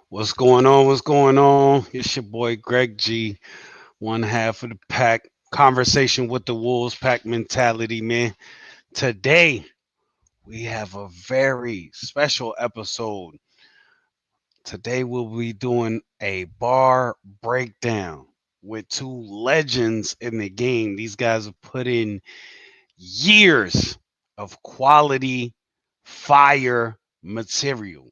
What's going on? What's going on? It's your boy Greg G, one half of the pack. Conversation with the Wolves pack mentality, man. Today, we have a very special episode. Today, we'll be doing a bar breakdown with two legends in the game. These guys have put in years of quality fire material.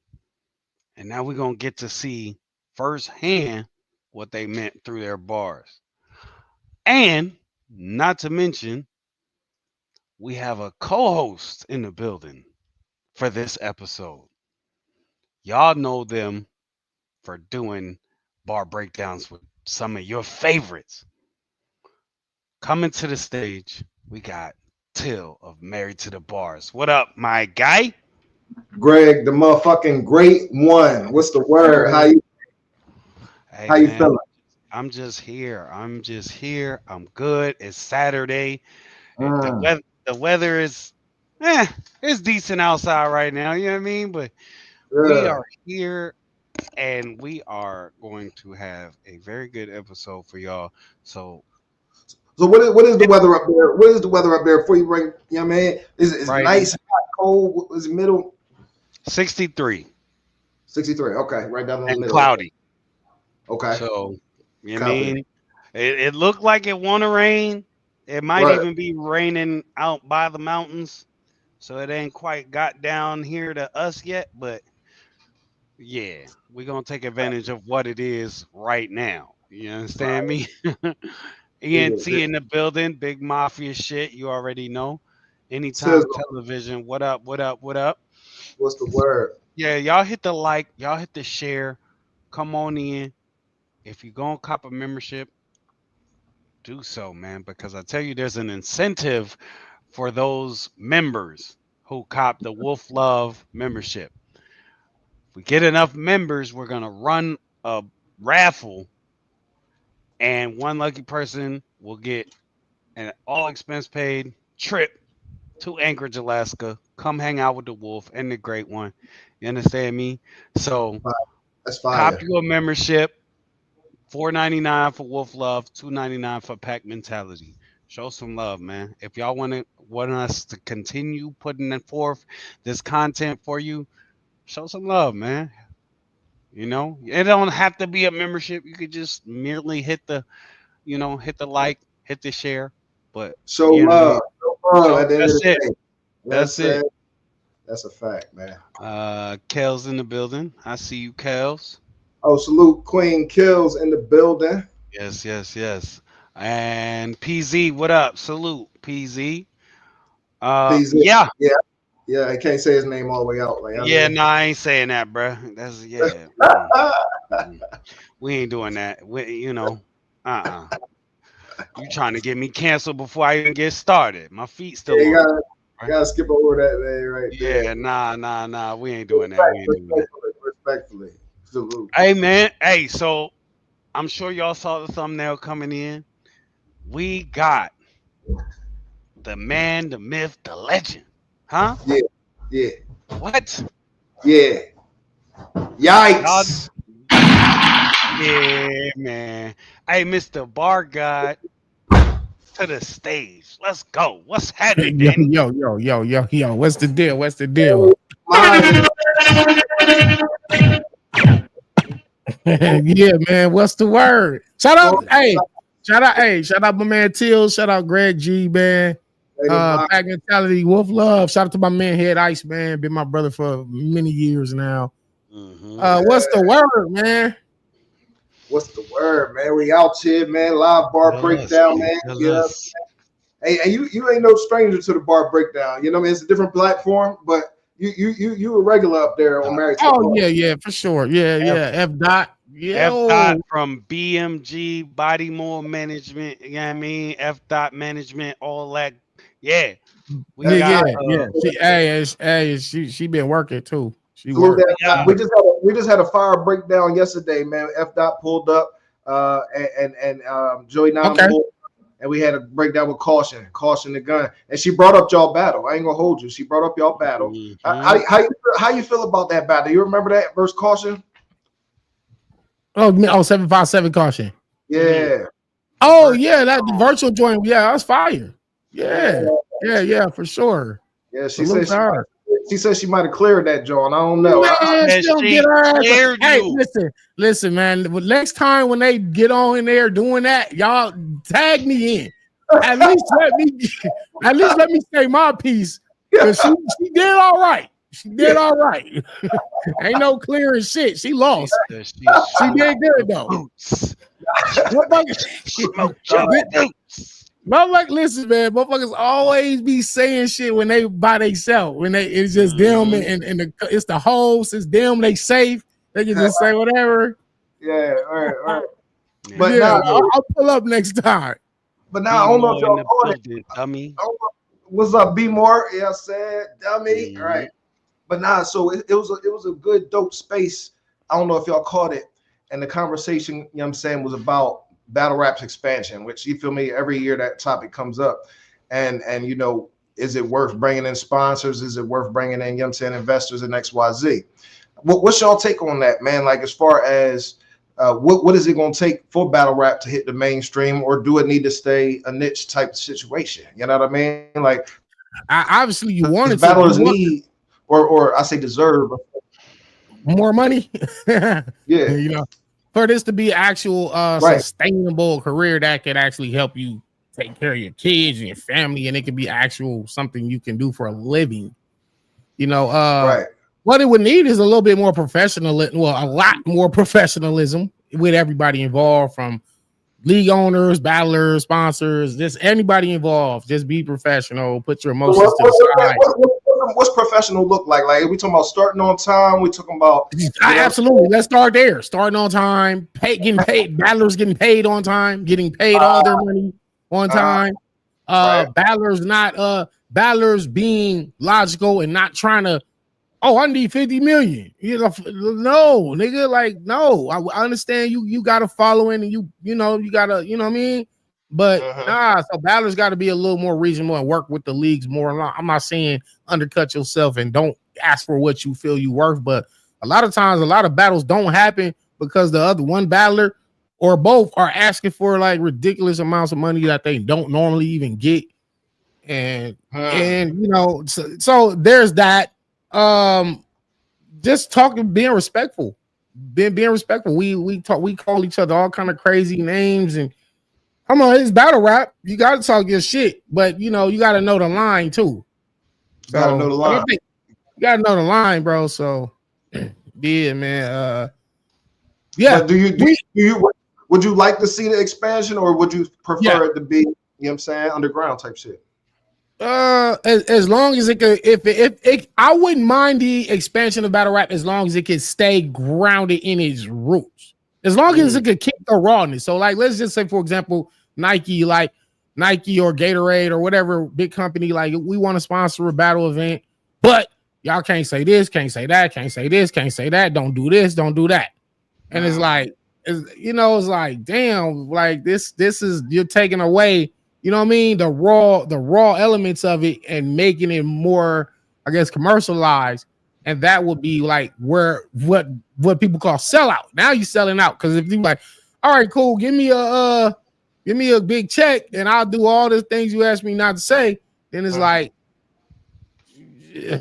And now we're going to get to see firsthand what they meant through their bars. And not to mention, we have a co host in the building for this episode. Y'all know them for doing bar breakdowns with some of your favorites. Coming to the stage, we got Till of Married to the Bars. What up, my guy? Greg, the motherfucking great one. What's the word? Sir. Hey, How you man, feeling? I'm just here. I'm just here. I'm good. It's Saturday. The Mm, weather is eh, it's decent outside right now, you know what I mean? But we yeah. are here and we are going to have a very good episode for y'all. So So what is the weather up there? What is the weather up there before you bring? You know what I mean? Is it right nice, hot, cold? Is it middle? 63 63. Okay, right down in the and middle. cloudy. Okay, So you know what I copy. mean? It looked like it wanna rain. It might Right. even be raining out by the mountains. So it ain't quite got down here to us yet, but yeah, we're gonna take advantage of what it is right now. You understand Right. me? Yeah. ENT in the building, big mafia shit. You already know. Anytime Sizzle. television. What up? What up? What up? What's the word? Yeah, y'all hit the like, y'all hit the share. Come on in. If you gonna cop a membership, do so, man. Because I tell you, there's an incentive for those members who cop the Wolf Love membership. If we get enough members, we're gonna run a raffle, and one lucky person will get an all expense paid trip to Anchorage, Alaska. Come hang out with the Wolf and the Great One. You understand me? So Fire. That's cop fire. you a membership. $4.99 for Wolf Love, $2.99 for Pack Mentality. Show some love, man. If y'all want us to continue putting it forth this content for you, show some love, man. You know, it don't have to be a membership. You could just merely hit the like, hit the share. But Show you know, love. Show love show at the end of that's the it. day. That's That's it. it. That's a fact, man. Kels in the building. I see you, Kels. Oh, salute Queen Kills in the building. Yes, yes, yes. And PZ, what up? Salute, PZ. PZ. Yeah, Yeah, yeah. I can't say his name all the way out. Like I yeah. mean. No, I ain't saying that, bruh. That's yeah. Mm-mm. We ain't doing that. Uh. You trying to get me canceled before I even get started? My feet Yeah, still you on the gotta ground, you right? gotta skip over that name right there. Yeah, nah. We ain't doing that. We ain't doing that. Respectfully. Salute. Hey, man. Hey, so I'm sure y'all saw the thumbnail coming in. We got the man, the myth, the legend. Huh? Yeah, yeah, What? yeah. Y'all? Yikes. Yeah, man. Hey, Mr. Bar God, to the stage. Let's go. What's happening, Yo, Danny? yo, yo, yo, yo, yo. What's the deal? What's the deal? Mine. Yeah, man. What's the word? Shout out my man Till. Shout out Greg G, man. Pack mentality, Wolf Love. Shout out to my man Head Ice, man. Been my brother for many years now. Mm-hmm. What's the word, man? What's the word, man? We out here, man. Live bar Tell us, breakdown, man. man. Tell Yeah. us. Hey, and you ain't no stranger to the bar breakdown. You know what I mean? It's a different platform, but you a regular up there on Uh, Married to the Oh Bar. yeah, yeah, for sure. Yeah, F yeah. F dot. F dot Yo. from BMG Bodymore Management. You know what I mean? F dot Management. All that. Yeah. We Yeah, That's got yeah, right. yeah. She been working too. She Salute worked. that. we got We just had a fire breakdown yesterday, man. F dot pulled up, and Joey Nine Okay. pulled, and we had a breakdown with caution the gun, and she brought up y'all battle. I ain't gonna hold you. She brought up y'all battle. hmm How you feel about that battle? You remember that versus caution? Oh, 757 caution. Yeah. Oh yeah, that the virtual joint. Yeah, that's fire. Yeah, for sure. Yeah, she Salute said to her. she said she might have cleared that joint. I don't know. Man, That she don't she get her ass. cleared Hey, you. listen, man. Next time when they get on in there doing that, y'all tag me in. At least let me say my piece. Cause she did all right. She did all right. Ain't no clearing shit. She lost. She did good though. Boots. Motherfuckers, listen, man. Motherfuckers always be saying shit when they by themselves. When it's just them and it's the host. It's them. They safe. They can just say whatever. Yeah, all right. But yeah, now I'll pull up next time. But now I don't know if y'all caught it. Dummy. What's up, B More? Yeah, I said dummy. All right. But nah, so it was a good dope space. I don't know if y'all caught it. And the conversation, you know what I'm saying, was about battle rap's expansion, which you feel me, every year that topic comes up. And you know, is it worth bringing in sponsors? Is it worth bringing in, you know what I'm saying, investors and XYZ? What's y'all take on that, man? Like as far as what is it going to take for battle rap to hit the mainstream, or do it need to stay a niche type of situation? You know what I mean? Like, obviously, you wanted battlers need, or I say deserve more money. Yeah, you know, for this to be actual sustainable career that can actually help you take care of your kids and your family, and it can be actual something you can do for a living. You know, what it would need is a little bit more professionalism. Well, a lot more professionalism with everybody involved, from league owners, battlers, sponsors, just anybody involved. Just be professional. Put your emotions to the side. What's professional look like? Like, are we talking about starting on time? We talking about absolutely. Let's start there. Starting on time, getting paid. Battlers getting paid on time, getting paid all their money on time. Battlers being logical and not trying to. Oh, I need 50 million. You know, no, nigga, like, no. I understand you got a following and you gotta, you know what I mean? But so battlers got to be a little more reasonable and work with the leagues more. I'm not saying undercut yourself and don't ask for what you feel you worth, but a lot of times, a lot of battles don't happen because the other one battler or both are asking for like ridiculous amounts of money that they don't normally even get. And you know, so there's that. Just talking, being respectful, being respectful. We call each other all kind of crazy names, and come on, it's battle rap. You got to talk your shit, but you know, you got to know the line too. So, gotta know the line. You got to know the line, bro. So yeah, man. Yeah. But would you like to see the expansion, or would you prefer it to be, you know what I'm saying, underground type shit? As long as it could, if I wouldn't mind the expansion of battle rap as long as it could stay grounded in its roots. As long as it could keep the rawness. So, like, let's just say, for example, Nike or Gatorade or whatever big company, like, we want to sponsor a battle event, but y'all can't say this, can't say that, can't say this, can't say that, don't do this, don't do that. And it's like, it's like, damn, like this is, you're taking away, you know what I mean, the raw elements of it and making it more, I guess, commercialized. And that would be like what people call sellout. Now you're selling out, because if you like, all right, cool, give me a big check and I'll do all the things you asked me not to say, then it's like,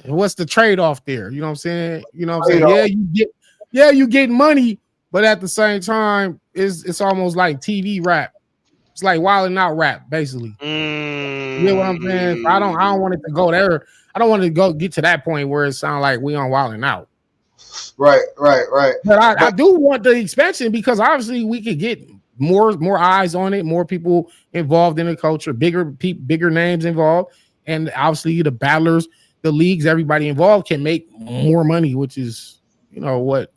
what's the trade-off there? You know what I'm saying? You know what I'm saying? You get money, but at the same time, it's almost like TV rap. It's like Wildin' Out rap, basically. You know what I'm saying? I don't want it to go there. I don't want to get to that point where it sounds like we on Wildin' Out. Right. But I do want the expansion, because obviously we could get more eyes on it, more people involved in the culture, bigger names involved, and obviously the battlers, the leagues, everybody involved can make more money, which is, you know, what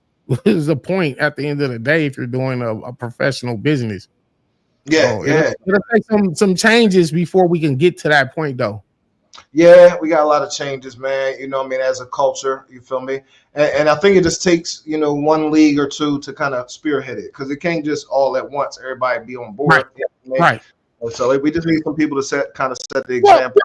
is the point at the end of the day if you're doing a professional business. Yeah, It'll take some changes before we can get to that point, though. Yeah, we got a lot of changes, man. You know what I mean? As a culture, you feel me? And I think it just takes, you know, one league or two to kind of spearhead it, because it can't just all at once everybody be on board. Right. You know what I mean? Right. And so we just need some people to set the example.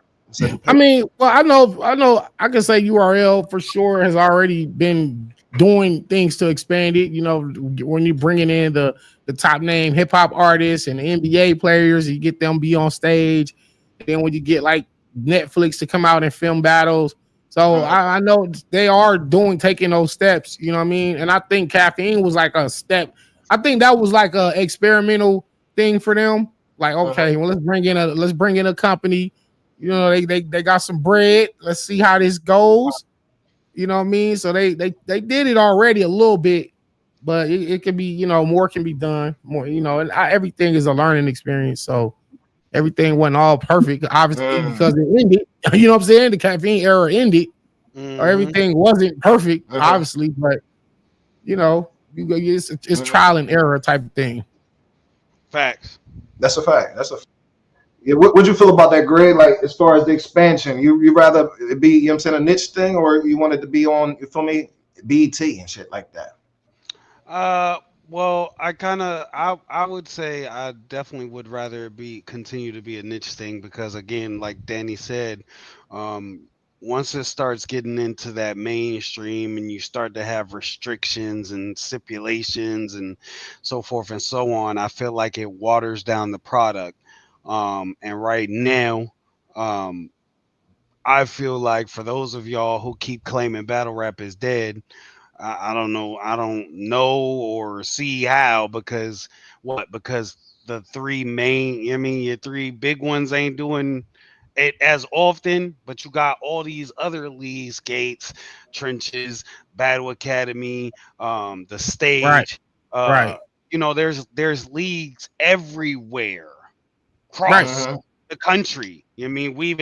I mean, well, I know I can say URL for sure has already been doing things to expand it. You know, when you're bringing in the top name hip hop artists and NBA players, you get them be on stage. And then when you get like Netflix to come out and film battles. So I know they are taking those steps, you know what I mean? And I think Caffeine was like a step. I think that was like a experimental thing for them. Like, okay, well, let's bring in a company. You know, they got some bread. Let's see how this goes. You know what I mean? So they did it already a little bit, but it can be, you know, more can be done. More, you know, and everything is a learning experience. So everything wasn't all perfect, obviously, because it ended. You know what I'm saying? The Caffeine era ended, or everything wasn't perfect, obviously, but you know, it's trial and error type of thing. Facts. That's a fact. Yeah, what'd you feel about that, Greg? Like, as far as the expansion, you rather it be, you know what I'm saying, a niche thing, or you want it to be on, you feel me, BET and shit like that? Well, I would say I definitely would rather continue to be a niche thing because again, like Danny said, once it starts getting into that mainstream and you start to have restrictions and stipulations and so forth and so on, I feel like it waters down the product. And right now, um, I feel like for those of y'all who keep claiming battle rap is dead, I don't know. I don't know or see how because what? Because the three main, I mean, your three big ones ain't doing it as often, but you got all these other leagues, Gates, Trenches, Battle Academy, the Right, stage. Uh, right, you know, there's leagues everywhere right. across the country. I mean, we're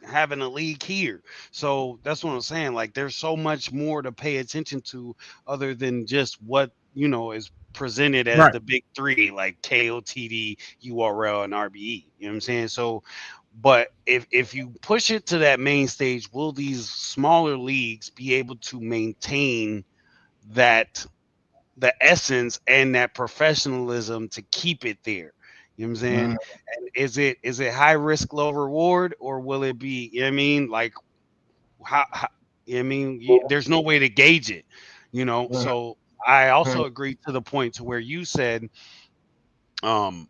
having a league here. So that's what I'm saying. Like there's so much more to pay attention to other than just what, you know, is presented as Right. the big three, like KOTD, URL, and RBE. You know what I'm saying? So but if you push it to that main stage, will these smaller leagues be able to maintain that the essence and that professionalism to keep it there? You know what I'm saying? And is it high risk, low reward, or will it be, you know what I mean? Like how you know what I mean, there's no way to gauge it, you know. So I also agree to the point to where you said, um,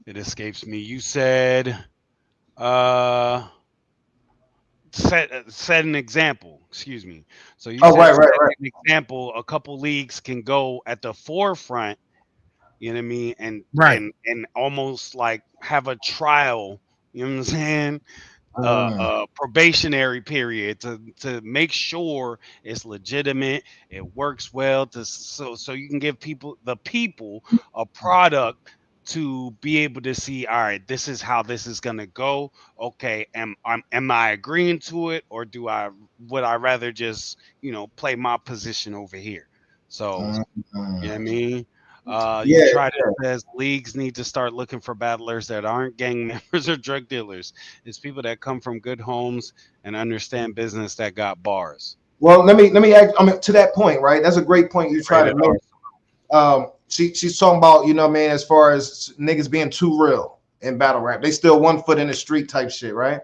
it escapes me. You said, uh, set an example. Excuse me. So you Oh, said right. set an example. A couple leagues can go at the forefront. You know what I mean, Right. and almost like have a trial. You know what I'm saying? Probationary period to make sure it's legitimate, it works well, so you can give the people a product to be able to see, all right, this is how this is gonna go. Okay, am I agreeing to it, or would I rather just, you know, play my position over here? So you know what I mean? You Yeah, tried it says leagues need to start looking for battlers that aren't gang members or drug dealers. It's people that come from good homes and understand business that got bars. well, let me act, I mean, to that point, right? That's a great point you try to Rated make. She's talking about, you know, man, as far as niggas being too real in battle rap, they still 1 foot in the street type shit, right?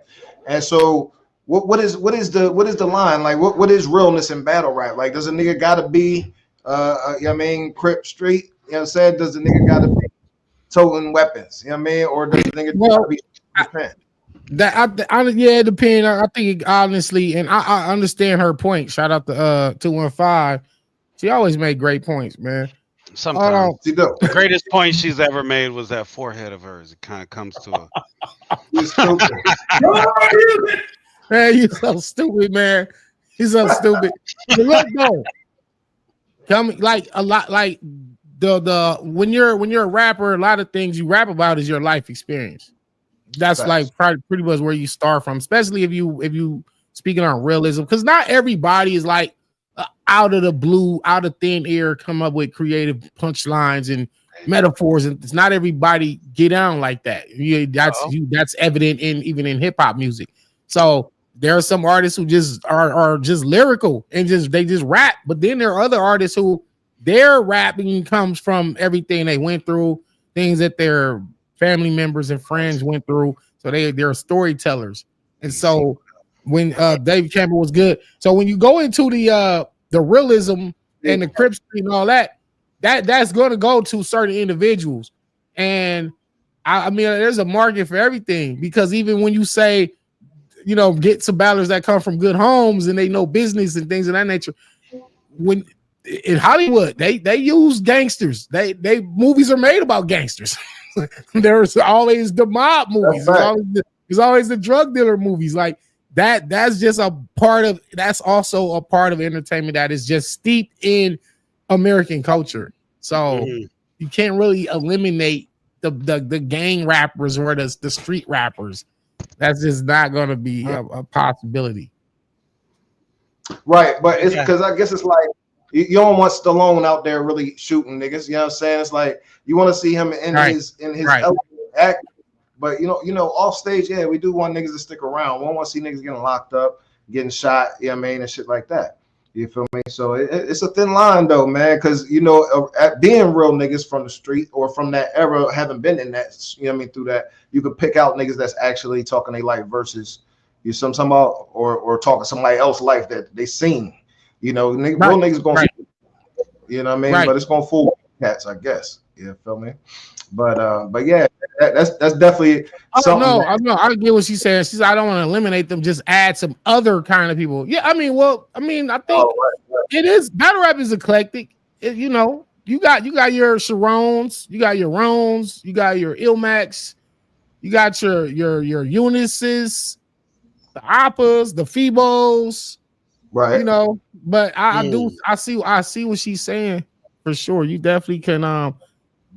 And so what is the line, like what is realness in battle rap? Like, does a nigga gotta be you know what I mean, Crip Street, you know what I'm saying? Does the nigga gotta be toting weapons, you know what I mean, or does the nigga Well, gotta be defend? yeah, it depends. I think honestly, and I understand her point. Shout out to 215. She always made great points, man. Sometimes See, though, the greatest point she's ever made was that forehead of hers. It kind of comes to a you stupid. Man, you so stupid, man. He's so stupid. But look, though, tell me, like a lot, like the when you're a rapper, a lot of things you rap about is your life experience. That's Facts. like probably pretty much where you start from, especially if you speaking on realism, because not everybody is like out of the blue, out of thin air, come up with creative punchlines and metaphors, and it's not everybody get down like that. That's evident in even in hip hop music. So there are some artists who just are just lyrical and they just rap, but then there are other artists who their rapping comes from everything they went through, things that their family members and friends went through. So they're storytellers. And so when David Campbell was good. So when you go into the realism and the Crip Street and all that's going to go to certain individuals. And I mean, there's a market for everything, because even when you say, you know, get some battlers that come from good homes and they know business and things of that nature, when in Hollywood they use gangsters, they movies are made about gangsters. There's always the mob movies, there's always the drug dealer movies. Like that's just a part of, that's also a part of entertainment that is just steeped in American culture. So you can't really eliminate the gang rappers or the street rappers. That's just not going to be a possibility. Right, but it's because I guess it's like you don't want Stallone out there really shooting niggas. You know what I'm saying? It's like you want to see him in his element act. But you know, off stage, yeah, we do want niggas to stick around. We don't want to see niggas getting locked up, getting shot, you know what I mean, and shit like that. You feel me? So it's a thin line though, man, because you know, being real niggas from the street or from that era, having been in that, you know what I mean, through that, you could pick out niggas that's actually talking their life versus you some about or talking somebody else's life that they seen. You know, real niggas gonna, you know what I mean, but it's gonna fool cats, I guess. You feel me? But yeah, that's definitely something. I know. I get what she's saying. She's, I don't want to eliminate them, just add some other kind of people. Yeah, I mean, I think it is, battle rap is eclectic. You know, you got your Sharons, you got your Rones, you got your Ilmax, you got your Eunices, the Appas, the Phoebos, right? You know, but I see what she's saying for sure. You definitely can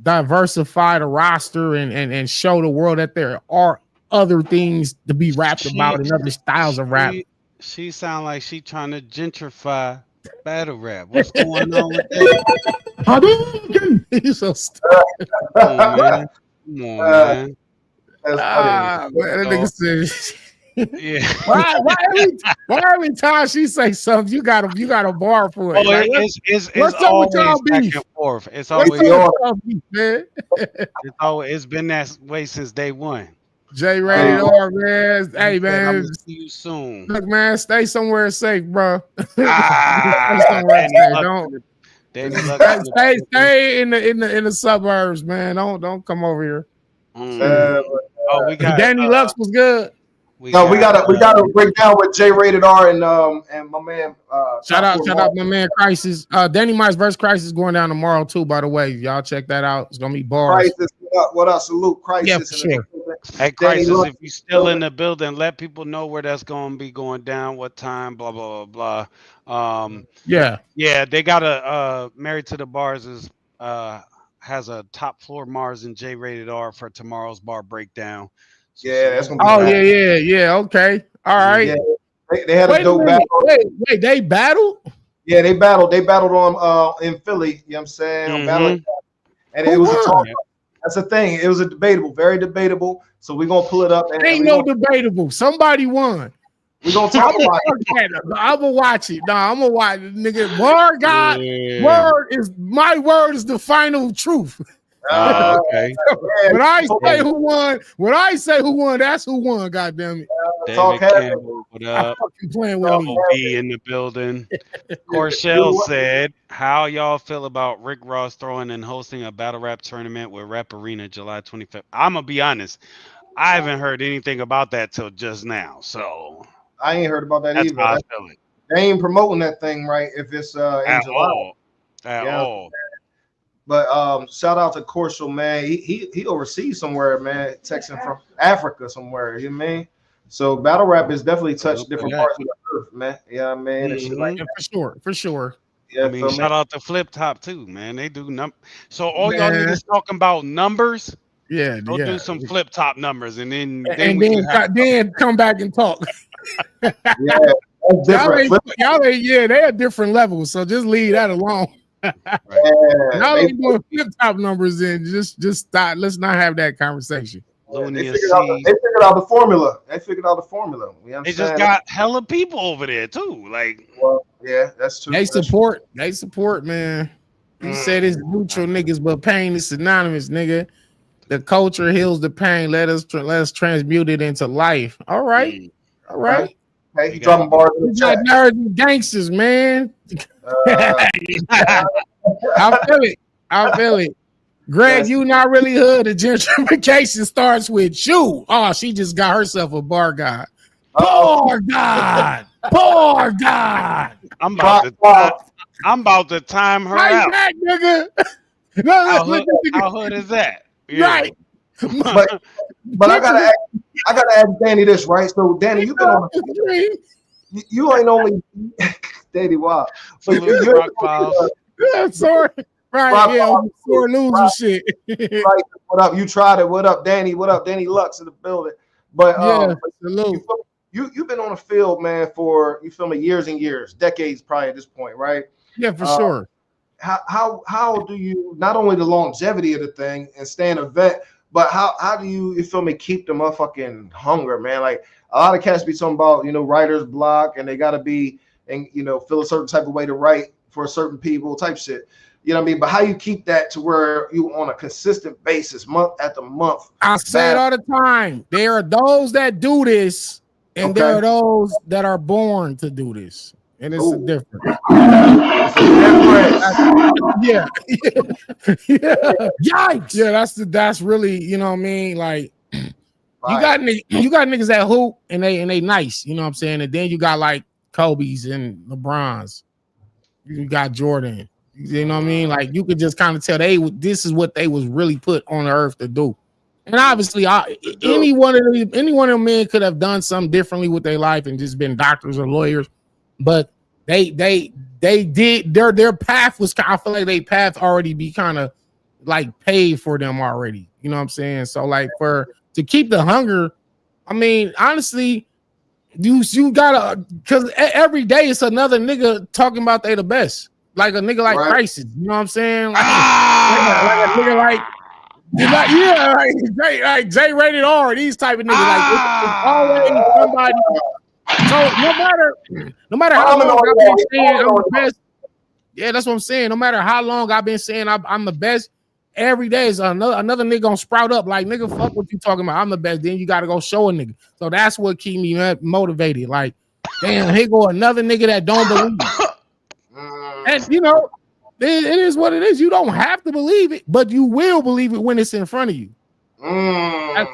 diversify the roster and show the world that there are other things to be rapped about and other styles of rap. She sound like she trying to gentrify battle rap. What's going on with that? He's so stupid. Come on, man. That's funny. Man, that nigga said. Yeah. Why every time she say something, you got a bar for it? Oh, like, it's always back and forth. It's always man. It's been that way since day one. J-Rated R, man. Hey, man. I'm gonna see you soon. Look, man, stay somewhere safe, bro. Stay in the suburbs, man. Don't come over here. We got Danny Lux was good. We gotta break down with J-Rated R and my man. Shout out my man Crisis. Danny Myers versus Crisis going down tomorrow too. By the way, y'all check that out. It's gonna be bars. Crisis, what up? Salute Crisis. Yeah, for sure. Hey Crisis, if you're still in the building, let people know where that's gonna be going down, what time, blah blah blah blah. Yeah, they got a Married to the Bars is has a top floor Mars and J-Rated R for tomorrow's bar breakdown. Yeah, that's gonna be yeah. Okay, all right. Yeah. They had a dope battle. Wait, they battled? Yeah, they battled. They battled on in Philly. You know what I'm saying? And it was a talk. That's the thing. It was a very debatable. So we're gonna pull it up. Ain't no debatable. Somebody won. We're gonna talk about it. I'm gonna watch it. No, I'm gonna watch it, nigga. Word God, my word is the final truth. Okay. When I say who won, that's who won. Goddamn it! David Campbell, what up? Playing with me in the building. Corshell said, "How y'all feel about Rick Ross throwing and hosting a battle rap tournament with Rap Arena July 25th?" I'm gonna be honest, I haven't heard anything about that till just now. So I ain't heard about that that's either. How I feel it. They ain't promoting that thing right if it's in July. At all. But shout out to Corshell, man. He overseas somewhere, man. Texting from Africa somewhere. You know what I mean? So battle rap is definitely touched different parts of the earth, man. Yeah, I mean, and shit like that. For sure. Yeah, I mean, shout out to Flip Top too, man. They do So all y'all niggas talking about numbers. Yeah, go do some Flip Top numbers, and then come back and talk. Y'all ain't, they are different levels. So just leave that alone. Y'all ain't doing Flip Top numbers, and just stop. Let's not have that conversation. They figured out the formula. They just got hella people over there too. Like, well, yeah, that's true. They support, man. He said it's neutral niggas, but pain is synonymous, nigga. The culture heals the pain. Let us transmute it into life. All right. Okay, he dropping bars in We the got chat. nerds and gangsters, man. Uh, I feel it. I feel it. Greg, you not really hood. The gentrification starts with you. Oh, she just got herself a bar god. Bar god. Bar god. I'm about to time her Right out. back, nigga. How Look, hood is that? Yeah. right. but I gotta ask Danny this, right? So Danny, you've been on you ain't only Danny, wow. But Salute you Rock Files. Yeah, sorry. Right, Rock yeah, Files. sore loser shit. right, what up? You tried it. What up, Danny? What up, Danny Lux in the building? But Yeah, salute. you've been on the field, man, for you feel me, years and years, decades probably at this point, right? Yeah, for sure. How do you not only the longevity of the thing and staying a vet, but how do you feel me keep the motherfucking hunger, man? Like a lot of cats be talking about, writer's block and they gotta be and feel a certain type of way to write for certain people type shit. You know what I mean? But how you keep that to where you on a consistent basis, month after month? I say it all the time. There are those that do this, and there are those that are born to do this. And it's a difference. Yeah. Yikes. Yeah, that's really, you know what I mean? Like you got niggas that hoop and they nice, you know what I'm saying? And then you got like Kobe's and LeBron's. You got Jordan. You know what I mean? Like you could just kind of tell this is what they was really put on the earth to do. And obviously, any one of them men could have done something differently with their life and just been doctors or lawyers, but they did their path was. I feel like their path already be kind of like paid for them already. You know what I'm saying? So like to keep the hunger, I mean, honestly, you gotta because every day it's another nigga talking about they the best. Like a nigga like Crisis, you know what I'm saying? Like a nigga like like J Rated R, these type of niggas. Like it's always somebody. So no matter how long I've been saying I'm the best, yeah, that's what I'm saying. No matter how long I've been saying I'm the best, every day is another nigga gonna sprout up. Like nigga, fuck what you talking about. I'm the best. Then you gotta go show a nigga. So that's what keep me motivated. Like, damn, here go another nigga that don't believe. And it is what it is. You don't have to believe it, but you will believe it when it's in front of you.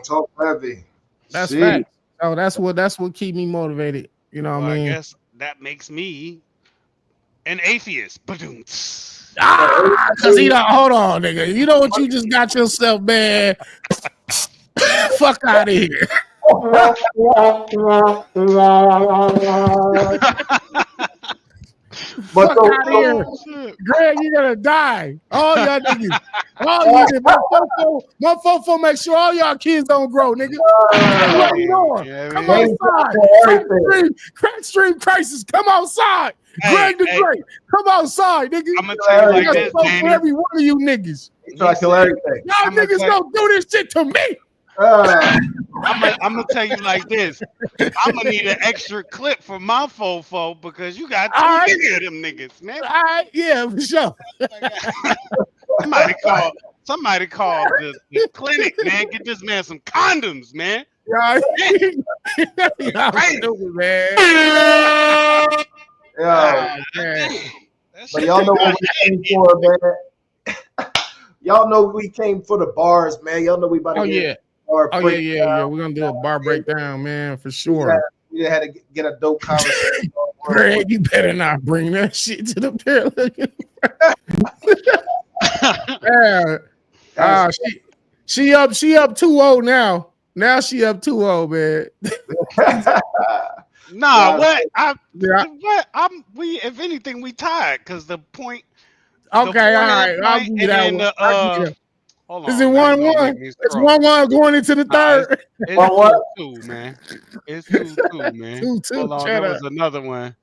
Talk heavy. That's fact. So that's what keep me motivated. You know what I mean? I guess that makes me an atheist. Cause hold on, nigga. You know what you just got yourself, man? Fuck out of here. Fuck out of here. Greg, you gonna die. All y'all niggas. All y'all niggas. My fofo make sure all y'all kids don't grow, nigga. Come outside. Crack stream crisis. Come outside. Greg the Great. Come outside, nigga. I'm gonna tell you like this, for every one of you niggas. Try to kill everything. Y'all niggas don't do this shit to me. I'm gonna tell you like this. I'm gonna need an extra clip for my fofo because you got too many of them niggas, man. All right, yeah, for sure. Somebody call the clinic, man. Get this man some condoms, man. Right. Stupid, man. But y'all know what we came for, man. Y'all know we came for the bars, man. Y'all know we about to get We're gonna do a bar breakdown, man, for sure. We had to get a dope conversation. Greg, you better not bring that shit to the parallel. She up 2-0 now. Now she up 2-0, man. If anything, we tied because the point. Okay, all right. I'll give you that one. Hold on, is it 1-1? It's 1-1 going into the third. It's 2-2, man. It's 2-2, man. 2-2. Hold on, there was another one.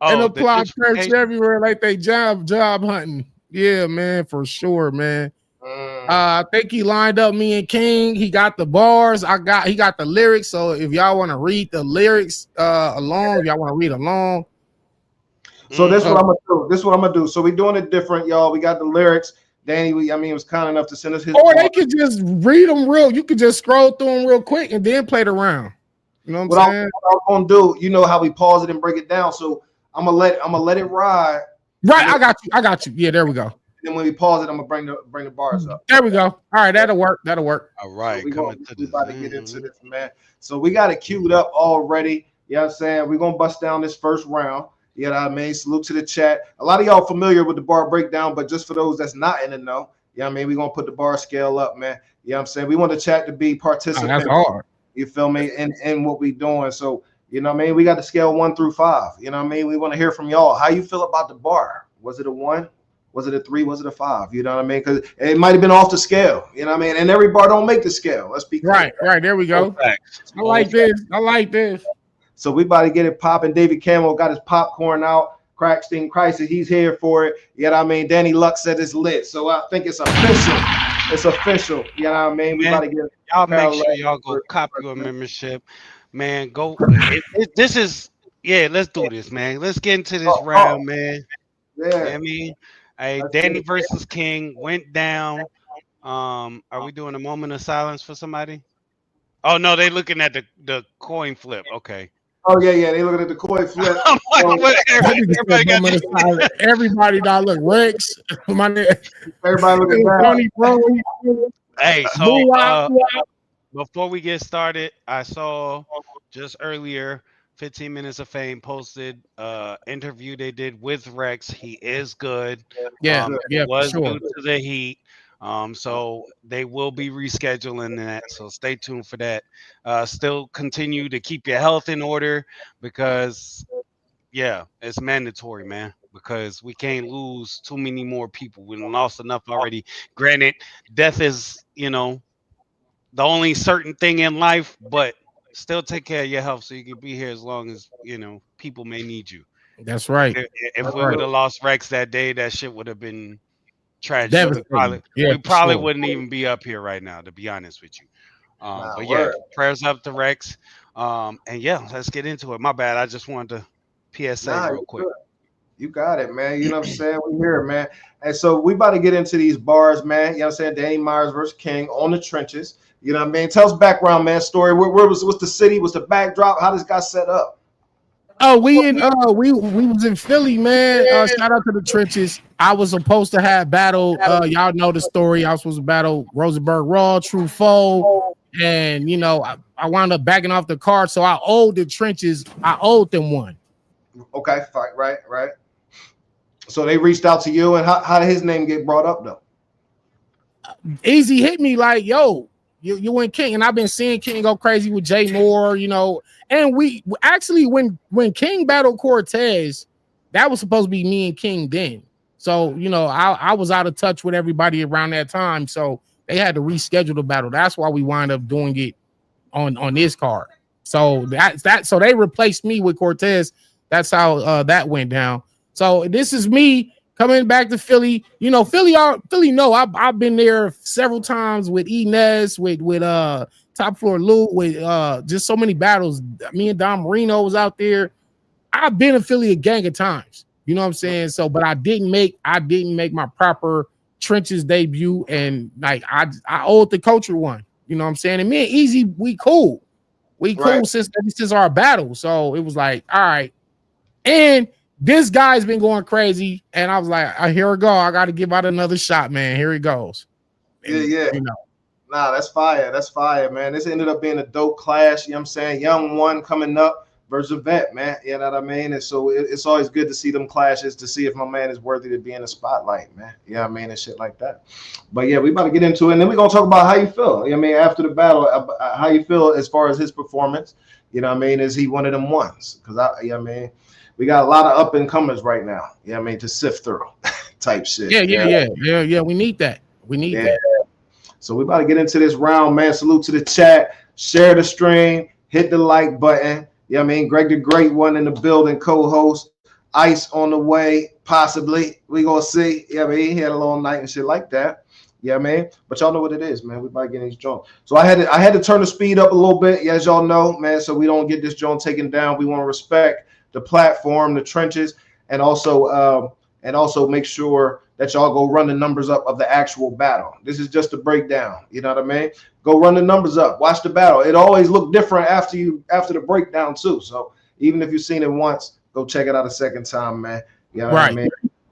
And apply perks everywhere like they job hunting. Yeah, man, for sure, man. I think he lined up me and King. He got the bars. He got the lyrics. So if y'all want to read the lyrics along, y'all want to read along. So this is what I'm gonna do. So we're doing it different, y'all. We got the lyrics. Danny, was kind enough to send us his. Or they could just read them real. You could just scroll through them real quick and then play the round. You know what I'm saying? what I'm gonna do, you know how we pause it and break it down. So I'm gonna let it ride. Right, I got you. Yeah, there we go. Then when we pause it, I'm gonna bring the bars up. There we go. All right, that'll work. That'll work. All right, So coming to we the about to get into this, man. So we got it queued up already. You know what I'm saying? We're gonna bust down this first round. You know what I mean? Salute to the chat. A lot of y'all familiar with the bar breakdown, but just for those that's not in the know, you know what I mean? We're gonna put the bar scale up, man. You know what I'm saying? We want the chat to be participant. That's hard. You feel me? In what we doing. So, you know what I mean? We got the scale 1 through 5. You know what I mean? We want to hear from y'all. How you feel about the bar? Was it a 1? Was it a 3? Was it a 5? You know what I mean? Because it might have been off the scale. You know what I mean? And every bar don't make the scale. Let's be clear. Right. There we go. I like this. So we about to get it popping. David Camel got his popcorn out. Crackstein Christ, he's here for it. You know what I mean? Danny Luck said it's lit. So I think it's official. It's official. You know what I mean? We about to get it. Y'all make sure y'all go copy your membership. Man, go. This is, let's do this, man. Let's get into this round, man. Yeah. You know what I mean? Hey, Danny versus King went down. Are we doing a moment of silence for somebody? Oh, no, they looking at the coin flip. Okay. Oh, yeah. They looking at the coin flip. Everybody now look Rex. Everybody looking Tony Bro. Hey, so before we get started, I saw just earlier 15 Minutes of Fame posted interview they did with Rex. He is good. It was due to the heat. So they will be rescheduling that. So stay tuned for that. Still continue to keep your health in order because it's mandatory, man. Because we can't lose too many more people. We lost enough already. Granted, death is, the only certain thing in life, but still take care of your health so you can be here as long as, people may need you. That's right. If we would have lost Rex that day, that shit would have been tragic. We probably wouldn't even be up here right now, to be honest with you. Prayers up to Rex. And let's get into it. My bad. I just wanted to PSA real quick. You got it, man. You know what I'm saying? We here, man. And so we about to get into these bars, man. You know what I'm saying? Danny Myers versus King on the trenches. You know what I mean? Tell us background, man. Story. What's the city? What's the backdrop? How this got set up? Oh, we was in Philly, man. Shout out to the trenches. I was supposed to have battle. Y'all know the story. I was supposed to battle Rosenberg Raw, True Foe, and I wound up backing off the card. So I owed the trenches. I owed them one. Okay, fine, right. So they reached out to you, and how did his name get brought up though? Easy hit me like, yo, you went King, and I've been seeing King go crazy with Jay Moore, and we actually when King battled Cortez, that was supposed to be me and King then. So I was out of touch with everybody around that time, so they had to reschedule the battle. That's why we wind up doing it on this card. So so they replaced me with Cortez. That's how that went down. So this is me coming back to Philly. Philly know I've been there several times with Inez, with Top Floor Lou, with just so many battles. Me and Dom Marino was out there. I've been in Philly a gang of times. You know what I'm saying? So, but I didn't make my proper trenches debut, and like I owed the culture one. You know what I'm saying? And me and Easy, we cool. We cool since our battle. So it was like, all right. And this guy's been going crazy, and I was like, here we go. I got to give out another shot, man. Here he goes. Yeah. Nah, that's fire. That's fire, man. This ended up being a dope clash. You know what I'm saying? Young one coming up versus a vet, man. You know what I mean? And so it's always good to see them clashes, to see if my man is worthy to be in the spotlight, man. You know what I mean? And shit like that. But yeah, we about to get into it, and then we're going to talk about how you feel. You know what I mean? After the battle, how you feel as far as his performance. You know what I mean? Is he one of them ones? Because you know what I mean? We got a lot of up and comers right now. You know what I mean? To sift through type shit. Yeah. We need that. That. So we about to get into this round, man. Salute to the chat. Share the stream. Hit the like button. You know what I mean? Greg the Great One in the building, co-host. Ice on the way, possibly. We gonna see. Yeah, I mean, he had a long night and shit like that. Yeah, man. But y'all know what it is, man. We about to get these joints. So I had to turn the speed up a little bit, as y'all know, man. So we don't get this joint taken down. We want to respect the platform, the trenches, and also and also make sure that y'all go run the numbers up of the actual battle. This is just a breakdown. You know what I mean? Go run the numbers up. Watch the battle. It always look different after the breakdown too. So even if you've seen it once, go check it out a second time, man. You know what I mean?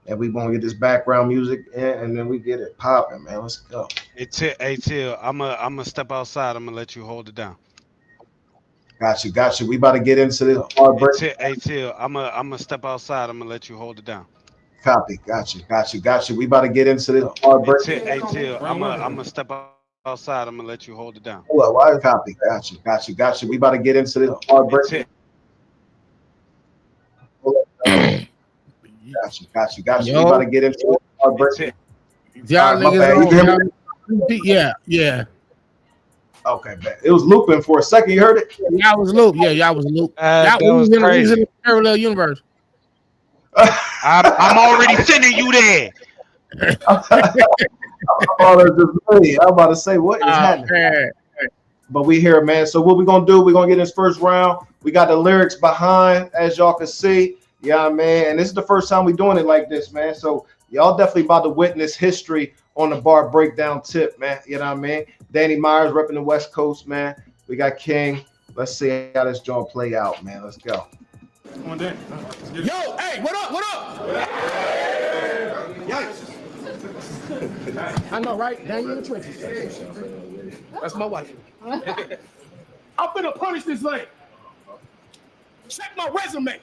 And we gonna get this background music in, and then we get it popping, man. Let's go. Hey, Till, I'm gonna step outside. I'm gonna let you hold it down. Got you. We about to get into this hard break. Hey, Till, I'm gonna step outside. I'm gonna let you hold it down. Copy. Got you. We about to get into this hard break. Hey, Till, I'm gonna step outside. I'm gonna let you hold it down. Why? Copy. Got you. We about to get into this hard break. Got you. We about to get into this hard break. Y'all niggas, yeah. Okay, man. It was looping for a second. You heard it? Y'all was loop. Yeah, y'all was loop. That was crazy. In the parallel universe. I'm already sending you there. I'm about to say what is happening. Man. But we here, man. So what we gonna do? We're gonna get this first round. We got the lyrics behind, as y'all can see. Yeah, man. And this is the first time we doing it like this, man. So y'all definitely about to witness history on the bar breakdown tip, man. You know what I mean? Danny Myers repping the West Coast, man. We got King. Let's see how this joint play out, man. Let's go. Come on, Dan. Yo, hey, what up? Yikes. I know, right? Down in the trenches. That's my wife. I'm finna punish this lady. Check my resume.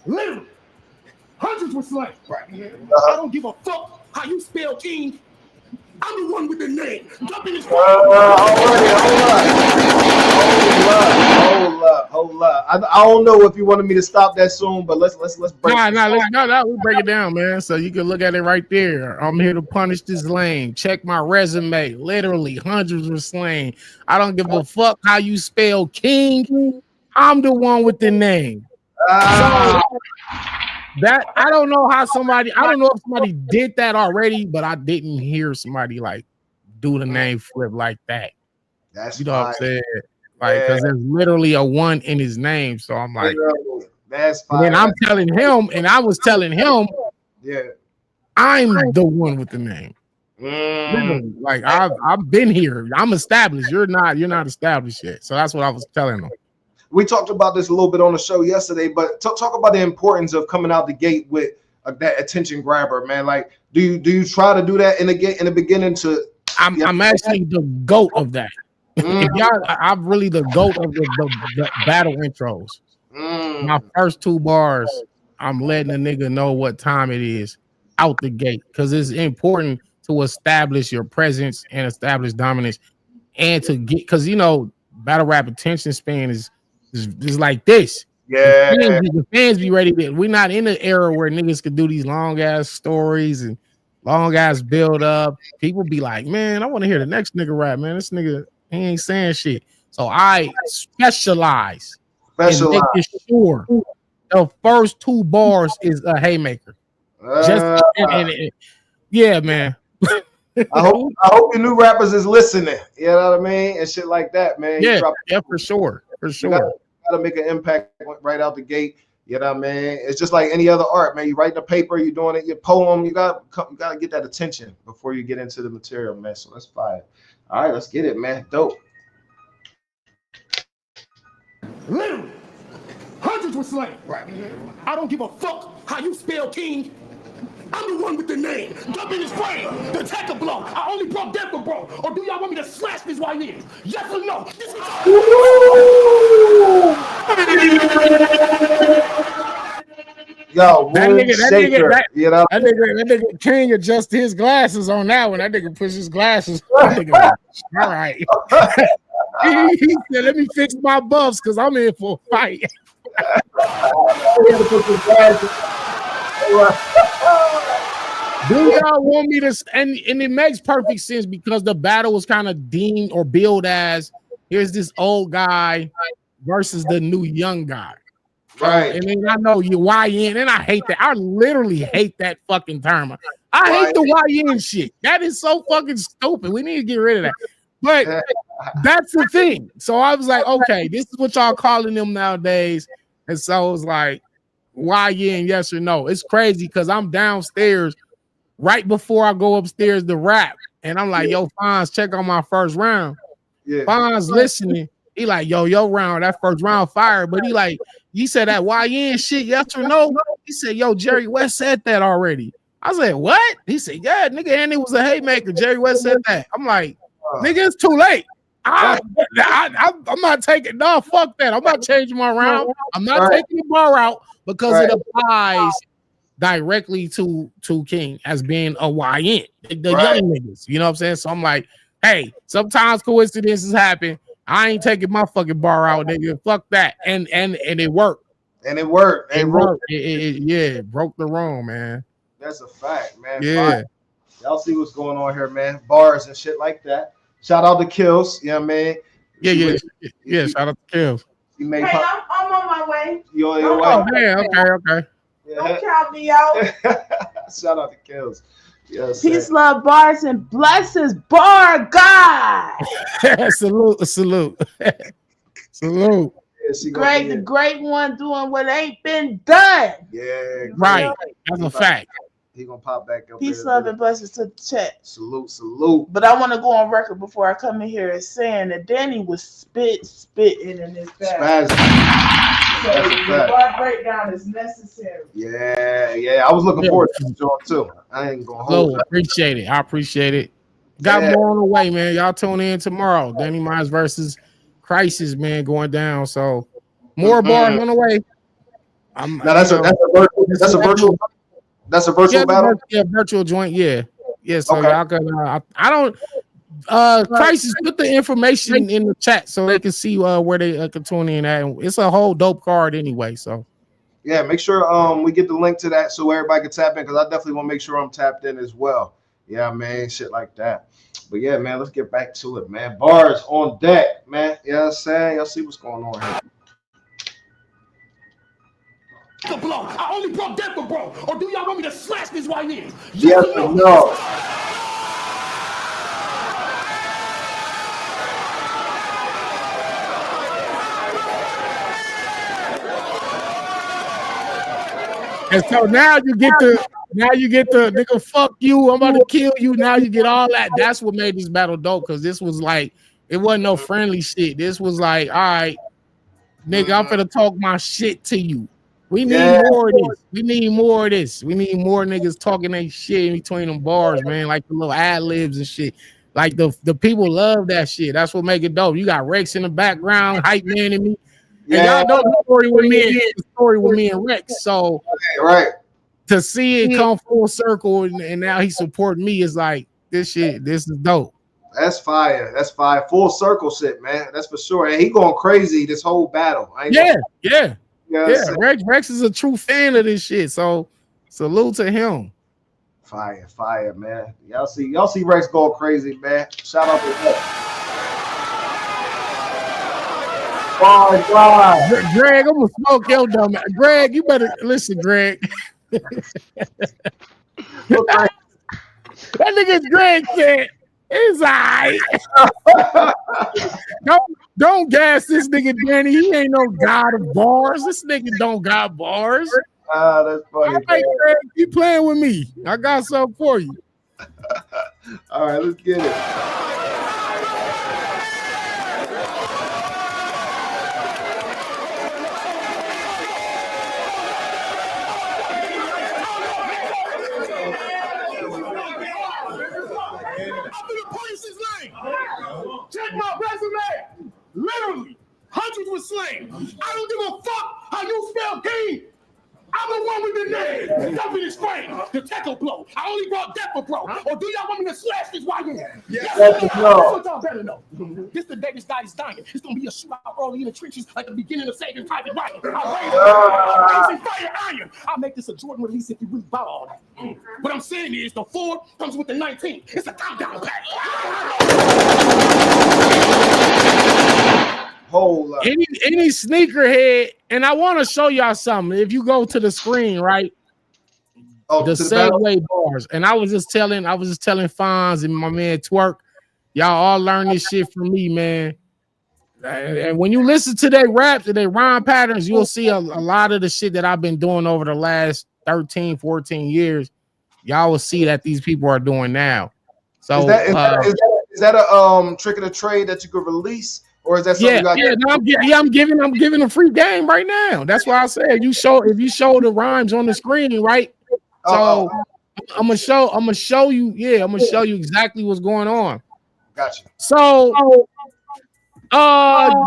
Literally, hundreds were slain. Right. I don't give a fuck how you spell king. I'm the one with the name. Hold up. I don't know if you wanted me to stop that soon, but let's break. No, we break it down, man. So you can look at it right there. I'm here to punish this lane. Check my resume. Literally, hundreds were slain. I don't give a fuck how you spell king. I'm the one with the name. So that I don't know if somebody did that already, but I didn't hear somebody like do the name flip like that. That's what I'm saying. Like, because there's literally a one in his name. So I'm like, that's fine. And I'm telling him, and I was telling him, I'm the one with the name. Literally, like I've been here. I'm established. You're not established yet. So that's what I was telling him. We talked about this a little bit on the show yesterday, but talk about the importance of coming out the gate with that attention grabber, man. Like, do you try to do that in the beginning? I'm actually the GOAT of that. If y'all, I'm really the GOAT of the battle intros. My first two bars, I'm letting a nigga know what time it is out the gate, because it's important to establish your presence and establish dominance, and to get, because battle rap attention span is like this. Yeah, the fans be ready. We're not in the era where niggas could do these long ass stories and long ass build up. People be like, man, I want to hear the next nigga rap, man. This nigga, he ain't saying shit. So I specialize in making sure the first two bars is a haymaker. Yeah, man. I hope your new rappers is listening. You know what I mean? And shit like that, man. Yeah, for sure. You gotta make an impact right out the gate. You know what I mean? It's just like any other art, man. You writing a paper, you doing it, your poem. You gotta get that attention before you get into the material, man. So that's fire. All right, let's get it, man. Dope. Literally, hundreds were slain. Right. I don't give a fuck how you spell king. I'm the one with the name. Jump in his brain. The attacker blow. I only broke Denver, bro. Or do y'all want me to slash these YNs? Yes or no? This is Yo, that nigga King adjust his glasses on that one. That nigga push his glasses. All right. he said, let me fix my buffs because I'm in for a fight. Do y'all want me to? And it makes perfect sense, because the battle was kind of deemed or billed as, here's this old guy versus the new young guy. Right. And then I know you YN, and I hate that. I literally hate that fucking term. I hate the YN shit. That is so fucking stupid. We need to get rid of that. But that's the thing. So I was like, okay, this is what y'all calling them nowadays. And so I was like, YN yes or no. It's crazy because I'm downstairs right before I go upstairs to rap. And I'm like, yo, Fonz, check on my first round. Yeah. Fonz listening. He like, yo round, that first round fire. But he like, you said that YN shit, yes or no? He said, yo, Jerry West said that already. I said, what? He said, yeah, nigga, and it was a haymaker. Jerry West said that. I'm like, nigga, it's too late. I'm not taking, no, fuck that. I'm not changing my round. I'm not taking the bar out because it applies directly to King as being a YN, the young niggas. You know what I'm saying? So I'm like, hey, sometimes coincidences happen. I ain't taking my fucking bar out, nigga. Fuck that. And it worked. And it worked. It worked. It broke the wrong, man. That's a fact, man. Yeah. Fine. Y'all see what's going on here, man. Bars and shit like that. Shout out to Kills. You know what I mean? Yeah. Shout out to Kills. He made Hey, I'm on my way. You on your Oh, way? man. Okay. Don't count me out. Shout out to Kills. Yes, Peace, love, bars, and blessings. Bar God. Salute. Salute. Greg, the great one, doing what ain't been done. Yeah. Right. That's a fact. He gonna pop back up. Peace, love, and blessings to the chat. Salute. But I want to go on record before I come in here and saying that Danny was spitting in his bag. So the bar breakdown is necessary. Yeah. I was looking forward to the joint too. I ain't gonna hold it. Appreciate it. I appreciate it. Got more on the way, man. Y'all tune in tomorrow. Danny Myers versus Crisis, man, going down. So more bars on the way. That's a virtual battle. Virtual joint. Yeah. So Okay. y'all can. I don't. Crisis, put the information in the chat so they can see where they can tune in at. It's a whole dope card anyway. So yeah, make sure we get the link to that so everybody can tap in, because I definitely want to make sure I'm tapped in as well. Yeah, man, shit like that. But yeah, man, let's get back to it, man. Bars on deck, man. You know what I'm saying? Y'all see what's going on here. The blow. I only brought death for bro. Or do y'all want me to slash this YN? Yes or no? and so now you get the nigga, fuck you, I'm about to kill you. Now you get all that. That's what made this battle dope, because this was like, it wasn't no friendly shit. This was like, all right, nigga, I'm finna talk my shit to you. We need more of this. We need more of this. We need more niggas talking their shit in between them bars, man. Like the little ad libs and shit. Like the people love that shit. That's what make it dope. You got Rex in the background, hype man in me. And y'all know the story with me and Rex. So to see it come full circle and now he's supporting me is like, this is dope. That's fire. Full circle shit, man. That's for sure. And he going crazy this whole battle. Yeah. Rex is a true fan of this shit. So salute to him. Fire, man. Y'all see Rex going crazy, man. Shout out to Rex. Oh God. Greg, I'm gonna smoke your dumb ass. Greg, you better listen, Greg. That nigga Greg said it's all right. Don't gas this nigga Danny. He ain't no god of bars. This nigga don't got bars. That's funny. All right, Greg, you playing with me. I got something for you. All right, let's get it. Check my resume. Literally, hundreds were slain. I don't give a fuck how you spell king. I'm the one with the name. The company's frame. The tackle blow. I only brought death for bro. Or do y'all want me to slash this YN? Yes. That's what y'all better know. This the day this guy is dying. It's gonna be a shootout early in the trenches, like the beginning of Saving Private Ryan. I'll raise fire iron. I'll make this a Jordan release if you really bow all that. What I'm saying is the 4 comes with the 19. It's a countdown pack. Hold up. Any sneakerhead, and I want to show y'all something. If you go to the screen, right? The Segway bars. And I was just telling Fonz and my man Twerk, y'all all learn this shit from me, man. And when you listen to their raps and their rhyme patterns, you'll see a lot of the shit that I've been doing over the last 13, 14 years. Y'all will see that these people are doing now. So is that a trick of the trade that you could release, or is that something? I'm giving a free game right now. That's why I said if you show the rhymes on the screen, right? So I'm gonna show you. Yeah, I'm gonna show you exactly what's going on. Gotcha. So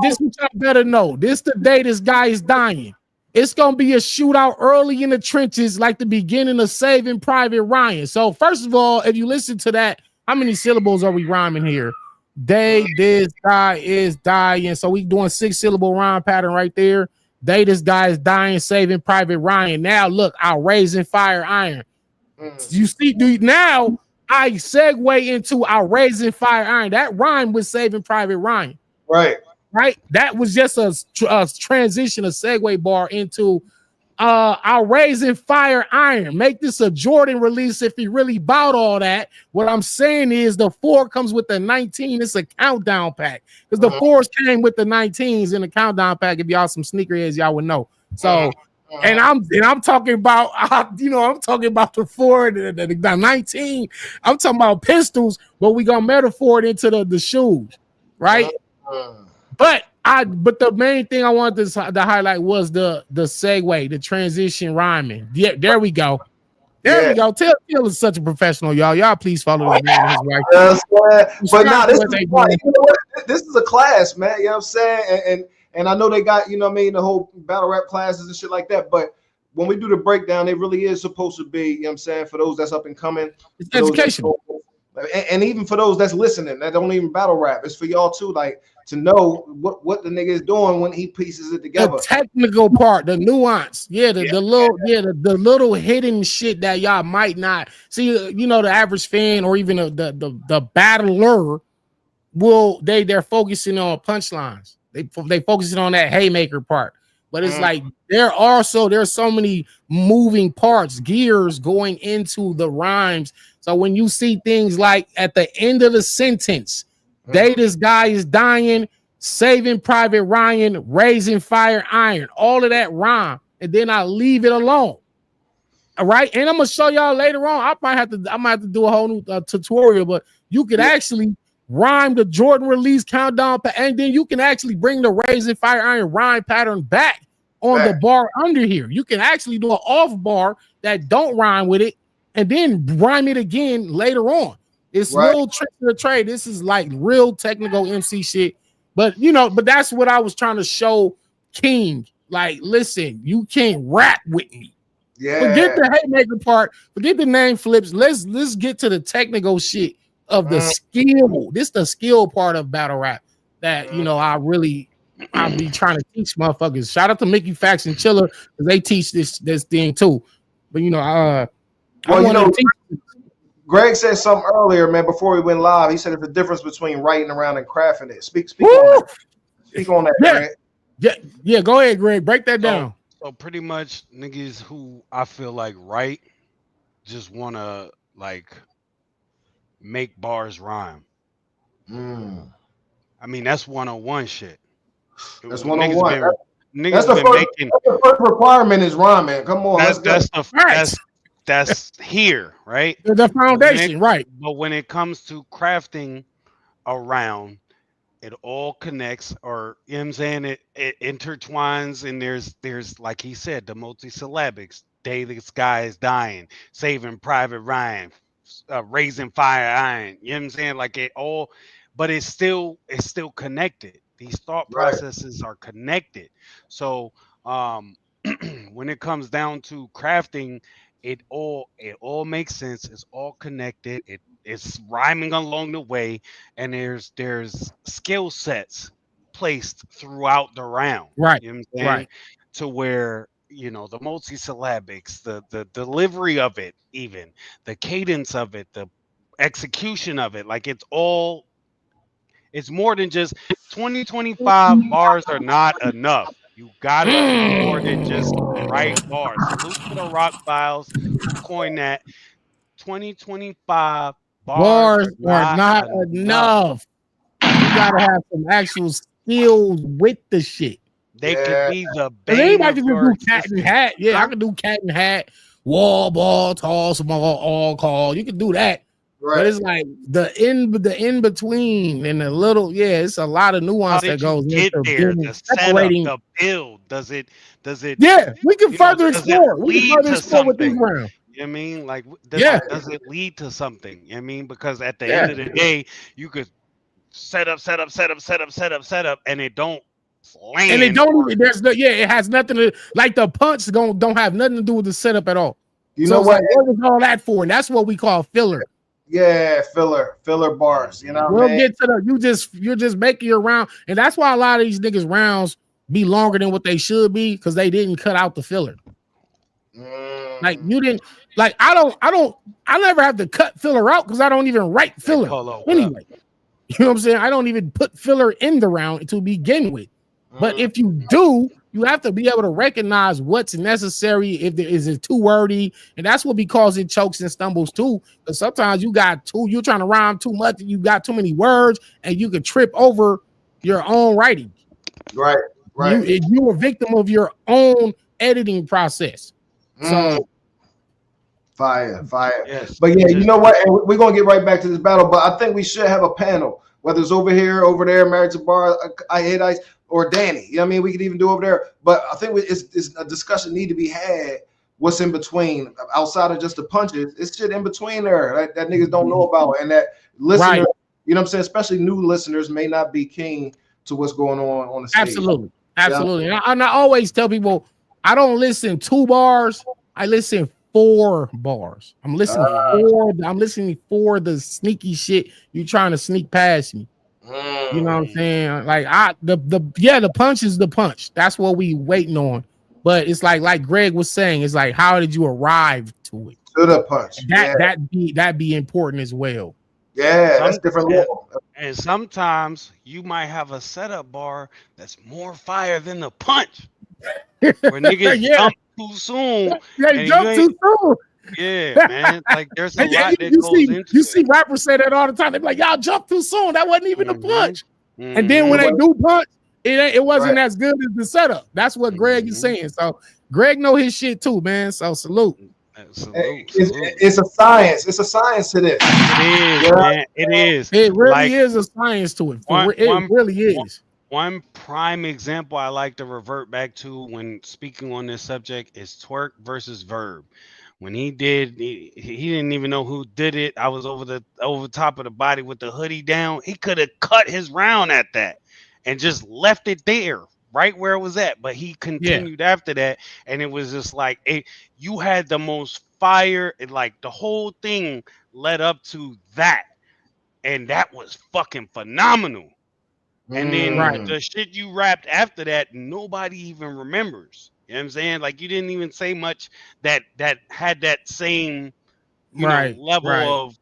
this is what y'all better know. This the day this guy is dying. It's gonna be a shootout early in the trenches, like the beginning of Saving Private Ryan. So first of all, if you listen to that, how many syllables are we rhyming here? This guy is dying. So we doing 6-syllable rhyme pattern right there. This guy is dying, Saving Private Ryan. Now look, I'll raising fire iron. You see, now I segue into our raising fire iron. That rhyme with Saving Private Ryan. Right. That was just a transition, a segue bar into our raising fire iron. Make this a Jordan release if he really bought all that. What I'm saying is the 4 comes with the 19. It's a countdown pack because the 4s came with the 19s in the countdown pack. If y'all some sneakerheads, y'all would know. So, and I'm talking about, I'm talking about the 4, the 19. I'm talking about pistols, but we gonna metaphor it into the shoes, right? But the main thing I wanted to highlight was the segue, the transition rhyming. Yeah, there we go. We go. Till is such a professional, y'all. Y'all please follow this man. His wife. But now this is a class, man. You know what I'm saying? And I know they got, the whole battle rap classes and shit like that. But when we do the breakdown, it really is supposed to be, what I'm saying, for those that's up and coming. It's educational. And even for those that's listening, that don't even battle rap, it's for y'all too, like to know what the nigga is doing when he pieces it together. The technical part, the nuance, the little hidden shit that y'all might not see. The average fan or even the battler they're focusing on punchlines. They focusing on that haymaker part, but it's like there's so many moving parts, gears going into the rhymes. So when you see things like at the end of the sentence, this guy is dying, Saving Private Ryan, raising fire iron, all of that rhyme, and then I leave it alone. All right, and I'm gonna show y'all later on. I might have to do a whole new tutorial, but you could actually rhyme the Jordan release countdown, and then you can actually bring the raising fire iron rhyme pattern back on the bar under here. You can actually do an off bar that don't rhyme with it, and then rhyme it again later on. It's little tricks of the trade. This is like real technical MC shit. But but that's what I was trying to show King. Like, listen, you can't rap with me. Yeah. Forget the haymaker part, forget the name flips. Let's get to the technical shit of the skill. This the skill part of battle rap that I'll be trying to teach motherfuckers. Shout out to Mickey Fax and Chiller because they teach this thing too. But Greg said something earlier, man, before we went live. He said there's a difference between writing around and crafting it. Speak on that. Speak on that, Greg. Yeah, go ahead, Greg. Break that down. So pretty much niggas who I feel like write just want to like make bars rhyme. I mean, that's 101 shit. That's 101. That's the first requirement is rhyming. Come on. That's here, right? The foundation, right? But when it comes to crafting around, it all connects, or you know what I'm saying, it intertwines, and there's like he said, the multisyllabics. This guy is dying, Saving Private Ryan, raising fire iron. You know what I'm saying? Like it all, but it's still connected. These thought processes are connected. So when it comes down to crafting, it all makes sense. It's all connected. It's rhyming along the way, and there's skill sets placed throughout the round. Right. You know what I'm saying? Right. To where the multisyllabics, the delivery of it, even the cadence of it, the execution of it, like it's more than just 2025 bars are not enough. You gotta do more than just write bars. Salute to the Rock Files who coined that. 2025 bars are not enough. You gotta have some actual skills with the shit. They could be the bane Anybody of can your do cat and hat. Yeah, I can do cat and hat, wall ball, tall, small, all call. You can do that. Right. But it's like the in between and the little, it's a lot of nuance that goes into there. The setup, the build. Does it? Yeah, we can further explore. We can further explore with these rounds. You know what I mean? Like, does it lead to something? You know what I mean? Because at the end of the day, you could set up, and it don't land. And it don't even, it has nothing to, like the punch don't have nothing to do with the setup at all. You know what? Like, what was all that for? And that's what we call filler. Yeah, filler bars. You know, we'll get to you're just making your round, and that's why a lot of these niggas rounds be longer than what they should be because they didn't cut out the filler. Like you didn't. Like I never have to cut filler out because I don't even write filler anyway. You know what I'm saying? I don't even put filler in the round to begin with. But if you do, you have to be able to recognize what's necessary. If there is it too wordy, and that's what be causing chokes and stumbles too. Because sometimes you're trying to rhyme too much, and you got too many words, and you could trip over your own writing. Right. You're a victim of your own editing process. So fire. Yes. But yeah, you know what? And we're gonna get right back to this battle. But I think we should have a panel, whether it's over here, over there, Married to Bar, I Hate Ice, or Danny. You know what I mean? We could even do over there. But I think it's a discussion need to be had. What's in between, outside of just the punches? It's shit in between there that niggas don't know about, and that listeners, you know what I'm saying, especially new listeners, may not be keen to what's going on the stage. Absolutely. Yeah. And I always tell people, I don't listen 2 bars. I listen 4 bars. I'm listening for the sneaky shit you trying to sneak past me. You know what I'm saying? Like the punch is the punch. That's what we waiting on. But it's like Greg was saying, it's like, how did you arrive to it? To the punch. That'd be important as well. Yeah, that's different level. And sometimes you might have a setup bar that's more fire than the punch. Where niggas jump too soon. They jump too soon. Yeah, man. Like there's a lot that goes into it. You see rappers say that all the time. They're like, y'all jump too soon. That wasn't even a punch. And then when they do punch, it wasn't as good as the setup. That's what Greg is saying. So Greg know his shit too, man. So salute. It's a science. It's a science to this. It is, man. It is. It really is a science to it. It really is. One prime example I like to revert back to when speaking on this subject is Twerk versus Verb. When he didn't even know who did it. I was over top of the body with the hoodie down. He could have cut his round at that and just left it there, right where it was at. But he continued after that, and it was just like you had the most fire. Like the whole thing led up to that, and that was fucking phenomenal. And then the shit you rapped after that, nobody even remembers. You know what I'm saying? Like you didn't even say much that had that same level of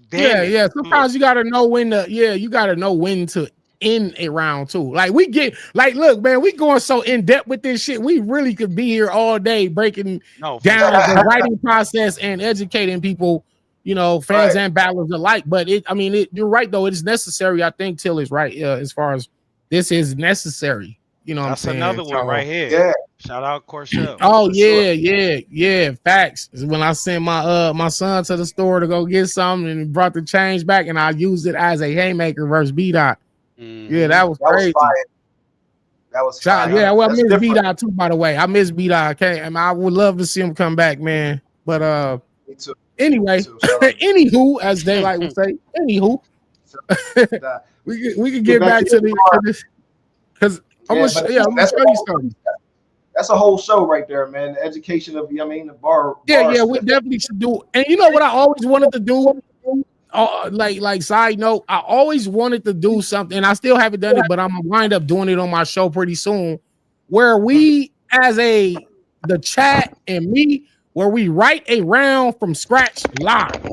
damage. Yeah. Sometimes you gotta know when to end a round too. Like we get look, man, we going so in depth with this shit. We really could be here all day breaking down the writing process and educating people, fans and battlers alike. But you're right though. It is necessary. I think Till is right. As far as this is necessary. You know what I'm saying? That's another one right here. Yeah. Shout out Corshell. Oh yeah. Facts. When I sent my son to the store to go get something and he brought the change back and I used it as a haymaker versus B-Dot. Yeah, that was crazy. That was fire. Yeah, well, I miss B-Dot too, by the way. I miss B-Dot. I would love to see him come back, man. But Me too. Anyway, anywho, as they like to say, anywho. we can get back to this because I'm gonna show you something. That's a whole show right there, man. The education of, the bar. Yeah, we definitely should do. And you know what I always wanted to do? Like side note, I always wanted to do something, and I still haven't done it, but I'm gonna wind up doing it on my show pretty soon, where we, as the chat and me, where we write a round from scratch live.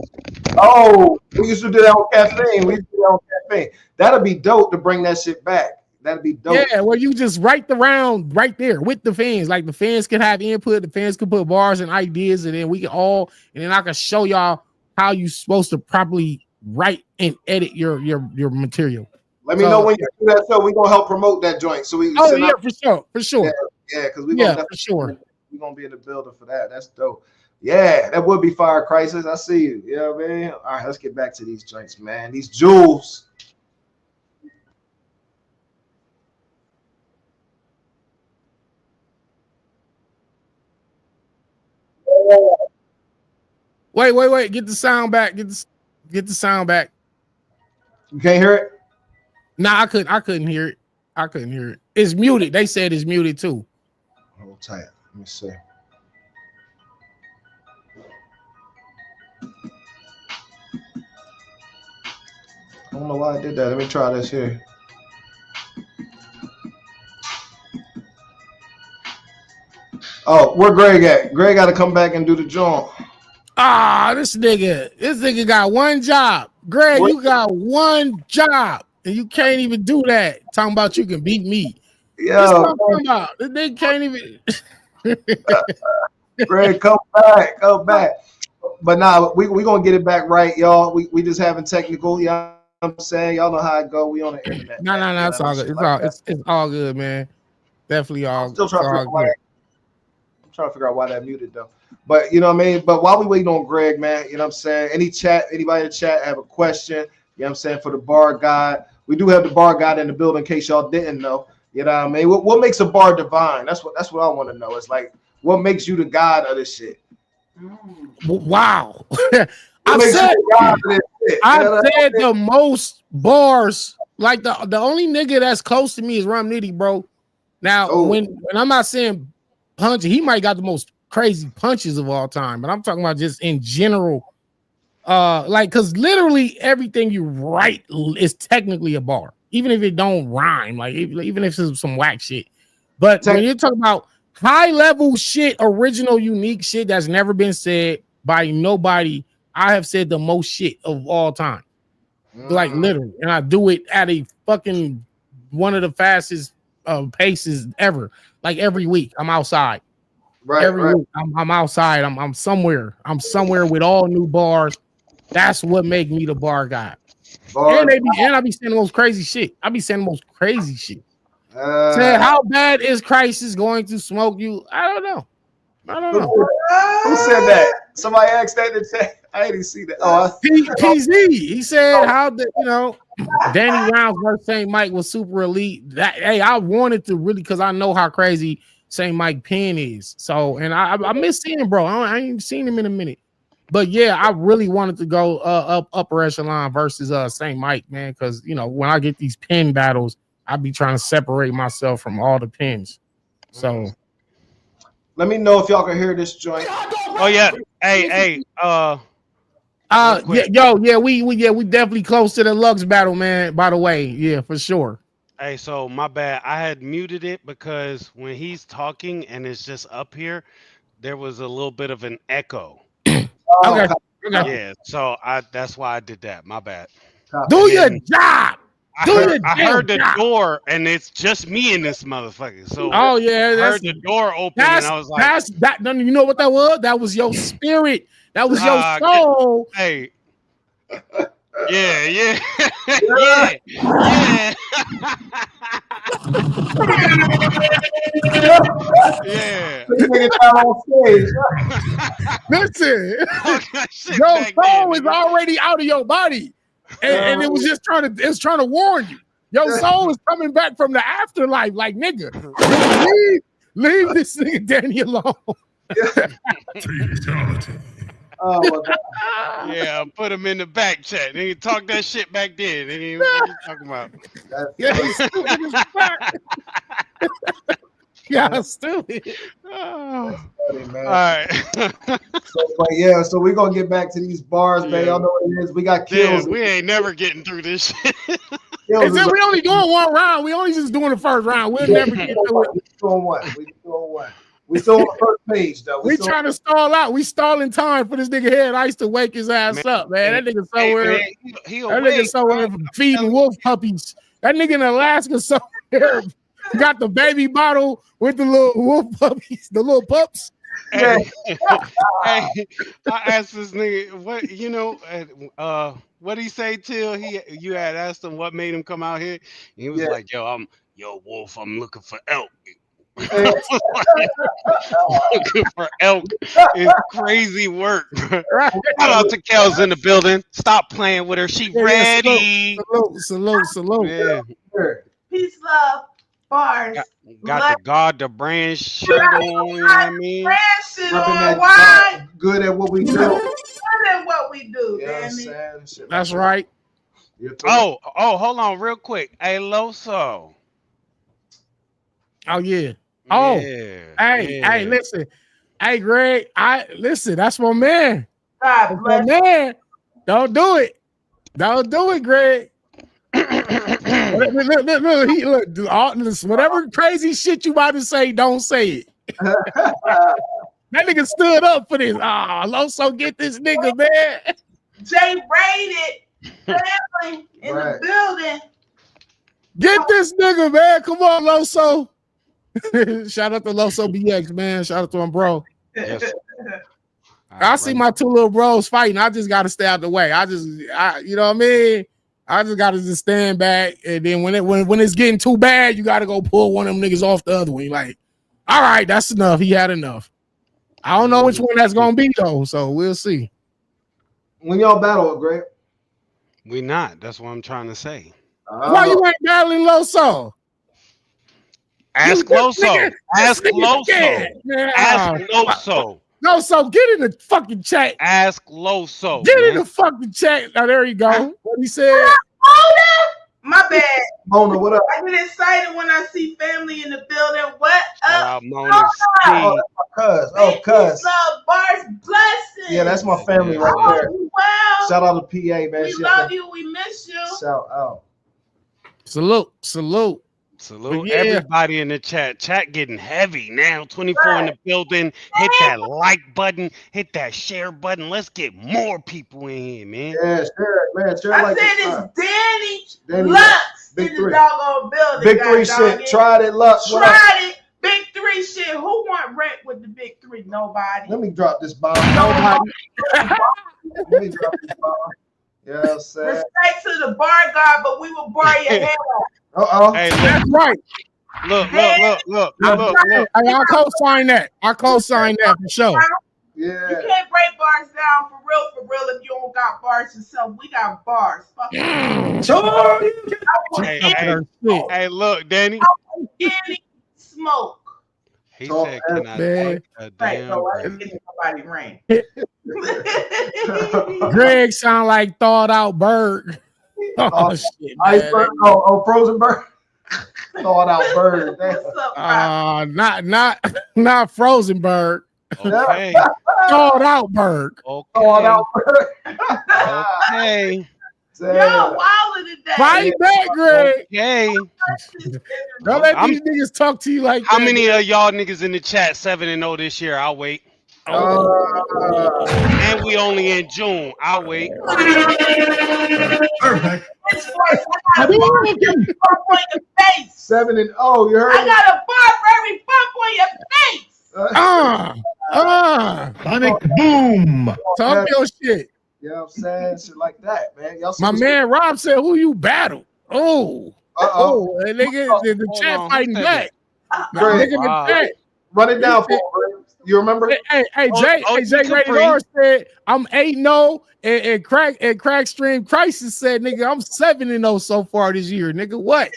Oh, we used to do that on Caffeine. That'd be dope to bring that shit back. That'd be dope. Yeah, where you just write the round right there with the fans. Like the fans can have input, the fans can put bars and ideas, and then then I can show y'all how you supposed to properly write and edit your material. Let me know when you do that show. We're gonna help promote that joint. So we for sure. Yeah, because we're gonna for sure. We're gonna be in the building for that. That's dope. Yeah, that would be Fire Crisis. I see you. You know what I mean? All right, let's get back to these joints, man. These jewels. Wait. Get the sound back. Get the sound back. You can't hear it? Nah, I couldn't hear it. It's muted. They said it's muted too. Hold tight. Let me see. I don't know why I did that. Let me try this here. Oh, where Greg at? Greg got to come back and do the joint. This nigga got one job. Greg, you got one job, and you can't even do that. Talking about you can beat me. Yeah, this nigga can't even. Greg, come back. But nah, we gonna get it back right, y'all. We just having technical. You know what I'm saying? Y'all know how it go. We on the internet. No, it's all good. It's all good, man. Definitely all. I'm still trying to figure out why that muted though. But you know what I mean? But while we waiting on Greg, man, you know what I'm saying? Anybody in the chat have a question, you know what I'm saying, for the bar guide. We do have the bar guide in the building in case y'all didn't know. You know what I mean? What makes a bar divine? That's what I want to know. It's like, what makes you the god of this shit? Wow. I've said the most bars. Like the only nigga that's close to me is Rum Nitty, bro. Now, when I'm not saying punching, he might got the most crazy punches of all time, but I'm talking about just in general. Like, because literally everything you write is technically a bar, even if it don't rhyme. Like, even if it's some whack shit. But when you're talking about high level shit, original, unique shit that's never been said by nobody, I have said the most shit of all time. Like, literally, and I do it at a fucking one of the fastest paces ever. Like, every week I'm outside. Every week I'm outside. I'm somewhere. I'm somewhere with all new bars. That's what make me the bar guy. And I be saying the most crazy shit. Said, how bad is Crisis going to smoke you? I don't know. Who said that? Somebody asked that in the chat. I didn't see that. PZ. He said how Danny Rounds versus St. Mike was super elite. I wanted to really, because I know how crazy St. Mike Penn is. So, and I miss seeing him, bro. I ain't seen him in a minute. But yeah, I really wanted to go upper echelon versus St. Mike, man, because when I get these pin battles, I be trying to separate myself from all the pins. So let me know if y'all can hear this joint. Oh yeah. Hey. We definitely close to the Lux battle, man. By the way, yeah, for sure. Hey, so my bad. I had muted it because when he's talking and it's just up here, there was a little bit of an echo. Okay. Yeah, so that's why I did that. My bad. Do your job. I heard the door, and it's just me in this motherfucker. So I heard the door open, and I was like, that. You know what that was? That was your spirit. That was your soul. Hey. Yeah. yeah. Listen, your soul is already out of your body, and it was just trying to warn you. Your soul is coming back from the afterlife, like nigga. Leave this nigga Danny alone. Oh my God. Yeah, put him in the back chat. They talk that shit back then. They what you talking about? Yeah, stupid. Oh. Funny, man. All right. So we're gonna get back to these bars, man. Y'all know what it is. We got kills. Damn, we ain't never getting through this shit. We only doing one round. We only just doing the first round. We'll never get through it. We doing one. We still on the first page though. We trying to stall out. We stalling time for this nigga Head Ice to wake his ass up, man. That nigga somewhere. Nigga somewhere feeding wolf puppies. That nigga in Alaska somewhere got the baby bottle with the little wolf puppies, the little pups. Hey, hey, I asked this nigga what what he say till you had asked him what made him come out here, and he was like, yo, Wolf, I'm looking for elk. Looking for elk is crazy work, bro. Right. Shout out to Kels in the building. Stop playing with her. She ready. Salute. Yeah. Peace, love, bars. Got the God the brand shirt on. You know what I mean? Brand shit on. Repping Why? that good at what we do. Good at what we do, Yeah, damn it. Shit That's like right. that. Oh, hold on real quick. Hey, Loso. Oh yeah. Oh, Yeah, hey, listen. Hey, Greg, that's my man. God That's my bless. man. Don't do it. Don't do it, Greg. Look, whatever crazy shit you about to say, don't say it. That nigga stood up for this. Loso, get this nigga, man. Jay rated family in the building. Get this nigga, man. Come on, Loso. Shout out to Loso BX, man. Shout out to him, bro. Yes. I see my two little bros fighting. I just got to stay out the way. You know what I mean? I just got to just stand back. And then when it's getting too bad, you got to go pull one of them niggas off the other one. Like, all right, that's enough. He had enough. I don't know which one that's going to be, though. So we'll see. When y'all battle, Greg? We not. That's what I'm trying to say. Why you ain't battling Loso? Ask Loso. Ask Loso. Ask Loso. Loso, get in the fucking chat. Ask Loso. Get in the fucking chat. Oh, there you go. What he said. My bad. Mona, what up? I get excited when I see family in the building. What up? Mona Steve. Cuz. Love, bars, blessings. Yeah, that's my family right there. Wow. Shout out to PA, man. We love you. We miss you. Shout out. Salute. Salute everybody in the chat. Chat getting heavy now. 24 in the building. Hit that like button. Hit that share button. Let's get more people in here, man. Yeah, share it, man. Share I like said it's Danny Lux Big in Three. the doggone building. Big Three shit. Tried it, Lux. Tried it. Big Three shit. Who want rent with the Big Three? Nobody. Let me drop this bomb. Nobody. Let me drop this bomb. Yeah, I'm saying. Respect to the bar guard, but we will bar your head off. Hey, that's right. Look. I'll co-sign that. For sure. Yeah. You can't break bars down for real if you don't got bars yourself. We got bars. Fuck Hey, look, Danny. Any smoke. He said, "Can I take a damn break?" Somebody rain. Greg sound like thawed out bird. Oh shit! Iceberg. Frozen bird. Thawed out bird. Not frozen bird. Okay. Thawed out bird. Thawed out bird. Okay. Yo, wilder today. Fight back, Greg. Okay. Don't let these niggas talk to you like How that. many of y'all niggas in the chat 7-0 this year? I'll wait. And we only in June. I'll wait. Perfect. I got a bar on your face. 7-0. You heard I got a bar for every bump on your face. Sonic boom. Talk your shit. You know what I'm saying? Shit like that, man. Y'all My man Rob said, who you battle? And nigga, the chat fighting back. Great. Nigga, the chat. Run it down for me. You remember? Hey, Jay Rated R said, I'm 8-0, and Crack Stream Crisis said, nigga, I'm 7-0 so far this year. Nigga, what?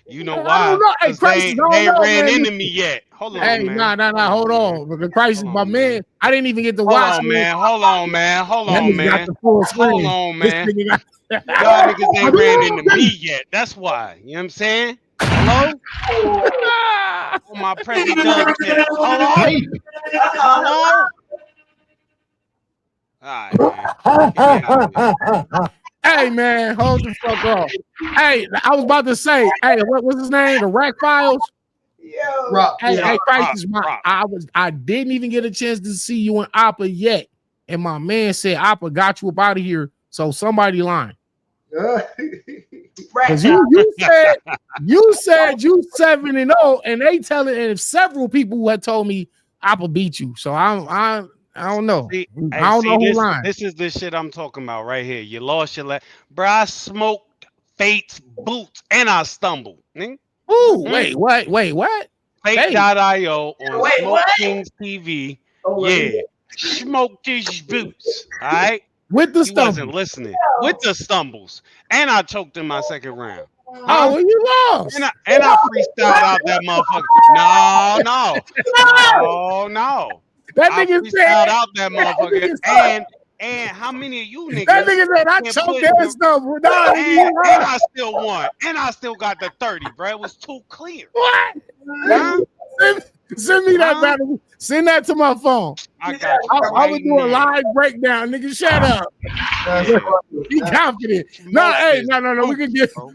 You know why? Hey, Crisis, they ain't ran into me yet. Hold on, hey, man. Nah, hold on. Because Crisis, my man, I didn't even get to watch. Hold on, man. Hold on, man. Y'all niggas ain't ran into me yet. That's why. You know what I'm saying? Hello? Oh, my president. Hello? All right, man. Hey, man, hold the fuck up. Hey, I was about to say, hey, what's his name? The Rack Files? Yo. Hey, Crisis, I didn't even get a chance to see you in Appa yet. And my man said Appa got you up out of here. So somebody lying. Because you said you 7-0, and they telling, and several people who had told me Apple beat you. So I don't know. See, I don't know who this, lying. this is the shit I'm talking about right here. You lost your bro. I smoked Fate's boots and I stumbled. Nigga. Ooh, wait, what? Fate.io on Wait, Smoke what? Kings TV. Oh, Yeah, smoked these boots. All right. With the He wasn't stumble. listening. With the stumbles, and I choked in my second round. Oh, well, you lost. And I freestyled out that motherfucker. No. That I nigga freestyled said. out that motherfucker. And how many of you niggas? That nigga said I can't choked put that your- stumble. Nah, and I still won. And I still got the 30, bro. It was too clear. what? Huh? Send me that Huh? battle. Send that to my phone. I got you. I would do a live breakdown, nigga. Shut up. Be confident. No, hey, no.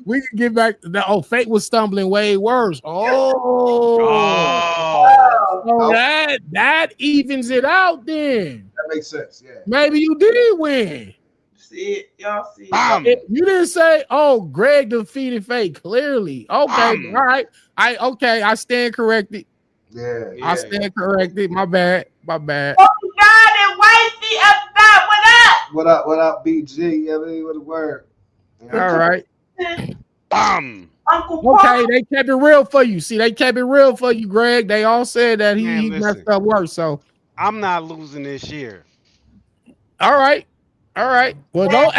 We can get back. Fate was stumbling way worse. Oh. So that evens it out. Then That makes sense. Yeah. maybe you did win. See it, y'all see it. Bam. You didn't say, "Oh, Greg defeated Fate." Clearly, okay, all right. I stand corrected. Yeah. I stand corrected. My bad. Oh God, and Wifey up top. What up? What up, BG? Yeah, what a word. All right. Bam. Uncle Paul. Okay, they kept it real for you. See, they kept it real for you, Greg. They all said that he Man, messed listen. up worse. So, I'm not losing this year. all right. Well, don't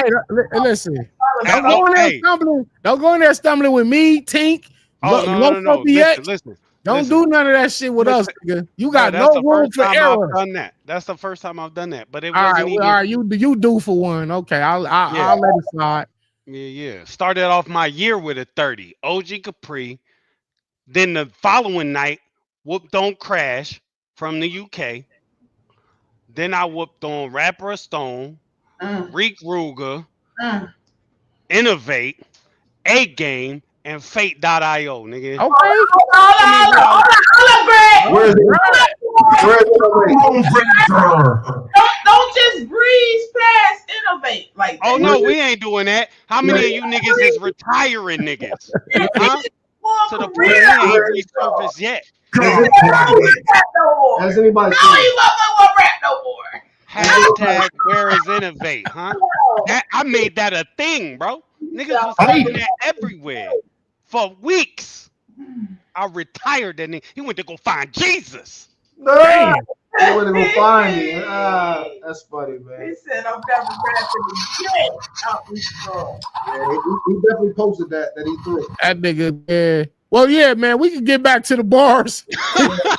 listen. Don't go in there stumbling. Don't go in there stumbling with me, Tink. Oh, no. BX. Listen. Don't do none of that shit with us, nigga. You got That's no the room first for time error. I've done that. That's the first time I've done that. But it All wasn't right, even. you do for one. Okay, I'll let it slide. Yeah. Started off my year with a 30. OG Capri. Then the following night, whooped on Crash from the UK. Then I whooped on Rapper Stone, Reek Ruger, Innovate, A Game, and Fate.io, nigga. Okay. Hold on, Greg. Where's it? Don't just breeze past Innovate like that. Oh no, we ain't doing that. How many of you niggas is retiring niggas? Huh? To the point we ain't resurfaced yet. Has anybody No, he won't rap no more. Hashtag where is Innovate, huh? I made that a thing, bro. Niggas was saying that everywhere for weeks. I retired that nigga. He went to go find Jesus. No, he went to go find me. That's funny, man. He said, I'm never rapping again out this world. Yeah, he definitely posted that he threw. That nigga, yeah. Well, yeah, man, we can get back to the bars.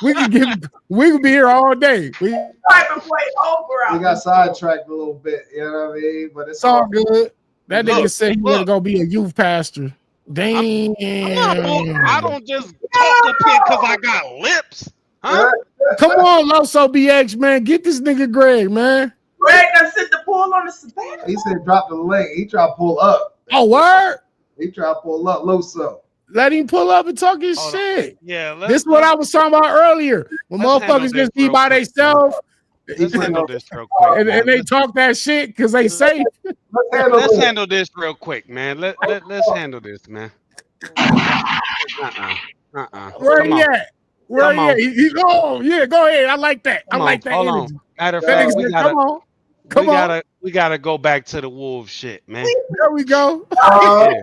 we can be here all day. Right before it's over. We got sidetracked a little bit, you know what I mean? But it's all good. That nigga said he was look. gonna be a youth pastor. Damn. I don't just talk up here because I got lips. Huh? Come on, Loso BX, man. Get this nigga Greg, man. Greg done sit the pool on the sabbatical. He said drop the link. He tried to pull up. Oh, word? He tried to pull up Loso. Let him pull up and talk his shit. Yeah. This is what I was talking about earlier. When motherfuckers just be by themselves Let's handle this real quick. and they talk that shit because they safe. Let's handle this real quick, man. Let's handle this, man. Where he at? Where he at? Yeah, go ahead. I like that. I like that. Hold energy. on. Matter of That fact, nigga said, come on. we gotta go back to the wolf shit, man. There we go. Yeah.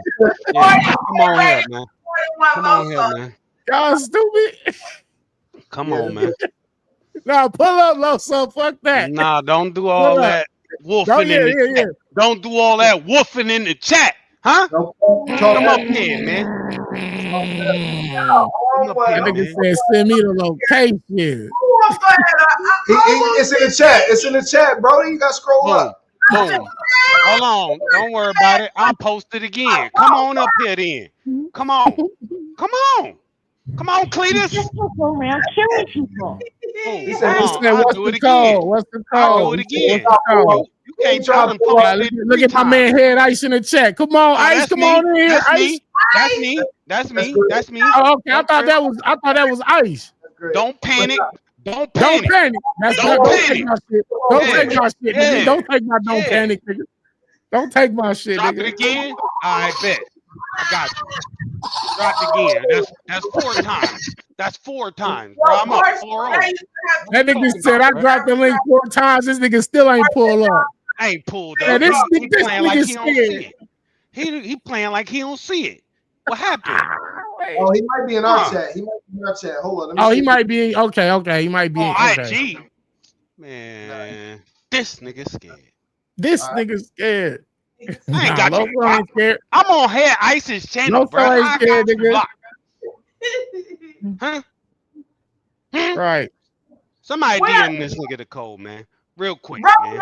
Come on here, man. Come on here, man. Y'all stupid. Come on, man. Nah, pull up, Loso. Fuck that. Nah, don't do all that woofing in the chat. Don't do all that woofing in the chat, huh? Come up here, man. That nigga said, send me the location. It's in the chat. It's in the chat, bro. You got to scroll up. Boom. Hold on. Don't worry about it. I'll post it again. Come on up here then. Come on. Come on. Come on, Cletus. I'm killing people. He said, I'll do it again. What's the code? I'll do it again. You can't try to post it. Look at my man Head Ice in the chat. Come on, Ice. Come on in here, Ice. That's me. Oh, okay. I thought that was Ice. Don't panic. Don't Don't panic. panic. Don't take my shit. Don't take my shit, nigga. Yeah. Don't take my don't panic, nigga. Don't take my shit, Drop nigga. it again. I bet. I got you. Dropped again. That's 4 times. That's 4 times, bro. I'm up 4-0. That nigga said I dropped the link 4 times. This nigga still ain't pull up. I ain't pulled Yeah, up. this He playing like nigga he don't see it. He playing like he don't see it. What happened? Oh, he might be in our chat. He might be in our chat. Hold on. Let me Oh, see. he might be okay. He might be okay. IG. Man, this nigga scared. This nigga scared. I ain't got you. Loco ain't scared. I'm on Head ISIS channel, Loco bro. ain't I scared, got you nigga. blocked. Huh? Right. Somebody DM this nigga the code, man. Real quick, man.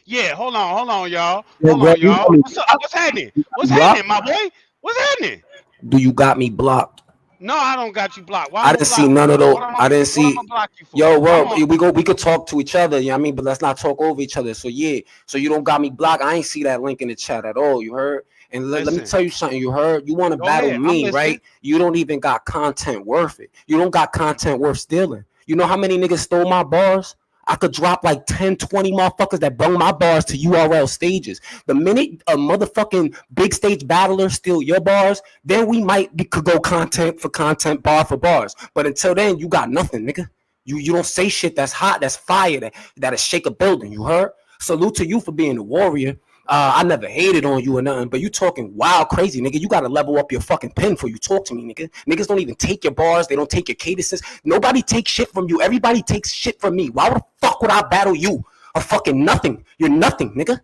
Yeah. Hold on, y'all. Hold on, y'all. What's happening? What's happening, my boy? What's happening? Do you got me blocked? No, I don't got you blocked. Why I didn't see none of those. I didn't see. Block you for? Yo, well, we could talk to each other. You know what I mean? But let's not talk over each other. So yeah. So you don't got me blocked. I ain't see that link in the chat at all. You heard? And let me tell you something. You heard? You want to battle me, right? You don't even got content worth it. You don't got content worth stealing. You know how many niggas stole my bars? I could drop like 10, 20 motherfuckers that bring my bars to URL stages. The minute a motherfucking big stage battler steal your bars, then we could go content for content, bar for bars. But until then, you got nothing, nigga. You don't say shit that's hot, that's fire, that'll shake a building. You heard? Salute to you for being a warrior. I never hated on you or nothing, but you talking wild crazy, nigga. You gotta level up your fucking pen before you talk to me, nigga. Niggas don't even take your bars. They don't take your cadences. Nobody takes shit from you. Everybody takes shit from me. Why the fuck would I battle you? A fucking nothing. You're nothing, nigga.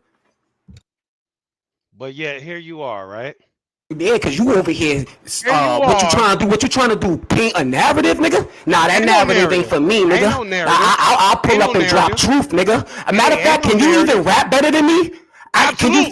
But yeah, here you are, right? Yeah, because you over here, what you trying to do? What you trying to do? Paint a narrative, nigga? Nah, that narrative ain't for me, nigga. I'll pull up and drop truth, nigga. A matter of fact, can you even rap better than me? Can you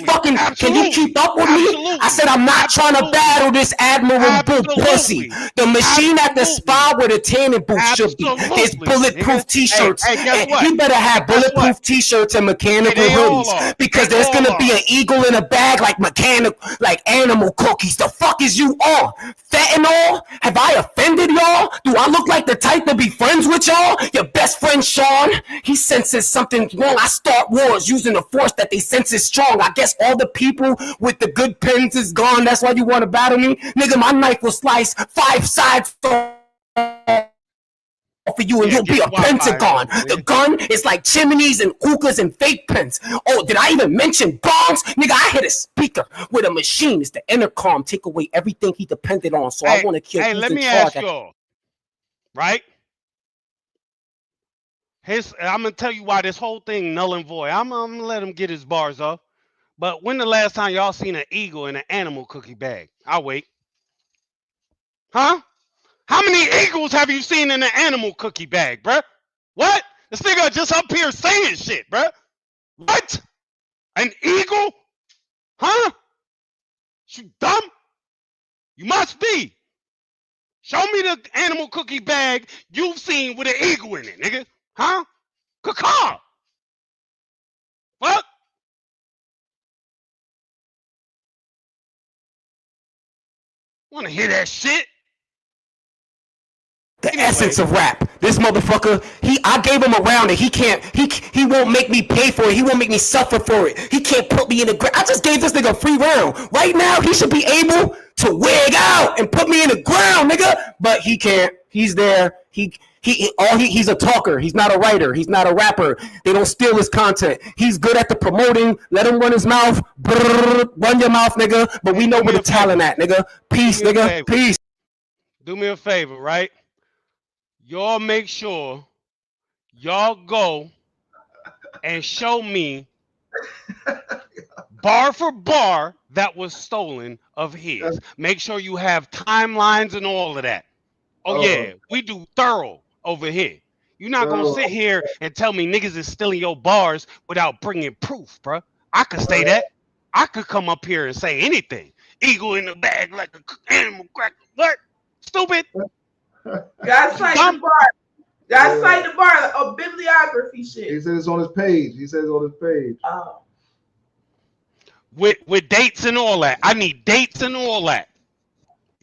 keep up with me? I said I'm not trying to battle this admirable pussy. The machine at the spot where the tanning booth should be. There's bulletproof t-shirts. You better have bulletproof t-shirts and mechanical hoodies because there's gonna be an eagle in a bag like animal cookies. The fuck is you on? Fentanyl? Have I offended y'all? Do I look like the type to be friends with y'all? Your best friend Sean, he senses something wrong. I start wars using the force that they sense is strong. I guess all the people with the good pens is gone. That's why you want to battle me? Nigga, my knife will slice 5 sides for you and you'll be a pentagon. The gun is like chimneys and hookahs and fake pens. Oh, did I even mention bombs? Nigga, I hit a speaker with a machine. It's the intercom. Take away everything he depended on. So I want to kill. Hey, let me ask y'all, right? I'm gonna tell you why this whole thing null and void. I'm gonna let him get his bars off. But when the last time y'all seen an eagle in an animal cookie bag? I'll wait. Huh? How many eagles have you seen in an animal cookie bag, bruh? What? This nigga just up here saying shit, bruh. What? An eagle? Huh? You dumb? You must be. Show me the animal cookie bag you've seen with an eagle in it, nigga. Huh? Caw. What? Wanna hear that shit? The essence of rap. This motherfucker, I gave him a round and he won't make me pay for it. He won't make me suffer for it. He can't put me in the ground. I just gave this nigga a free round. Right now, he should be able to wig out and put me in the ground, nigga. But he can't. He's there. He's a talker. He's not a writer. He's not a rapper. They don't steal his content. He's good at the promoting. Let him run his mouth. Brrr, run your mouth, nigga. But we know where the talent at, nigga. Peace, nigga. Peace. Do me a favor, right? Y'all make sure y'all go and show me bar for bar that was stolen of his. Make sure you have timelines and all of that. Oh yeah, we do thorough over here. You're not gonna sit here and tell me niggas is stealing your bars without bringing proof, bro. I could say that. I could come up here and say anything. Eagle in the bag like an animal cracker. What? Stupid. Gotta cite the bar. Gotta cite the bar of bibliography shit. He says it's on his page. Oh. With dates and all that. I need dates and all that.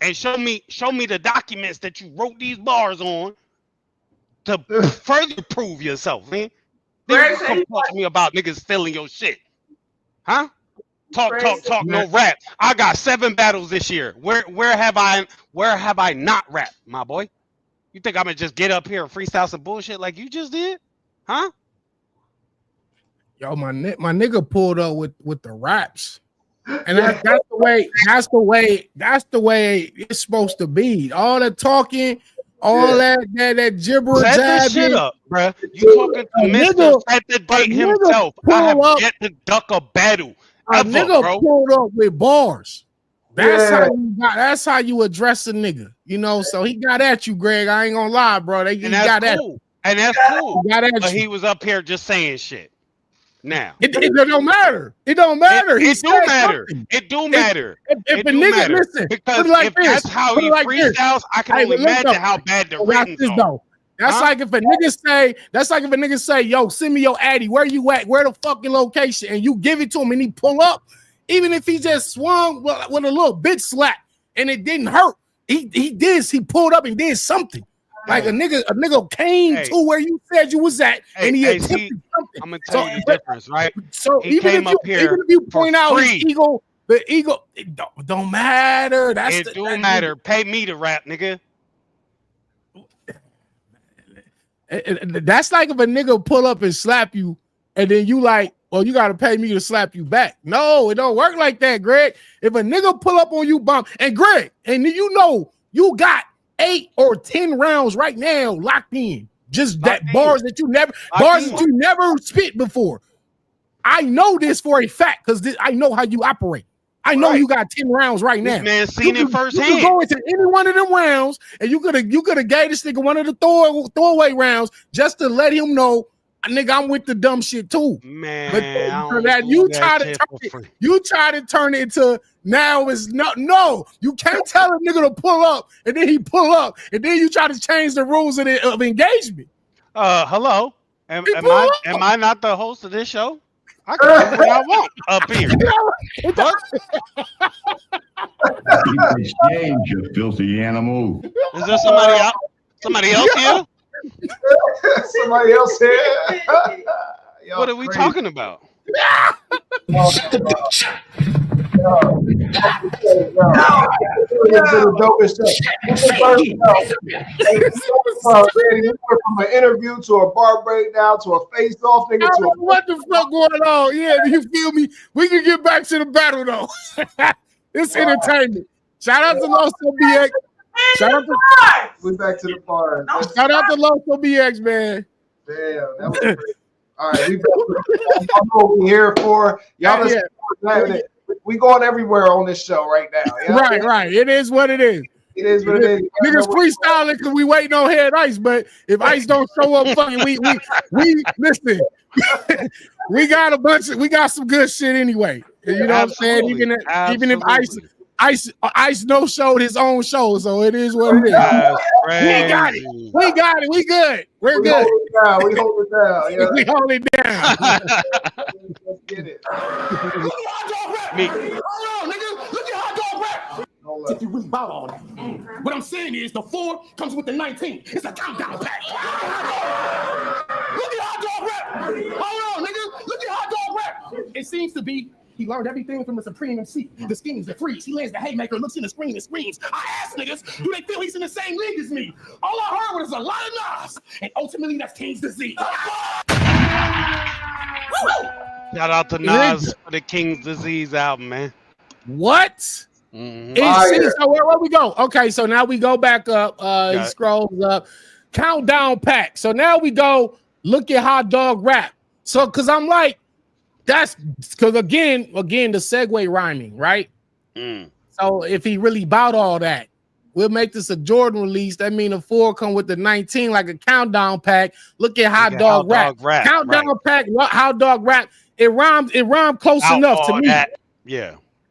And show me the documents that you wrote these bars on to further prove yourself, man. Then you come talk to me about niggas stealing your shit. Huh? Talk, no rap. I got 7 battles this year. Where have I not rapped, my boy? You think I'm gonna just get up here and freestyle some bullshit like you just did? Huh? Yo, my nigga pulled up with the raps. And that's the way it's supposed to be. All the talking, all that gibberish. Set this shit up, bruh. You talking to Mr. Set the date himself. I have yet to duck a battle. A nigga pulled up with bars. That's how you address a nigga. You know, so he got at you, Greg. I ain't gonna lie, bro. He got at you. And that's cool. But he was up here just saying shit. Now it don't matter. It don't matter. It do matter. It do matter. If a nigga listen, because if that's how he freestyles, I can only imagine how bad the written are. That's like if a nigga say, yo, send me your addy. Where you at? Where the fucking location? And you give it to him and he pull up, even if he just swung with a little bitch slap and it didn't hurt. He pulled up and did something. Like a nigga came to where you said you was at, and he attempted something. I'm gonna tell you the difference, right? So even if you point out his ego, the ego, it don't matter. It don't matter. Pay me to rap, nigga. That's like if a nigga pull up and slap you, and then you like, well, you gotta pay me to slap you back. No, it don't work like that, Greg. If a nigga pull up on you, bump, and Greg, and you know you got 8 or 10 rounds right now locked in. Just bars that you never spit before. I know this for a fact because I know how you operate. I know you got 10 rounds right now. This man seen it firsthand. You can go into any one of them rounds, and you could have gave this nigga one of the throwaway rounds just to let him know, nigga, I'm with the dumb shit too. Man, but that you try to turn it into now is no. You can't tell a nigga to pull up and then he pull up and then you try to change the rules of engagement. Hello. Am I not the host of this show? I can do what I want up here. Exchange, you filthy animal. Is there somebody else here? Somebody else here? What are we talking about? From an interview to a bar breakdown to a face-off nigga to what the fuck going on? Yeah, you feel me? We can get back to the battle though. It's entertainment. Shout out to Loso BX. We back to the bar. Shout out to Loso BX, man. Damn, that was great. All right, I'm over here for y'all. We going everywhere on this show right now. You know? Right. It is what it is. It is what it is. Niggas freestyling because we waiting on Head Ice, but if Ice don't show up, fucking we listen. we got some good shit anyway. You know what I'm saying? Even if Ice no showed his own show, so it is what it is. We got it. We good. We're good. We hold it down. Yeah. We hold it down. Let's get it. Look at how dog rap. Hold on, nigga. Look at how dog rap. If you really about all that. What I'm saying is the 4 comes with the 19. It's a countdown pack. Look at how dog rap. Hold on, nigga. Look at how dog rap. It seems to be he learned everything from the Supreme MC. The schemes, the freeze. He lands the haymaker, looks in the screen and screams. I ask niggas, do they feel he's in the same league as me? All I heard was a lot of Nas. And ultimately, that's King's disease. Shout out to Nas for the King's Disease album, man. What? Mm-hmm. So where we go? Okay, so now we go back up. He scrolls up. Countdown pack. So now we go look at how dog rap. So because I'm like, that's because again, the segue rhyming, right? So if he really bout all that, we'll make this a Jordan release. That mean the 4 come with the 19 like a countdown pack. Look at how dog rap. Countdown pack. How dog rap. It rhymed close enough to me.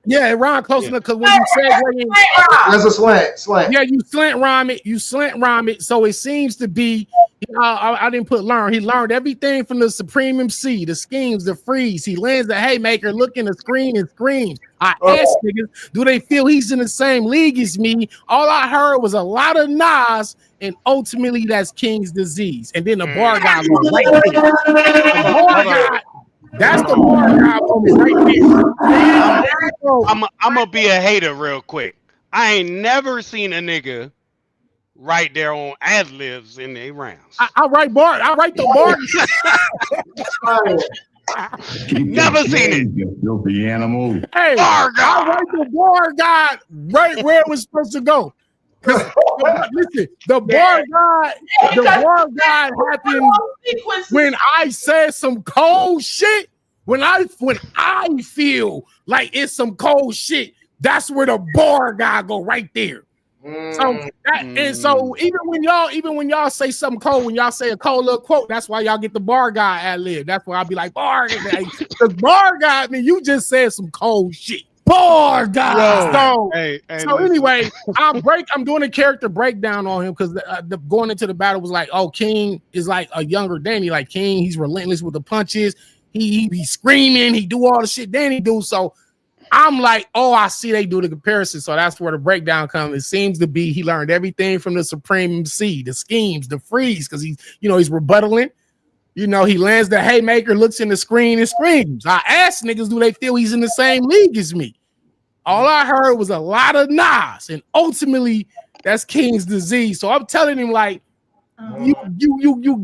Yeah, it rhymed close enough because when you segue in, that's a slant. Yeah, you slant rhyme it. So it seems to be. I didn't put learn. He learned everything from the Supreme MC, the schemes, the freeze. He lands the haymaker, looking the screen and screams. I asked niggas, do they feel he's in the same league as me? All I heard was a lot of Nas, and ultimately that's King's disease. And then the bar guy was right there. That's the bar guy moment right there. I'm gonna be a hater real quick. I ain't never seen a nigga right there on ad libs in their rounds. I write the bar. Never seen it. You filthy animal. Hey, bar guy. I write the bar guy right where it was supposed to go. Listen, the bar guy happened when I said some cold shit. When I feel like it's some cold shit, that's where the bar guy go right there. So even when y'all say something cold, when y'all say a cold little quote, that's why y'all get the bar guy ad lib. That's why I'll be like bar guy. The bar guy, I mean, you just said some cold shit. Bar guy. So anyway, I'm doing a character breakdown on him because the going into the battle was like, oh, King is like a younger Danny. Like King, he's relentless with the punches. He be screaming. He do all the shit Danny do. So I'm like, oh, I see they do the comparison. So that's where the breakdown comes. It seems to be he learned everything from the Supreme MC, the schemes, the freeze, because he's rebuttaling. He lands the haymaker, looks in the screen and screams. I asked niggas, do they feel he's in the same league as me? All I heard was a lot of nods, and ultimately that's King's disease. So I'm telling him like, you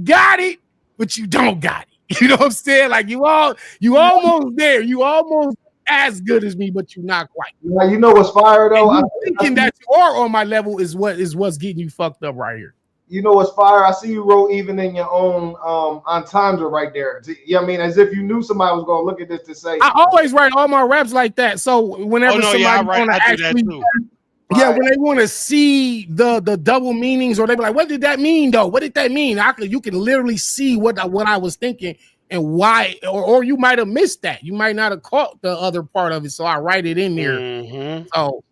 got it, but you don't got it. You know what I'm saying? Like you almost there. You almost as good as me, but you're not quite. Now, you know what's fire though? Thinking that you are on my level is what's getting you fucked up right here. You know what's fire? I see you wrote even in your own entendre right there. You know what I mean? As if you knew somebody was gonna look at this to say. I always write all my raps like that. So whenever somebody want to actually, when they want to see the double meanings, or they be like, "What did that mean, though? What did that mean?" You can literally see what I was thinking and why, or you might have missed that. You might not have caught the other part of it. So I write it in there. Mm-hmm. So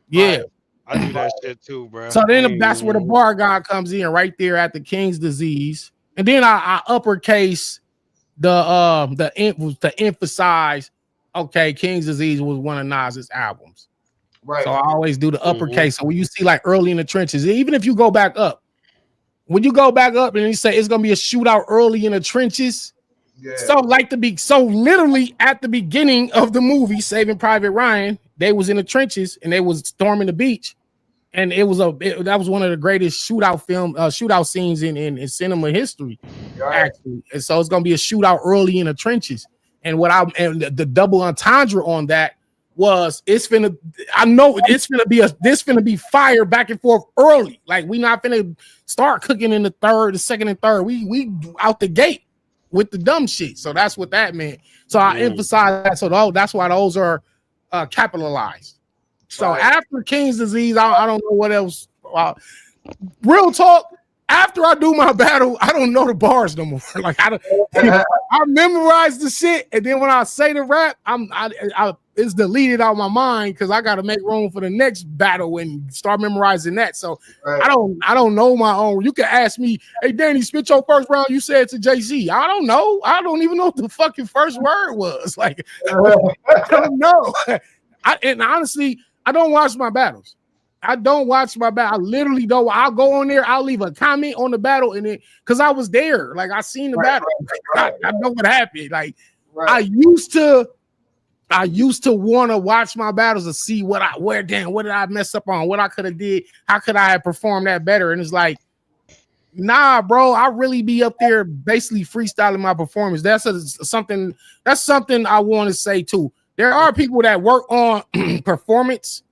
yeah. I do that shit too, bro. So then that's where the bar guy comes in right there at the King's disease, and then I uppercase to emphasize. Okay, King's disease was one of Nas's albums, right? So I always do the uppercase. So when you see like early in the trenches, even if you go back up, when you go back up and you say it's gonna be a shootout early in the trenches. Yeah. So literally at the beginning of the movie Saving Private Ryan, they was in the trenches and they was storming the beach, and that was one of the greatest shootout scenes in cinema history, actually. And so it's gonna be a shootout early in the trenches. And the double entendre on that was this finna be fire back and forth early. Like we not finna start cooking in the second and third. We out the gate with the dumb shit. So that's what that meant. So I emphasize that. So that's why those are capitalized. So after King's disease, I don't know what else. Real talk. After I do my battle, I don't know the bars no more. Like I memorize the shit, and then when I say the rap, it's deleted out of my mind because I got to make room for the next battle and start memorizing that. So I don't know my own. You can ask me, hey Danny, spit your first round. You said to JC. I don't know. I don't even know what the fucking first word was. Like I don't know. And honestly, I don't watch my battles. I literally don't. I'll go on there. I'll leave a comment on the battle, and then because I was there, like I seen the battle. I know what happened. Like I used to want to watch my battles to see what did I mess up on? What I could have did? How could I have performed that better? And it's like, nah, bro. I really be up there basically freestyling my performance. That's something I want to say too. There are people that work on performance.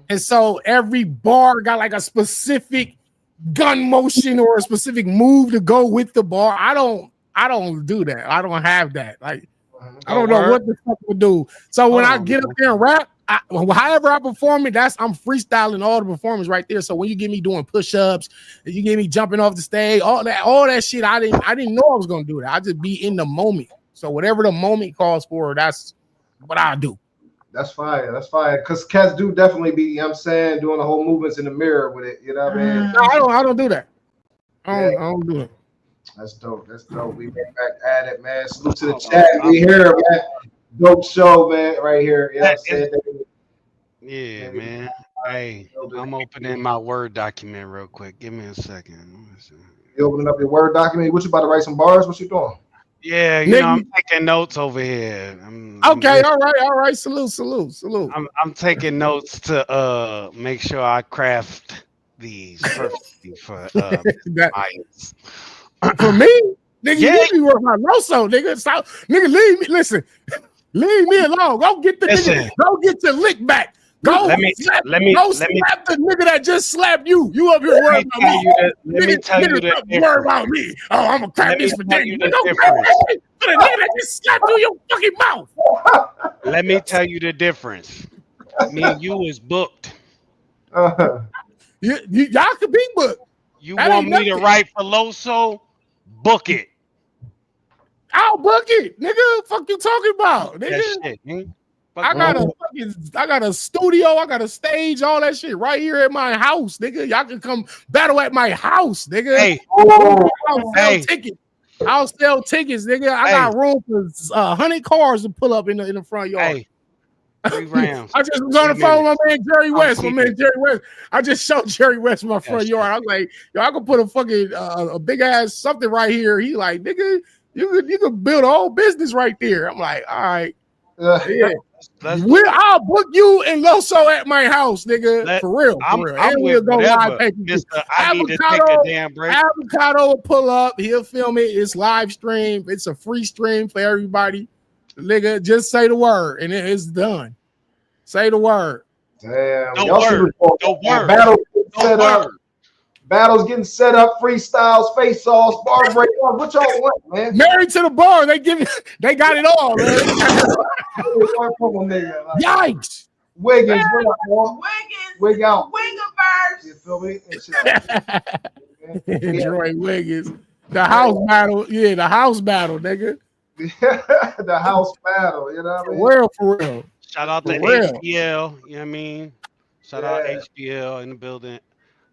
And so every bar got like a specific gun motion or a specific move to go with the bar. I don't do that. I don't have that. Like I don't know what the fuck to do. So when I get up there and rap, however I perform it, I'm freestyling all the performance right there. So when you get me doing push-ups, you get me jumping off the stage, all that shit, I didn't know I was gonna do that. I just be in the moment. So whatever the moment calls for, that's what I do. That's fire. Because cats do definitely be, you know what I'm saying, doing the whole movements in the mirror with it. You know what I mean? No, I don't do that. I don't do it. That's dope. We right back at it, man. Salute to the chat. We here, man. Dope show, man, right here. You know what I'm saying? Yeah, man. Hey, I'm opening my Word document real quick. Give me a second. You opening up your Word document? What you about to write some bars? What you doing? Yeah, you know, I'm taking notes over here. Okay, all right. Salute. I'm taking notes to make sure I craft these perfectly for Myers. For me, nigga, Yeah. you be working on Loso, nigga. So, nigga, leave me. Listen, leave me alone. Go get the nigga. Go get your lick back. Go let me slap the nigga that just slapped you. You up here worried about me. Let me tell you the difference. Worry about me. Oh, I'm gonna crack this for Danny. Nigga that just slapped you in your fucking mouth. Let me tell you the difference. Me and you is booked. Y'all could be booked. You want me to write for Loso? Book it. I'll book it, nigga. Fuck you talking about, nigga? That shit, man. I got a studio, I got a stage, all that shit right here at my house, nigga. Y'all can come battle at my house, nigga. Hey, I'll sell tickets, nigga. I got room for 100 cars to pull up in the front yard. Hey, 3 rounds. I just was on the phone with my man Jerry West. I just showed Jerry West my front yard. I was like, yo, I could put a fucking a big ass something right here. He like, nigga, you could build a whole business right there. I'm like, all right. Yeah. I'll book you and Loso at my house, nigga. For real. I'm we'll go live. I need to take a damn break. Avocado will pull up. He'll film it. It's live stream. It's a free stream for everybody. Nigga, just say the word and it's done. Say the word. Damn. No word. Battles getting set up, freestyles, face-offs, bar breakdowns. What y'all want, man? Married to the bar. They got it all, man. Yikes. Wiggins, wig out. Wiggiverse. You feel me? Troy Wiggins. The house battle. Yeah, the house battle, nigga. The house battle, you know what I mean? For real. Shout out to HBL, you know what I mean? Shout out HBL in the building.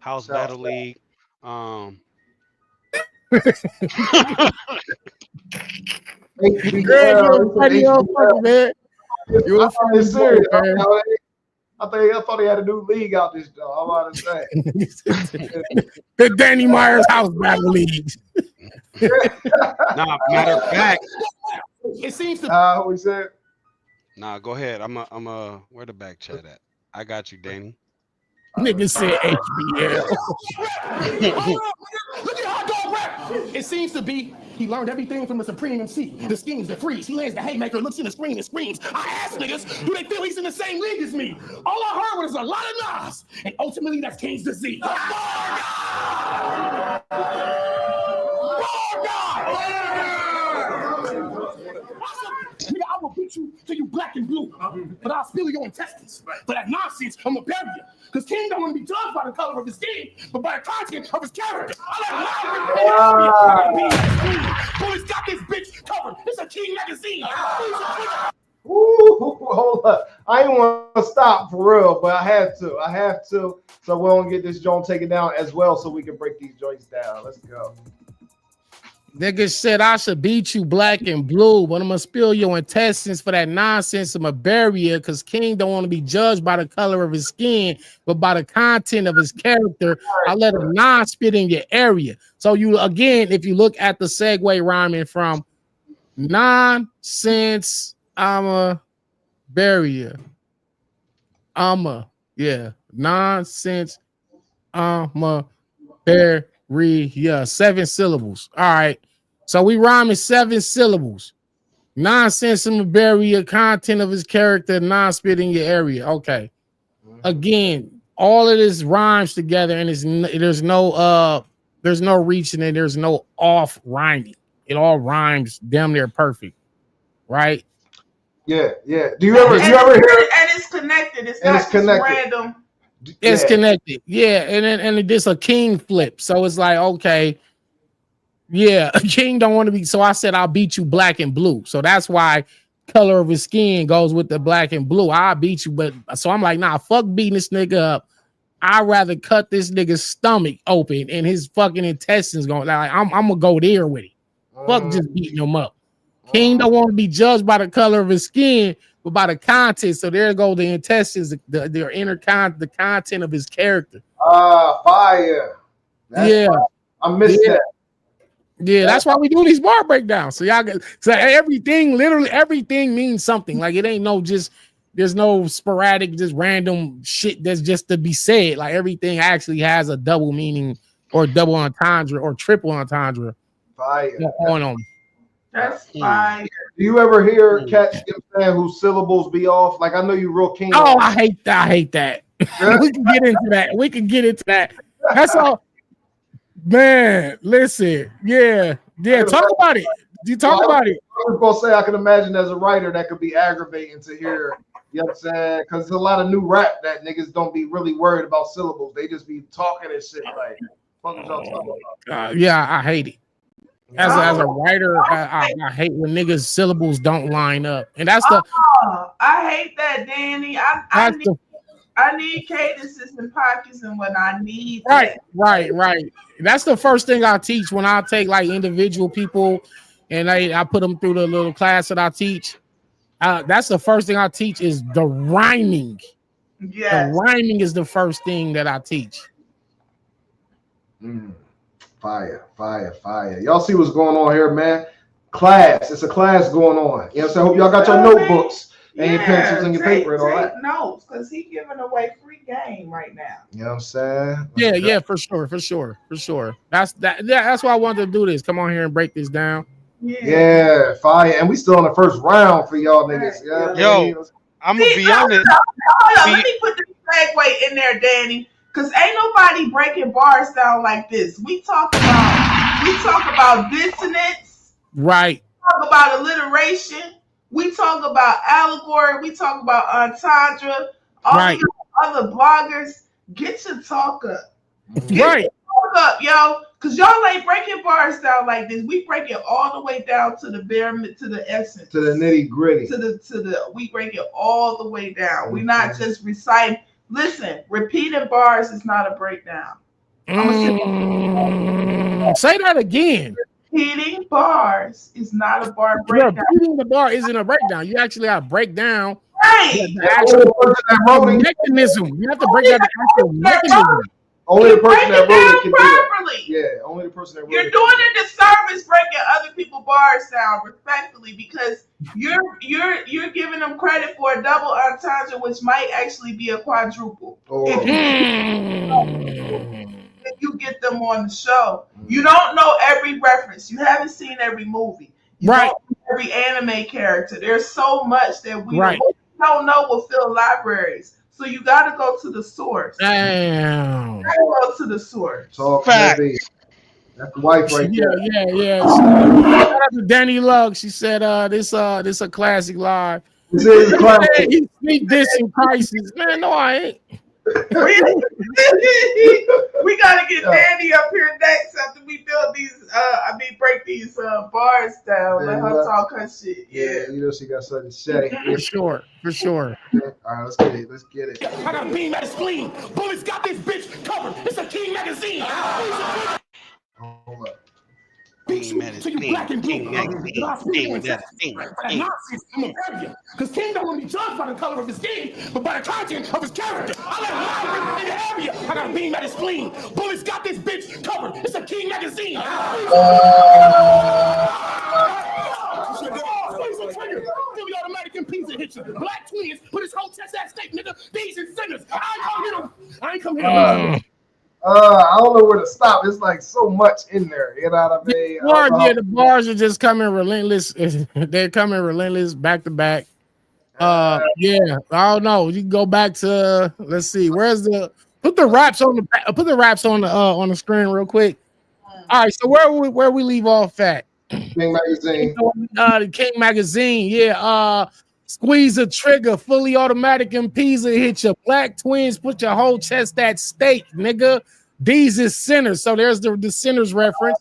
House Battle League. I thought he had a new league out this though. I'm about to say the Danny Myers House Battle League. Nah, matter of fact, it seems to. We said. Nah, go ahead. I'm where the back chat at? I got you, Danny. Nigga said HBL. Look at how dog rap. It seems to be he learned everything from the Supreme MC. The schemes, the freeze. He lands the haymaker, looks in the screen and screams. I asked niggas, do they feel he's in the same league as me? All I heard was a lot of Nas. And ultimately, that's King's disease. I will beat you till you black and blue, but I'll spill your intestines. For that nonsense, I'm gonna bury you. Because King don't want to be judged by the color of his skin, but by the content of his character. Boys got this bitch covered. It's a King magazine. Ooh, hold up. I ain't want to stop for real, but I have to. So we don't get this joint taken down as well so we can break these joints down. Let's go. Nigga said I should beat you black and blue, but I'm gonna spill your intestines for that nonsense. I'm a barrier because King don't want to be judged by the color of his skin, but by the content of his character. I let him non-spit in your area. So you again, if you look at the segue rhyming from nonsense, I'm a barrier. Nonsense, I'm a barrier. 7 syllables. All right. So we rhyme in 7 syllables. Nonsense in the barrier, content of his character, non-spit in your area. Okay. Again, all of this rhymes together, and there's no reaching and there's no off rhyming. It all rhymes damn near perfect, right? Yeah. Do you ever hear it? And it's connected. It's not just random. It's connected. Yeah, and it's a King flip. So it's like, okay. Yeah, King don't want to be. So I said, I'll beat you black and blue. So that's why color of his skin goes with the black and blue. I'll beat you. But so I'm like, nah, fuck beating this nigga up. I'd rather cut this nigga's stomach open and his fucking intestines going. Like, I'm gonna go there with it. Fuck just beating him up. King don't want to be judged by the color of his skin, but by the content. So there go the intestines, their inner the content of his character. Fire. I missed that. Yeah, that's why we do these bar breakdowns. So y'all get everything, literally everything means something. Like it ain't no just there's no sporadic, just random shit that's just to be said. Like everything actually has a double meaning or double entendre or triple entendre on them. That's fine. Do you ever hear cats whose syllables be off? Like I know you real keen. Oh, I hate that. We can get into that. That's all. Man, listen. Yeah. Talk about it. You talk about it. I was gonna say I can imagine as a writer that could be aggravating to hear. You know what I'm saying? Because there's a lot of new rap that niggas don't be really worried about syllables. They just be talking and shit like, what was y'all talking about? Yeah, I hate it. As a writer, I hate when niggas syllables don't line up, and that's the. I hate that, Danny. I need cadences and pockets, and when I need right. That's the first thing I teach when I take like individual people, and I put them through the little class that I teach. That's the first thing I teach is the rhyming. Yeah, the rhyming is the first thing that I teach. Fire. Y'all see what's going on here, man? Class. It's a class going on. You know what I'm saying? I hope y'all got your notebooks and your pencils and your paper and all that. Notes, because he's giving away free game right now. You know what I'm saying? Yeah, for sure. That's why I wanted to do this. Come on here and break this down. Yeah, fire. And we still on the first round for y'all niggas. Yeah, yo, I'm gonna be honest. Hold on, let me put this segue in there, Danny. Cause ain't nobody breaking bars down like this. We talk about dissonance. Right. We talk about alliteration. We talk about allegory. We talk about entendre. All these other bloggers, get your talk up. Get your talk up, yo. Cause y'all ain't breaking bars down like this. We break it all the way down to the to the essence. To the nitty gritty. We break it all the way down. We're not just reciting. Listen, repeating bars is not a breakdown. Say that again. Repeating bars is not a bar breakdown. Repeating the bar isn't a breakdown. You actually have to break down the actual mechanism. You have to break down the actual mechanism. Only the person that wrote it can do that. Yeah, only the person that wrote it. You're doing a disservice breaking other people's bars down respectfully because you're giving them credit for a double entendre, which might actually be a quadruple. If you get them on the show, you don't know every reference. You haven't seen every movie. You don't know every anime character. There's so much that we don't know will fill libraries. So you got to go to the source. Damn. You got to go to the source. Fact. That's the wife right there. Yeah. Shout out to Danny Luck. She said, "This a classic live." This is a classic. He dissing Crisis, man. No, I ain't. We gotta get Danny up here next after we build these. Break these bars down. Let her talk her shit. Yeah, you know she got something to say. For sure. All right, let's get it. I got a beam at his spleen. Bullets got this bitch covered. It's a King magazine. Hold up. King magazine. Because King don't want to be judged by the color of his skin, but by the content of his character. I let him in the area. I got a beam at his spleen. Bullets got this bitch covered. It's a King magazine. Fully automatic and pizza hit you. Black twins put his whole chest at stake, nigga. These is sinners. I ain't come here to I don't know where to stop. It's like so much in there. You know what I mean? The bars are just coming relentless. They're coming relentless back to back. I don't know. You can go back to let's see. Where's the put the raps on the screen real quick. All right, so where we leave off at? King Magazine. The King Magazine. Yeah. Squeeze a trigger, fully automatic and pizza hit your black twins, put your whole chest at stake, nigga. These is sinners. So there's the sinners reference.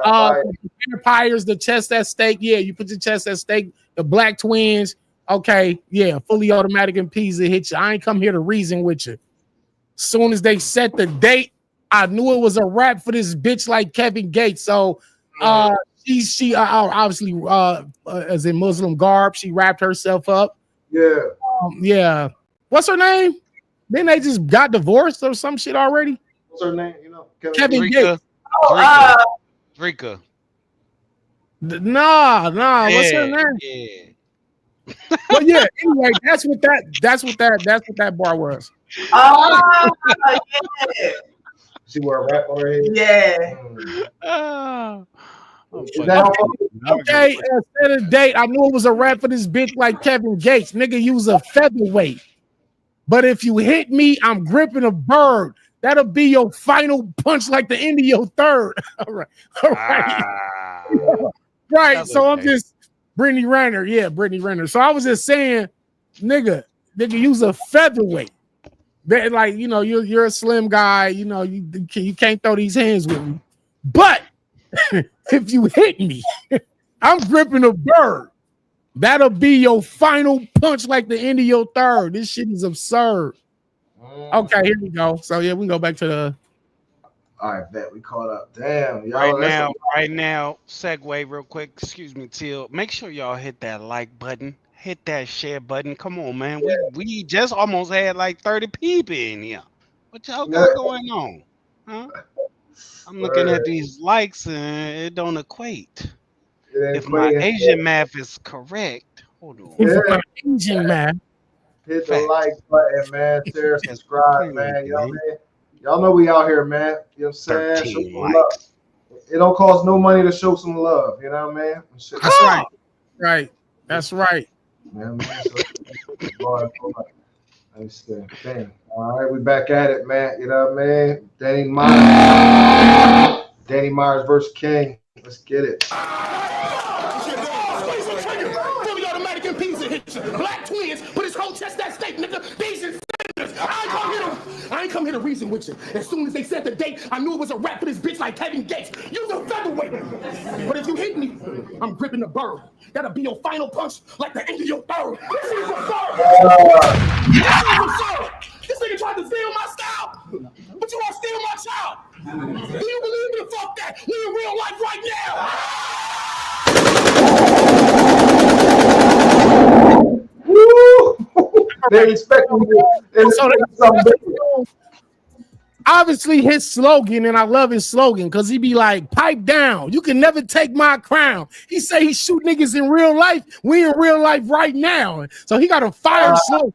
Vampires, the chest at stake. Yeah, you put your chest at stake. The black twins. Okay, yeah, fully automatic and pizza hit you. I ain't come here to reason with you. Soon as they set the date, I knew it was a wrap for this bitch like Kevin Gates. So she obviously as in Muslim garb, she wrapped herself up. Yeah. What's her name? Then they just got divorced or some shit already. What's her name? You know, Kevin Gates. Drika. Nah. What's her name? Yeah. But yeah, anyway, that's what that bar was. Oh, yeah. She wore a wrap on her head. Yeah. Oh, Is that how Okay, set a date. I knew it was a rap for this bitch like Kevin Gates. Nigga, use a featherweight. But if you hit me, I'm gripping a bird. That'll be your final punch like the end of your third. All right. Right. So I'm just Brittany Renner. Yeah, Brittany Renner. So I was just saying, nigga, use a featherweight. That, like, you know, you're a slim guy, you know, you can't throw these hands with me. But if you hit me, I'm gripping a bird. That'll be your final punch like the end of your third. This shit is absurd. Okay, here we go. So yeah, we can go back to the. All right, bet we caught up. Damn, y'all. Right now, segue real quick. Excuse me, Teal. Make sure y'all hit that like button, hit that share button. Come on, man. We just almost had like 30 people in here. What y'all got going on? Huh? I'm looking at these likes and it don't equate. If my Asian math is correct, hold on. Asian math. Hit the like button, man. Share, subscribe, man. Y'all know we out here, man. You know what I'm saying? Show some love. It don't cost no money to show some love. You know what I mean? That's right. Right. That's right. Yeah, man. Let me see. Damn. All right, we back at it, man. You know what I mean? Danny Myers versus King. Let's get it. Black twins, put his whole chest that steak, nigga. These is I ain't come here to reason with you. As soon as they said the date, I knew it was a rap for this bitch like Kevin Gates. Use a featherweight. But if you hit me, I'm gripping the bird. That'll be your final punch like the end of your third. This is absurd. This nigga tried to steal my style, but you want to steal my child. Do you believe me? Fuck that. We in real life right now. Woo! They expect me to. Obviously, his slogan, and I love his slogan because he be like, "Pipe down, you can never take my crown." He say he shoot niggas in real life. We in real life right now, so he got a fire slogan.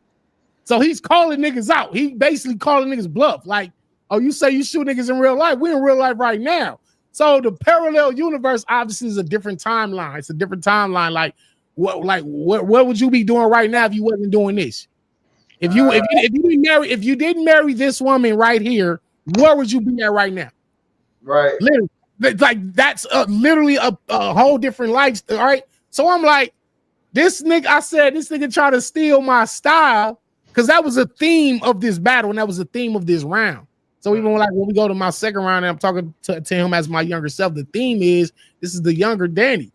So he's calling niggas out. He basically calling niggas bluff. Like, oh, you say you shoot niggas in real life? We in real life right now. So the parallel universe obviously is a different timeline. It's a different timeline. Like what would you be doing right now if you wasn't doing this? If you didn't marry this woman right here, where would you be at right now? Right. Literally, like that's literally a whole different lifestyle. All right. So I'm like, this nigga tried to steal my style because that was a theme of this battle and that was a theme of this round. So even when we go to my second round and I'm talking to him as my younger self, the theme is this is the younger Danny.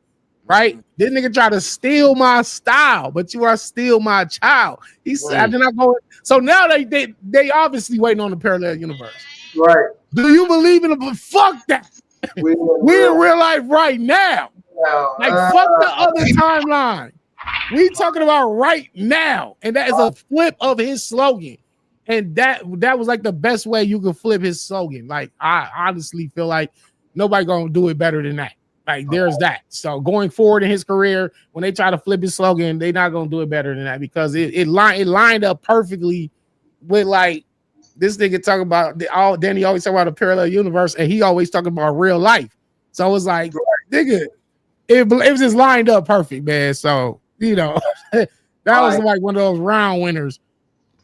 Right? This nigga try to steal my style, but you are still my child. He said, I did not go. So now they obviously waiting on the parallel universe. Right. Do you believe in it? But fuck that. We're in real life right now. Like fuck the other timeline. We talking about right now. And that is a flip of his slogan. And that was like the best way you could flip his slogan. Like I honestly feel like nobody gonna do it better than that. Like there's that. So going forward in his career, when they try to flip his slogan, they're not gonna do it better than that because it lined up perfectly with like this nigga talking about Danny always talk about a parallel universe, and he always talking about real life. So it's like, nigga, it was just lined up perfect, man. So you know, that was like one of those round winners.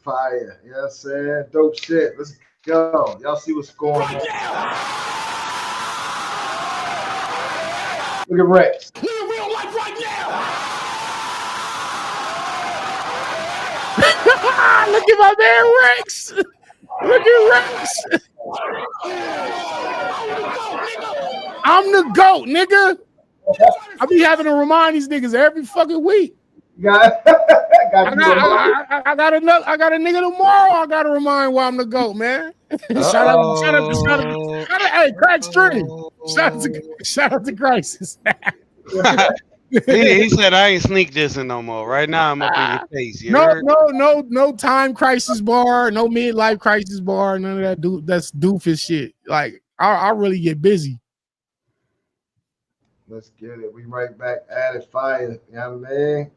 Fire, you know what I'm saying? Dope shit. Let's go. Y'all see what's going on. Look at Rex. We in real life right now. Look at my man Rex. Look at Rex. I'm the GOAT, nigga. I be having to remind these niggas every fucking week. I got a nigga tomorrow. I gotta remind why I'm the GOAT, man. Shout out, hey, Crack Stream. Shout out to Crisis. he said I ain't sneak dissing no more. Right now I'm up in your face. No time crisis bar, no midlife crisis bar, none of that. That's doofus shit. Like I really get busy. Let's get it. We right back at it. Fire. You know what I mean?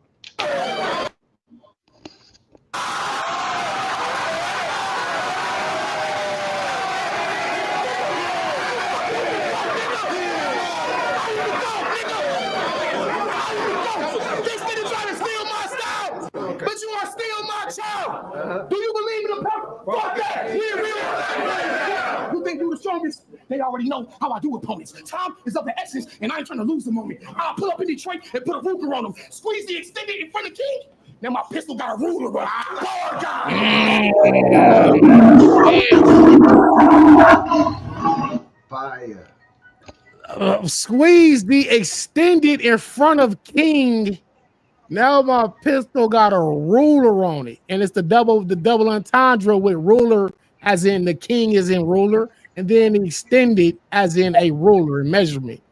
This nigga trying to steal my style, but you want to steal my child. Do you believe in the power? Fuck that. You think you the strongest? They already know how I do opponents. Time is of the essence, and I ain't trying to lose the moment. I'll pull up in Detroit and put a Ruger on them. Squeeze the extended in front of King. Now my pistol got a ruler, but Fire. Squeeze the extended in front of King. Now my pistol got a ruler on it, and it's the double entendre with ruler, as in the king is in ruler, and then extended as in a ruler and measurement.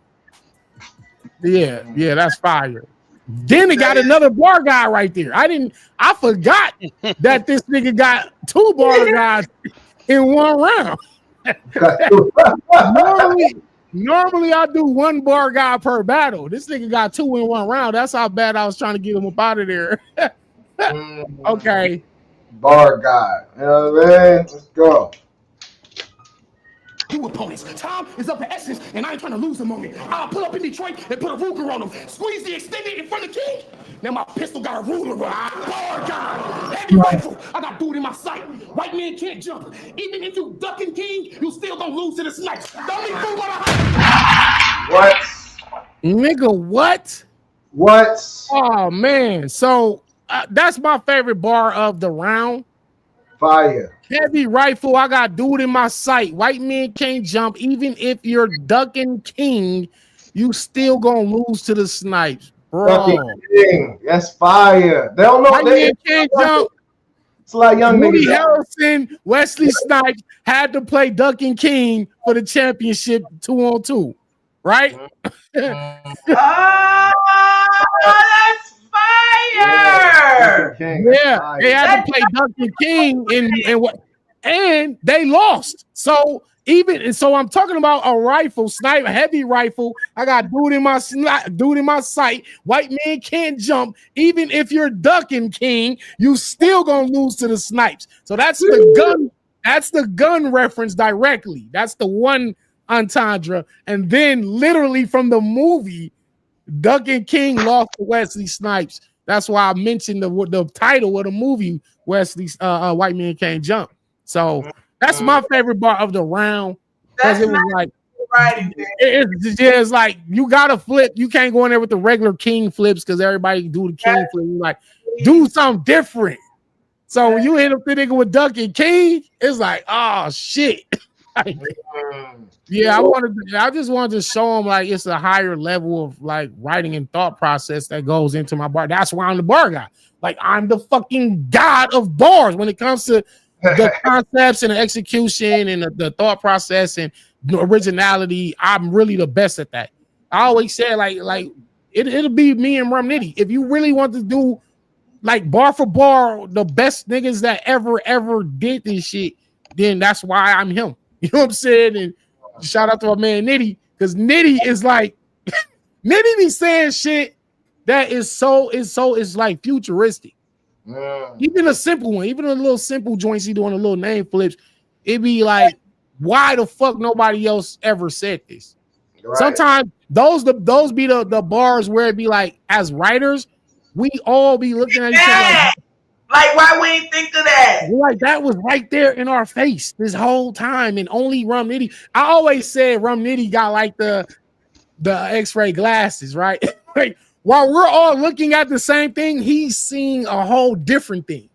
Yeah, that's fire. Then it got another bar guy right there. I forgot that this nigga got 2 bar guys in one round. Normally I do 1 bar guy per battle. This nigga got 2 in one round. That's how bad I was trying to get him up out of there. Okay. Bar guy. You know what I mean? Let's go. You opponents. Time is of the essence, and I ain't trying to lose the moment. I'll pull up in Detroit and put a Ruger on them. Squeeze the extended in front of King. Now my pistol got a ruler. Bar guy. Heavy rifle. I got dude in my sight. White man can't jump. Even if you ducking King, you still gonna lose to the snipes. Don't be fooled by the hype. What? Nigga, what? What? Oh, man. So that's my favorite bar of the round. Fire. Heavy rifle, I got dude in my sight. White man can't jump. Even if you're ducking King, you still gonna lose to the snipes, bro. King. That's fire. They don't know. White man can't jump. It's a lot of young Woody niggas. Harrelson, Wesley Snipes had to play Ducking King for the championship 2-on-2, right? Oh, that's fire! Yeah, they had to play Ducking King and they lost. So I'm talking about a rifle, sniper, heavy rifle. I got dude in my sight. White man can't jump. Even if you're ducking King, you still gonna lose to the snipes. So that's the gun. That's the gun reference directly. That's the one entendre. And then literally from the movie, Ducking King lost to Wesley Snipes. That's why I mentioned the title of the movie, Wesley's White Man Can't Jump. So that's my favorite bar of the round. Because it was like, it's like you gotta flip. You can't go in there with the regular King flips because everybody do the King flip. You like do something different. So when you hit up the nigga with Ducking King, it's like, oh shit. Yeah, I just wanted to show him like it's a higher level of like writing and thought process that goes into my bar. That's why I'm the bar guy. Like I'm the fucking god of bars when it comes to the concepts and the execution and the thought process and the originality. I'm really the best at that. I always say like it'll be me and Rum Nitty. If you really want to do like bar for bar, the best niggas that ever did this shit, then that's why I'm him. You know what I'm saying? And shout out to my man Nitty, because Nitty is like Nitty be saying shit that is like futuristic. Even a simple one, even a little simple joints he doing a little name flips, it be like, why the fuck nobody else ever said this? Right. Sometimes those be the bars where it be like, as writers, we all be looking at each other like why we ain't think of that? Like that was right there in our face this whole time, and only Rum Nitty. I always said Rum Nitty got like the X-ray glasses, right? Like while we're all looking at the same thing, he's seeing a whole different thing.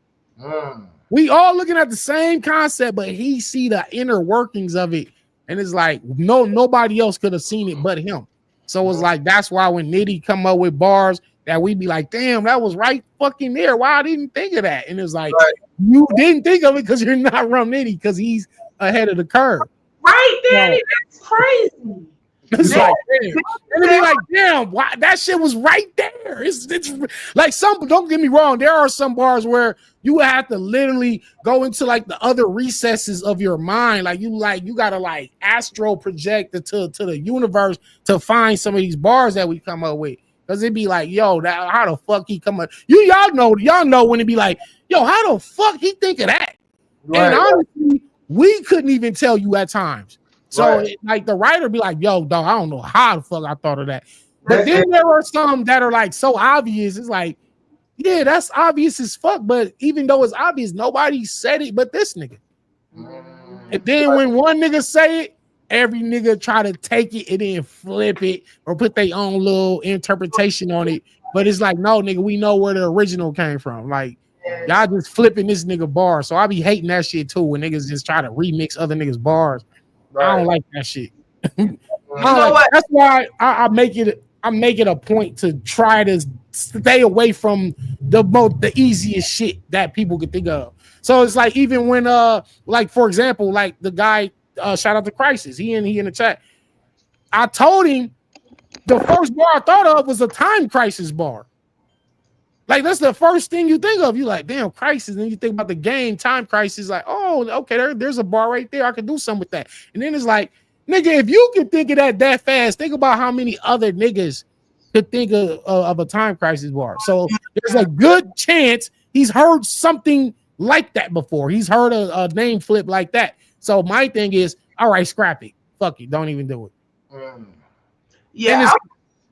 We all looking at the same concept, but he see the inner workings of it, and it's like nobody else could have seen it but him. So it's like that's why when Nitty come up with bars that we be like, damn, that was right fucking there. Why I didn't think of that? And it's like, you didn't think of it because you're not Rum Nitty, because he's ahead of the curve. Right, Daddy, that's crazy. It's like, damn. And then like, damn, why that shit was right there. It's like some. Don't get me wrong. There are some bars where you have to literally go into like the other recesses of your mind. Like you gotta like astral project to the universe to find some of these bars that we come up with. Cause it'd be like, yo, that how the fuck he come up? Y'all know when it be like, yo, how the fuck he think of that? Right. And honestly, we couldn't even tell you at times. So like the writer be like, yo, dog, I don't know how the fuck I thought of that. But then there are some that are like so obvious. It's like, yeah, that's obvious as fuck. But even though it's obvious, nobody said it but this nigga. And then when one nigga say it, every nigga try to take it and then flip it or put their own little interpretation on it. But it's like, no, nigga, we know where the original came from. Like, y'all just flipping this nigga bar. So I be hating that shit too when niggas just try to remix other niggas' bars. Right. I don't like that shit. That's why I make it a point to try to stay away from the easiest shit that people could think of. So it's like even when like for example, like the guy shout out to Crisis. He in the chat. I told him the first bar I thought of was a Time Crisis bar. Like that's the first thing you think of. You like, damn, Crisis. And then you think about the game, Time Crisis. Like, oh, okay, there's a bar right there. I could do something with that. And then it's like, nigga, if you can think of that fast, think about how many other niggas could think of a Time Crisis bar. So there's a good chance he's heard something like that before. He's heard a name flip like that. So my thing is, all right, scrap it. Fuck it. Don't even do it. Yeah,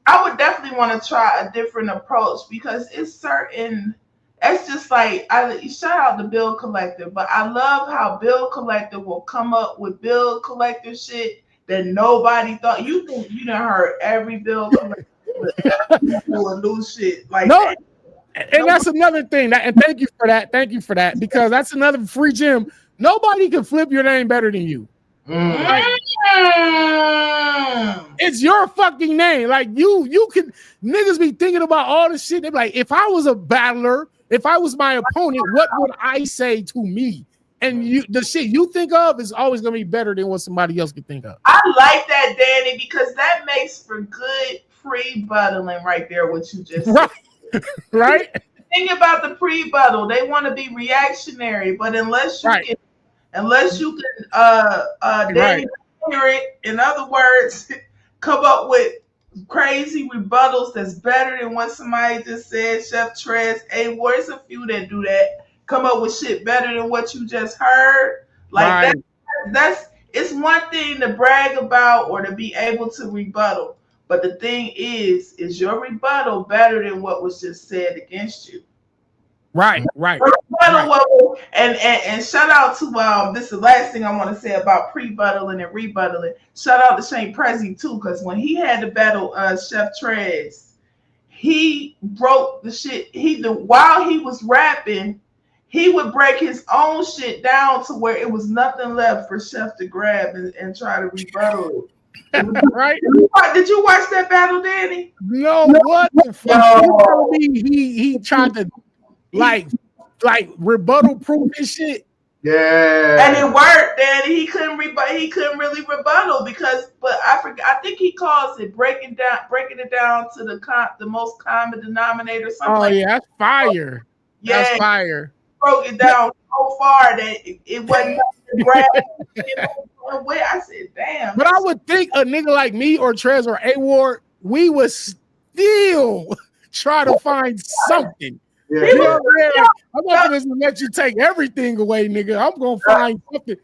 I would definitely want to try a different approach because it's certain. It's just like shout out to Bill Collector, but I love how Bill Collector will come up with Bill Collector shit that nobody thought. You think you done heard every Bill Collector do new shit like that. And that's another thing. And thank you for that. Thank you for that because that's another free gem. Nobody can flip your name better than you. Like, it's your fucking name. Like you can niggas be thinking about all the shit. They're like, if I was a battler, if I was my opponent, what would I say to me? And the shit you think of is always gonna be better than what somebody else could think of. I like that, Danny, because that makes for good pre-buttling right there. What you just said. Right? Think about the pre-buttle. They want to be reactionary, but unless you can Danny hear it, in other words, come up with crazy rebuttals that's better than what somebody just said. Chef Trez, there's a few that do that. Come up with shit better than what you just heard. Like that's it's one thing to brag about or to be able to rebuttal. But the thing is your rebuttal better than what was just said against you? Right. And shout out to this is the last thing I want to say about pre-buttling and rebuttaling. Shout out to Shane Prezi too, because when he had to battle Chef Trez, he broke the shit. While he was rapping, he would break his own shit down to where it was nothing left for Chef to grab and try to rebuttal it. Right? Did you watch that battle, Danny? No, what the fuck? No. He tried to like rebuttal proof his shit. Yeah. And it worked, Danny. He couldn't really rebuttal but I think he calls it breaking it down to the most common denominator. Oh yeah, that's fire. Yeah, that's fire. Broke it down so far that it wasn't I said, damn. But I would think a nigga like me or Trez or A-Ward, we would still try to find something. Yeah. You know what I'm saying? I'm not gonna let you take everything away, nigga. I'm gonna find something.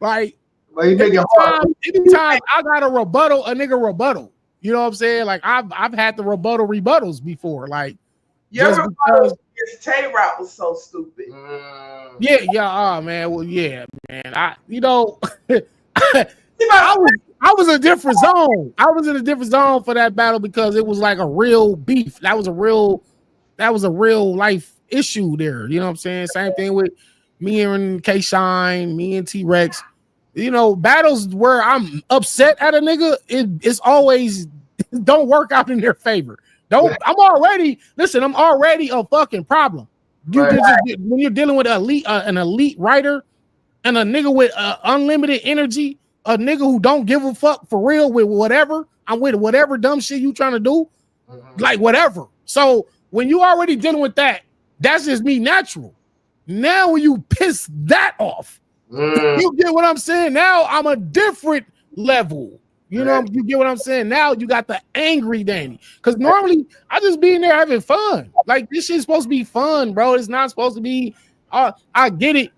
Like anytime I got a rebuttal, a nigga rebuttal. You know what I'm saying? Like I've had the rebuttals before. Like your rebuttal against Tay-Rock was so stupid. Yeah. Oh man. Well, yeah, man. I was in a different zone. I was in a different zone for that battle because it was like a real beef. That was a real life issue there. You know what I'm saying? Same thing with me and K-Shine, me and T-Rex. You know, battles where I'm upset at a nigga, it's always don't work out in their favor. I'm already a fucking problem. When you're dealing with an elite writer and a nigga with unlimited energy, a nigga who don't give a fuck for real with whatever, I'm with it. Whatever dumb shit you trying to do, Mhm. like whatever. So when you already dealing with that, that's just me natural. Now when you piss that off, you get what I'm saying? Now I'm a different level. You know, you get what I'm saying? Now you got the angry Danny. Because normally I just be in there having fun. Like this shit's supposed to be fun, bro. It's not supposed to be. I get it.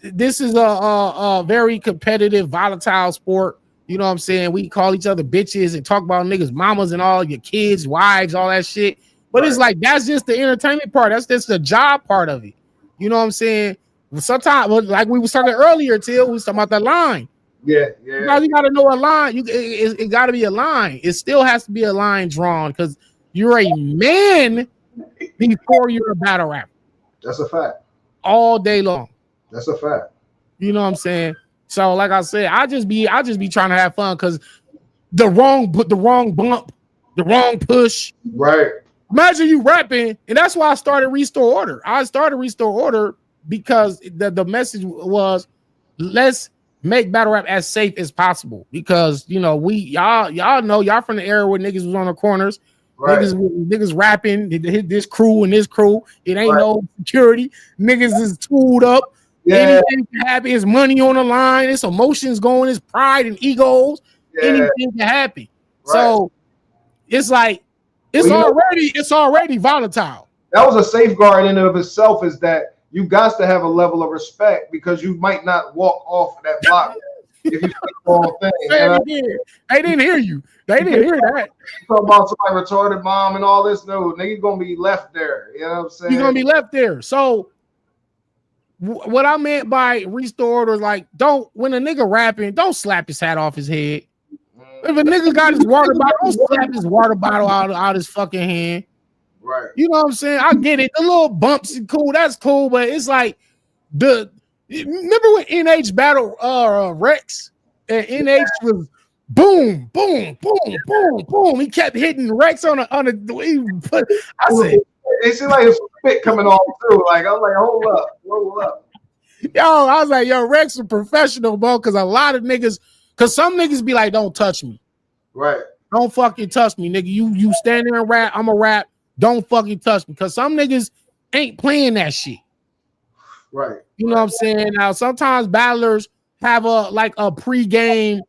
This is a very competitive, volatile sport. You know what I'm saying? We call each other bitches and talk about niggas, mamas, and all your kids, wives, all that shit. But it's like that's just the entertainment part. That's just the job part of it. You know what I'm saying? Sometimes, like we was talking earlier, Till, we was talking about that line. Yeah. You got to know a line. It got to be a line. It still has to be a line drawn because you're a man before you're a battle rapper. That's a fact. All day long. That's a fact. You know what I'm saying? So, like I said, I just be trying to have fun because the wrong bump, the wrong push. Right. Imagine you rapping, and that's why I started Restore Order. I started Restore Order because the message was let's make battle rap as safe as possible. Because you know y'all know y'all from the era where niggas was on the corners, right. niggas rapping, this crew and this crew. It ain't no security. Niggas is tooled up. Yeah. Anything can happen. It's money on the line. It's emotions going. It's pride and egos. Yeah. Anything can happen. Right. So it's like it's already volatile. That was a safeguard in and of itself. Is that you got to have a level of respect because you might not walk off that block if you say the wrong thing. They didn't hear you. They didn't hear that. Talking about somebody retarded mom and all this. No, nigga gonna be left there. You know what I'm saying? You're gonna be left there. So what I meant by Restore Order is like, when a nigga rapping, don't slap his hat off his head. If a nigga got his water bottle, don't slap his water bottle out his fucking hand. Right. You know what I'm saying? I get it. The little bumps is cool. That's cool. But it's like remember when NH battle Rex and NH was boom, boom, boom, boom, boom. He kept hitting Rex on a. I said, it seemed like his spit coming all through. Like I was like, hold up. Yo, I was like, yo, Rex is professional, bro. Because a lot of niggas, because some niggas be like, don't touch me. Right. Don't fucking touch me, nigga. You stand there and rap. I'm a rap. Don't fucking touch me. Because some niggas ain't playing that shit. Right. You know what I'm saying? Now, sometimes battlers have a pre-game,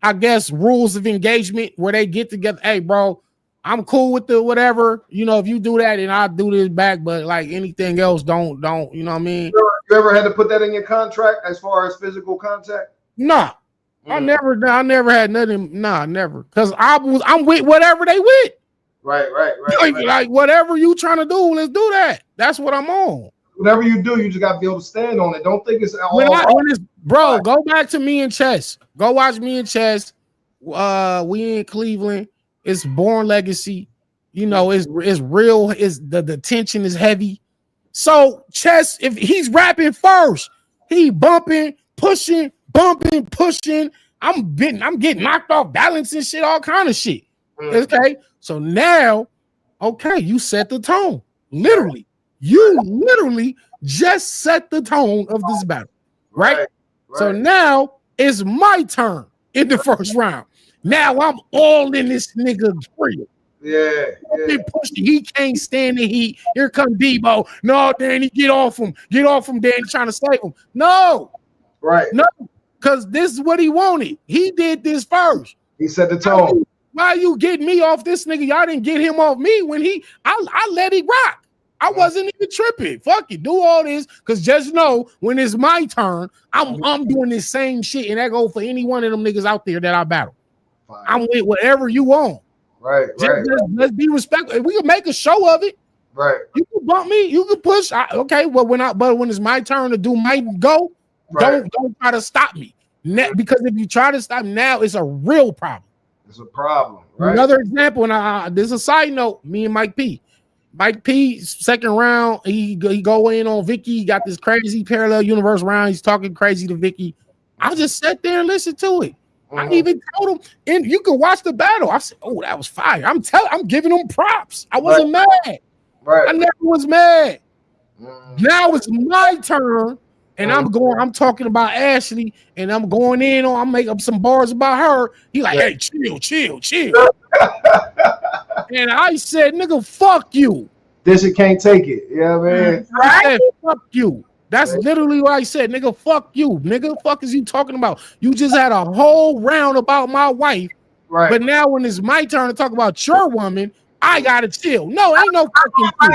I guess, rules of engagement where they get together. Hey, bro, I'm cool with the whatever. You know, if you do that, then I'll do this back. But like anything else, don't. You know what I mean? You ever had to put that in your contract as far as physical contact? Nah. I never had nothing. Nah, never. Because I'm with whatever they with. Right. Like whatever you trying to do, let's do that. That's what I'm on. Whatever you do, you just got to be able to stand on it. Don't think it's all. Bro, go back to Me and Chess. Go watch Me and Chess. We in Cleveland. It's Born Legacy. You know, it's real. It's the tension is heavy. So Chess, if he's rapping first, he bumping, pushing, bumping, pushing. I'm getting knocked off balance and shit, all kind of shit. Okay. So now, you set the tone. Literally. You literally just set the tone of this battle. Right? So now it's my turn in the first round. Now I'm all in this nigga's grill. Yeah. He can't stand the heat. Here come Debo. No, Danny, get off him. Get off him, Danny, trying to save him. No. Right. No, because this is what he wanted. He did this first. He set the tone. Why you getting me off this nigga? Y'all didn't get him off me when I let it rock. I wasn't even tripping. Fuck it, do all this because just know when it's my turn, I'm doing this same shit, and that go for any one of them niggas out there that I battle. Fine. I'm with whatever you want. Right. Let's be respectful. We can make a show of it. Right. You can bump me. You can push. But when it's my turn to do my go, don't try to stop me. Because if you try to stop me now, it's a real problem. It's a problem. Right. Another example, and this is a side note. Me and Mike P. Mike P. Second round, he go in on Vicky. He got this crazy parallel universe round. He's talking crazy to Vicky. I just sat there and listened to it. I even told him, and you can watch the battle. I said, "Oh, that was fire." I'm giving him props. I wasn't mad. Right. I never was mad. Now it's my turn, and I'm talking about Ashley, and I'm going in on, I'm making up some bars about her. He like, hey, chill. And I said, nigga, fuck you. This shit can't take it. Yeah, man. I said, fuck you. That's literally what I said, nigga. Fuck you, nigga. Fuck is you talking about? You just had a whole round about my wife, Right? but now when it's my turn to talk about your woman, I gotta chill. No, ain't no fucking chill.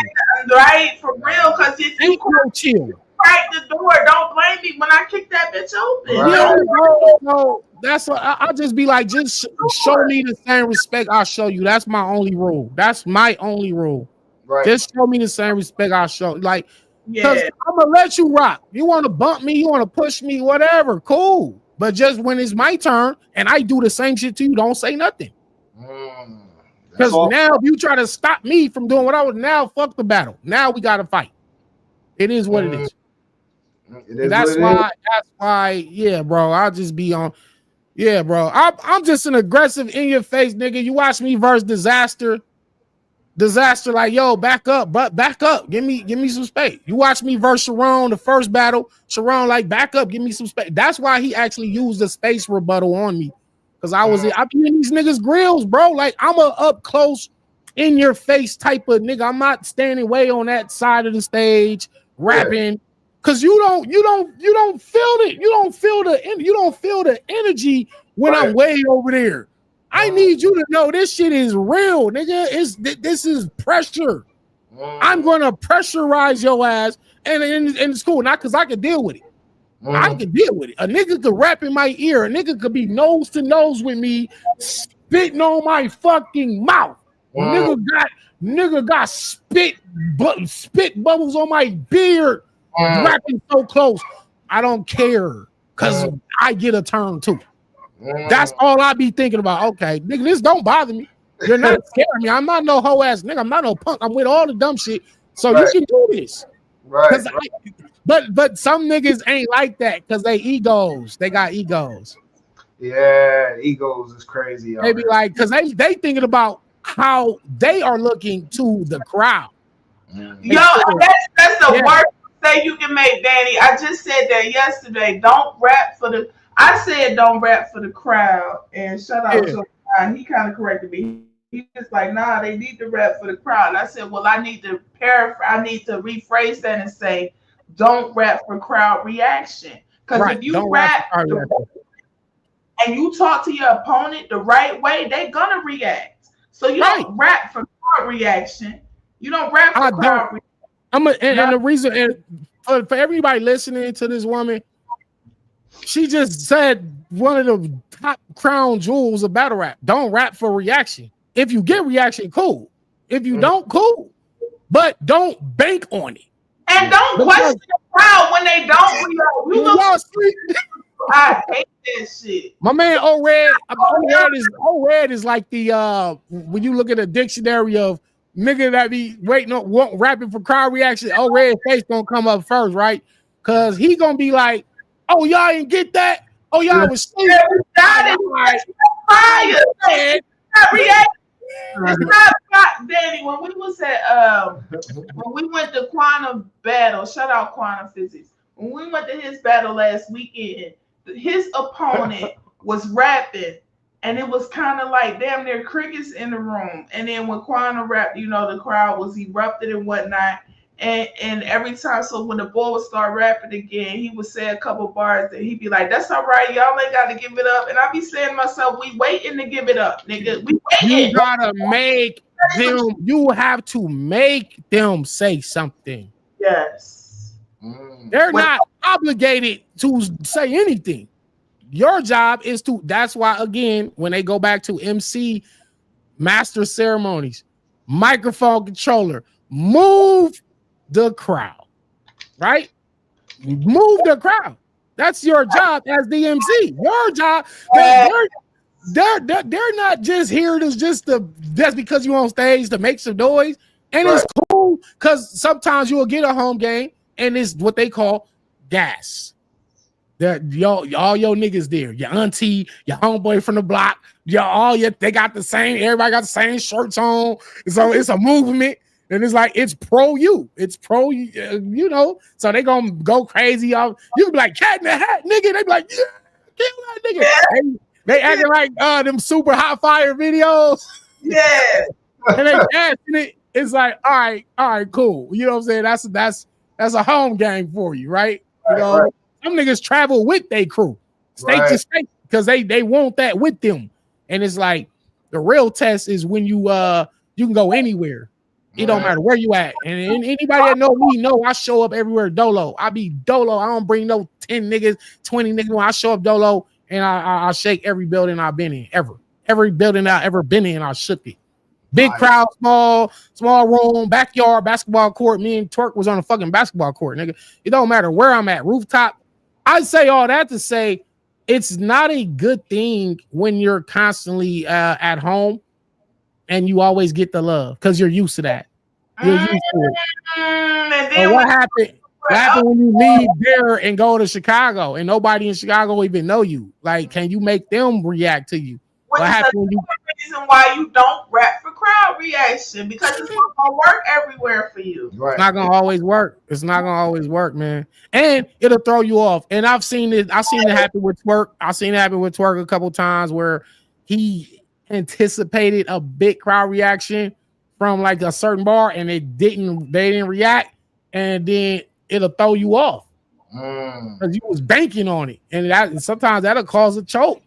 Right, for real. Because if you Ain't no chill. crack the door, don't blame me when I kick that bitch open. Right. Yeah, bro. No, that's what I'll just be like, just show me the same respect I'll show you. That's my only rule. That's my only rule. Right. Just show me the same respect I'll show. Like, because Yeah. I'm gonna let you rock. You want to bump me, you want to push me, whatever, cool. But just when it's my turn and I do the same shit to you, don't say nothing. Because now if you try to stop me from doing what I was, now fuck the battle. Now we gotta fight. It is what it is. That's why, yeah, bro. I'll just be on. Yeah, bro. I'm just an aggressive in your face nigga. You watch me versus Disaster, like, yo, back up, but back up. Give me some space. You watch me versus Sharon, the first battle. Sharon, like, back up, give me some space. That's why he actually used the space rebuttal on me. Because I be in these niggas' grills, bro. Like, I'm a up close, in your face type of nigga. I'm not standing way on that side of the stage rapping. Cause you don't feel it. You don't feel the energy when I'm way over there. I need you to know this shit is real, nigga. This is pressure. I'm gonna pressurize your ass, and it's cool. Not because I can deal with it. I can deal with it. A nigga could rap in my ear. A nigga could be nose to nose with me, spitting on my fucking mouth. Nigga got spit bubbles on my beard. Rapping so close, I don't care because I get a turn too. That's all I be thinking about. Okay, nigga, this don't bother me. You're not scaring me. I'm not no hoe ass nigga. I'm not no punk. I'm with all the dumb shit. So you can do this. Right. But some niggas ain't like that because they egos. They got egos. Yeah, egos is crazy. They be like, because they thinking about how they are looking to the crowd. Yo, that's the worst mistake you can make, Danny. I just said that yesterday. Don't rap for the. I said don't rap for the crowd, and shout out to he kind of corrected me. He was like, nah, they need to rap for the crowd. And I said, well, I need to rephrase that and say, don't rap for crowd reaction. Because if you rap and you talk to your opponent the right way, they're gonna react. So you don't rap for crowd reaction. You don't rap for crowd reaction. And the reason, and for everybody listening to this woman, she just said one of the top crown jewels of battle rap. Don't rap for reaction. If you get reaction, cool. If you don't, cool. But don't bank on it. And don't question the crowd when they don't react. I hate that shit. My man O-Red is like the when you look at a dictionary of nigga that be waiting on rapping for crowd reaction, O-Red face gonna come up first, right? Cause he gonna be like, oh, y'all didn't get that? Oh, y'all was sleeping. It's not Danny. When we was at when we went to Quantum battle, shout out Quantum Physics. When we went to his battle last weekend, his opponent was rapping, and it was kind of like damn near crickets in the room. And then when Quantum rapped, the crowd was erupted and whatnot. And every time, so when the boy would start rapping again, he would say a couple bars and he'd be like, that's all right, y'all ain't got to give it up. And I'd be saying to myself, we waiting to give it up, nigga. We waiting. You gotta make them, you have to make them say something. Yes. They're not obligated to say anything. Your job is to, that's why, again, when they go back to MC, master ceremonies, microphone controller, move the crowd, right? Move the crowd. That's your job as the MC. Your job. They're not just here to that's because you on stage to make some noise. And it's cool because sometimes you will get a home game and it's what they call gas. All your niggas there, your auntie, your homeboy from the block, they got the same, everybody got the same shirts on. So it's a movement. And it's like, it's pro you. It's pro you know. So they gonna go crazy. You can be like, Cat in the Hat, nigga. They be like, yeah, kill that nigga. Yeah. They acting like them super hot fire videos. Yeah. And they casting it. It's like, all right, cool. You know what I'm saying? That's a home game for you, right? You know, right. Some niggas travel with their crew, state to state, because they want that with them. And it's like the real test is when you can go anywhere. It don't matter where you at. And anybody that know me know I show up everywhere dolo. I be dolo. I don't bring no 10 niggas, 20 niggas. When I show up dolo, and I shake every building I've been in ever. Every building I've ever been in, I shook it. Big crowd, small room, backyard, basketball court. Me and Twerk was on a fucking basketball court, nigga. It don't matter where I'm at, rooftop. I say all that to say it's not a good thing when you're constantly at home and you always get the love because you're used to that. You're used to it. And then what happened? What happened when you leave there and go to Chicago and nobody in Chicago even know you? Like, can you make them react to you? What happened? Reason why you don't rap for crowd reaction, because it's not gonna work everywhere for you. Right. It's not gonna always work. It's not gonna always work, man. And it'll throw you off. And I've seen it happen with Twerk. I've seen it happen with Twerk a couple times where he anticipated a big crowd reaction from like a certain bar and they didn't react, and then it'll throw you off because you was banking on it, and sometimes that'll cause a choke.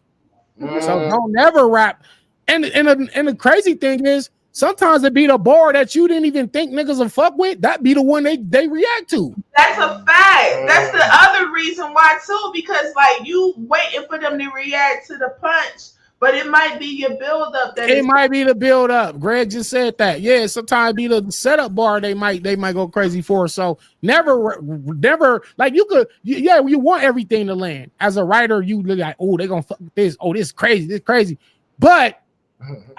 So don't never rap. And the crazy thing is sometimes it be the bar that you didn't even think niggas would fuck with. That be the one they react to. That's a fact. That's the other reason why too, because like you waiting for them to react to the punch. But it might be your build up. It might be the build up. Greg just said that. Yeah, sometimes be the setup bar they might go crazy for. So never like you want everything to land. As a writer, you look like, oh, they gonna fuck with this. Oh, this is crazy. But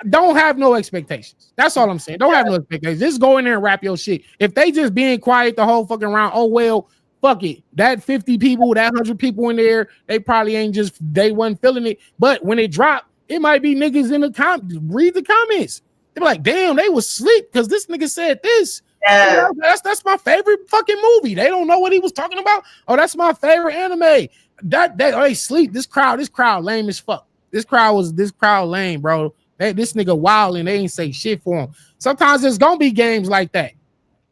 don't have no expectations. That's all I'm saying. Don't have no expectations. Just go in there and rap your shit. If they just being quiet the whole fucking round, oh well, fuck it. That 50 people, that 100 people in there, they probably they wasn't feeling it. But when it dropped, it might be niggas in the comments. Read the comments. They be like, damn, they was asleep because this nigga said this. Yeah. That's my favorite fucking movie. They don't know what he was talking about. Oh, that's my favorite anime. They sleep. This crowd lame as fuck. This crowd lame, bro. This nigga wild and they ain't say shit for him. Sometimes there's gonna be games like that.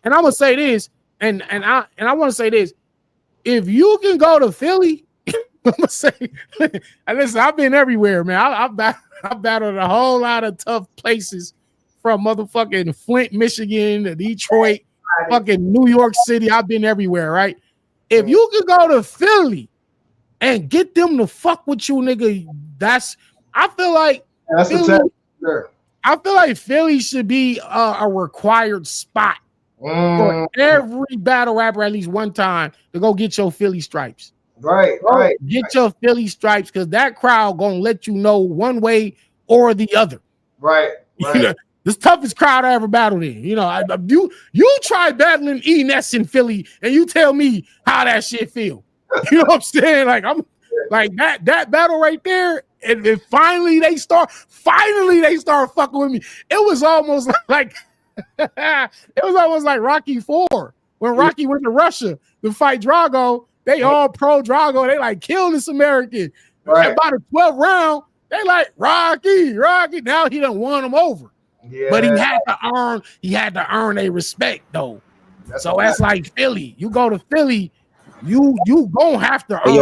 And I'm gonna say this, and I want to say this. If you can go to Philly, I'm gonna say, listen, I've been everywhere, man. I've battled a whole lot of tough places, from motherfucking Flint, Michigan, to Detroit, fucking New York City. I've been everywhere, right? If you can go to Philly and get them to fuck with you, nigga, I feel like Philly should be a required spot for every battle rapper at least one time to go get your Philly stripes. Right. Get your Philly stripes, because that crowd gonna let you know one way or the other. Right. This toughest crowd I ever battled in. You know, you try battling E-Ness in Philly, and you tell me how that shit feel. You know what I'm saying? Like I'm like that battle right there. And finally they start fucking with me. It was almost like Rocky IV when Rocky went to Russia to fight Drago. They all pro Drago. They like kill this American. Right. About the 12th round, they like Rocky. Now he done won them over. Yeah. But he had to earn a respect though. That's like Philly. You go to Philly, you gonna have to earn.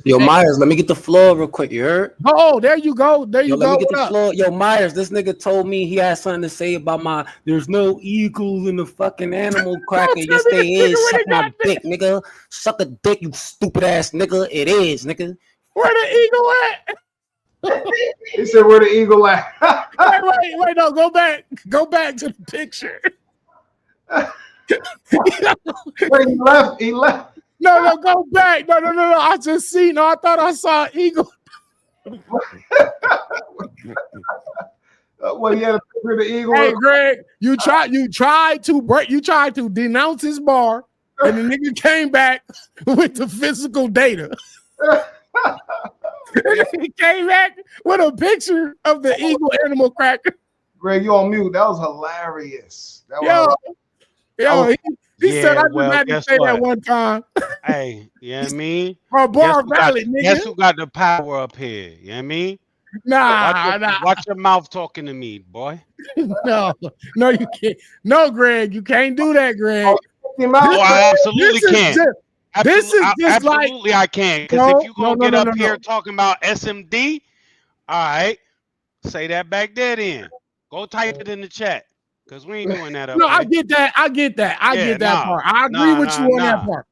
Yo Myers, let me get the floor real quick. You heard? Oh, there you go. Let me get the floor. Yo Myers, this nigga told me he had something to say about there's no eagles in the fucking animal cracker. Yes, they is. Suck my dick, nigga. Suck a dick, you stupid ass nigga. It is, nigga. Where the eagle at? He said, "Where the eagle at?" wait, no, go back to the picture. Wait, he left. No, go back. No. I just see. No, I thought I saw an eagle. Well, he had a picture of the eagle. Hey, Greg, you tried to denounce his bar, and the nigga came back with the physical data. He came back with a picture of the eagle animal cracker. Greg, you on mute. That was hilarious. That Yo, he said I just had to guess say what? that one time. Hey, you know what I mean? My bar valid, nigga. Guess who got the power up here? You know what I mean? Nah. Watch your mouth talking to me, boy. No, you can't. No, Greg, you can't do that, Greg. I absolutely can. This is just absolutely I can. Because if you gonna get up here talking about SMD, all right, say that back there then. Go type it in the chat. Because we ain't doing that up No, here. I get that. I get that part. I agree with you on that part.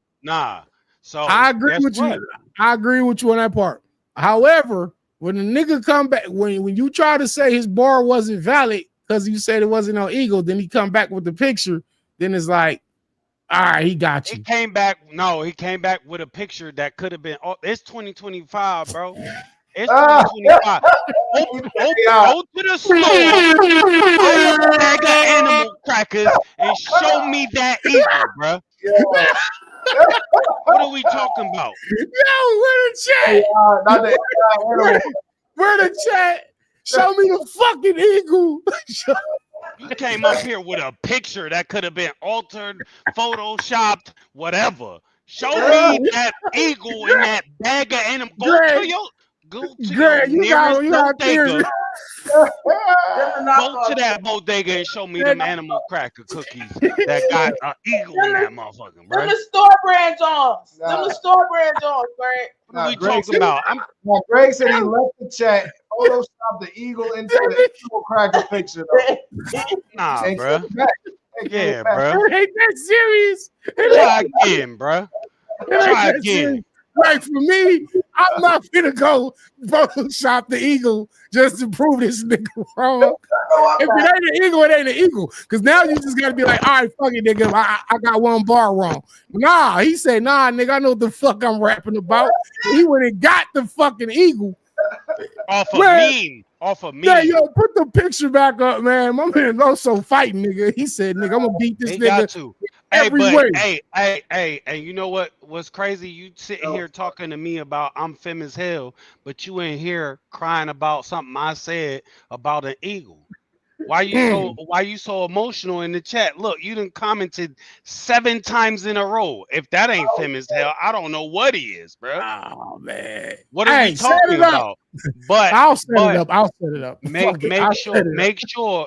So I agree with you. I agree with you on that part. However, when the nigga come back, when you try to say his bar wasn't valid because you said it wasn't no eagle, then he come back with the picture, then it's like, all right, he got you. He came back with a picture that could have been. Oh, it's 2025, bro. It's 2025. Go to the store, buy a bag of animal crackers, and show me that eagle, bro. What are we talking about? Yo, where the chat? Where the chat? Show me the fucking eagle. You came up here with a picture that could have been altered, photoshopped, whatever. Show me that eagle in that bag of animal. Go to that bodega and show me them animal cracker cookies that got an eagle in that motherfucker, bro. Them the store brand Johns. Them the store brand Johns, Greg. What are we talking about? Greg said he left the chat. Photoshop the eagle into the eagle cracker picture. Nah, bro. Yeah, bro. It ain't that serious. Try again, bro. Try again. Right, for me, I'm not gonna go Photoshop the eagle just to prove this nigga wrong. If it ain't an eagle, it ain't an eagle. Because now you just gotta be like, all right, fuck it, nigga. I got one bar wrong. Nah, he said, nah, nigga, I know what the fuck I'm rapping about. He went and got the fucking eagle. Off of me. Yeah, yo, put the picture back up, man. My man also fighting, nigga. He said, nigga, I'm gonna beat this nigga. Every way. Hey, and you know what's crazy? You sitting here talking to me about I'm femme as hell, but you ain't here crying about something I said about an eagle. Why you so emotional in the chat? Look, you done commented 7 times in a row. If that ain't femme as hell, I don't know what he is, bro. Oh man. What are we talking about? But I'll set it up.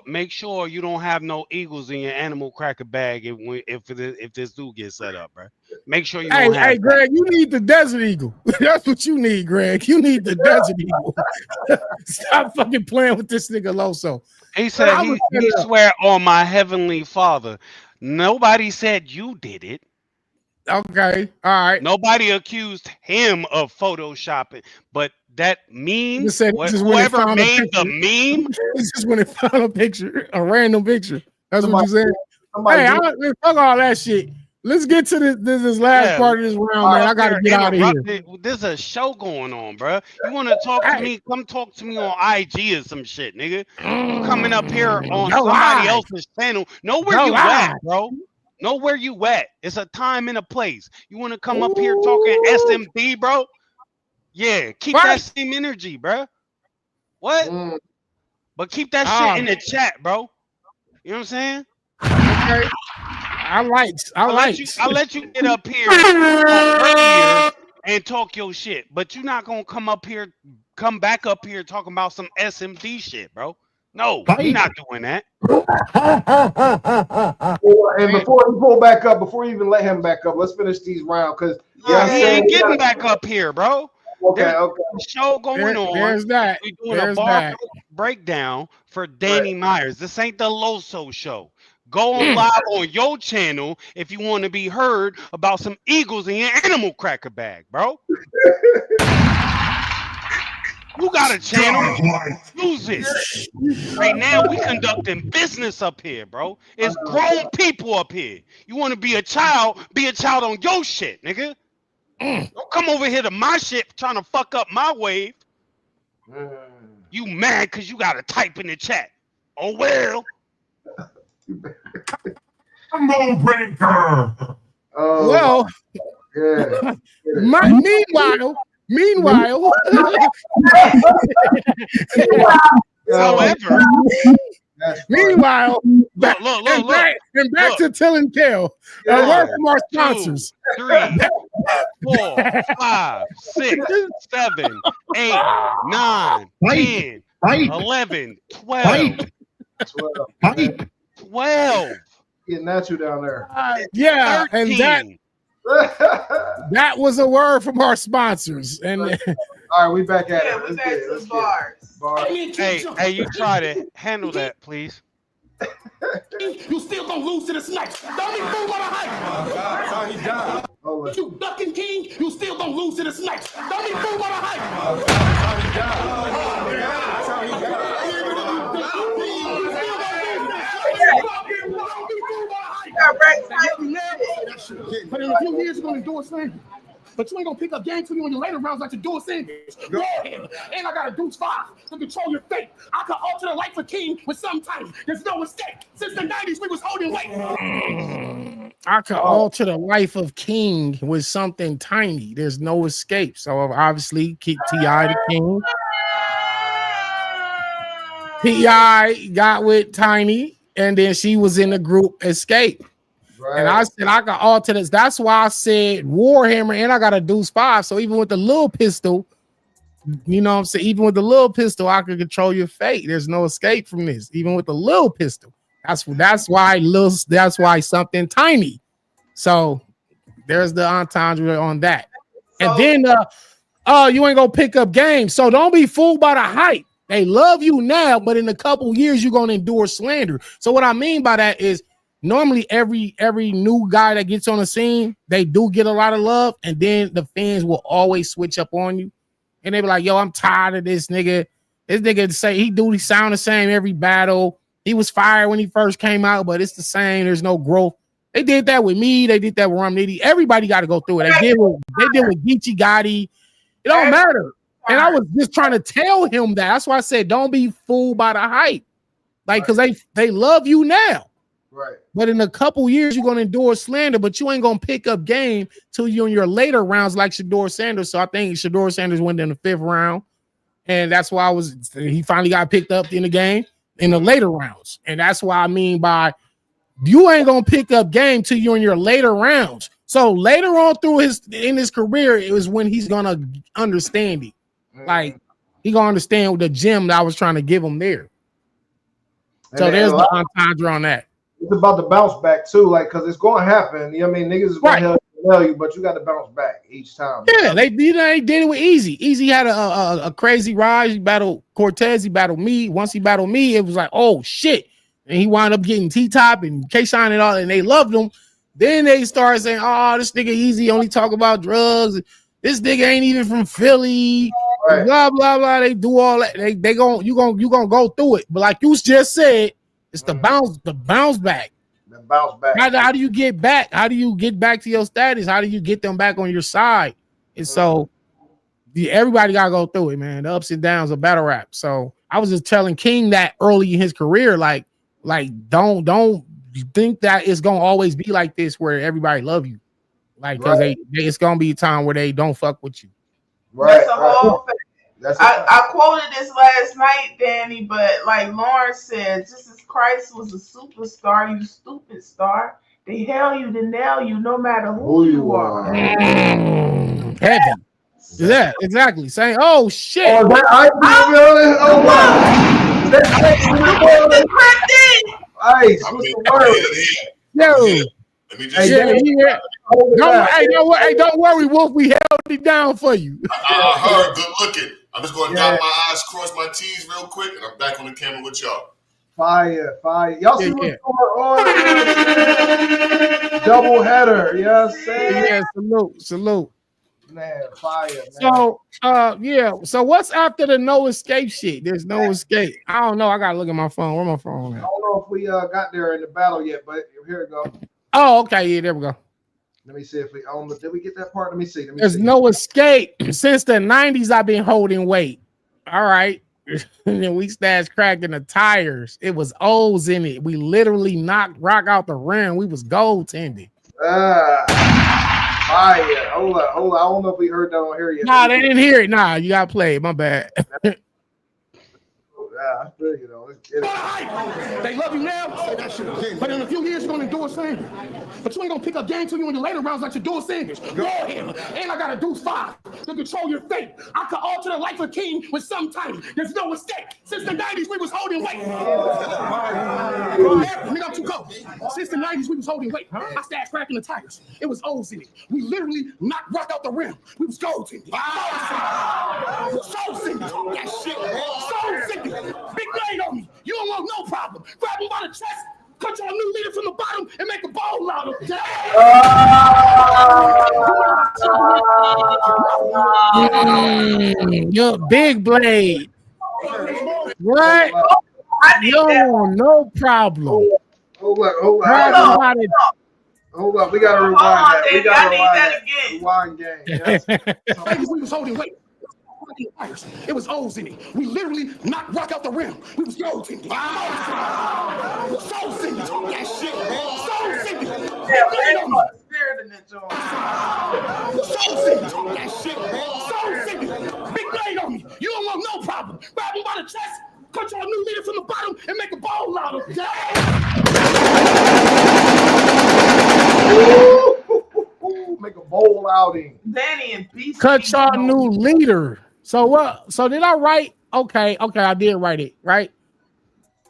Make sure you don't have no eagles in your animal cracker bag if this do get set up, bro. Make sure you don't have that. Greg, you need the desert eagle. That's what you need, Greg. You need the desert eagle. Stop fucking playing with this nigga Loso. He said he swear on my heavenly father. Nobody said you did it. Okay, all right. Nobody accused him of photoshopping, but that meme, whoever made the meme, it's just when it found a picture, a random picture. That's what you said. Hey, fuck all that shit. Let's get to this last part of this round, man. I gotta get out of here. There's a show going on, bro. You want to talk to me? Come talk to me on IG or some shit, nigga. You coming up here on somebody else's channel? Know where you at, bro? Know where you at. It's a time and a place. You want to come up here talking SMD, bro? Yeah, keep that same energy, bro. What? But keep that shit in the chat, bro. You know what I'm saying? Okay. I'll let you get up here earlier and talk your shit, but you're not gonna come back up here talking about some SMD shit, bro. No, we're not doing that. And before you pull back up, before you even let him back up, let's finish these rounds because he ain't getting back up here, bro. Okay. Show going on. There's that. We're doing a bar breakdown for Danny Myers. This ain't the Loso show. Go on live on your channel if you want to be heard about some eagles in your animal cracker bag, bro. You got a channel. Use it. Right now, we conducting business up here, bro. It's grown people up here. You want to be a child on your shit, nigga. Don't come over here to my shit trying to fuck up my wave. You mad because you got to type in the chat. Oh, well. Combo breaker. Well, yeah. Meanwhile, however, Meanwhile, back look. to Till and Tell. A word from our sponsors. 2, 3, 4, 5, 6, 7, 8, 9, 10, 11, 12. 12. Getting at you down there. Yeah, 13. and that was a word from our sponsors. And all right, we back at it. We back to the bars. Hey, you try to handle that, please. You still gonna lose to the snakes. Don't be fooled by the hype. You ducking king, you still gonna lose to the snakes. Don't be fooled by the hype. But in a few years, you're gonna endure slander. But you ain't gonna pick up game till you in your later rounds like you do Sanders. And I got a deuce 5 to control your fate. I can alter the life of king with some time. There's no escape. Since the 90s, we was holding weight. I can alter the life of king with something tiny. There's no escape. So obviously keep T.I. the king. T.I. got with Tiny, and then she was in the group Escape. Right. And I said I can alter this. That's why I said Warhammer, and I got a deuce 5. So even with the little pistol, you know what I'm saying? Even with the little pistol, I can control your fate. There's no escape from this. Even with the little pistol. That's why something tiny. So there's the entendre on that. And then you ain't gonna pick up games. So don't be fooled by the hype. They love you now, but in a couple years, you're gonna endure slander. So what I mean by that is normally every new guy that gets on the scene, they do get a lot of love, and then the fans will always switch up on you. And they be like, yo, I'm tired of this nigga. This nigga say he sound the same every battle. He was fired when he first came out, but it's the same. There's no growth. They did that with me. They did that with Rum Nitty. Everybody got to go through it. They did with Geechee Gotti. It don't matter. And I was just trying to tell him that. That's why I said, don't be fooled by the hype. Like, because they love you now. Right. But in a couple years, you're going to endure slander, but you ain't going to pick up game till you're in your later rounds like Shedeur Sanders. So I think Shedeur Sanders went in the 5th round. And that's why he finally got picked up in the game in the later rounds. And that's why I mean by you ain't going to pick up game till you're in your later rounds. So later on in his career, it was when he's going to understand it. Like, he going to understand the gem that I was trying to give him there. So there's the entendre on that. It's about the bounce back too, like, because it's going to happen. You know what I mean? Niggas is going to tell you, but you got to bounce back each time. Yeah, they did it with Easy. Easy had a crazy rise. He battled Cortez. He battled me. Once he battled me, it was like, oh shit. And he wound up getting T-Top and K-Shine and all, and they loved him. Then they started saying, oh, this nigga Easy only talk about drugs. This nigga ain't even from Philly. Right. Blah blah blah. They do all that. You gonna go through it. But like you just said, it's the bounce back. The bounce back. How do you get back? How do you get back to your status? How do you get them back on your side? And so everybody gotta go through it, man. The ups and downs of battle rap. So I was just telling King that early in his career, like don't think that it's gonna always be like this where everybody love you. Like, because it's gonna be a time where they don't fuck with you. Right. That's a whole thing. I quoted this last night, Danny, but like Lawrence said, just as Christ was a superstar, you stupid star, they hail you to nail you no matter who you are. Heaven. Yeah, exactly. Saying, oh shit. Oh, Yo. Let me just don't worry, Wolf. We held it down for you. I heard. Good looking. I'm just going to dot my I's, cross my T's real quick, and I'm back on the camera with y'all. Fire. Y'all see what's going on? Double header. You know what I'm saying? Yeah, salute. Man, fire. Man. So what's after the no escape shit? There's no escape. I don't know. I gotta look at my phone. Where my phone at? I don't know if we got there in the battle yet, but here we go. Oh, okay. Yeah, there we go. Let me see if we did we get that part? Let me see. There's no escape. Since the 90s, I've been holding weight. All right. And then we stashed cracked in the tires. It was O's in it. We literally knocked Rock out the rim. We was goaltending. Fire. Hold on. I don't know if we heard that on here yet. Nah, they didn't hear it. Nah, you gotta play it. My bad. I feel you know. They love you now, but in a few years you're gonna endure Sanders. But you ain't gonna pick up game to you in the later rounds like you do Sanders. War him, and I got a Deuce 5 to control your fate. I could alter the life of King with some tiny. There's no escape. Since the 90s we was holding weight. Nigga, I'm too cold. Since the 90s we was holding weight. I started cracking the tires. It was O's in it. We literally knocked rock out the rim. We was gold in it. Soul singing. That shit. Soul singing. Big blade on me. You don't want no problem. Grab him by the chest. Cut your new leader from the bottom and make a bowl out of it. Your big blade. What? You don't want no problem. Hold up. We gotta rewind that. We gotta rewind game. Yes. We was holding weight. It was O's in it. We literally knocked rock out the rim. We was gold in it. Soul singing. That shit. Soul singing. Spirit in that joint. Soul singing. That shit. Soul singing. Big blade on me. You don't want no problem. Grab him by the chest. Cut your new leader from the bottom and make a bowl out of it. Make a bowl outing. Danny and Beast. Cut your new leader. So what? So did I write? Okay, I did write it, right?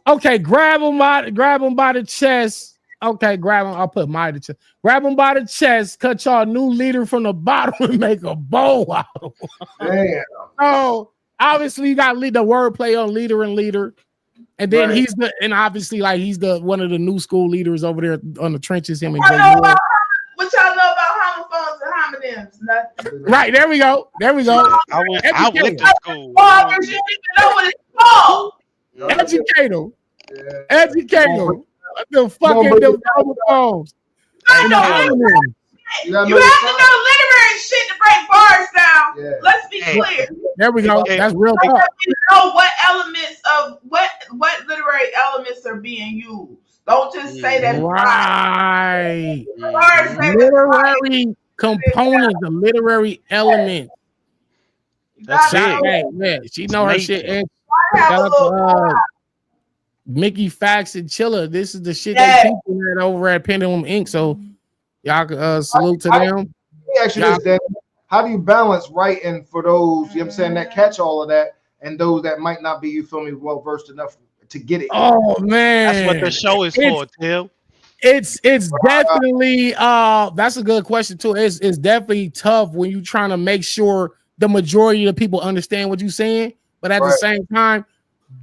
Okay, grab him by the chest. Okay, grab him. I'll put my chest. Grab him by the chest. Cut your new leader from the bottom and make a bowl out of him. Damn. So obviously you got the wordplay on leader and leader. And then he's obviously he's one of the new school leaders over there on the trenches. Him and Jay Moore. What y'all know about homophones and homonyms? Nothing. Right, there we go. I went to school. You don't even know what it's called. Educator. The fucking homophones. You have to know literary shit to break bars down. Yeah. Let's be clear. There we go. That's real talk. You know what elements of what literary elements are being used. Don't just say that. Right. Literary components, the literary element. That's it. Yeah, she know her shit. And shout out to Mickey Fax and Chilla. This is the shit they teaching that over at Pendulum Inc. So y'all can salute to them. Let me ask you this, Danny. How do you balance writing for those, you know what I'm saying, that catch all of that, and those that might not be, you feel me, well versed enough to get it? Oh man, that's what the show is for, Till. It's definitely that's a good question too. It's definitely tough when you're trying to make sure the majority of the people understand what you're saying, but at the same time,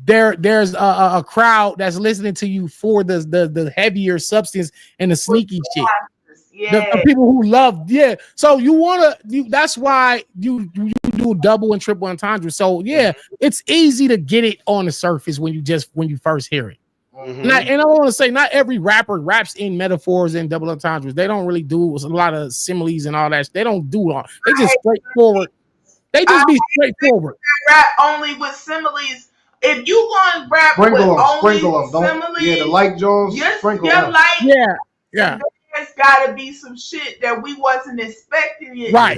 there's a crowd that's listening to you for the heavier substance and the sneaky shit. The people who love, So that's why you do double and triple entendre. So it's easy to get it on the surface when you first hear it. Mm-hmm. And I want to say, not every rapper raps in metaphors and double entendres. They don't really do a lot of similes and all that. They don't do all. They just straightforward. They just be straightforward. Rap only with similes. If you want to rap with only similes, the like Jones, sprinkle them. Yeah. There's got to be some shit that we wasn't expecting it. Right.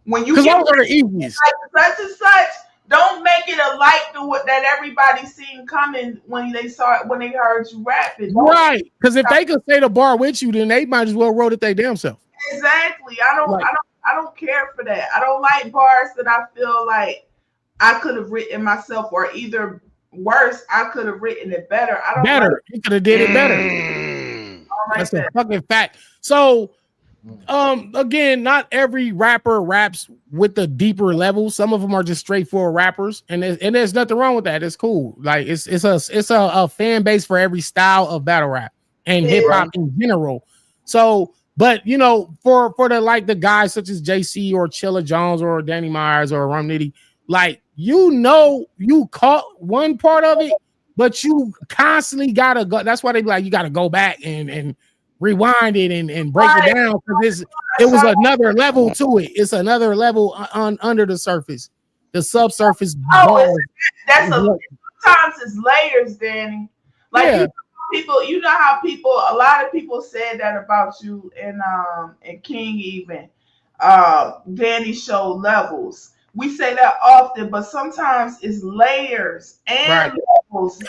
When you get those are the easiest. Like such and such, don't make it a like to what that everybody seen coming when they heard you rapping. Right. Because if they could say the bar with you, then they might as well wrote it they damn self. Exactly. I don't care for that. I don't like bars that I feel like I could have written myself, or either worse, I could have written it better. You could have did it better. That's a fucking fact. So, again, not every rapper raps with the deeper level. Some of them are just straightforward rappers, and there's nothing wrong with that. It's cool. Like it's a fan base for every style of battle rap and hip hop in general. So, but for the guys such as JC or Chilla Jones or Danny Myers or Rum Nitty, you caught one part of it, but you constantly gotta go. That's why they be like, you gotta go back and rewind it and break it down, because it was another level to it. It's another level under the surface, the subsurface. Sometimes it's layers, Danny. People, you know how a lot of people said that about you and King even. Danny showed levels. We say that often, but sometimes it's layers and levels.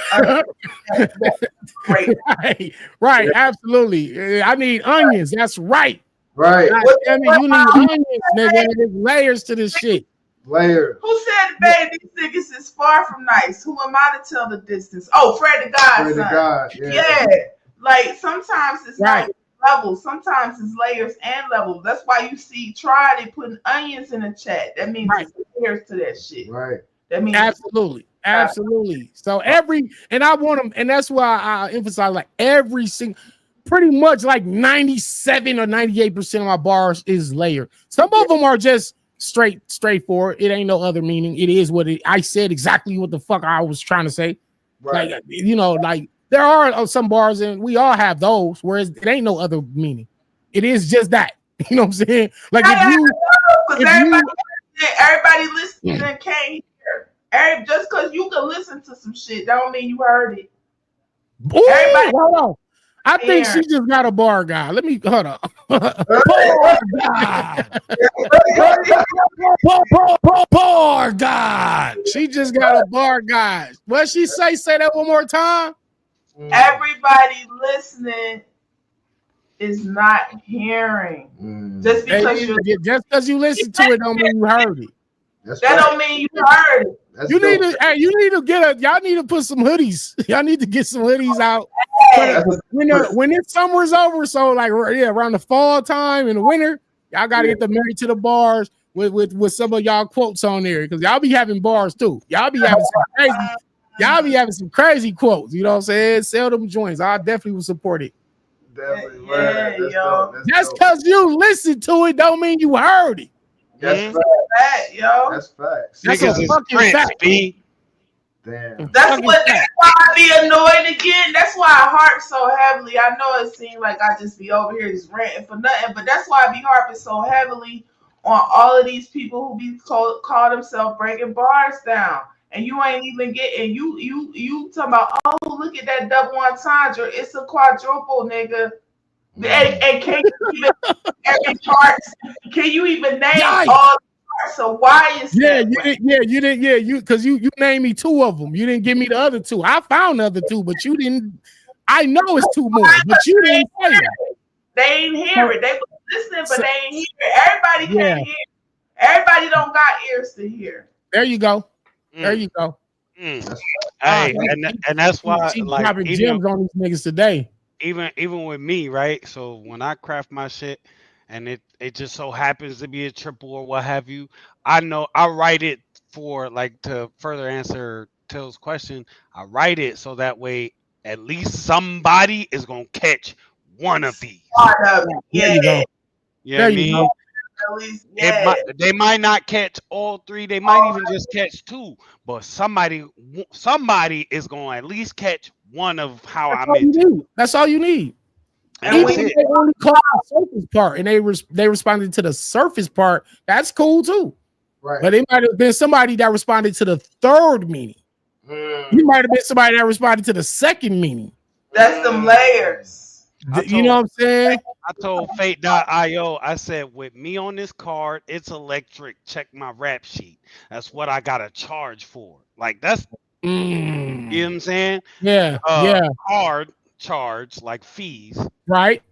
Right, absolutely. I need onions. That's right. Right. I mean, you need onions, nigga. There's layers to this shit. Layers. Who said, baby, these niggas is far from nice? Who am I to tell the distance? Oh, Fred the Godson. Fred the God. Yeah. Like sometimes it's not levels, sometimes it's layers and levels. That's why you see they putting onions in the chat. That means there's layers to that shit. Right. That means absolutely. So and I want them, and that's why I emphasize like every single, pretty much like 97 or 98% of my bars is layered. Some of them are just straightforward. It ain't no other meaning. It is what I said exactly what the fuck I was trying to say. Right. Like, you know, like there are some bars, and we all have those, whereas it ain't no other meaning. It is just that. You know what I'm saying? Like everybody listening can't hear. Just because you can listen to some shit, don't mean you heard it. Ooh, hold on. I think she just got a bar guy. Let me hold on. Bar guy. Bar guy. She just got a bar guy. What she say? Say that one more time. Everybody listening is not hearing. Just because you listen to it don't mean you heard it. That don't mean you heard it. You need to get y'all need to put some hoodies. Y'all need to get some hoodies out. When it's summer's over, so like around the fall time in the winter, y'all gotta get the Married to the Bars with some of y'all quotes on there, because y'all be having bars too. Y'all be having some crazy quotes. You know what I'm saying? Sell them joints. I definitely would support it. Definitely. Just because you listen to it don't mean you heard it. That's fact, yo. That's facts. That's a fucking fact. Damn. That's why I be annoyed again. That's why I harp so heavily. I know it seems like I just be over here just ranting for nothing, but that's why I be harping so heavily on all of these people who be call themselves breaking bars down. And you ain't even getting you talking about, oh, look at that double entendre. It's a quadruple, nigga. And can you even every part? Can you even name all the parts? So why is you because you named me two of them. You didn't give me the other two. I found the other two, but you didn't. I know it's two more, but you didn't say it. They ain't hear it. They was listening, but they ain't hear it. Everybody can't hear. Everybody don't got ears to hear. There you go. There you go. Hey, and that's why like dropping gems on these niggas today. Even with me, right? So when I craft my shit and it just so happens to be a triple or what have you, I know I write it for, like, to further answer Till's question, I write it so that way at least somebody is gonna catch one of these. Yeah, you go. You know what I mean? They might not catch all three. They might even just catch two. But somebody is gonna at least catch one of how I meant it. That's all you need. And even if they only caught the surface part and they responded to the surface part, that's cool too. Right. But it might have been somebody that responded to the third meaning. You might have been somebody that responded to the second meaning. That's them layers. You know what I'm saying? I told Fate.io, I said, with me on this card, it's electric. Check my rap sheet. That's what I gotta charge for. Like, that's you know what I'm saying? Yeah. Card charge, like fees. Right.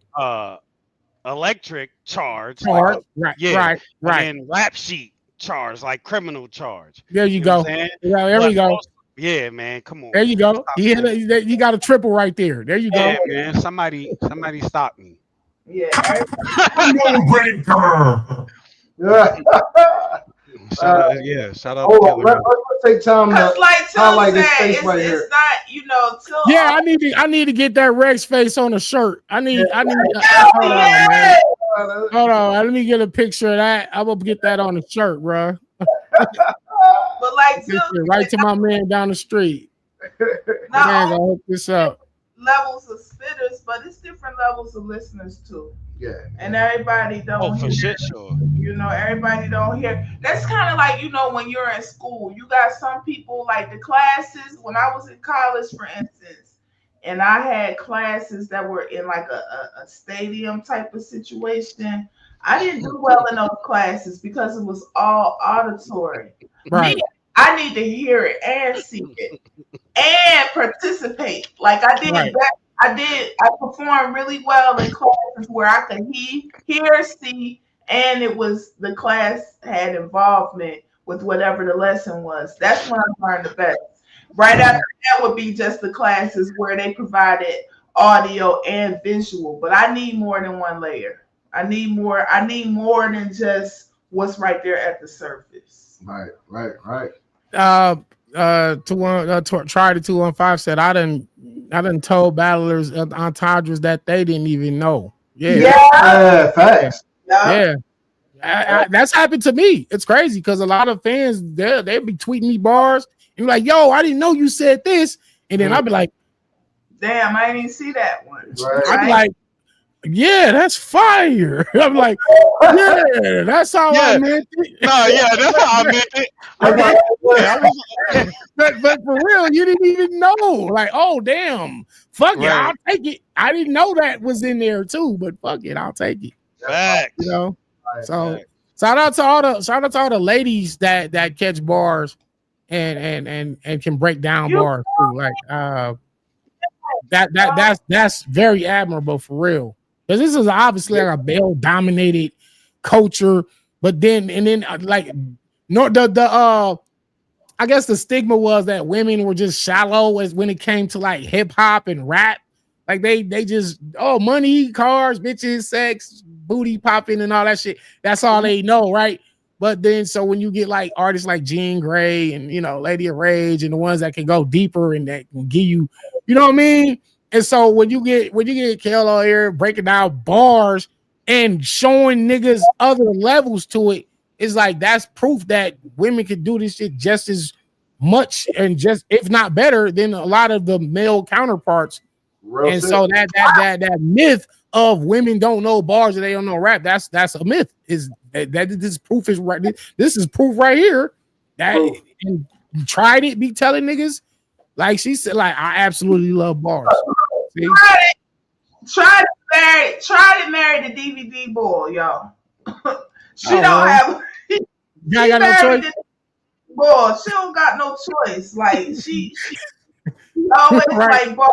Electric charge. Right. And then rap sheet charge, like criminal charge. There you go. There we go. Yeah, man. Come on. There you go. You got a triple right there. There you go. Yeah, man. Somebody stop me. Yeah. I'm gonna break her. Shout out. Hold on. Let's take time to highlight this face right here. It's not, Till. Yeah, I need to get that Rex face on a shirt. Hold on, man. Hold on. Let me get a picture of that. I'm gonna get that on a shirt, bro. But like right to my man down the street. Not gonna hook this up. Levels of spitters, but it's different levels of listeners too. Yeah. And everybody don't for hear. shit, sure. You know, everybody don't hear. That's kind of like, when you're in school, you got some people like the classes. When I was in college, for instance, and I had classes that were in like a stadium type of situation, I didn't do well in those classes because it was all auditory. Right. Me, I need to hear it and see it and participate. Like I did Right. I performed really well in classes where I could hear, see, and it was the class had involvement with whatever the lesson was. That's when I learned the best. Right after that would be just the classes where they provided audio and visual. But I need more than one layer. I need more than just what's right there at the surface. Right. Try the 215 said I done told battlers entendres that they didn't even know. Yeah, facts. Yeah. That's happened to me. It's crazy because a lot of fans they be tweeting me bars and like, yo, I didn't know you said this, and then I'll be like, damn, I didn't even see that one. Right. I'll be like, yeah, that's fire. I'm like, yeah, that's how I meant it. No, yeah, that's how I meant it. But for real, you didn't even know. Like, oh damn, fuck it, I'll take it. I didn't know that was in there too, but fuck it, I'll take it. Facts. You know. So shout out to all the ladies that catch bars and can break down bars too. Like that's very admirable for real. Because this is obviously like a male dominated culture, but then like I guess the stigma was that women were just shallow as when it came to like hip hop and rap. Like they just money, cars, bitches, sex, booty popping and all that shit. That's all they know, right? But then so when you get like artists like Jean Grey and Lady of Rage and the ones that can go deeper and that can give you, you know what I mean? And so when you get KLO here breaking down bars and showing niggas other levels to it, it's like that's proof that women can do this shit just as much and just if not better than a lot of the male counterparts. And so that myth of women don't know bars and they don't know rap, that's a myth. Is that this proof is right? This is proof right here that and you tried it. Be telling niggas like she said, like I absolutely love bars. See? Try to marry the DVD boy, y'all. She don't have. You got no choice. Boy, she don't got no choice. Like she always like bars.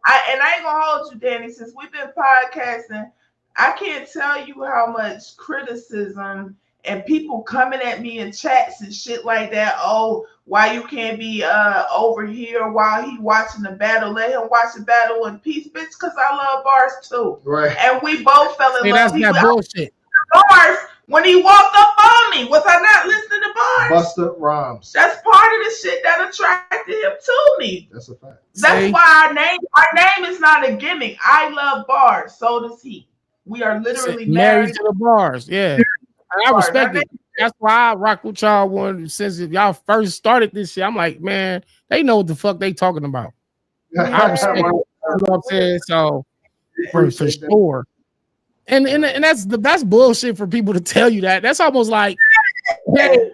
I ain't gonna hold you, Danny. Since we've been podcasting, I can't tell you how much criticism and people coming at me in chats and shit like that. Oh, why you can't be over here while he watching the battle? Let him watch the battle in peace, bitch. Because I love bars too. Right. And we both fell in love. That's that bullshit. Bars when he walked up on me. Was I not listening to bars? Busta Rhymes. That's part of the shit that attracted him to me. That's a fact. That's why our name is not a gimmick. I love bars. So does he. We are literally married to the bars. Yeah. And I respect it. That's why I rock with y'all since y'all first started this shit. I'm like, man, they know what the fuck they talking about. I respect it. You know what I'm saying? So for sure. And that's bullshit for people to tell you that. That's almost like, hey,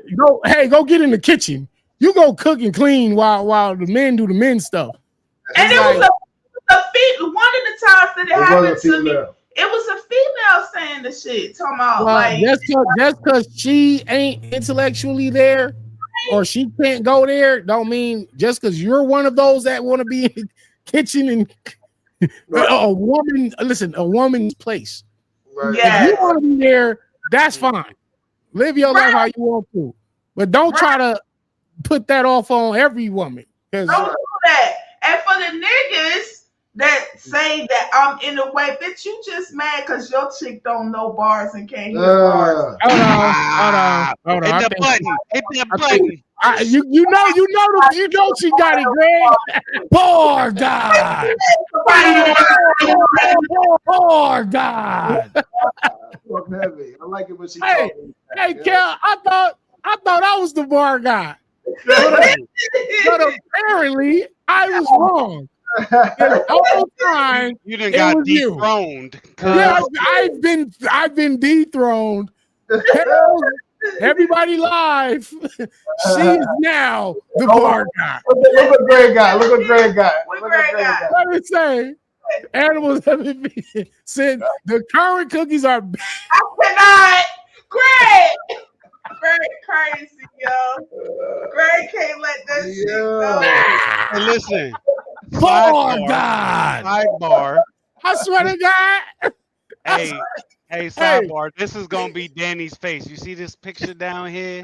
go get in the kitchen. You go cook and clean while the men do the men stuff. And it was one of the times that it happened to me. It was a female saying the shit, talking about like just because she ain't intellectually there or she can't go there, don't mean just because you're one of those that want to be in the kitchen and a woman's place. Right. Yeah. If you want to be there, that's fine. Live your life how you want to, but don't try to put that off on every woman. Don't do that. And for the niggas that say that I'm in the way, bitch, you just mad because your chick don't know bars and can't hear bars. Hold on. Hit the button. You know she got it, Greg. Poor God. Poor God. I like it when she Hey, Kel, I thought I was the bar guy. But apparently I was wrong. All time you didn't got dethroned. Yeah, I've been dethroned. Everybody live. She's now the bar guy. Look at Greg guy. Let me say, Animals have been said the current cookies are. I cannot. Greg. Greg crazy, yo. Greg can't let that shit go. Hey, listen. Oh God! Sidebar. I swear to God. Hey, sidebar. This is gonna be Danny's face. You see this picture down here?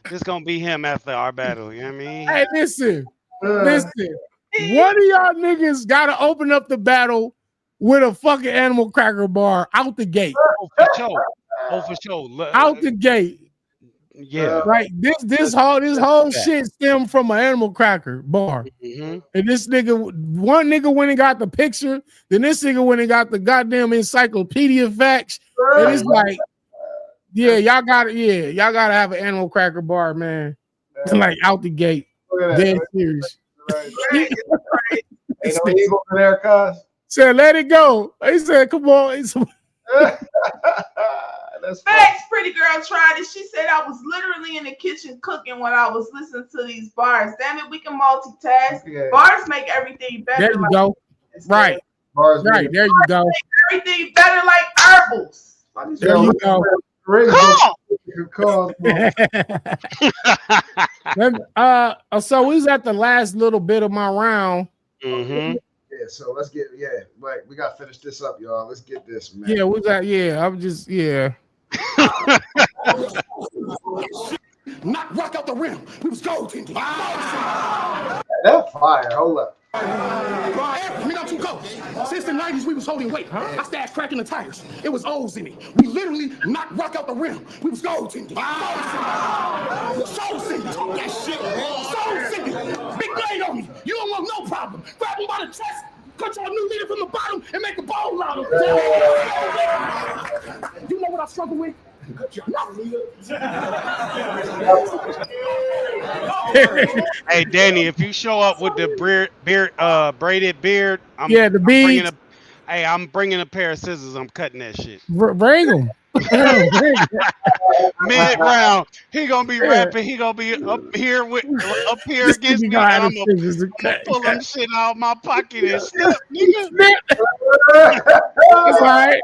This gonna be him after our battle. You know what I mean? Hey, listen. One of y'all niggas gotta open up the battle with a fucking animal cracker bar out the gate. Oh, for sure. Out the gate. Yeah. Right. This whole shit stemmed from an animal cracker bar. Mm-hmm. And one nigga went and got the picture, then this nigga went and got the goddamn encyclopedia facts. And it's like, y'all gotta have an animal cracker bar, man. Like out the gate. Dead serious. Ain't no eagle in there, cuz. Said, let it go. He said, come on. That's Facts, pretty girl tried it. She said I was literally in the kitchen cooking when I was listening to these bars. Damn it, we can multitask. Yeah. Bars make everything better. There you go. Right. Bars Right. There you go. Make everything better like herbals. There you go. So we was at the last little bit of my round. Mm-hmm. Yeah, so let's get right. We gotta finish this up, y'all. Let's get this, man. Yeah, we got I'm just Knock rock out the rim. We was golden. That fire. Hold up. We got too cold. Since the 90s, we was holding weight. I started cracking the tires. It was O's in it. We literally knocked rock out the rim. We was golden. Soul Cindy. Talk that shit. Soul Cindy. Big blade on me. You don't want no problem. Grab him by the chest. Cut your new leader from the bottom and make a bowl out of it. You know what I struggle with? Hey Danny, if you show up with the braided beard, I'm bringing a pair of scissors. I'm cutting that shit. Bring them. Mid round, he gonna be rapping. He gonna be up here against me. And I'm gonna pull them shit out of my pocket and snip, nigga. That's all right.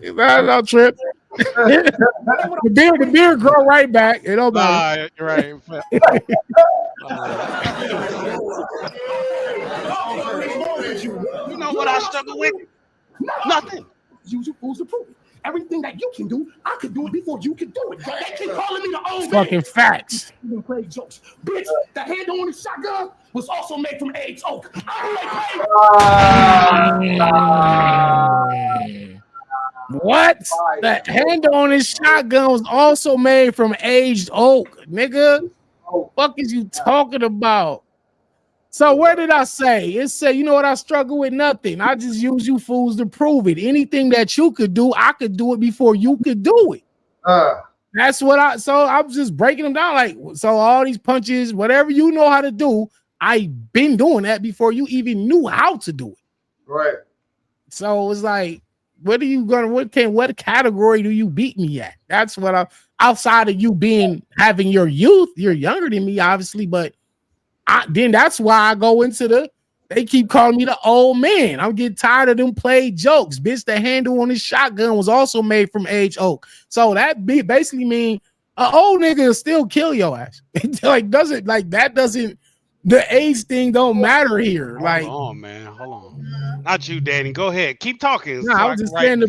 No trip. the beard grow right back. It don't matter. Right. You know what I struggle with? Nothing. Use your fools to prove it. Everything that you can do, I could do it before you can do it. They keep calling me the old fucking man. facts. You play jokes. Bitch, the hand on the shotgun was also made from aged oak. What? The handle on his shotgun was also made from aged oak, nigga. What fuck is you talking about? So where did I say? It said, you know what? I struggle with nothing. I just use you fools to prove it. Anything that you could do, I could do it before you could do it. That's what I'm just breaking them down. Like, so all these punches, whatever you know how to do, I've been doing that before you even knew how to do it. Right. So it's like, what category do you beat me at? That's what outside of you having your youth, you're younger than me, obviously, but then that's why I go into they keep calling me the old man. I'm getting tired of them play jokes. Bitch, the handle on his shotgun was also made from aged oak. So that basically mean an old nigga will still kill your ass. The age thing don't matter here. Hold on, man. Hold on. Not you, Danny. Go ahead. Keep talking. No, I was just saying you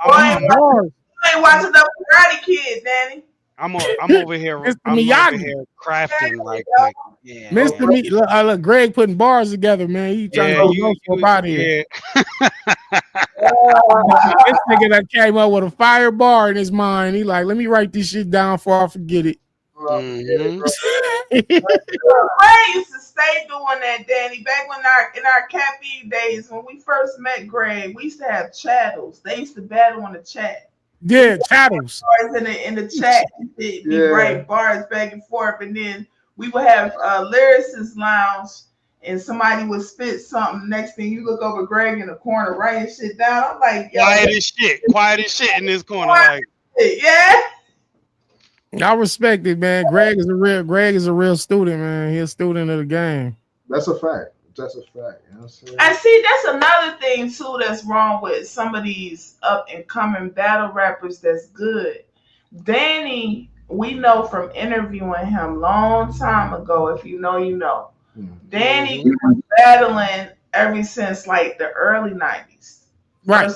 ain't watching the Karate Kid, Danny. I'm over here. I'm over here crafting like yeah. Mr. Me, look, Greg putting bars together, man. He trying to go for out here. This nigga that came up with a fire bar in his mind. He like, let me write this shit down before I forget it. Mm-hmm. Greg used to stay doing that, Danny. Back in our caffeine days, when we first met Greg, we used to have chattels. They used to battle on the chat. Yeah, chattels. In the chat, we write bars back and forth, and then we would have lyricist lounge, and somebody would spit something. Next thing you look over Greg in the corner writing shit down. I'm like, quiet as shit in this corner. Like, yeah. I respect it, man. Greg is a real student, man. He's a student of the game. That's a fact. That's a fact. You know what I'm saying? And see, that's another thing too that's wrong with some of these up and coming battle rappers that's good. Danny, we know from interviewing him long time ago, if you know, you know. Danny was battling ever since like the early 90s. Right.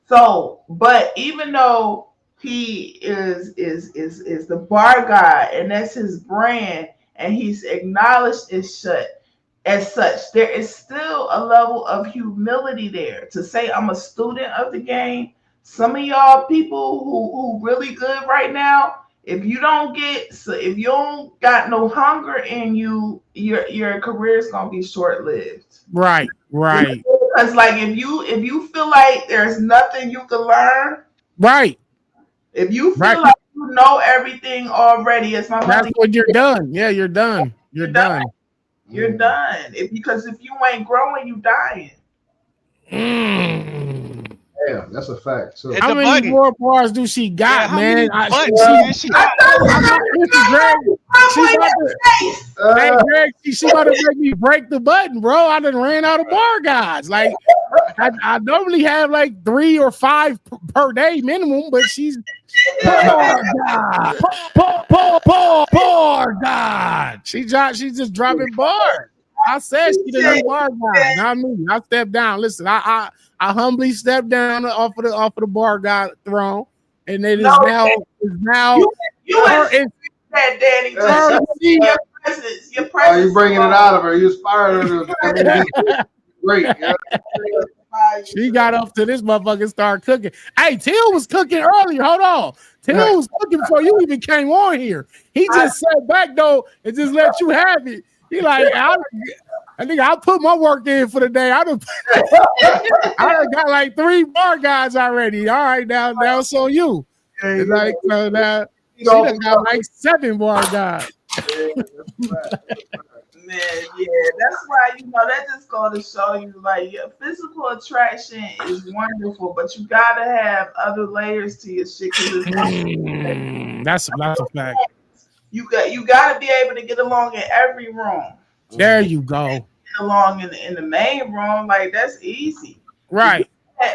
So, but even though he is the bar guy and that's his brand and he's acknowledged as such, there is still a level of humility there to say I'm a student of the game. Some of y'all people who really good right now, if you don't got no hunger in you, your career is gonna be short lived. Right. Because like if you feel like there's nothing you can learn, right. If you feel like you know everything already, it's my that's when you're done. Yeah, you're done. You're done. You're done. Because if you ain't growing, you dying. Yeah, that's a fact. So how many more bars do she got, man? She about to make me break the button, bro. I done ran out of bar guys. Like I normally have like 3 or 5 per day minimum, but she's bar God. She's just dropping bars. I said she the new bar guy. Not me. I stepped down. Listen, I humbly stepped down off of the bar guy throne, and it is now you that Danny. Your presence. Oh, you bringing it out of her. You inspired her to great. Yeah. She got up to this motherfucker and started cooking. Hey, Till was cooking earlier. Hold on. Till was cooking before you even came on here. He just sat back though and just let you have it. He like, I think I'll put my work in for the day. I done got like 3 bar guys already. All right, now it's on you. It's like so now she done got like 7 bar guys. Man, yeah, that's why that just goes to show you like your physical attraction is wonderful, but you gotta have other layers to your shit. That's a fact. You gotta be able to get along in every room. There you go. Get along in the main room, like that's easy. Right.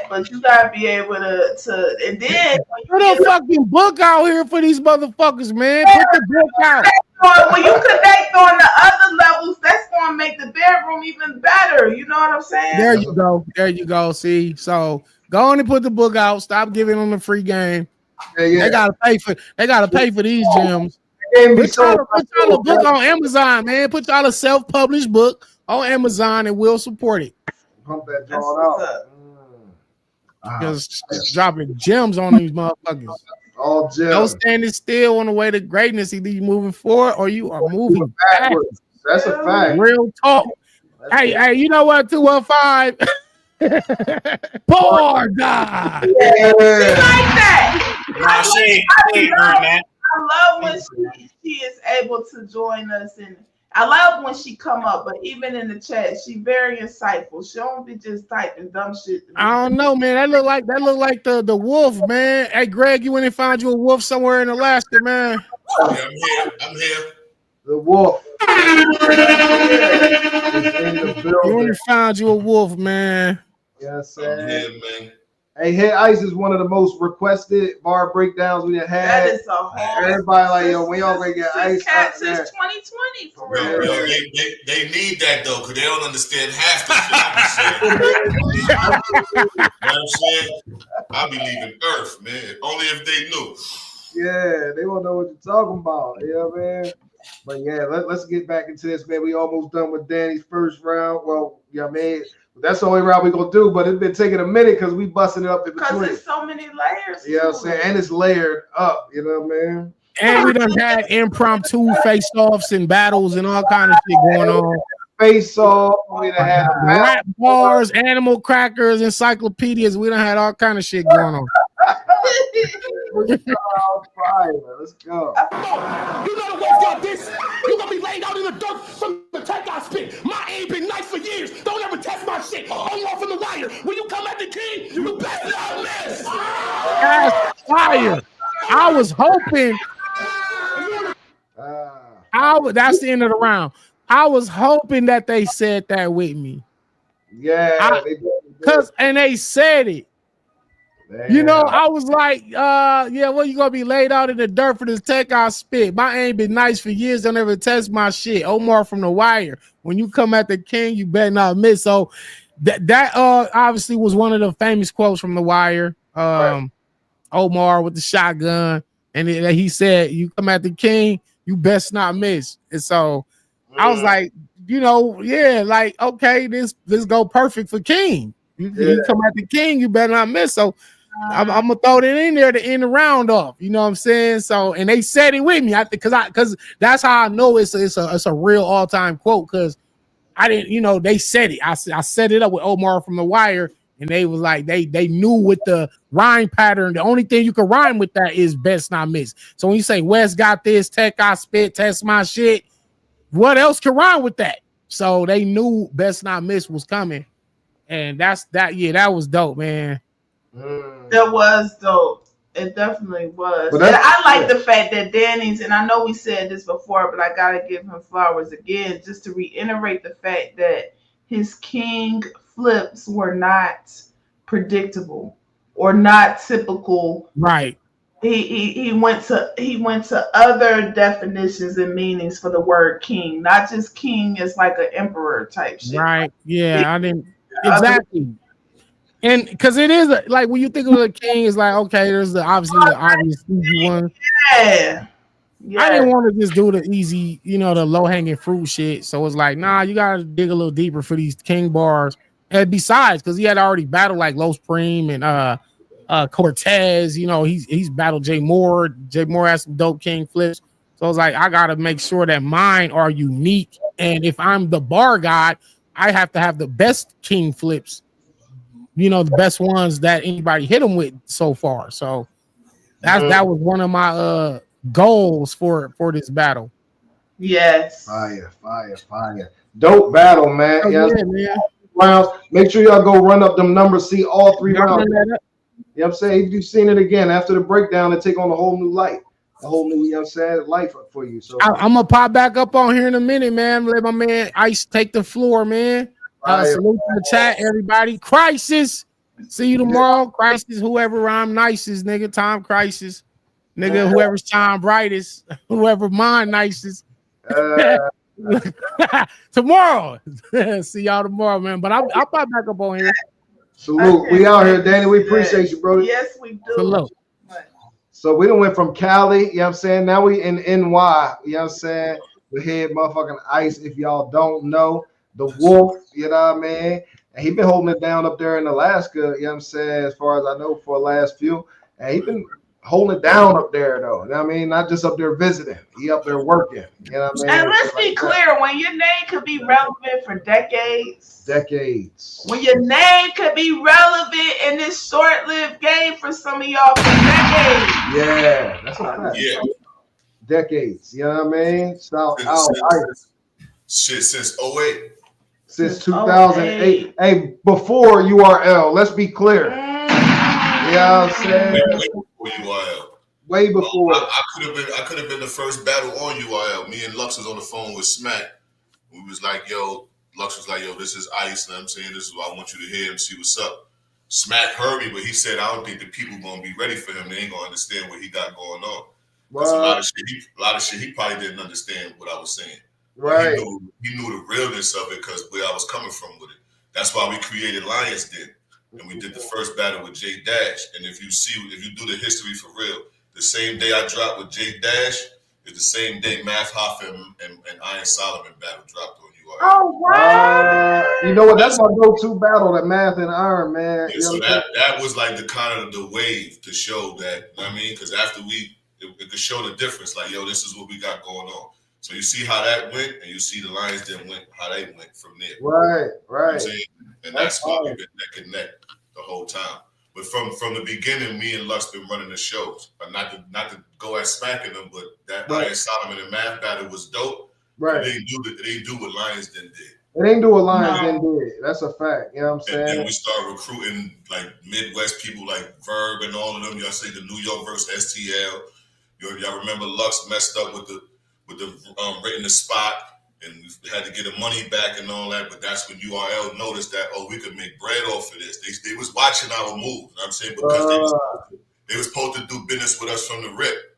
But you gotta be able to and then put a fucking book out here for these motherfuckers, man. Put the book out. When you connect on the other levels, that's gonna make the bedroom even better. You know what I'm saying? There you go. See, so go on and put the book out. Stop giving them the free game. Yeah. They gotta pay for these gems. Put y'all a book on Amazon, man. Put y'all a self-published book on Amazon and we'll support it. Pump that drawn out. Just dropping gems on these motherfuckers. All gems. No standing still on the way to greatness. Either you moving forward or you are moving backwards. That's a fact. Real talk. Hey, you know what? 215. Poor God. She like that. I love when she is able to join us, and I love when she come up. But even in the chat, she very insightful. She don't be just typing dumb shit. I don't know, man. That look like the wolf, man. Hey, Greg, you went and found you a wolf somewhere in Alaska, man. Yeah, I'm here. The wolf. You went and found you a wolf, man. Yes, I'm here, man. Hey, Hit Ice is one of the most requested bar breakdowns we have had. That is a whole. Everybody like, yo, when y'all gonna get Ice out there? Since 2020, for real. They need that though, because they don't understand half the shit I be saying. You know what I'm saying? I'll be leaving Earth, man. Only if they knew. Yeah, they won't know what you're talking about. You know what I mean? But yeah, let's get back into this, man. We almost done with Danny's first round. Well, yeah, man. That's the only round we're gonna do, but it's been taking a minute because we busting it up in between. Because there's so many layers. You know what I'm saying? And it's layered up, you know what I mean? And we done had impromptu face-offs and battles and all kind of shit going on. Face-off, we done had rap bars, animal crackers, encyclopedias. We done had all kind of shit going on. Let's go. You know the way got this. You're gonna be laid out in the dirt from the tech I spit. My aim been nice for years. Don't ever test my shit. I'm off in the wire. When you come at the king, you better not miss. That's fire. I was hoping. That's the end of the round. I was hoping that they said that with me. Yeah, because they said it. Man. You know, I was like, yeah, well, you gonna be laid out in the dirt for this tech I spit. My aim been nice for years. Don't ever test my shit. Omar from The Wire. When you come at the king, you better not miss. So that obviously was one of the famous quotes from The Wire. Right. Omar with the shotgun, and he said, "You come at the king, you best not miss." And so I was like, you know, yeah, like okay, this go perfect for King. You come at the king, you better not miss. So I'm gonna throw it in there to end the round off. You know what I'm saying? So and they said it with me, because that's how I know it's a real all time quote, because I didn't, you know, they said it. I set it up with Omar from The Wire, and they was like they knew with the rhyme pattern. The only thing you can rhyme with that is best not miss. So when you say West got this, Tech I spit, test my shit, what else can rhyme with that? So they knew best not miss was coming, and that was dope, man. That was dope. It definitely was. And I like the fact that Danny's, and I know we said this before, but I gotta give him flowers again, just to reiterate the fact that his king flips were not predictable or not typical. Right. He went to other definitions and meanings for the word king, not just king as like an emperor type shit. Right. Yeah, I didn't exactly. And because it is like when you think of the king, it's like okay, there's obviously the obvious easy one. Yeah. I didn't want to just do the easy, you know, the low hanging fruit shit. So it's like, nah, you gotta dig a little deeper for these king bars. And besides, because he had already battled like Los Prime and Cortez, you know, he's battled Jay Moore. Jay Moore has some dope king flips. So I was like, I gotta make sure that mine are unique. And if I'm the bar god, I have to have the best king flips. You know, the best ones that anybody hit him with so far. So that was one of my goals for this battle. Yes. Fire. Dope battle, man. Oh, yeah, man. Rounds. Make sure y'all go run up them numbers, see all 3 rounds. You know what I'm saying? If you've seen it again after the breakdown, it take on a whole new light. A whole new, you know what I'm saying, life for you. So I'm gonna pop back up on here in a minute, man. Let my man Ice take the floor, man. Salute to the chat, everybody. Crisis. See you tomorrow. Crisis, whoever rhyme nicest, nigga. Time Crisis. Nigga, whoever's time brightest, whoever mine nicest. Tomorrow. See y'all tomorrow, man. But I'll pop back up on here. Salute. We out here, Danny. We appreciate you, brother. Yes, we do. Salute. So we done went from Cali, you know what I'm saying? Now we in NY, you know what I'm saying? We had motherfucking Ice, if y'all don't know. The Wolf, you know what I mean? And he been holding it down up there in Alaska, you know what I'm saying, as far as I know, for the last few. And he been holding it down up there, though. You know what I mean? Not just up there visiting. He up there working. You know what I mean? And let's be clear, when your name could be relevant for decades. Decades. When your name could be relevant in this short-lived game for some of y'all for decades. Yeah, that's not bad. Yeah. Decades. You know what I mean? Since 08. Since 2008. Hey, before URL, let's be clear. Yeah, I'm saying Way before URL. Way before. I could have been the first battle on URL. Me and Lux was on the phone with Smack. We was like, yo, Lux was like, yo, this is Ice. And I'm saying, this is what I want you to hear and see what's up. Smack heard me, but he said, I don't think the people gonna be ready for him. They ain't gonna understand what he got going on. Because a lot of shit he probably didn't understand what I was saying. Right. He knew the realness of it because where I was coming from with it. That's why we created Lions Den. And we did the first battle with J Dash. And if you do the history for real, the same day I dropped with J Dash is the same day Math Hoff and Iron Solomon battle dropped on URL. Oh, wow. You know what? That's my go-to battle, that Math and Iron, man. Yeah, so that was like the kind of the wave to show that, you know what I mean? Because after it could show the difference. Like, yo, this is what we got going on. So you see how that went, and you see the Lions Den went, how they went from there. Right. You know what I'm saying? And that's why we've been neck and neck the whole time. But from the beginning, me and Lux been running the shows. But not to go at smacking them, but that Iron Solomon and Math battle was dope. Right. They didn't do what Lions Den did. It ain't do what Lions Den did. That's a fact. You know what I'm saying? And then we start recruiting like Midwest people like Verb and all of them. Y'all say the New York versus STL. Y'all remember Lux messed up with the written the spot and we had to get the money back and all that. But that's when URL noticed that, oh, we could make bread off of this. They was watching our moves. You know what I'm saying? Because they was supposed to do business with us from the rip.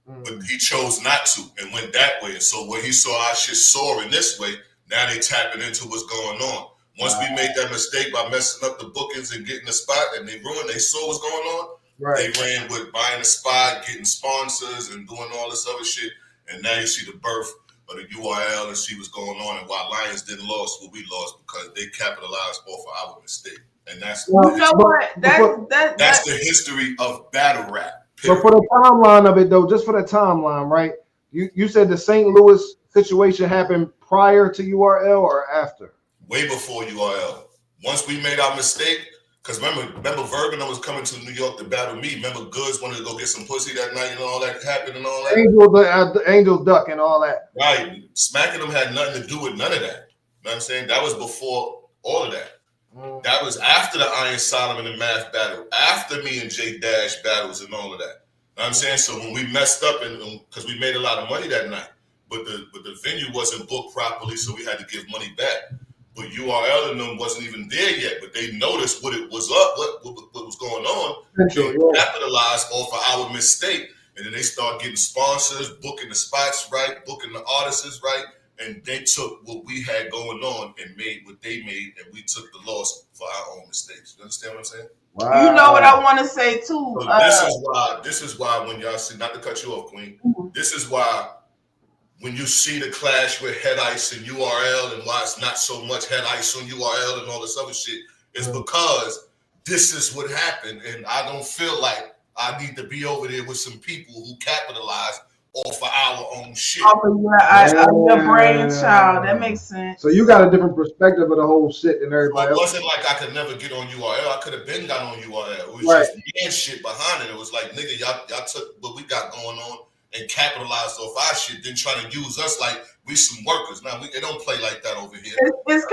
But he chose not to and went that way. And so when he saw our shit soaring this way, now they tapping into what's going on. Once we made that mistake by messing up the bookings and getting the spot and they saw what's going on, they ran with buying a spot, getting sponsors and doing all this other shit. And now you see the birth of the URL and see what's going on. And why Lions didn't lose what we lost, because they capitalized off of our mistake. And that's you know what? That's the history of battle rap. But for the timeline of it, though, just for the timeline, right? You said the St. Louis situation happened prior to URL or after? Way before URL. Once we made our mistake, because remember Vergano was coming to New York to battle me. Remember Goods wanted to go get some pussy that night and all that happened and all that? Angel Duck and all that. Right. Smacking them had nothing to do with none of that. You know what I'm saying? That was before all of that. That was after the Iron Solomon and Math battle, after me and J Dash battles and all of that. You know what I'm saying? So when we messed up, and because we made a lot of money that night, but the venue wasn't booked properly, so we had to give money back. But URL and them wasn't even there yet, but they noticed what it was up, what was going on. They capitalized off of our mistake, and then they start getting sponsors, booking the spots right, booking the artists right. And they took what we had going on and made what they made, and we took the loss for our own mistakes. You understand what I'm saying? Wow. You know what I want to say too. So this is why when y'all see, not to cut you off, Queen. This is why when you see the clash with Head Ice and URL, and why it's not so much Head Ice on URL and all this other shit, is because this is what happened, and I don't feel like I need to be over there with some people who capitalize off of our own shit. Your brainchild. That makes sense. So you got a different perspective of the whole shit than everybody else. It wasn't like I could never get on URL. I could have been got on URL. It was just man shit behind it. It was like, nigga, y'all took what we got going on and capitalized off our shit, then try to use us like we some workers. Now they don't play like that over here. It's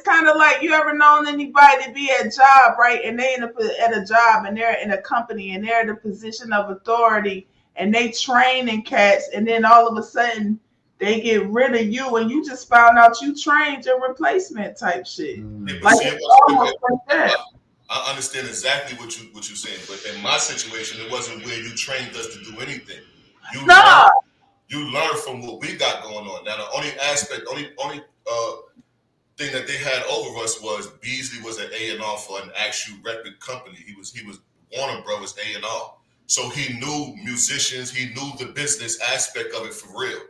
kind of like you ever known anybody to be at a job, right? And they at a job and they're in a company and they're in a position of authority. And they training cats, and then all of a sudden they get rid of you, and you just found out you trained your replacement type shit. Like that. I understand exactly what you're saying, but in my situation, it wasn't where you trained us to do anything. You learn from what we got going on. Now, the only thing that they had over us was Beasley was an A&R for an actual record company. He was Warner Brothers A&R. So he knew musicians, he knew the business aspect of it for real.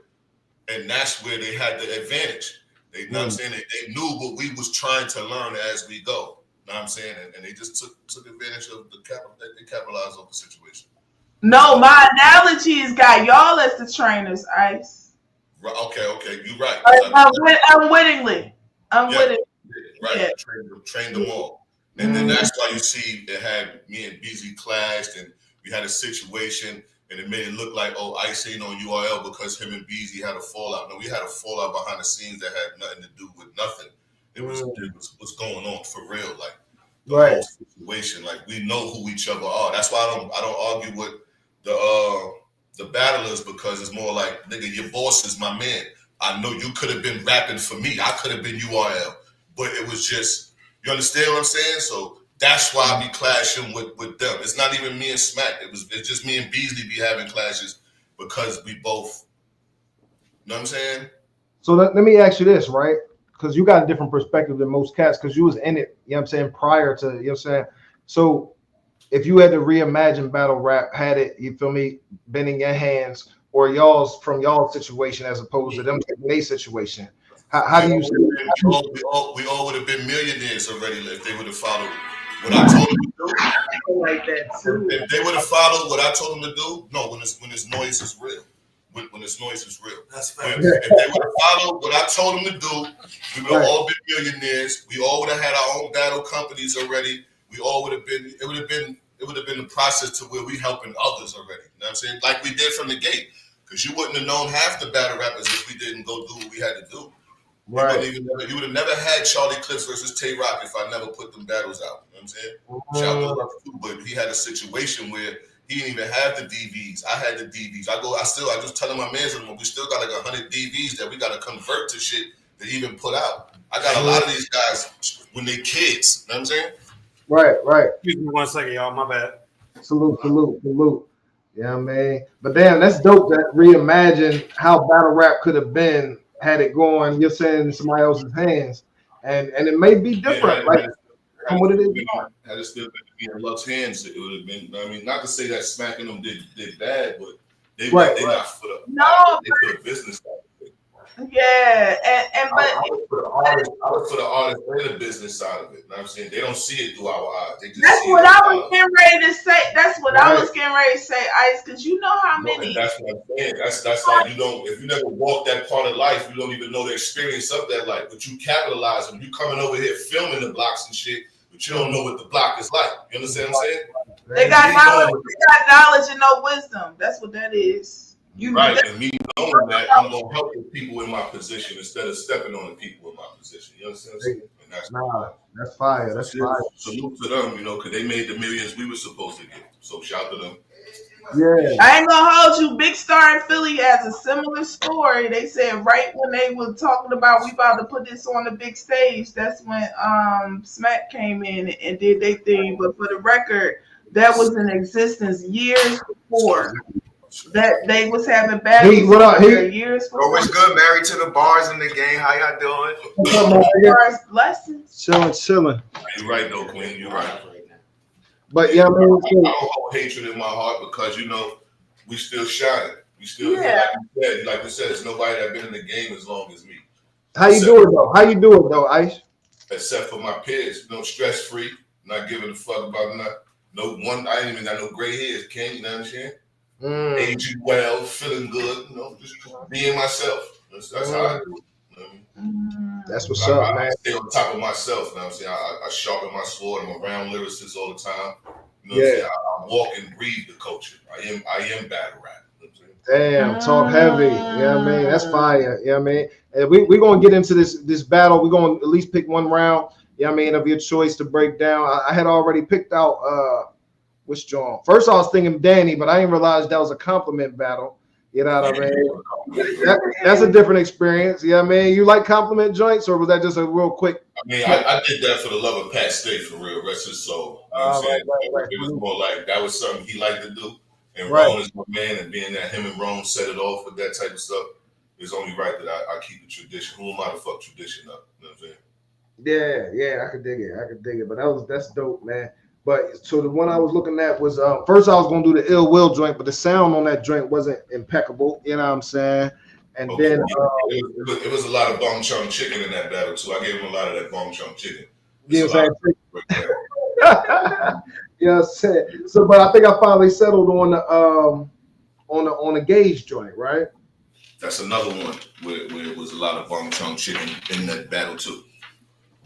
And that's where they had the advantage. They know what I'm saying? They knew what we was trying to learn as we go. Know what I'm saying? And they just took advantage of they capitalized on the situation. No, my analogy has got y'all as the trainers, Ice. Right, okay, you're right. Unwittingly. Right, yeah. Trained them all. And then that's why you see it had me and BZ clashed, and we had a situation, and it made it look like, oh, Ice ain't on URL because him and BZ had a fallout. No, we had a fallout behind the scenes that had nothing to do with nothing. It was what's going on for real, like the whole situation. Like we know who each other are. That's why I don't argue with the battlers, because it's more like, nigga, your boss is my man. I know you could have been rapping for me. I could have been URL, but it was just, you understand what I'm saying? So that's why I be clashing with them. It's not even me and Smack. It's just me and Beasley be having clashes because we both, you know what I'm saying? So let me ask you this, right? Because you got a different perspective than most cats because you was in it, you know what I'm saying, prior to, you know what I'm saying? So if you had to reimagine battle rap, had it, you feel me, been in your hands, or y'all's situation as opposed to them taking their situation, how do you see it? We all would have been millionaires already if they would have followed what I told them to do. I like that too. If they would have followed what I told them to do, no, when this noise is real. When this noise is real. That's fair. If they would have followed what I told them to do, we would have all been millionaires. We all would have had our own battle companies already. We all would have been, it would have been the process to where we helping others already. You know what I'm saying? Like we did from the gate. Because you wouldn't have known half the battle rappers if we didn't go do what we had to do. Right. You would have never had Charlie Clips versus Tay Rock if I never put them battles out. You know what I'm saying? Shout out to Rock too, but he had a situation where He didn't even have the DVs. I had the DVs. I just telling my mans, we still got like 100 DVs that we got to convert to shit to even put out. I got a lot of these guys when they kids. You know what I'm saying? Right. Excuse me 1 second, y'all. My bad. Salute. Yeah, man. But damn, that's dope that reimagine how battle rap could have been had it going, you're saying, in somebody else's hands. And it may be different, from what it is. Had it still been in Lux's hands, it would have been. I mean, not to say that smacking them did bad, but they not for the business side of it. Yeah, but I was for the artist and the business side of it. You know what I'm saying? They don't see it through our eyes. They just that's see what it I was getting ready to say. That's what I was getting ready to say, Ice, because you know how many. That's what I'm saying. That's like if you never walked that part of life, you don't even know the experience of that life. But you capitalize on you coming over here filming the blocks and shit, but you don't know what the block is like. You understand what I'm saying? They got knowledge and no wisdom. That's what that is. Right, and me knowing that, I'm going to help the people in my position instead of stepping on the people in my position. You understand what I'm saying? And that's fire. That's fire. Salute to them, because they made the millions we were supposed to get. So shout to them. Yeah. I ain't gonna hold you. Big Star in Philly has a similar story. They said right when they were talking about we about to put this on the big stage, that's when Smack came in and did their thing. But for the record, that was in existence years before. That they was having battles years before. What's good? Married to the bars in the game. How y'all doing? Blessings. Chilling. You're right, though, Queen. You're right. But yeah, I don't hold hatred in my heart because we still shining. We still like we said, there's nobody that been in the game as long as me. How you do it though, Ice? Except for my peers, stress free, not giving a fuck about nothing. I ain't even got no gray hairs, Ken. You know what I'm saying? Aging well, feeling good, just being myself. That's how I do it. That's what's up, man. I stay on top of myself. You know what I'm saying? I sharpen my sword. I'm around lyricists all the time. You know what I'm saying? I walk and breathe the culture. I am battle rap. You know what I'm saying? Damn, talk heavy. Yeah, I mean, that's fire. Yeah, I mean, and we're gonna get into this battle. We're gonna at least pick one round. Yeah, I mean, of your choice to break down. I had already picked out which John. First, I was thinking Danny, but I didn't realize that was a compliment battle. You know what I mean? That's a different experience. Yeah, I mean, you like compliment joints, or was that just a real quick? I mean, I did that for the love of Pat Stay, for real. Rest his soul. You know what I'm saying? It was more like that was something he liked to do. And Rone is my man, and being that him and Rone set it off with that type of stuff, it's only right that I keep the tradition. Who am I to fuck tradition up? You know what I'm saying? Yeah, I could dig it. But that's dope, man. But so the one I was looking at was first I was gonna do the Ill Will joint, but the sound on that joint wasn't impeccable. You know what I'm saying? And then it was a lot of Bong Chong chicken in that battle too. I gave him a lot of that Bong Chong chicken. Yeah, so but I think I finally settled on the Gauge joint, right? That's another one where it was a lot of Bong Chong chicken in that battle too.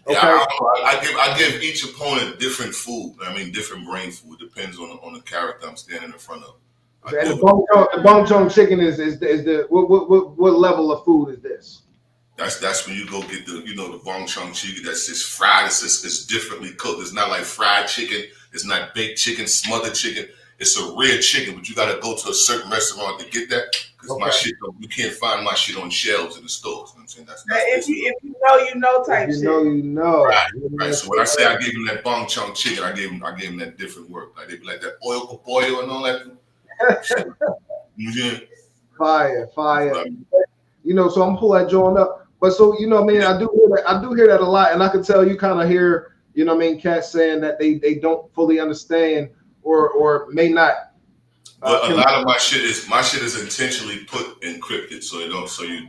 Okay. Yeah, I give each opponent different food. I mean, different brain food. Depends on the character I'm standing in front of. And the Bong Chong chicken is the what level of food is this? That's when you go get the Bong Chong chicken that's just fried. It's differently cooked. It's not like fried chicken. It's not baked chicken, smothered chicken. It's a rare chicken, but you got to go to a certain restaurant to get that because my shit, you can't find my shit on shelves in the stores. You know what I'm saying? That's if you know, you know type shit. You know. Right. So when I say I gave him that Bong Chong chicken, I gave him that different work. Like they be like that oil capoyo and all that. Fire. So I'm pull that joint up. But so I do hear that a lot, and I can tell you kind of hear, cats saying that they don't fully understand or may not. But a lot of my shit is intentionally put encrypted, so you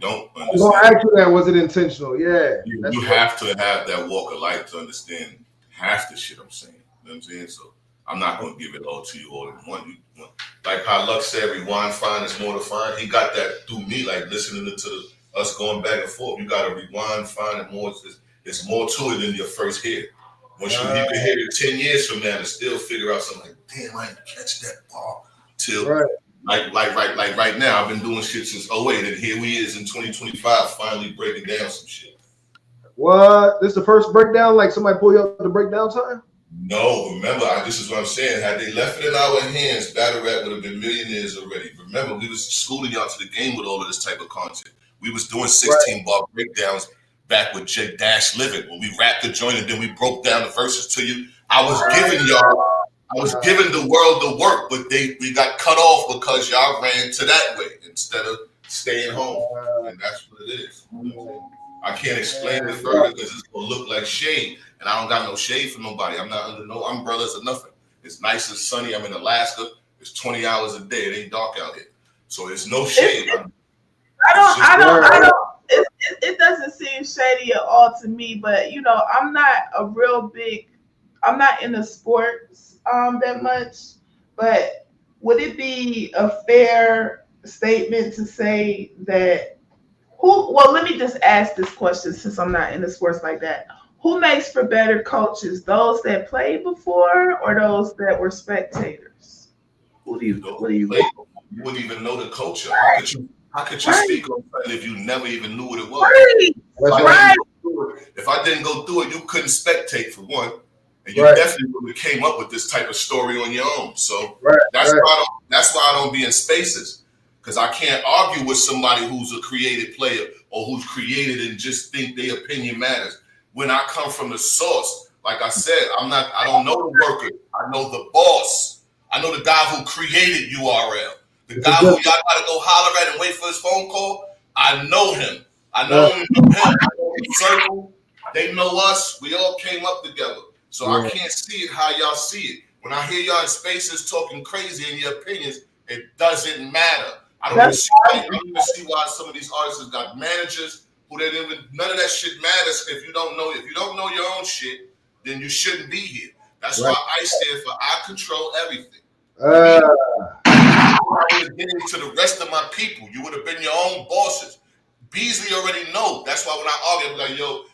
don't understand. I'm gonna ask you that. Was it intentional? Yeah. You have to have that walk of life to understand half the shit I'm saying. You know what I'm saying? So I'm not gonna give it all to you all in one. Like how Lux said, rewind, find is more to find. He got that through me, like listening to us going back and forth. You gotta rewind, find it more. It's more to it than your first hear. Once you can hear it 10 years from now and still figure out something like, damn, I didn't catch that ball till like right now. I've been doing shit since 2008, and here we is in 2025 finally breaking down some shit. What? This is the first breakdown? Like somebody pull you up the breakdown time? No, remember, this is what I'm saying. Had they left it in our hands, Battle Rap would have been millionaires already. Remember, we was schooling y'all to the game with all of this type of content. We was doing 16-bar breakdowns back with J Dash Living when we rapped the joint and then we broke down the verses to you. I was giving the world the work, but we got cut off because y'all ran to that way instead of staying home, and that's what it is. I can't explain it further because it's gonna look like shade, and I don't got no shade for nobody. I'm not under no umbrellas or nothing. It's nice and sunny. I'm in Alaska. It's 20 hours a day. It ain't dark out here, so it's no shade. It doesn't seem shady at all to me, but you know, I'm not into sports that much, but would it be a fair statement to say that let me just ask this question since I'm not into sports like that. Who makes for better coaches? Those that played before or those that were spectators? What do you You wouldn't even know the culture. How could you speak on something if you never even knew what it was? If I didn't go through it, you couldn't spectate for one. And you definitely would have came up with this type of story on your own. So that's why I don't be in spaces. Because I can't argue with somebody who's a created player or who's created and just think their opinion matters. When I come from the source, like I said, I don't know the worker. I know the boss. I know the guy who created URL. The guy who y'all gotta go holler at and wait for his phone call. I know him. I know him. I know his circle. They know us. We all came up together. So I can't see it how y'all see it. When I hear y'all in spaces talking crazy in your opinions, it doesn't matter. I don't even see why some of these artists got managers who none of that shit matters. If you don't know your own shit, then you shouldn't be here. That's why I stand for I control everything. I would have been into the rest of my people. You would have been your own bosses. Beasley already know. That's why when I argue, I'm like, yo,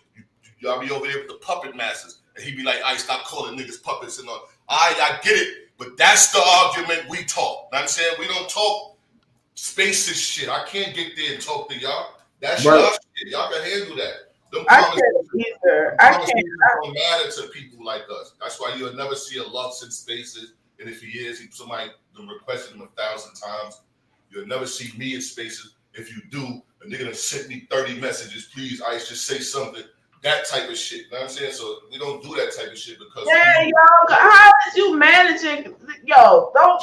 y'all be over there with the puppet masters. And he'd be like, I stop calling niggas puppets and all. I get it. But that's the argument we talk. You know what I'm saying? We don't talk spaces shit. I can't get there and talk to y'all. That's y'all shit. Y'all can handle that. I can't either. I can't. Don't matter to people like us. That's why you'll never see a Lux in spaces. And if he is, somebody requested him 1,000 times. You'll never see me in spaces. If you do, a nigga done sent me 30 messages. Please, Ice, just say something. That type of shit. You know what I'm saying? So we don't do that type of shit because how is you managing? Yo, don't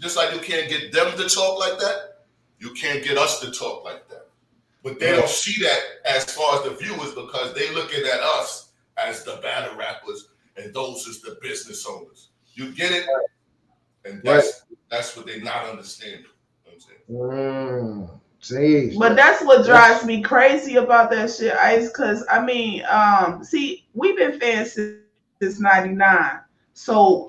just like you can't get them to talk like that, you can't get us to talk like that. But they don't see that as far as the viewers because they looking at us as the battle rappers and those is the business owners. You get it? And that's what they not understanding. You know what I'm saying? Jeez. But that's what drives me crazy about that shit, Ice. Because I mean, see, we've been fans since '99, so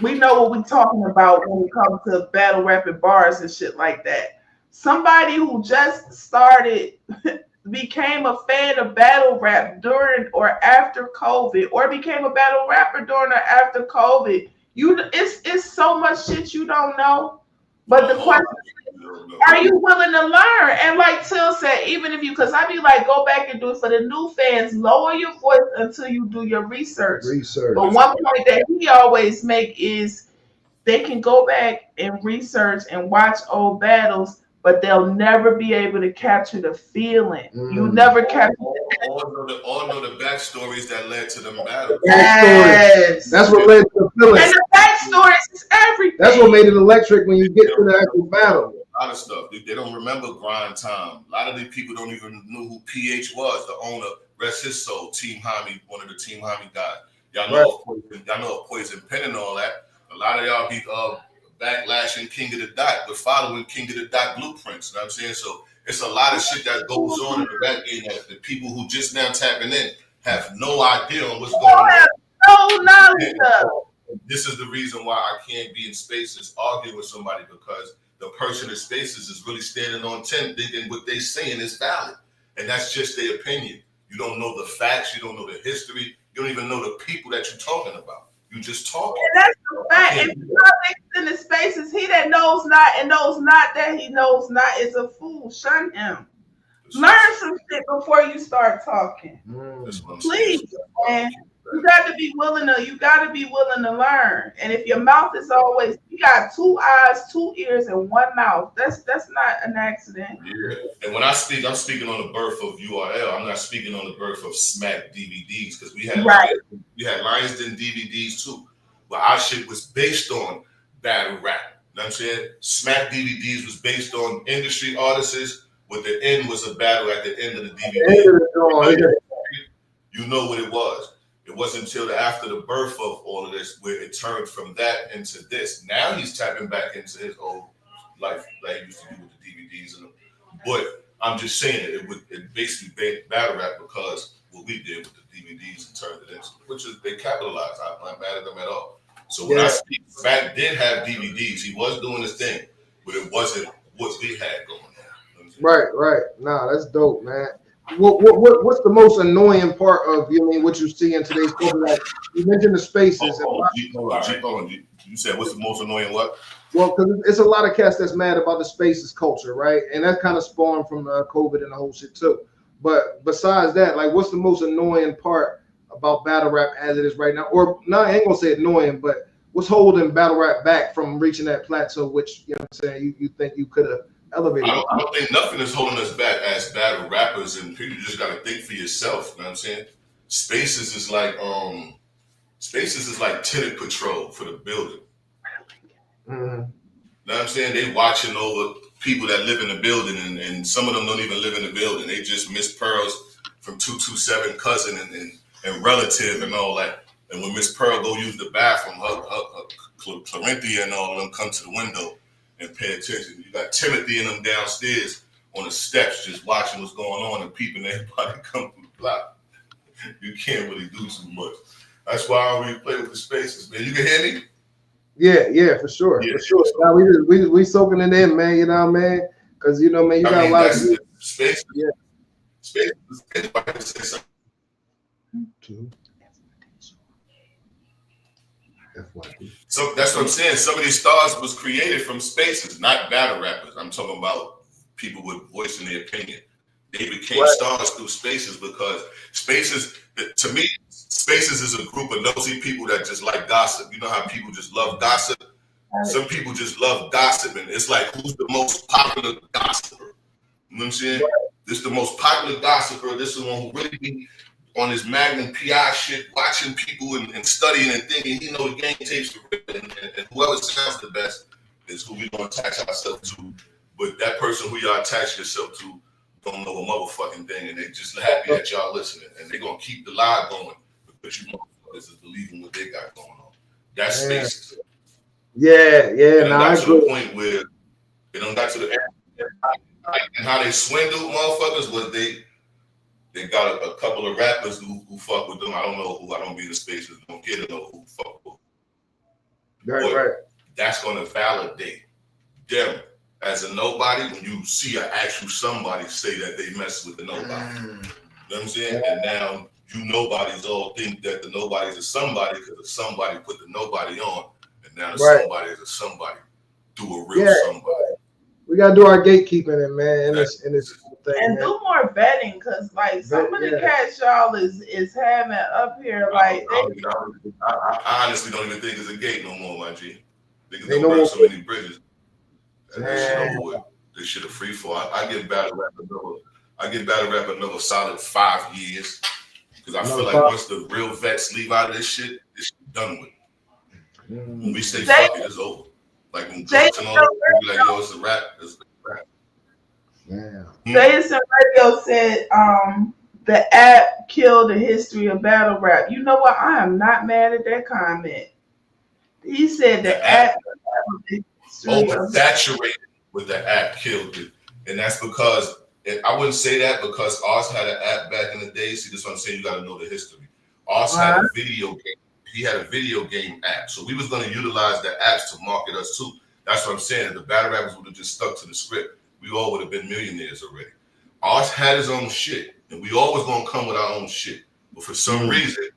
we know what we're talking about when it comes to battle rapping bars and shit like that. Somebody who just started became a fan of battle rap during or after COVID, or became a battle rapper during or after COVID. It's so much shit you don't know. But the question is, are you willing to learn? And like Till said, even if because I be like, go back and do it for the new fans, lower your voice until you do your research. But one point that he always make is they can go back and research and watch old battles, but they'll never be able to capture the feeling. You never capture all know the backstories that led to them battles. Yes. That's what led to the feeling. And the backstories is everything. That's what made it electric when you get to the actual battle. A lot of stuff. They don't remember grind time. A lot of these people don't even know who PH was, the owner. Rest his soul. Team Hami, one of the Team Hami guys. Y'all know of Poison Pen and all that. A lot of y'all be backlashing King of the Dot, but following King of the Dot blueprints. You know what I'm saying? So it's a lot of shit that goes on in the rap game that the people who just now tapping in have no idea on what's going on. No knowledge of. This is the reason why I can't be in spaces arguing with somebody because the person in spaces is really standing on 10 thinking what they saying is valid. And that's just their opinion. You don't know the facts. You don't know the history. You don't even know the people that you're talking about. You just talking. And that's the fact. If you're not mixed in the spaces, he that knows not and knows not that he knows not is a fool. Shun him. Learn some shit before you start talking. Please, man. You got to be willing to learn. And if your mouth is always, you got 2 eyes, 2 ears, and 1 mouth. That's not an accident. Yeah. And when I speak, I'm speaking on the birth of URL. I'm not speaking on the birth of Smack DVDs because we had Lions Den DVDs too. But our shit was based on battle rap. You know what I'm saying? Smack DVDs was based on industry artists, but the end was a battle at the end of the DVD. You know what it was. It wasn't until after the birth of all of this where it turned from that into this. Now he's tapping back into his old life like he used to do with the DVDs and them. But I'm just saying it basically battle rap because what we did with the DVDs and turned it into, which is they capitalized. I'm not mad at them at all. So when I speak, Smack did have DVDs. He was doing his thing, but it wasn't what we had going on. Right. Nah, that's dope, man. What's the most annoying part of what you see in today's culture? Like you mentioned the spaces. You said what's the most annoying what? Well, because it's a lot of cats that's mad about the spaces culture, right? And that kind of spawned from COVID and the whole shit too. But besides that, like, what's the most annoying part about battle rap as it is right now? Or no, I ain't gonna say annoying, but what's holding battle rap back from reaching that plateau, which you know what I'm saying you think you could have elevated? I don't think nothing is holding us back as battle rappers, and people just gotta think for yourself. You know what I'm saying? Spaces is like tenant patrol for the building. Mm-hmm. You know what I'm saying? They watching over people that live in the building, and some of them don't even live in the building. They just Miss Pearl's from 227 cousin and relative and all that. And when Miss Pearl go use the bathroom, her Clarinthia and all of them come to the window and pay attention. You got Timothy and them downstairs on the steps just watching what's going on and peeping everybody come through the block. You can't really do too much. That's why I don't really play with the spaces, man. You can hear me? Yeah, for sure. Yeah. For sure. Now we soaking it in, man, you know what I mean? Because you know, man, you got a lot of spaces. Yeah. Spaces. Anybody can say something. So that's what I'm saying. Some of these stars was created from spaces, not battle rappers. I'm talking about people with voicing their opinion. They became stars through spaces because spaces, to me, spaces is a group of nosy people that just like gossip. You know how people just love gossip? Some people just love gossip, and it's like, who's the most popular gossiper? You know what I'm saying? This is the most popular gossiper. This is the one who really be on his Magnum PI shit, watching people and studying and thinking he know the game tapes for real, and whoever sounds the best is who we gonna attach ourselves to. But that person who y'all attach yourself to don't know a motherfucking thing, and they just happy that y'all listening, and they gonna keep the lie going because you motherfuckers is believing what they got going on. That's spaces. Yeah. And got to the point where it done got to the and how they swindled motherfuckers was they got a couple of rappers who fuck with them. I don't know who. I don't be in the spaces. Don't care to know who fuck with them. Right. That's gonna validate them as a nobody when you see an actual somebody say that they mess with the nobody. You know what I'm saying? And now you nobodies all think that the nobody's a somebody because the somebody put the nobody on, and now the somebody is a somebody through a real somebody. We gotta do our gatekeeping, man, in this thing, and man. do more vetting, because like some of the cats y'all is having up here, like I honestly don't even think it's a gate no more, my G. Niggas don't burn so many bridges. This shit a free fall. I get battle rap another solid 5 years because I feel like once the real vets leave out of this shit done with. When we say fuck it, it's over. Like when Brooks and all that, we like, yo, it's a rap. It's a rap. Jason Radio said the app killed the history of battle rap. You know what? I am not mad at that comment. He said the app oversaturated with the app killed it. And that's because, and I wouldn't say that because Oz had an app back in the day. See, this is what I'm saying. You got to know the history. Oz had a video game. He had a video game app. So we was going to utilize the apps to market us too. That's what I'm saying. If the battle rappers would have just stuck to the script, we all would have been millionaires already. Oz had his own shit. And we always going to come with our own shit. But for some reason,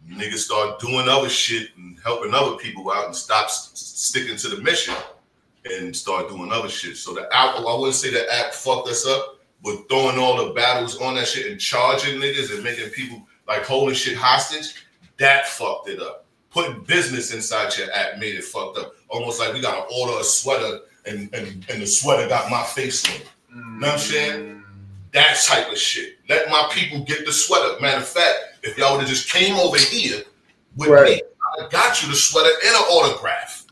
niggas start doing other shit and helping other people out and stop sticking to the mission and start doing other shit. So the app, I wouldn't say the app fucked us up, but throwing all the battles on that shit and charging niggas and making people like holding shit hostage, That fucked it up. Putting business inside your app made it fucked up. Almost like we gotta order a sweater and the sweater got my face on it. You know what I'm saying? That type of shit. Let my people get the sweater. Matter of fact, if y'all would have just came over here with me, I got you the sweater and an autograph.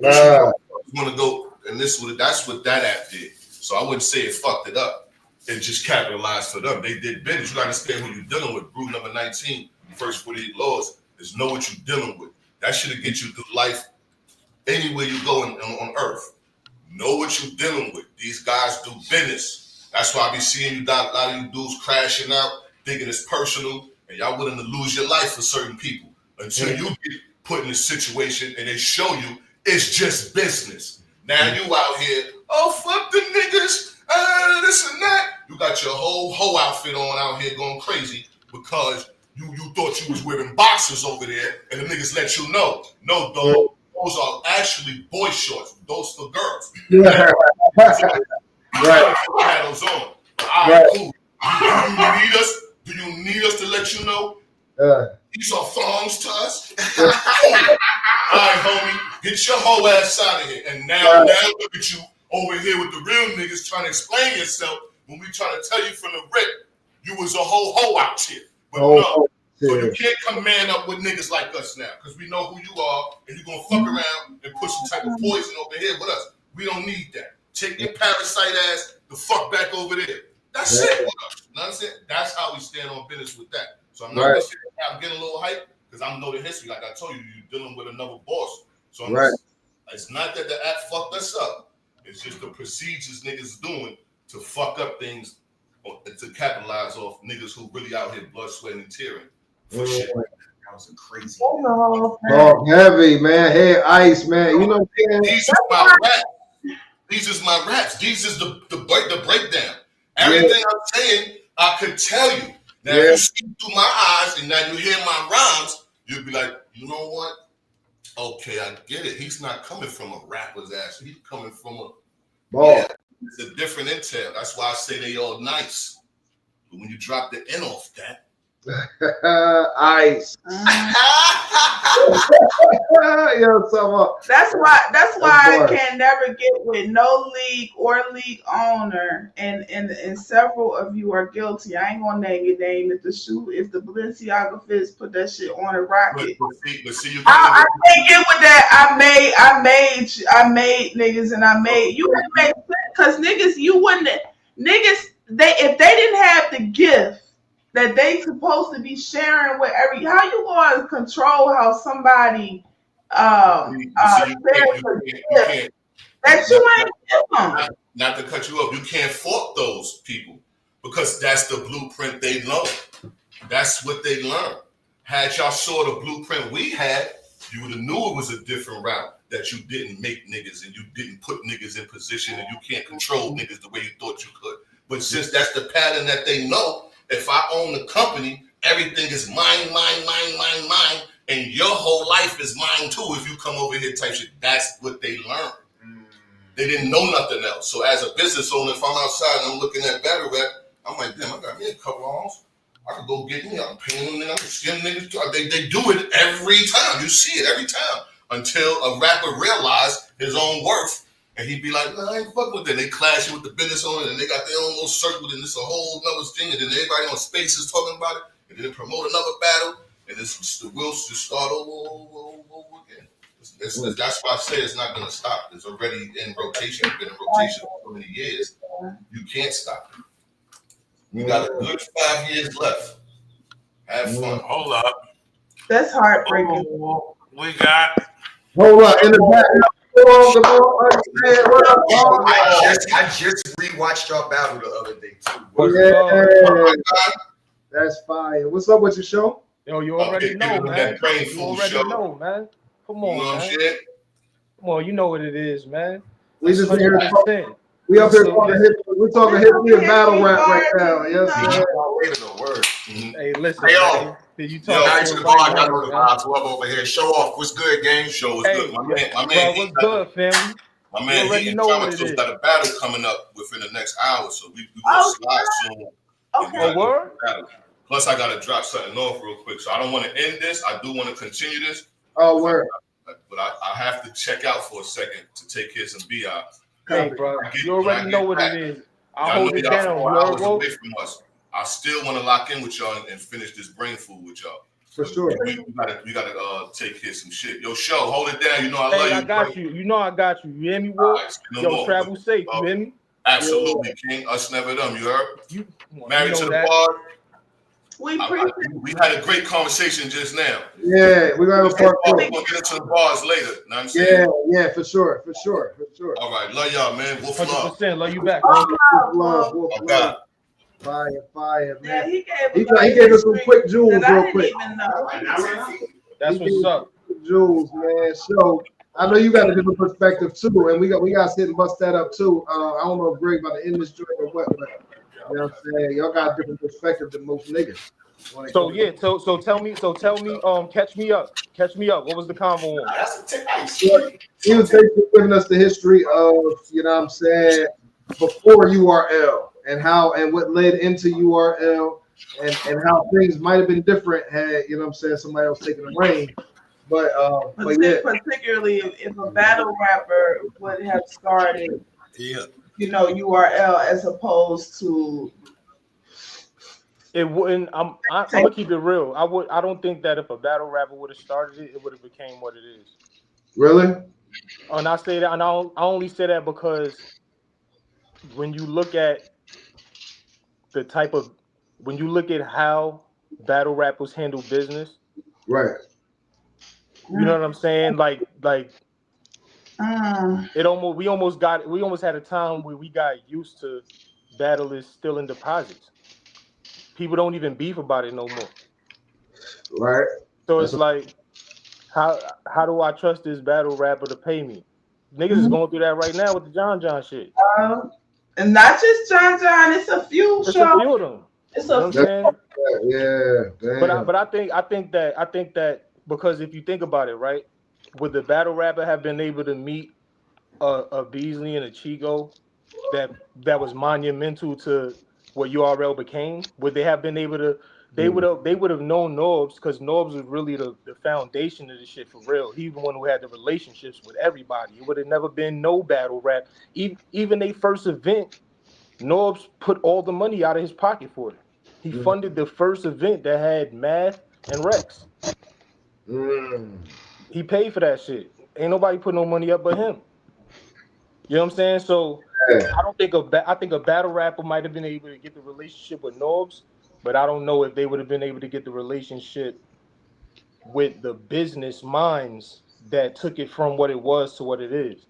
You want to go, and that's what that app did. So I wouldn't say it fucked it up. It just capitalized for them. They did business. You gotta understand who you're dealing with. Rule number 19, first 48 laws, is know what you're dealing with. That should get you through life anywhere you go on earth. Know what you're dealing with. These guys do business. That's why I be seeing you, a lot of you dudes crashing out, thinking it's personal, and y'all willing to lose your life for certain people until you get put in a situation and they show you it's just business. Now you out here, oh, fuck the niggas, this and that. You got your whole outfit on out here going crazy because you thought you was wearing boxers over there and the niggas let you know. No, dog, those are actually boy shorts. Those for girls. Right. Had those on. All right, cool. Do you need us to let you know? These are thongs to us. All right, homie, get your whole ass out of here. And now look at you over here with the real niggas trying to explain yourself when we try to tell you from the rip you was a whole hoe out here. But no, so you can't come man up with niggas like us now because we know who you are and you're going to fuck around and put some type of poison over here with us. We don't need that. Take your parasite ass the fuck back over there. That's it. You know what I'm saying? That's how we stand on business with that. So I'm not going to say I'm getting a little hype because I know the history. Like I told you, you're dealing with another boss. So it's not that the app fucked us up. It's just the procedures niggas doing to fuck up things to capitalize off niggas who really out here blood, sweating, and tearing for shit. That was a crazy. Oh, heavy, man. Hey, Ice, man. You know what I'm saying? These are my raps. These is my raps. These is the breakdown. Everything I'm saying, I could tell you. Now, if you see through my eyes and now you hear my rhymes, you'll be like, you know what? Okay, I get it. He's not coming from a rapper's ass. He's coming from a it's a different intel. That's why I say they all nice. But when you drop the N off that, Ice. That's why I can never get with no league or league owner, and several of you are guilty. I ain't gonna name your name. If the Balenciaga Fizz put that shit on a rocket, but see you I can't get with that. I made niggas, and I made you make because niggas if they didn't have the gift that they supposed to be sharing with how you going to control how somebody that you ain't give them. Not to cut you off, you can't fault those people because that's the blueprint they know. That's what they learned. Had y'all saw the blueprint we had, you would have knew it was a different route, that you didn't make niggas and you didn't put niggas in position and you can't control niggas the way you thought you could. But since that's the pattern that they know, if I own the company, everything is mine, and your whole life is mine too. If you come over here type shit, that's what they learned. They didn't know nothing else. So as a business owner, if I'm outside and I'm looking at battle rap, I'm like, damn, I got me a couple arms. I could go get me. I'm paying them. I'm skinning niggas. They do it every time. You see it every time until a rapper realized his own worth. And he'd be like, no, I ain't fuck with that. They clashing with the business owner and they got their own little circle and it's a whole nother thing. And then everybody on Spaces talking about it. And then they promote another battle. And the wheels just start over again. That's why I say it's not going to stop. It's already in rotation. It's been in rotation for so many years. You can't stop it. You got a good 5 years left. Have fun. Hold up. That's heartbreaking. We got. Hold up. In the back. I just rewatched y'all battle the other day too. That's fire. What's up with your show? Yo, you already know, man. You already know, man. Come on, man. Come on, you know what it is, man. We just here. We up here talking history. We're talking history of battle rap right now. Yes, Hey, listen. Hey, yo. Did you talk to the bar? I got the vibes over here. Show off. What's good, gang? Show was good. My man, what's good, family? My man, he got a battle coming up within the next hour, so we gonna slide soon. Okay. A word? Plus, I gotta drop something off real quick, so I don't want to end this. I do want to continue this. Oh, word. But I have to check out for a second to take care of some BI. Hey, bro, you already know what it is. I'll hold it down. 4 hours away from us. I still want to lock in with y'all and finish this brain food with y'all. For sure. We gotta take care of some shit. Yo, show, hold it down. You know I love you. I got you. You know I got you. You hear me, Will? Yo, travel safe. You hear me? Absolutely, King. Us never them. You heard? You married to the bar. We had a great conversation just now. Yeah, we're gonna have a part two. We're gonna get into the bars later. Know what I'm saying? Yeah, for sure. All right, love y'all, man. Wolf love. 100%. Love you back, bro. Wolf love. Fire, man. Yeah, he gave us some quick jewels real quick. That's what's up. Jewels, man. So I know you got a different perspective too, and we got to sit and bust that up too. I don't know if Greg about to end this joint or what, but you know what I'm saying? Y'all got a different perspective than most niggas. So yeah, so tell me, catch me up. What was the convo on? He was basically giving us the history of, you know what I'm saying, before URL and how and what led into URL and how things might have been different had, you know what I'm saying, somebody else taking the reign. But yeah. Particularly if a battle rapper would have started, you know, URL as opposed to. It wouldn't. I'm gonna keep it real. I don't think that if a battle rapper would have started it, it would have became what it is. Really? And I say that, and I only say that because when you look at how battle rappers handle business, right? You know what I'm saying? Like we almost had a time where we got used to battlers stealing deposits. People don't even beef about it no more. Right. So it's like, how do I trust this battle rapper to pay me? Niggas is going through that right now with the John shit. And not just John, it's a few It's a few of them. It's a few. Yeah. Damn. But I think that because if you think about it, right, would the battle rapper have been able to meet a Beasley and a Chico that was monumental to what URL became? Would they have been able to? They would have known Norbs, because Norbs was really the foundation of this shit for real. He was the one who had the relationships with everybody. It would have never been no battle rap. Even their first event, Norbs put all the money out of his pocket for it. He funded the first event that had Math and Rex. He paid for that shit. Ain't nobody put no money up but him. You know what I'm saying? So I think a battle rapper might have been able to get the relationship with Norbs, but I don't know if they would have been able to get the relationship with the business minds that took it from what it was to what it is.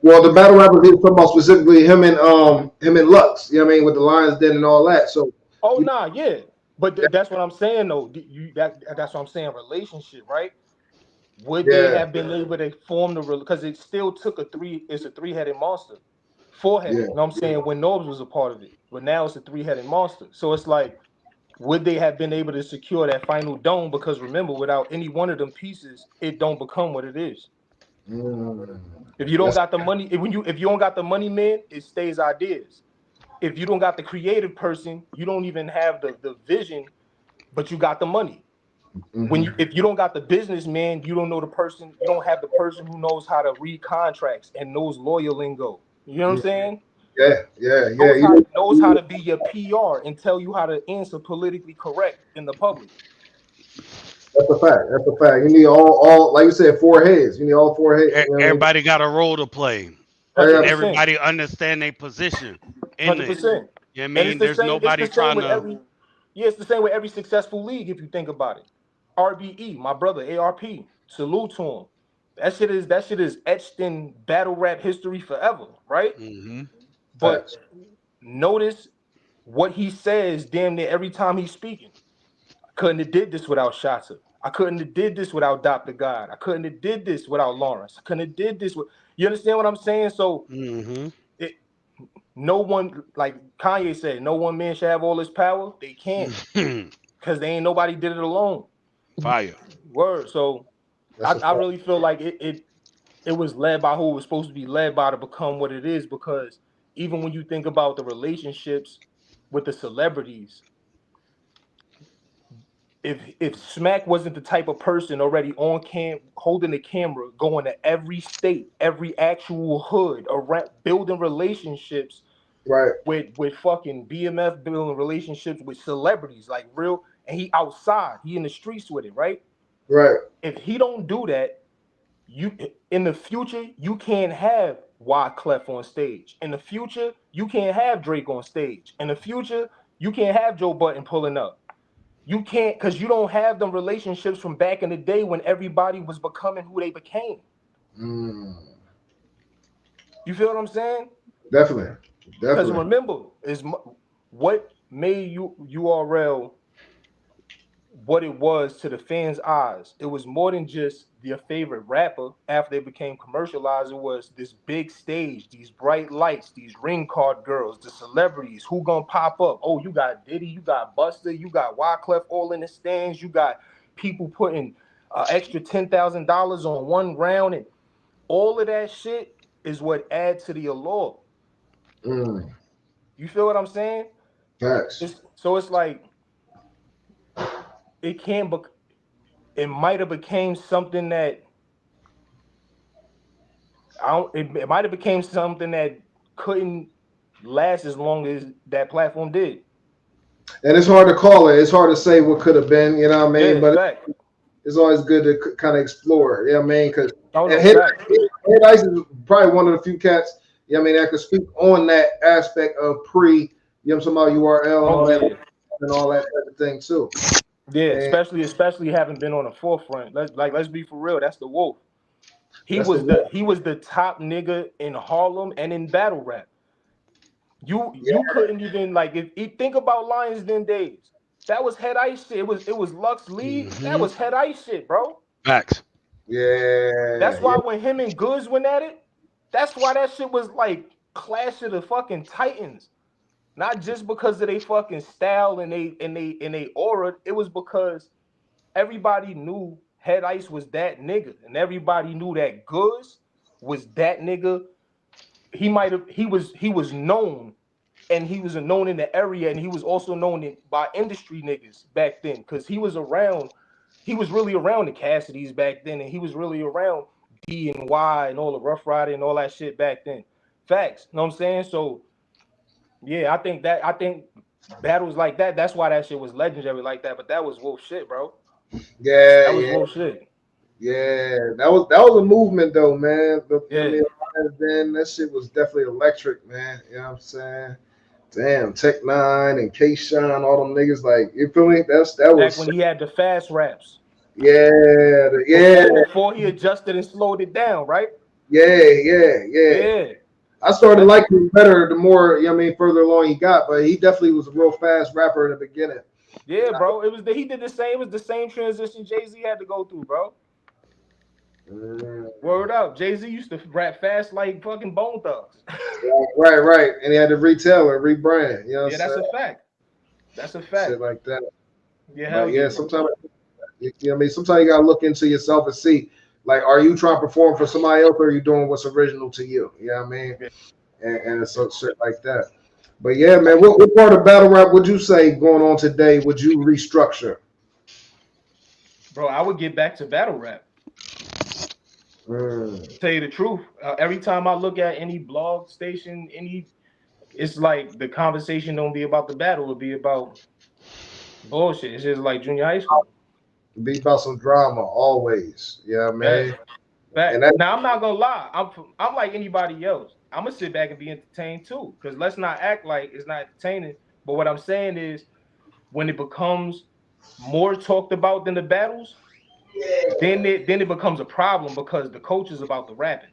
Well, the battle rapper he was talking about specifically him and Lux, you know what I mean, with the Lions Den and all that. So but that's what I'm saying though. That's what I'm saying. Relationship, right? Would they have been able to form the because it still took it's a three-headed monster. Four-headed, you know what I'm saying, when Norbs was a part of it. But now it's a three-headed monster. So it's like, would they have been able to secure that final dome? Because remember, without any one of them pieces, it don't become what it is. If you don't got the money, if you don't got the money, man, it stays ideas. If you don't got the creative person, you don't even have the vision, but you got the money. If you don't got the businessman, you don't know the person. You don't have the person who knows how to read contracts and knows lawyer lingo. You know what I'm saying? Knows how to be your PR and tell you how to answer politically correct in the public. That's a fact. You need all like you said, 4 heads. You need all 4 heads. Everybody got a role to play. 100%. Everybody understand their position. 100%. You know what I mean? There's nobody trying to. It's the same with every successful league if you think about it. RBE, my brother, ARP, salute to him. That shit is etched in battle rap history forever, right? But notice what he says damn near every time he's speaking. I couldn't have did this without Shata. I couldn't have did this without Dr. God. I couldn't have did this without Lawrence. I couldn't have did this with. You understand what I'm saying? So no one, like Kanye said, no one man should have all this power. They can't, because they ain't nobody did it alone. Fire. Word. So I really feel like it was led by who it was supposed to be led by to become what it is, because even when you think about the relationships with the celebrities, if Smack wasn't the type of person already on holding the camera, going to every state, every actual hood, around building relationships, right, with fucking BMF, building relationships with celebrities, like real, and he outside, he in the streets with it, right? Right. If he don't do that, you in the future you can't have Wyclef on stage. In the future, you can't have Drake on stage. In the future, you can't have Joe Budden pulling up. You can't, because you don't have them relationships from back in the day when everybody was becoming who they became. You feel what I'm saying? Definitely. Because remember, is what made URL what it was to the fans' eyes. It was more than just their favorite rapper. After they became commercialized, it was this big stage, these bright lights, these ring card girls, the celebrities, who gonna pop up? Oh, you got Diddy, you got Busta, you got Wyclef all in the stands, you got people putting extra $10,000 on one round, and all of that shit is what adds to the allure. You feel what I'm saying? Facts. So it's like it might have became something that it might have became something that couldn't last as long as that platform did. And it's hard to call it. It's hard to say what could have been, you know what I mean? Yeah, but it's always good to kind of explore, you know what I mean? Because Head Ice is probably one of the few cats, you know what I mean, that could speak on that aspect of pre, you know what I'm talking about, URL and all that type of thing too. Yeah, especially having been on the forefront. Let's be for real. That's the Wolf. He was the top nigga in Harlem and in battle rap. You couldn't even, like, if you think about Lions Den days, that was Head Ice shit. It was Lux League. That was Head Ice shit, bro. Facts. Yeah. That's why when him and Goods went at it, that's why that shit was like Clash of the fucking Titans. Not just because of they fucking style and they aura. It was because everybody knew Head Ice was that nigga, and everybody knew that Goods was that nigga. He was known, and he was known in the area, and he was also known by industry niggas back then, because he was around. He was really around the Cassidys back then, and he was really around D and Y and all the Rough Rider and all that shit back then. Facts, know what I'm saying? So yeah, I think battles like that, that's why that shit was legendary like that. But that was Wolf shit, bro. Yeah, that was Wolf shit. Yeah, that was a movement though, man. Then that shit was definitely electric, man. You know what I'm saying? Damn, Tech Nine and K-Shine, all them niggas, like, you feel me? That was back when he had the fast raps. Yeah. Before he adjusted and slowed it down, right? Yeah. I started liking him better the more, you know what I mean, further along he got, but he definitely was a real fast rapper in the beginning. Yeah, bro. He did the same. It was the same transition Jay-Z had to go through, bro. Word up. Jay-Z used to rap fast like fucking Bone Thugs. Right. And he had to retail and rebrand. You know what I'm that's saying? a fact. That's a fact. Shit like that. Yeah, sometimes, you know what I mean, sometimes you gotta look into yourself and see, like, are you trying to perform for somebody else, or are you doing what's original to you? You know what I mean? And so shit like that. But yeah, man, what part of battle rap would you say going on today would you restructure? Bro, I would get back to battle rap. Tell you the truth, every time I look at any blog station, it's like the conversation don't be about the battle, it'll be about bullshit. It's just like junior high school. Be about some drama always. Yeah, man. Now I'm not gonna lie, I'm like anybody else. I'm gonna sit back and be entertained too, because let's not act like it's not entertaining. But what I'm saying is, when it becomes more talked about than the battles, then it becomes a problem, because the coach is about the rapping.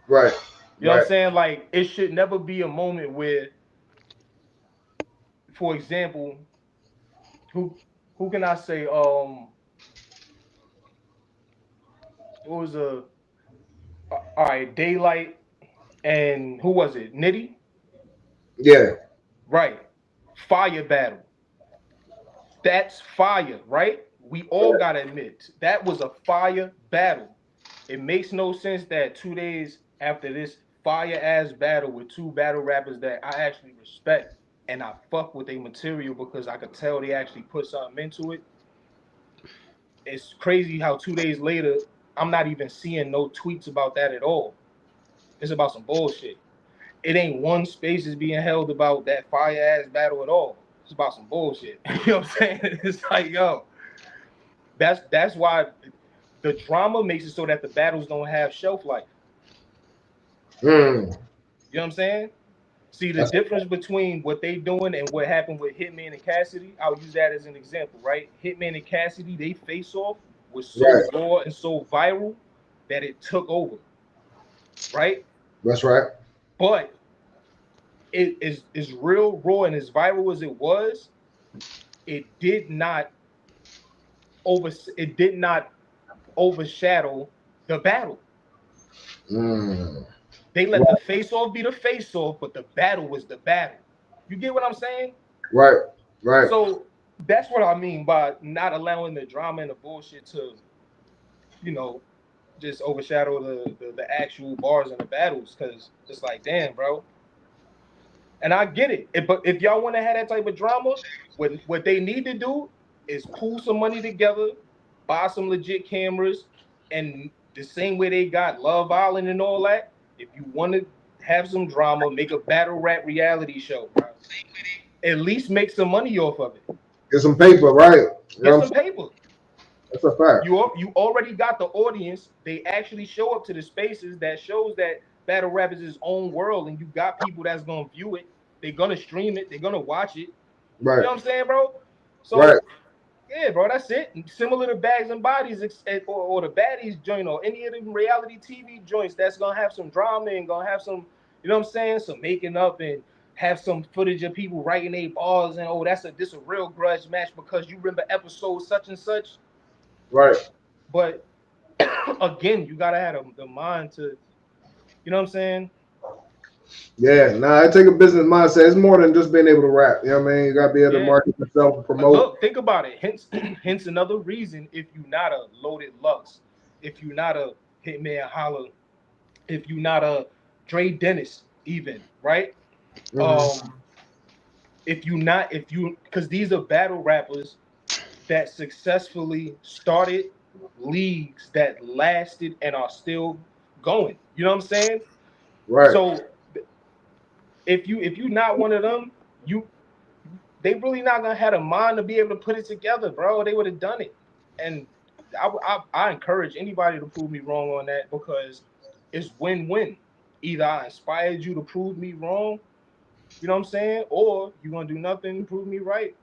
Right. You know what I'm saying? Like, it should never be a moment where, for example, who can I say? What was all right, Daylight and who was it? Nitty? Yeah. Right. Fire battle. That's fire, right? We all gotta admit that was a fire battle. It makes no sense that 2 days after this fire ass battle with two battle rappers that I actually respect and I fuck with their material because I could tell they actually put something into it, it's crazy how 2 days later I'm not even seeing no tweets about that at all. It's about some bullshit. It ain't one space is being held about that fire ass battle at all. It's about some bullshit. You know what I'm saying? It's like, yo, that's why the drama makes it so that the battles don't have shelf life. You know what I'm saying? See the difference between what they doing and what happened with Hitman and Cassidy. I'll use that as an example, right? Hitman and Cassidy, they face off was so raw and so viral that it took over, right? That's right. But it is real raw and as viral as it was. It did not overshadow the battle. They let the face-off be the face-off, but the battle was the battle. You get what I'm saying? Right. So that's what I mean by not allowing the drama and the bullshit to, just overshadow the actual bars and the battles. Because it's like, damn, bro. And I get it. But if y'all want to have that type of drama, what they need to do is pool some money together, buy some legit cameras, and the same way they got Love Island and all that, if you want to have some drama, make a battle rap reality show, bro. At least make some money off of it. Get some paper, right? Get some paper. That's a fact. You already got the audience. They actually show up to the spaces. That shows that battle rap is its own world, and you got people that's gonna view it. They're gonna stream it. They're gonna watch it. Right. You know what I'm saying, bro? So, yeah, bro, that's it. Similar to Bags and Bodies or the Baddies joint or any of the reality TV joints that's gonna have some drama and gonna have some, you know what I'm saying, some making up and have some footage of people writing their bars and this a real grudge match because you remember episode such and such. Right. But again, you gotta have the mind to, you know what I'm saying? Yeah, I take a business mindset. It's more than just being able to rap. You know what I mean? You gotta be able to market yourself and promote. Look, think about it. Hence another reason if you're not a Loaded Lux, if you're not a Hitman Holla, if you're not a Dre Dennis, even, right? Because these are battle rappers that successfully started leagues that lasted and are still going. You know what I'm saying? Right. So if you're not one of them, they really not gonna have a mind to be able to put it together, bro. They would have done it. And I encourage anybody to prove me wrong on that because it's win-win. Either I inspired you to prove me wrong, you know what I'm saying, or you're gonna do nothing to prove me right.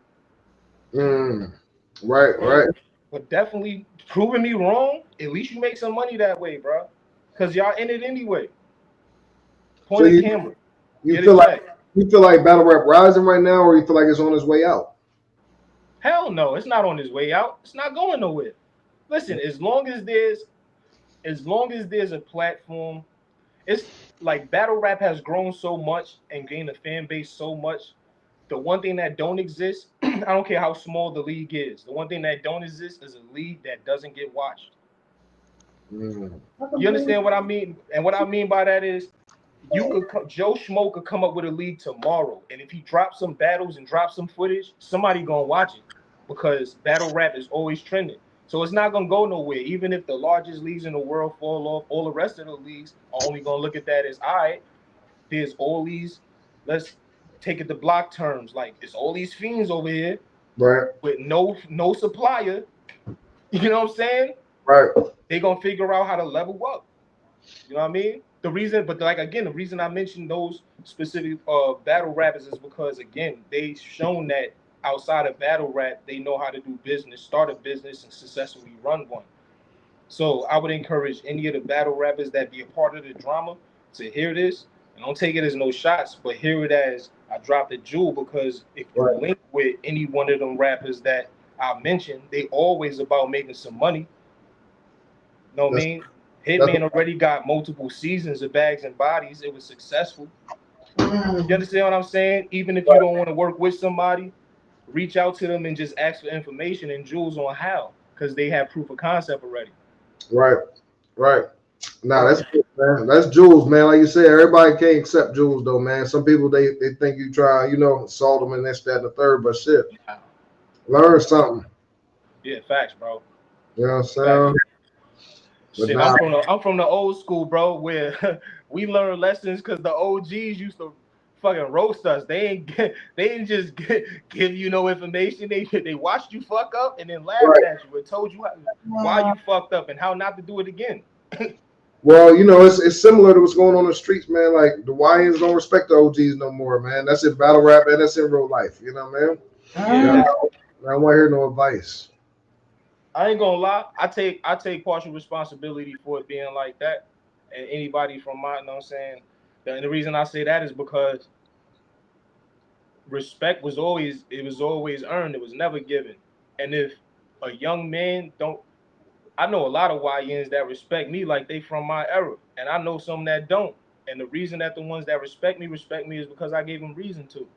Right. But definitely proving me wrong, at least you make some money that way, bro. Because y'all in it anyway. Point the camera. You feel like battle rap rising right now, or you feel like it's on its way out? Hell no, it's not on its way out. It's not going nowhere. Listen, as long as there's a platform, it's like battle rap has grown so much and gained a fan base so much. The one thing that don't exist, I don't care how small the league is. The one thing that don't exist is a league that doesn't get watched. You understand what I mean? And what I mean by that is, Joe Schmo could come up with a league tomorrow, and if he drops some battles and drops some footage, somebody gonna watch it because battle rap is always trending. So it's not gonna go nowhere. Even if the largest leagues in the world fall off, all the rest of the leagues are only gonna look at that as, all right, there's all these, let's take it to block terms, like it's all these fiends over here, right, with no supplier. You know what I'm saying? Right. They gonna figure out how to level up. You know what I mean? The reason I mentioned those specific battle rappers is because, again, they've shown that outside of battle rap, they know how to do business, start a business, and successfully run one. So I would encourage any of the battle rappers that be a part of the drama to hear this, and don't take it as no shots, but hear it as I dropped a jewel, because if you link with any one of them rappers that I mentioned, they always about making some money. You know what I mean? Hitman already got multiple seasons of Bags and Bodies. It was successful. You understand what I'm saying? Even if you don't want to work with somebody, reach out to them and just ask for information and jewels on how, because they have proof of concept already. Right. Nah, that's good, man. That's jewels, man. Like you said, everybody can't accept jewels, though, man. Some people they think you try, assault them and this, that, and the third, but shit, learn something. Yeah, facts, bro. You know what I'm saying? Shit, I'm from the old school, bro, where we learn lessons because the OGs used to fucking roast us. They ain't just give you no information. They watched you fuck up and then laughed at you and told you why you fucked up and how not to do it again. Well, you know, it's similar to what's going on in the streets, man. Like the YNs don't respect the OGs no more, man. That's in battle rap and that's in real life. You know what I mean? Yeah. I don't want to hear no advice. I ain't gonna lie. I take partial responsibility for it being like that. And anybody from my, you know what I'm saying? And the reason I say that is because respect was always earned. It was never given. And if a young man I know a lot of YNs that respect me like they from my era. And I know some that don't. And the reason that the ones that respect me is because I gave them reason to.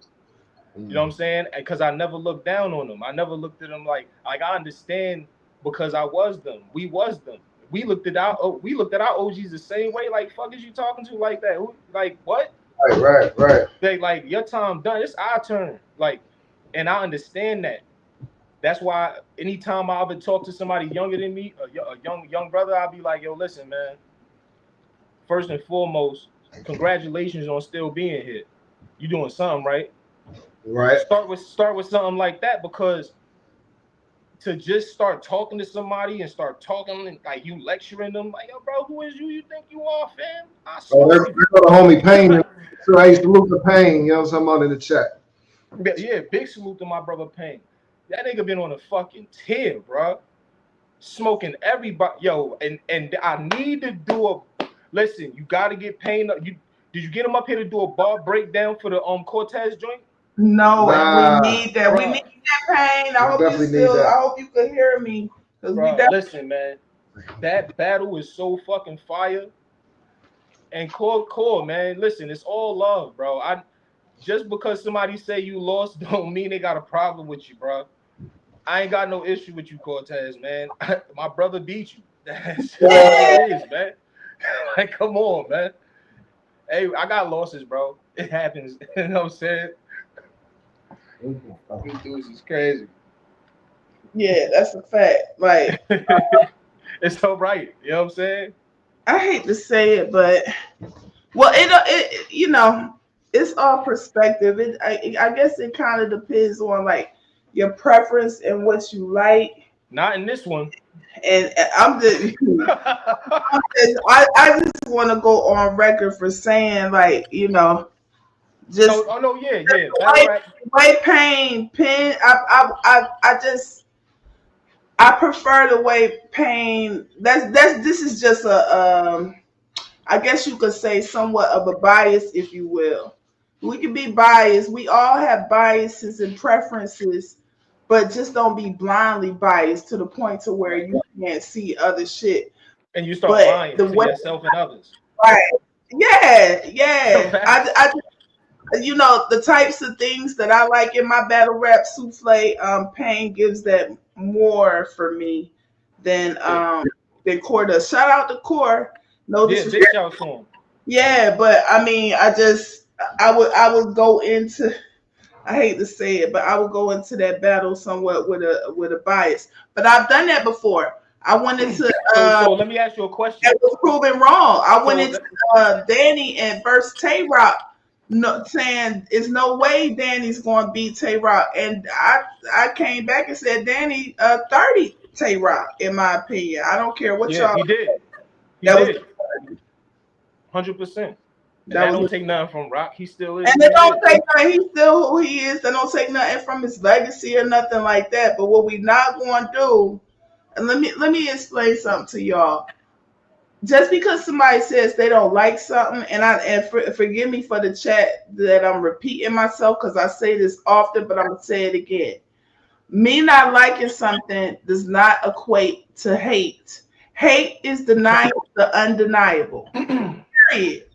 You know what I'm saying? Because I never looked down on them. I never looked at them like I understand because I was them. We was them. We looked at our OGs the same way. Like, fuck is you talking to like that? Like what? Right. They like your time done. It's our turn. Like, and I understand that. That's why anytime I ever talk to somebody younger than me, a young brother, I'll be like, yo, listen, man. First and foremost, congratulations on still being here. You doing something right. Right. Start with something like that, because to just start talking to somebody and start talking like you lecturing them, like, yo, bro, who is you think you are, fam? I swear. There go the homie Pain. So I used to look at Pain, you know, someone in the chat. Yeah, big salute to my brother Pain. That nigga been on a fucking tear, bro. Smoking everybody, yo, and I need to do listen, you gotta get Pain up. Did you get him up here to do a bar breakdown for the Cortez joint? No, and we need that. Bruh. We need that, Pain. I hope you could hear me. Listen, man, that battle is so fucking fire. And core, man. Listen, it's all love, bro. Just because somebody say you lost don't mean they got a problem with you, bro. I ain't got no issue with you, Cortez, man. My brother beat you. That's what it is, man. Like, come on, man. Hey, I got losses, bro. It happens. You know what I'm saying? These dudes is crazy. Yeah, that's a fact. Like, it's all right. You know what I'm saying? I hate to say it, but it you know, it's all perspective. I guess it kind of depends on like your preference and what you like. Not in this one. And I'm just, I just want to go on record for saying, like, you know, just way Pain. I prefer the way Pain. This is just I guess you could say somewhat of a bias, if you will. We can be biased. We all have biases and preferences, but just don't be blindly biased to the point to where you can't see other shit. And you start lying to yourself and others. Right. Yeah. I you know, the types of things that I like in my battle rap souffle, Pain gives that more for me than Core does. Shout out to Core. No disrespect. Big shout to him. Yeah, but I mean, I would go into, I hate to say it, but I would go into that battle somewhat with a bias. But I've done that before. I wanted to. So let me ask you a question. That was proven wrong. I went into Danny and versus Tay Rock, saying there's no way Danny's going to beat Tay Rock, and I came back and said Danny 30 Tay Rock, in my opinion. I don't care what y'all. He did. He did. 100%. That don't take nothing from Rock. He still is. And it don't take nothing. He's still who he is. They don't take nothing from his legacy or nothing like that. But what we not going to do, and let me explain something to y'all. Just because somebody says they don't like something, and forgive me for the chat that I'm repeating myself because I say this often, but I'm gonna say it again. Me not liking something does not equate to hate. Hate is denying the undeniable. Period.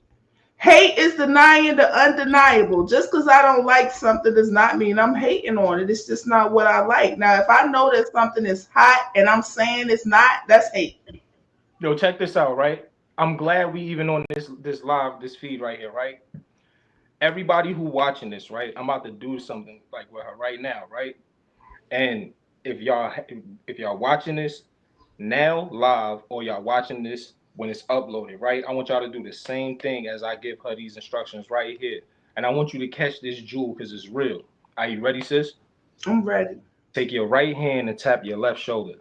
Hate is denying the undeniable. Just because I don't like something does not mean I'm hating on it. It's just not what I like. Now, if I know that something is hot and I'm saying it's not, that's hate. Yo, check this out, right? I'm glad we even on this feed right here, right? Everybody who watching this, right? I'm about to do something like with her right now, right? And if y'all watching this, now live, or y'all watching this when it's uploaded, right? I want y'all to do the same thing as I give her these instructions right here. And I want you to catch this jewel because it's real. Are you ready, sis? I'm ready. Take your right hand and tap your left shoulder.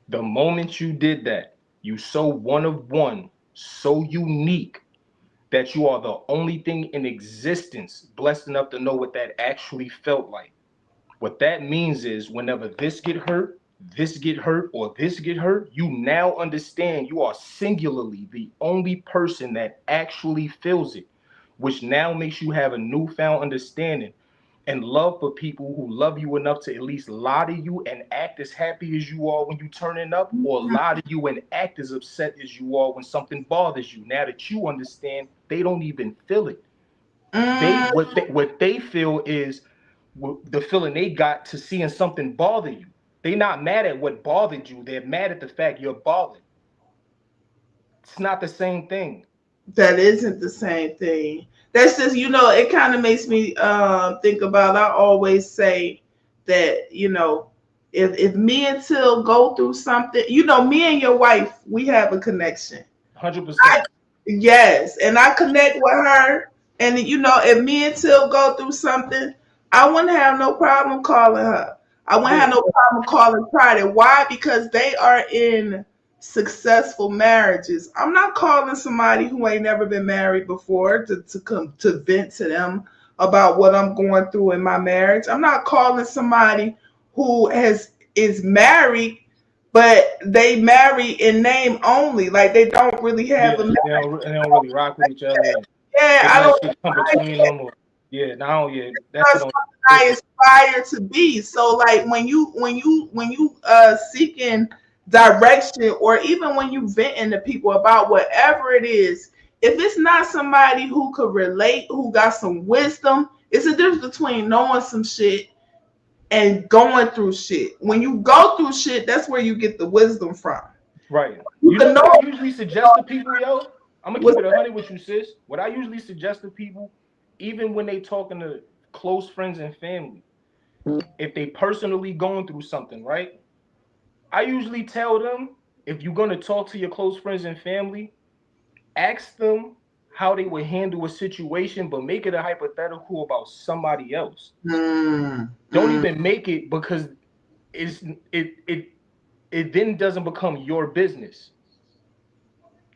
The moment you did that, you so one of one, so unique, that you are the only thing in existence blessed enough to know what that actually felt like. What that means is whenever this get hurt, or this get hurt, you now understand you are singularly the only person that actually feels it, which now makes you have a newfound understanding and love for people who love you enough to at least lie to you and act as happy as you are when you turning up, or lie to you and act as upset as you are when something bothers you. Now that you understand, they don't even feel it. What they feel is the feeling they got to seeing something bother you. They're not mad at what bothered you. They're mad at the fact you're bothered. It's not the same thing. That isn't the same thing. That's just, it kind of makes me think about, I always say that, if me and Till go through something, me and your wife, we have a connection. 100%. Yes. And I connect with her. And, if me and Till go through something, I wouldn't have no problem calling her. I wouldn't have no problem calling Friday. Why? Because they are in successful marriages. I'm not calling somebody who ain't never been married before to come to vent to them about what I'm going through in my marriage. I'm not calling somebody who is married, but they marry in name only. Like they don't really have they don't really rock with each other. Yeah, I don't come between them. That's what I aspire to be. So like when you seeking direction, or even when you venting to people about whatever it is, if it's not somebody who could relate, who got some wisdom, it's a difference between knowing some shit and going through shit. When you go through shit, that's where you get the wisdom from. Right. You know what I usually suggest to people, yo? I'm gonna keep it 100 with you, sis. What I usually suggest to people, even when they talking to close friends and family, if they personally going through something, right? I usually tell them, if you're going to talk to your close friends and family, ask them how they would handle a situation, but make it a hypothetical about somebody else. Don't even make it, because it then doesn't become your business.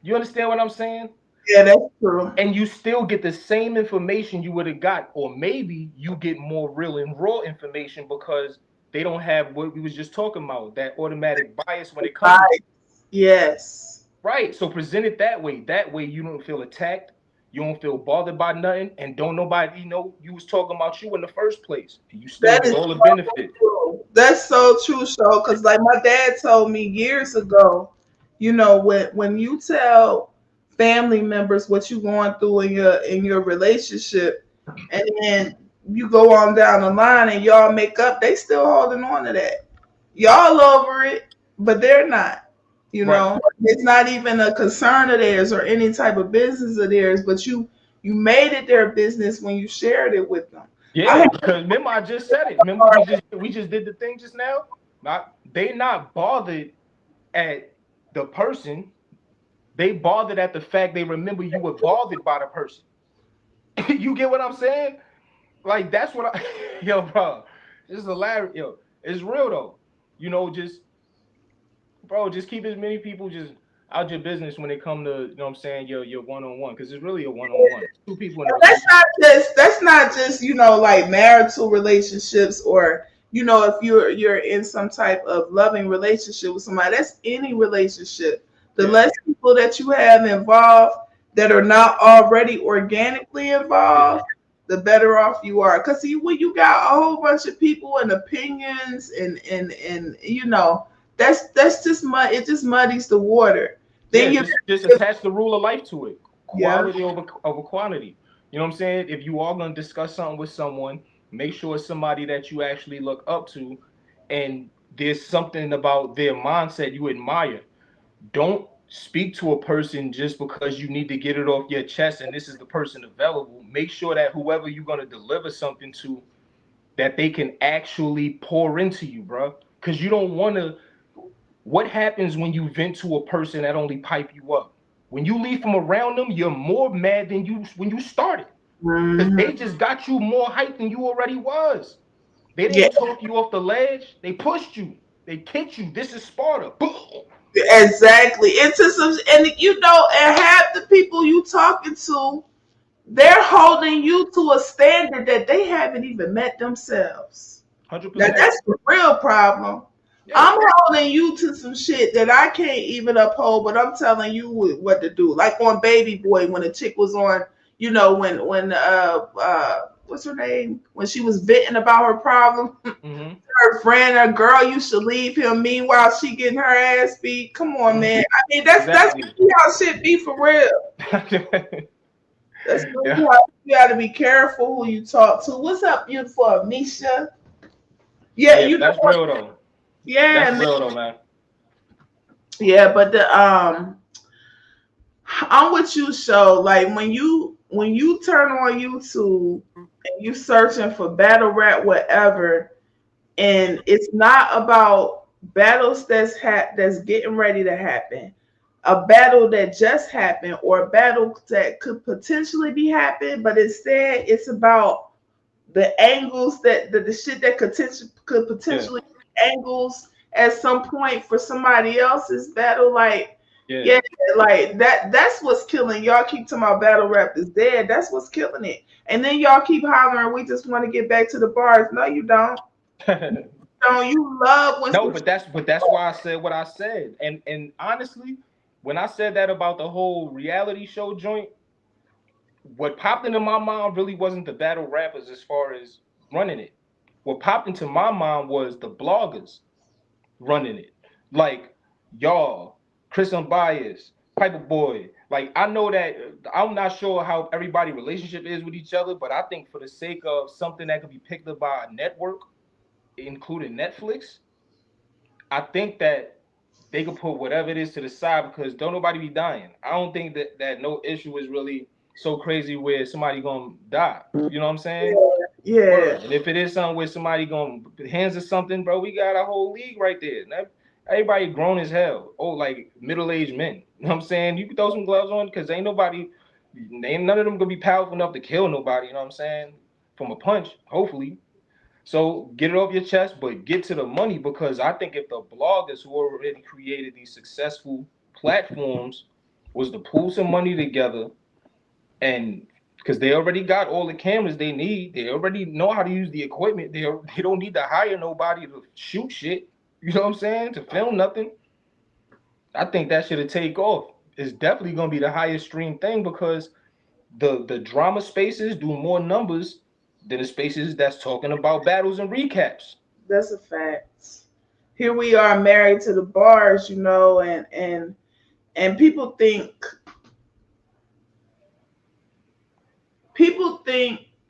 You understand what I'm saying? Yeah, that's true. And you still get the same information you would have got, or maybe you get more real and raw information because they don't have what we was just talking about, that automatic bias when it comes to it. Yes. Right. So present it that way. That way you don't feel attacked. You don't feel bothered by nothing, and don't nobody know you was talking about you in the first place. And you still get all the benefit. That's so true, Sho. Because like my dad told me years ago, when you tell family members what you're going through in your relationship, and then you go on down the line and y'all make up, they still holding on to that. Y'all over it, but they're not. Right. It's not even a concern of theirs or any type of business of theirs, but you made it their business when you shared it with them. Yeah, because remember I just said it. Remember we just did the thing just now? They not bothered at the person. They bothered at the fact they remember you were bothered by the person. You get what I'm saying? Like that's what yo, bro. This is hilarious. Yo, it's real though. Just keep as many people just out your business when it come to, what I'm saying, your one-on-one, because it's really a one-on-one. Two people in a relationship. That's not just like marital relationships, or if you're in some type of loving relationship with somebody. That's any relationship. The less people that you have involved that are not already organically involved, the better off you are. Because when you got a whole bunch of people and opinions and that's just mud. It just muddies the water. Then you just attach the rule of life to it. Quality over quantity. You know what I'm saying? If you are going to discuss something with someone, make sure it's somebody that you actually look up to, and there's something about their mindset you admire. Don't speak to a person just because you need to get it off your chest and this is the person available. Make sure that whoever you're going to deliver something to, that they can actually pour into you, bro. because you don't want to. What happens when you vent to a person that only pipe you up? When you leave from around them, you're more mad than you when you started. Because they just got you more hype than you already was. They didn't talk you off the ledge. They pushed you. They kicked you. This is Sparta. Boom. Exactly. Into some, and and half the people you talking to, they're holding you to a standard that they haven't even met themselves. 100%. Now, that's the real problem. Yeah. I'm holding you to some shit that I can't even uphold, but I'm telling you what to do. Like on Baby Boy, when a chick was on, when what's her name? When she was venting about her problem, her friend, her girl, you should leave him. Meanwhile, she getting her ass beat. Come on, man. I mean, that's how shit be for real. That's how you got to be careful who you talk to. What's up, beautiful Misha? Yeah, that's real though. Yeah, that's real though, man. Yeah, but I'm with you, show. Like when you turn on YouTube and you searching for battle rap, whatever, and it's not about battles that's getting ready to happen, a battle that just happened, or a battle that could potentially be happening, but instead it's about the angles that the shit that could potentially be angles at some point for somebody else's battle, like like that's what's killing. Y'all keep talking about battle rap is dead. That's what's killing it. And then y'all keep hollering, we just want to get back to the bars. No, you don't. No, you love when but that's why I said what I said. And honestly, when I said that about the whole reality show joint, what popped into my mind really wasn't the battle rappers as far as running it. What popped into my mind was the bloggers running it. Like y'all, Chris Unbiased, Piper Boy. Like I know that I'm not sure how everybody's relationship is with each other, but I think for the sake of something that could be picked up by a network, including Netflix, I think that they could put whatever it is to the side because don't nobody be dying. I don't think that no issue is really so crazy where somebody gonna die. You know what I'm saying? Yeah. And if it is something where somebody gonna hands or something, bro, we got a whole league right there. Everybody grown as hell. Oh, like middle-aged men. You know what I'm saying? You can throw some gloves on because none of them gonna be powerful enough to kill nobody, you know what I'm saying? From a punch, hopefully. So get it off your chest, but get to the money because I think if the bloggers who already created these successful platforms was to pull some money together and because they already got all the cameras they need, they already know how to use the equipment. They don't need to hire nobody to shoot shit. You know what I'm saying? To film nothing. I think that should have take off. It's definitely gonna be the highest stream thing because the drama spaces do more numbers than the spaces that's talking about battles and recaps. That's a fact. Here we are married to the bars, and people think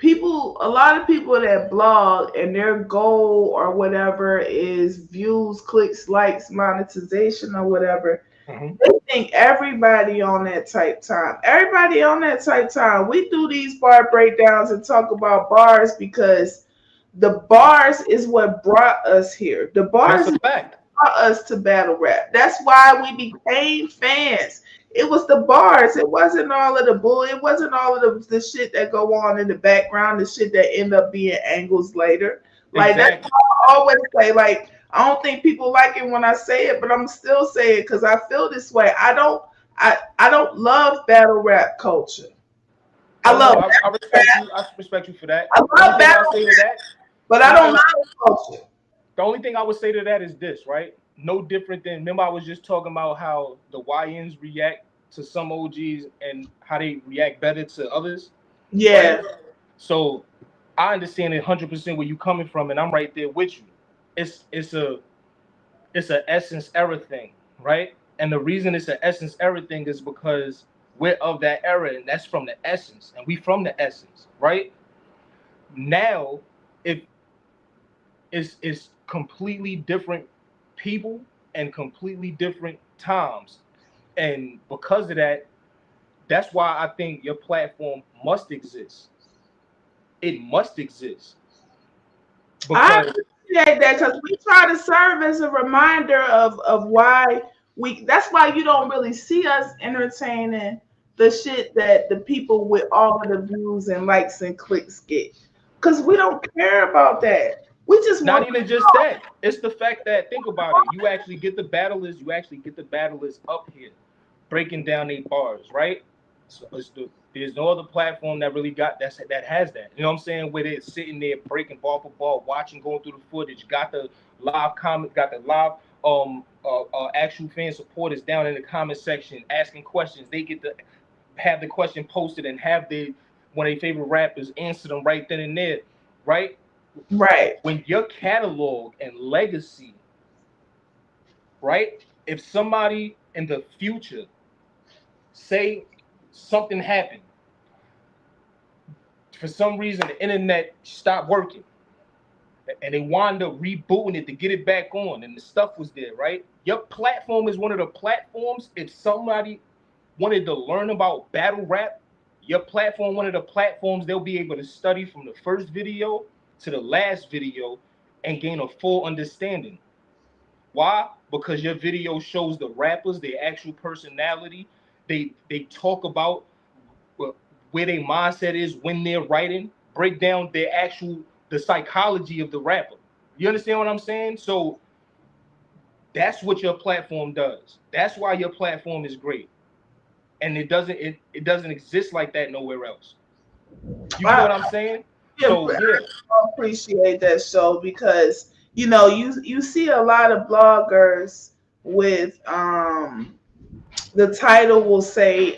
a lot of people that blog and their goal or whatever is views, clicks, likes, monetization or whatever. They think everybody on that type time. Everybody on that type time. We do these bar breakdowns and talk about bars because the bars is what brought us here. The bars brought us to battle rap. That's why we became fans. It was the bars. It wasn't all of the bull. It wasn't all of the shit that go on in the background, the shit that end up being angles later. Like that's what I always say. Like I don't think people like it when I say it, but I'm still saying it because I feel this way. I don't love battle rap culture. I respect you for that. I love battle rap, but I don't love culture. The only thing I would say to that is this, right? No different than, remember I was just talking about how the YNs react to some OGs and how they react better to others. Yeah. Right? So I understand 100% where you coming from, and I'm right there with you. It's a essence era thing, right? And the reason it's an essence era thing is because we're of that era, and that's from the essence, and we from the essence, right? Now, if it's completely different people and completely different times, and because of that, that's why I think your platform must exist. It must exist because appreciate that because we try to serve as a reminder of why that's why you don't really see us entertaining the shit that the people with all of the views and likes and clicks get. Because we don't care about that. We just not even just that. It's the fact that, think about it, you actually get the battlers up here breaking down their bars, right? So there's no other platform that really got that has that. You know what I'm saying? Where they're sitting there breaking ball for ball, watching, going through the footage, got the live comment, got the live actual fan supporters down in the comment section asking questions. They get to have the question posted and have one of their favorite rappers answer them right then and there, right? Right. When your catalog and legacy, right? If somebody in the future say something happened, for some reason the internet stopped working and they wound up rebooting it to get it back on and the stuff was there, right? Your platform is one of the platforms. If somebody wanted to learn about battle rap, your platform, one of the platforms they'll be able to study from the first video to the last video and gain a full understanding. Why? Because your video shows the rappers, their actual personality. They talk about where their mindset is when they're writing, break down the psychology of the rapper. You understand what I'm saying? So that's what your platform does. That's why your platform is great. And it doesn't exist like that nowhere else. You know what I'm saying? Yeah, so, I appreciate that show because you see a lot of bloggers with the title will say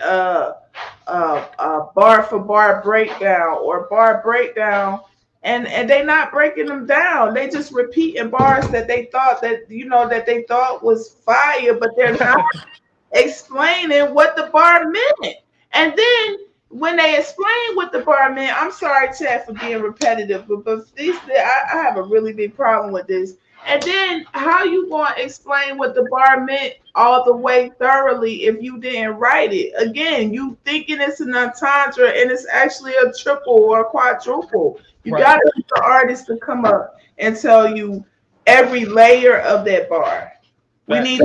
bar for bar breakdown or bar breakdown, and they're not breaking them down. They just repeating bars that they thought was fire, but they're not explaining what the bar meant. And then when they explain what the bar meant, I'm sorry, Chad, for being repetitive, but I have a really big problem with this. And then how you going to explain what the bar meant all the way thoroughly if you didn't write it? Again, you thinking it's an entendre and it's actually a triple or a quadruple. You got to get the artist to come up and tell you every layer of that bar. We need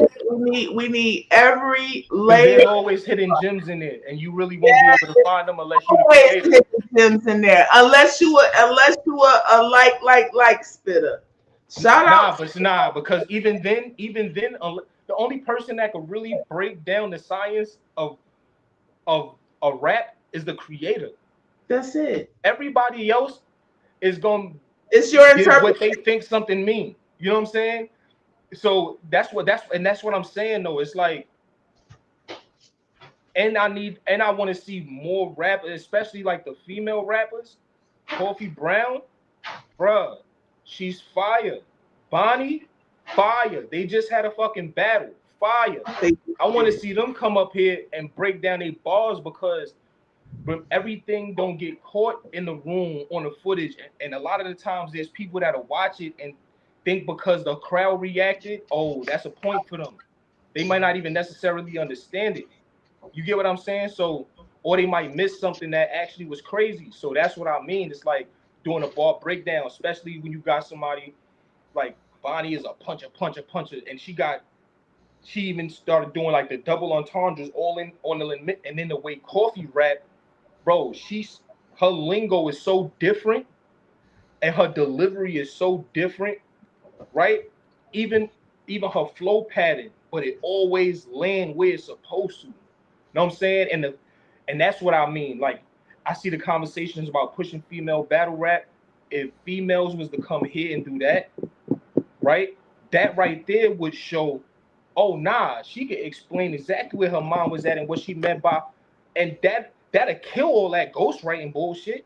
every layer. There's always hidden gems in it, and you really won't be able to find them unless you always hidden gems in there. Unless you a like spitter. Shout out. Because even then, the only person that could really break down the science of a rap is the creator. That's it. Everybody else is going. It's your interpretation. What they think something mean. You know what I'm saying? So that's what I'm saying though. It's like, and I want to see more rappers, especially like the female rappers. Coffee Brown, bruh, she's fire. Bonnie, fire. They just had a fucking battle. Fire. I want to see them come up here and break down their bars because everything don't get caught in the room on the footage. And a lot of the times there's people that'll watch it and think because the crowd reacted, oh, that's a point for them. They might not even necessarily understand it. You get what I'm saying? So, or they might miss something that actually was crazy. So that's what I mean. It's like doing a bar breakdown, especially when you got somebody like Bonnie is a puncher, and she even started doing like the double entendres all in on the limit, and then the way Coffee rap, bro, her lingo is so different, and her delivery is so different. Right, even her flow pattern, but it always land where it's supposed to. You know what I'm saying? And that's what I mean. Like, I see the conversations about pushing female battle rap. If females was to come here and do that, right? That right there would show, oh nah, she could explain exactly where her mom was at and what she meant by, and that'll kill all that ghostwriting bullshit.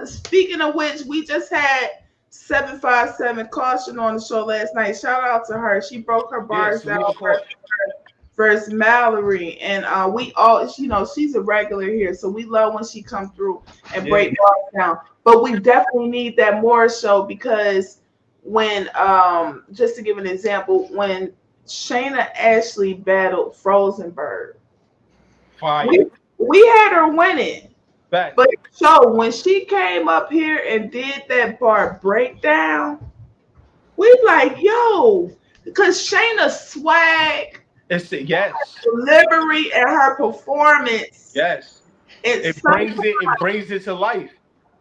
Speaking of which, we just had 757 Caution on the show last night. Shout out to her. She broke her bars down versus Mallory, and we all, she's a regular here, so we love when she comes through and break bars down. But we definitely need that more show because when, just to give an example, when Shayna Ashley battled Frozenberg, we had her winning. Back. But so when she came up here and did that bar breakdown, we like, yo, because Shayna's swag, Yes, delivery, and her performance. Yes. It brings it to life.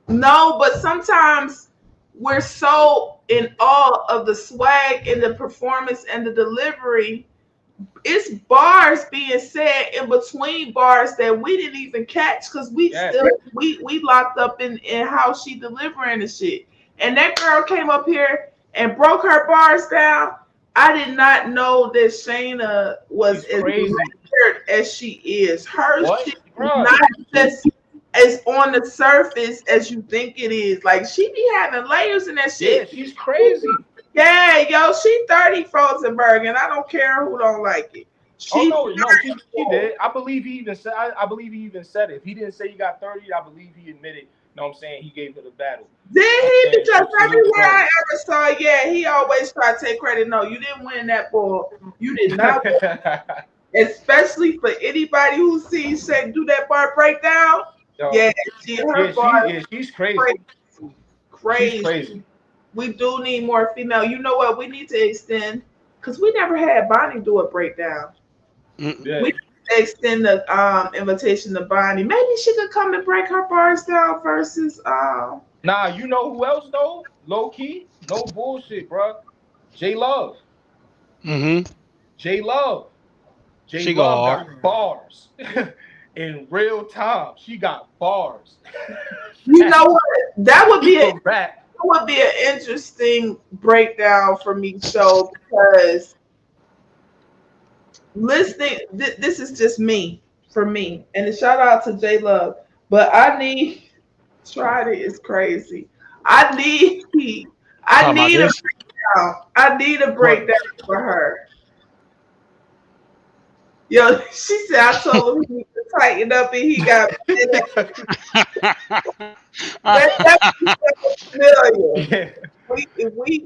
No, but sometimes we're so in awe of the swag and the performance and the delivery. It's bars being said in between bars that we didn't even catch because we locked up in how she delivering the shit. And that girl came up here and broke her bars down. I did not know that Shayna was as weird as she is. Her shit is not just as on the surface as you think it is. Like, she be having layers in that shit. Yeah, she's crazy. Yeah, yo, she 30 Frozenberg, and I don't care who don't like it. She did. I believe he even said. I believe he even said it. If he didn't say he got 30, I believe he admitted. You know what I'm saying? He gave her the battle. Did he? Because everywhere I ever saw, he always tried to take credit. No, you didn't win that ball. You did not win. Especially for anybody who sees Shay do that bar breakdown. Yo, she's crazy. She's crazy. We do need more female. You know what? We need to extend, because we never had Bonnie do a breakdown. Yeah. We need to extend the invitation to Bonnie. Maybe she could come and break her bars down versus Nah, you know who else though? Low key, no bullshit, bro. J Love. J Love. J Love got bars. In real time, she got bars. You know what? That would be an interesting breakdown for me, so because listening, this is just me, for me, and a shout out to J Love, but I need tried it is crazy. I need a breakdown. I need a breakdown for her. Yo, she said I told him he need to tighten up and he got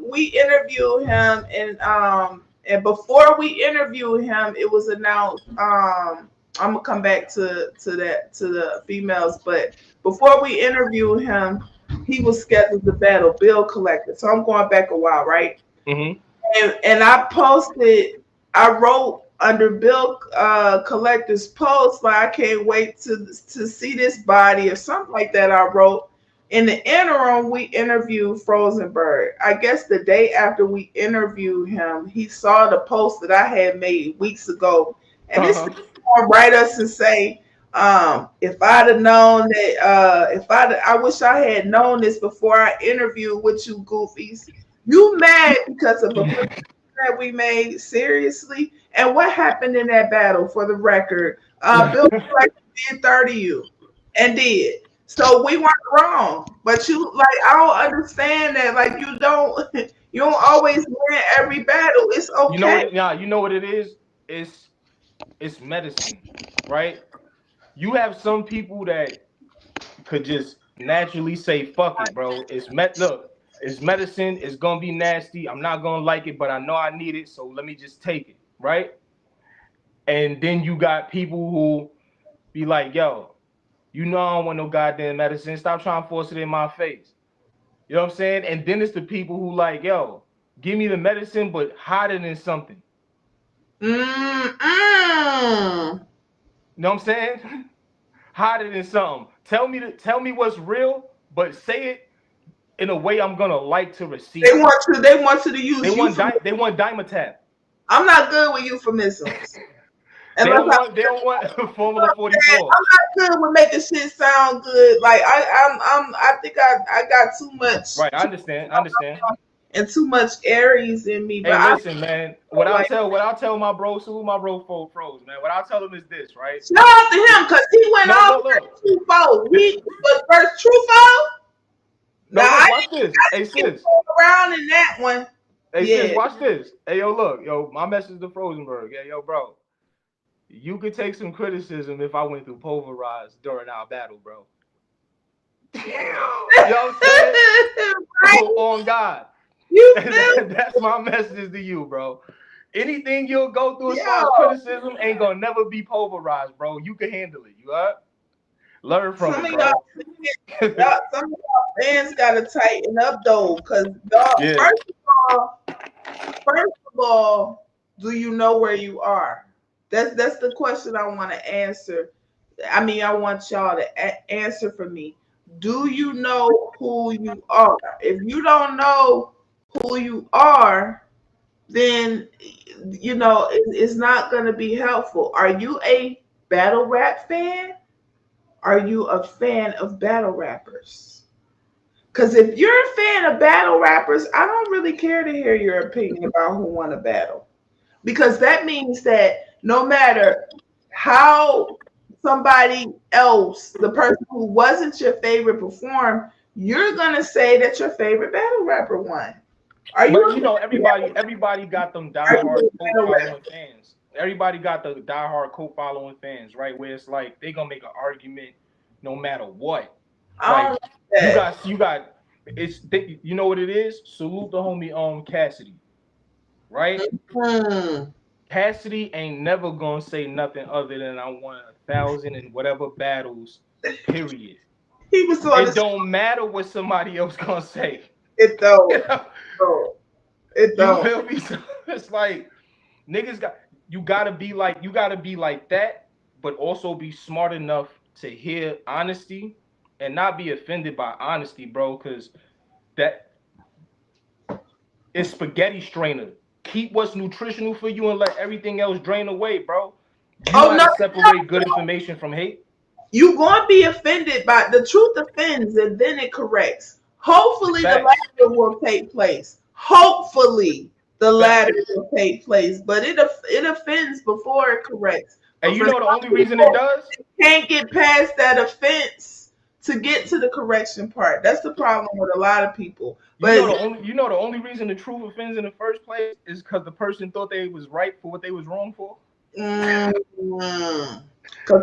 we interviewed him and before we interviewed him, it was announced. I'm gonna come back to the females, but before we interviewed him, he was scheduled to battle Bill Collector. So I'm going back a while, right? And I wrote under Bill Collector's post, like, I can't wait to see this body or something like that. I wrote. In the interim, we interviewed Frozenberg. I guess the day after we interviewed him, he saw the post that I had made weeks ago. And this is going to write us and say, if I'd have known that, I wish I had known this before I interviewed with you goofies. You mad because of a that we made? Seriously? And what happened in that battle, for the record? Bill Collector did 30 you and did. So we weren't wrong, but I don't understand that. Like, you don't always win every battle. It's okay. You know what it is? It's medicine, right? You have some people that could just naturally say, "Fuck it, bro." It's medicine. It's gonna be nasty. I'm not gonna like it, but I know I need it, so let me just take it, right? And then you got people who be like, "Yo, you know I don't want no goddamn medicine. Stop trying to force it in my face." You know what I'm saying? And then it's the people who like, "Yo, give me the medicine, but hide it in something." You know what I'm saying? Hide it in something. Tell me what's real, but say it in a way I'm gonna like to receive. They want you to use. They want Dimetapp. I'm not good with euphemisms. They don't want Formula 44. I'm not good with making shit sound good. Like I think I got too much. Right, I understand. And too much Aries in me. Hey, listen, man. What I'll tell my bro, so my bro froze, man. What I'll tell him is this, right? Shout out to him, because he went off True Foe. He was first True Foe. Watch this. Hey, sis. Around in that one. Hey, sis, watch this. Hey, yo, look. Yo, my message to Frozenberg. Yeah, yo, bro. You could take some criticism if I went through Pulverize during our battle, bro. You know what I'm saying? Right. On God. That's my message to you, bro. Anything you'll go through as far as criticism ain't gonna never be pulverized, bro. You can handle it. You heard? Learn from Some it, of bro. some of y'all fans gotta tighten up though, because Yeah. first of all, do you know where you are? That's the question I want to answer. I mean, I want y'all to answer for me. Do you know who you are? If you don't know who you are, then you know it's not going to be helpful. Are you a battle rap fan? Are you a fan of battle rappers? Because if you're a fan of battle rappers, I don't really care to hear your opinion about who won a battle. Because that means that no matter how somebody else, the person who wasn't your favorite, performed, you're going to say that your favorite battle rapper won. But you know, everybody got them diehard co-following fans. Everybody got the diehard co-following fans, right? Where it's like they gonna make an argument no matter what. Like you got it's you know what it is? Salute the homie Cassidy, right? Cassidy ain't never gonna say nothing other than I won 1,000 and whatever battles. Period. He was it don't matter what somebody else gonna say. It don't. It don't. You feel me? So it's like niggas you gotta be like that, but also be smart enough to hear honesty and not be offended by honesty, bro. Because that is spaghetti strainer. Keep what's nutritional for you and let everything else drain away, bro. You gotta separate good information from hate. You're going to be offended by the truth offends and then it corrects. Hopefully the latter will take place. Hopefully the latter will take place, but it offends before it corrects. And you know the only reason it does? You can't get past that offense to get to the correction part. That's the problem with a lot of people. But you know the only reason the truth offends in the first place is because the person thought they was right for what they was wrong for. Because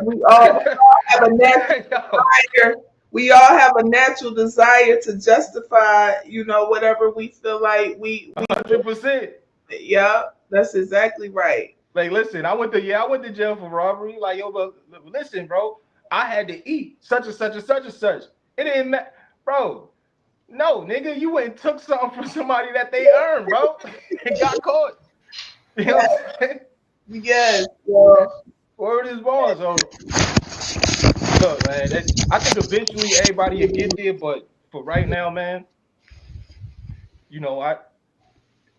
we all have a natural desire. We all have a natural desire to justify, you know, whatever we feel like we 100%. Yeah, that's exactly right. Like, listen, I went to jail for robbery. Like, yo, but listen, bro, I had to eat such and such and such and such. It didn't matter, bro. No, nigga, you went and took something from somebody that they earned, bro, and got caught. You know what I'm saying? Yes, bro. Word is born. So, look, man, I think eventually everybody will get there, but for right now, man, you know,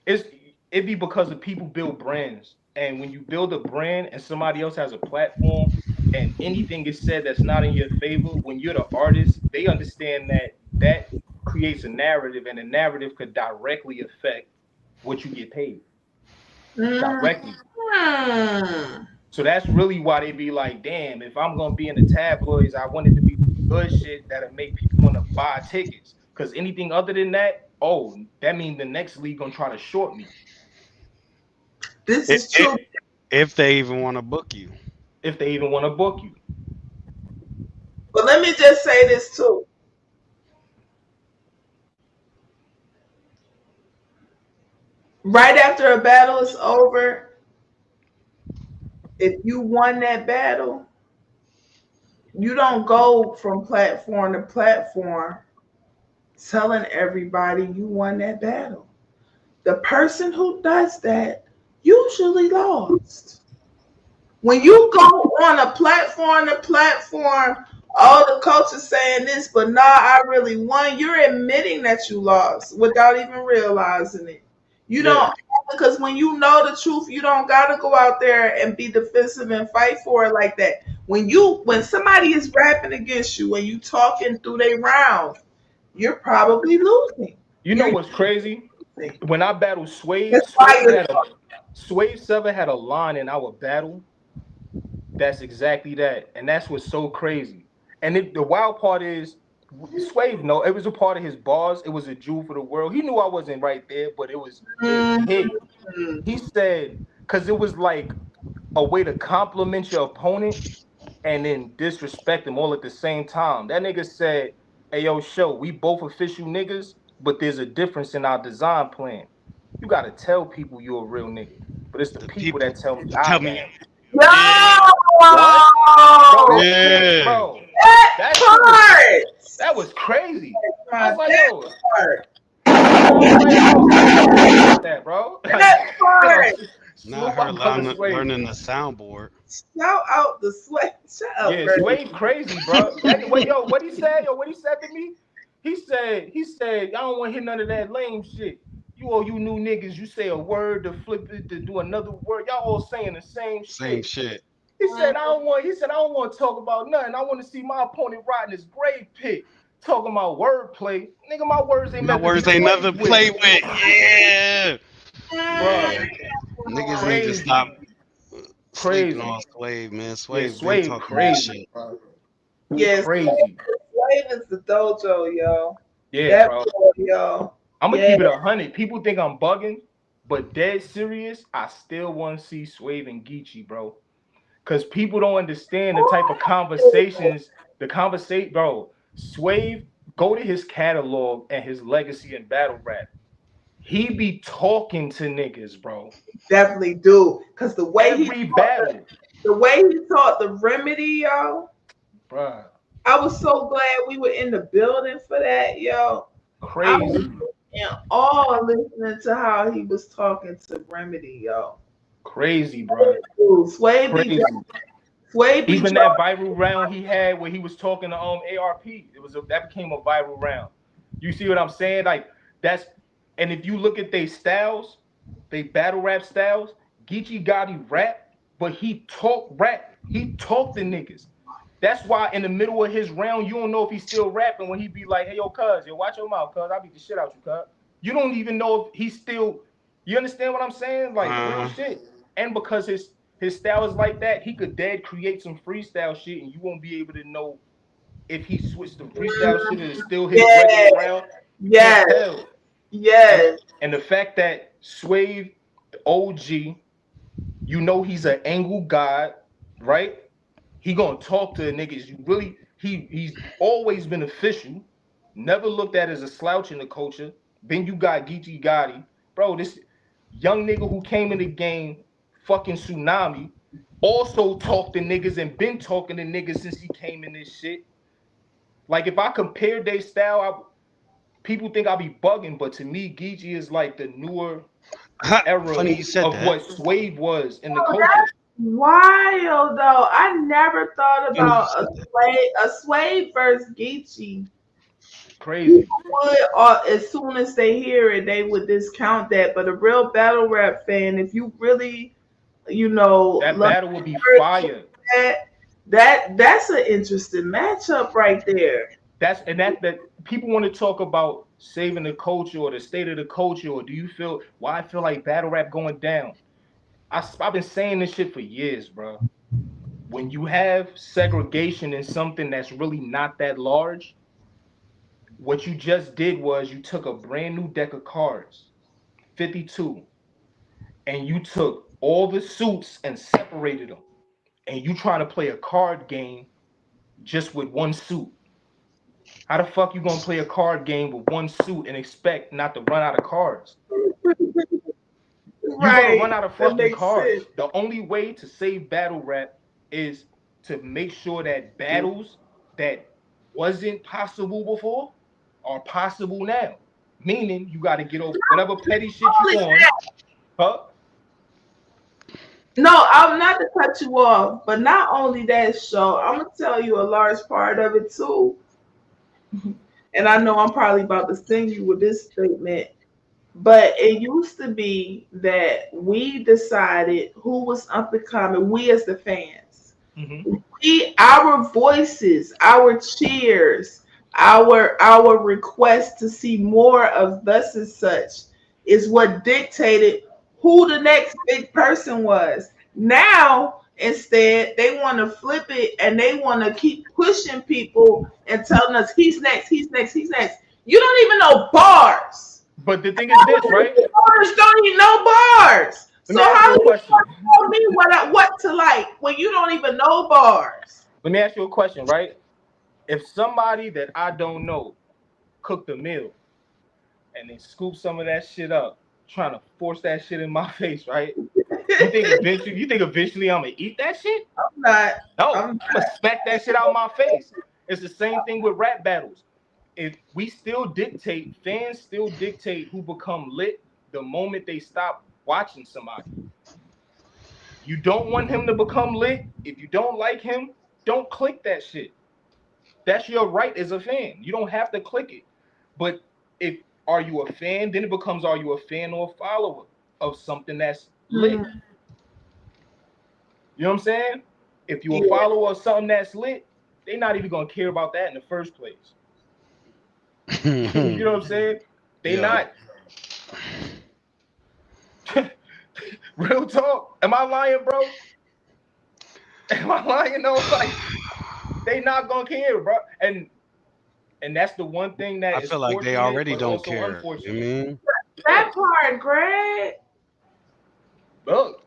it be because of people build brands. And when you build a brand and somebody else has a platform and anything is said that's not in your favor, when you're the artist, they understand that creates a narrative, and the narrative could directly affect what you get paid. Directly. So that's really why they be like, damn, if I'm going to be in the tabloids, I want it to be good shit that'll make people want to buy tickets. Because anything other than that, that means the next league going to try to short me. This is true. If they even want to book you. If they even want to book you. But let me just say this too. Right after a battle is over, if you won that battle, you don't go from platform to platform telling everybody you won that battle. The person who does that usually lost. When you go on a platform to platform, the coach is saying this, but nah, I really won. You're admitting that you lost without even realizing it. You don't, because when you know the truth, you don't got to go out there and be defensive and fight for it like that. When somebody is rapping against you and you talking through their rounds, you're probably losing. You know what's crazy? When I battled Swave, Swave 7 had a line in our battle. That's exactly that. And that's what's so crazy. And the wild part is, Swave, no, it was a part of his bars. It was a jewel for the world. He knew I wasn't right there, but it was hit. He said, because it was like a way to compliment your opponent and then disrespect him all at the same time. That nigga said, hey, yo, show, we both official niggas, but there's a difference in our design plan. You got to tell people you're a real nigga, but it's the people that tell me I am. No! Bro, That was crazy. I was like, that, bro. That part. Not her learning the soundboard. Shout out the Sway. Shout out. Yeah, Sway crazy, bro. What he said to me? He said, I don't want to hear none of that lame shit. You new niggas, you say a word to flip it to do another word. Y'all all saying the same shit. He said, I don't want to talk about nothing. I want to see my opponent rotting his grave pit. Talking about wordplay. Nigga, my words ain't nothing to play with. Yeah. Bro. Niggas need to stop sleeping on Swave, man. Swave crazy, bro. Yes, crazy. Swave is the dojo, yo. Yeah, that bro. Boy, yo. I'm gonna keep it 100. People think I'm bugging, but dead serious, I still want to see Swave and Geechee, bro. Cause people don't understand the type of conversations, bro. Swave, go to his catalog and his legacy in battle rap. He be talking to niggas, bro. Definitely do. Cause the way he battle, the way he taught the remedy, yo. Bro. I was so glad we were in the building for that, yo. Crazy. And all listening to how he was talking to Remedy, yo. Crazy, bro. Sway crazy. Even that viral round he had where he was talking to ARP, that became a viral round. You see what I'm saying? Like and if you look at their styles, they battle rap styles, Geechee Gotti rap, but he talk rap. He talk to niggas. That's why in the middle of his round, you don't know if he's still rapping when he be like, hey, yo, cuz, yo, watch your mouth, cuz, I'll beat the shit out you, cuz. You don't even know if he's still, you understand what I'm saying? Like, real shit. And because his style is like that, he could dead create some freestyle shit and you won't be able to know if he switched the freestyle shit and it's still his regular round. Yes. Yes. And the fact that Swave, the OG, you know he's an angle god, right? He gonna talk to the niggas. He's always been official, never looked at as a slouch in the culture. Then you got Geechee Gotti, bro. This young nigga who came in the game, fucking Tsunami, also talked to niggas and been talking to niggas since he came in this shit. Like if I compare their style, people think I'll be bugging, but to me, Geechee is like the newer era of what Swave was in the culture. Wild though. I never thought about a Swave versus Geechee. Crazy. As soon as they hear it, they would discount that. But a real battle rap fan, if you really, that battle would be fire. That's an interesting matchup right there. That people want to talk about saving the culture or the state of the culture, or do you feel why I feel like battle rap going down? I've been saying this shit for years, bro. When you have segregation in something that's really not that large, what you just did was you took a brand new deck of cards, 52, and you took all the suits and separated them. And you trying to play a card game just with one suit. How the fuck you gonna play a card game with one suit and expect not to run out of cards? You're gonna run out of fucking cards. Sense. The only way to save battle rap is to make sure that battles that wasn't possible before are possible now. Meaning you got to get over whatever petty shit you on. Huh? No, I'm not to cut you off, but not only that, show, I'm gonna tell you a large part of it too. And I know I'm probably about to sting you with this statement. But it used to be that we decided who was up and coming, we as the fans. Mm-hmm. Our voices, our cheers, our request to see more of thus and such is what dictated who the next big person was. Now, instead, they want to flip it and they want to keep pushing people and telling us he's next, he's next, he's next. You don't even know bars. But the thing is this, right? Bars don't even know bars. So how do you tell me what to like when you don't even know bars? Let me ask you a question, right? If somebody that I don't know cooked a meal and then scoop some of that shit up, trying to force that shit in my face, right? You think eventually I'm gonna eat that shit? I'm not. No, I'm gonna smack that shit out of my face. It's the same thing with rap battles. If we still dictate, fans still dictate who become lit the moment they stop watching somebody. You don't want him to become lit. If you don't like him, don't click that shit. That's your right as a fan. You don't have to click it. But if are you a fan, then it becomes are you a fan or a follower of something that's lit? You know what I'm saying? If you're a follower of something that's lit, they're not even gonna care about that in the first place. You know what I'm saying? They not. Real talk. Am I lying, bro? Am I lying? No, like they not gonna care, bro. And that's the one thing that I feel like they already don't care. You mean that part, Greg? Look,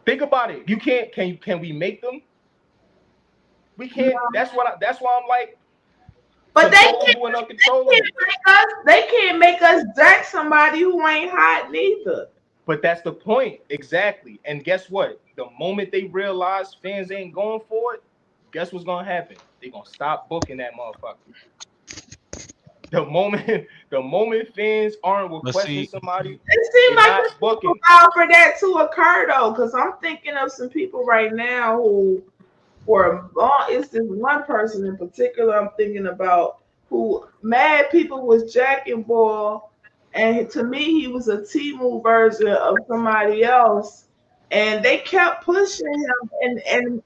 think about it. You can't. Can we make them? We can't. That's why I'm like. But they can't make us deck somebody who ain't hot neither. But that's the point, exactly. And guess what? The moment they realize fans ain't going for it, guess what's gonna happen? They're gonna stop booking that motherfucker. The moment fans aren't requesting somebody, it seems like it's booking for that to occur though, because I'm thinking of some people right now who. It's this one person in particular I'm thinking about who mad people was jacking Ball, and to me he was a Temu version of somebody else, and they kept pushing him, and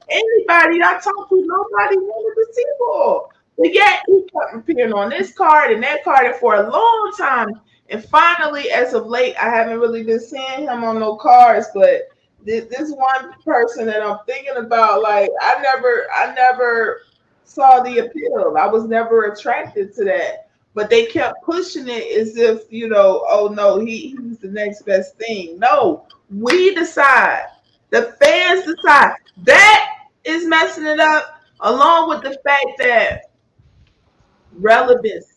anybody I talked to, nobody wanted to see Ball. But yet he kept appearing on this card and that card for a long time, and finally, as of late, I haven't really been seeing him on no cards, but this one person that I'm thinking about, like I never saw the appeal. I was never attracted to that, but they kept pushing it as if oh no, he's the next best thing. No, we decide. The fans decide. That is messing it up, along with the fact that relevancy.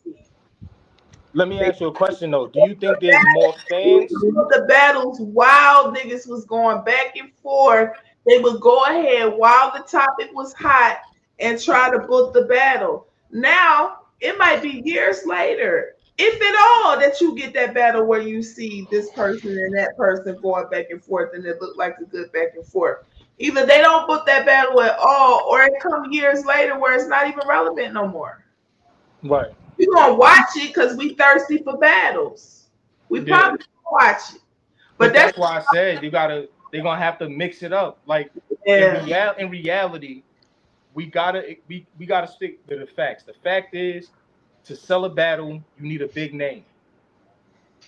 Let me ask you a question though. Do you think there's more fans? The battles while niggas was going back and forth, they would go ahead while the topic was hot and try to book the battle. Now it might be years later, if at all, that you get that battle where you see this person and that person going back and forth, and it looked like a good back and forth. Either they don't book that battle at all, or it comes years later where it's not even relevant no more. Right. We're gonna watch it because we thirsty for battles. We probably gonna watch it. But that's why I said they're gonna have to mix it up. Like in reality, we gotta stick to the facts. The fact is, to sell a battle, you need a big name.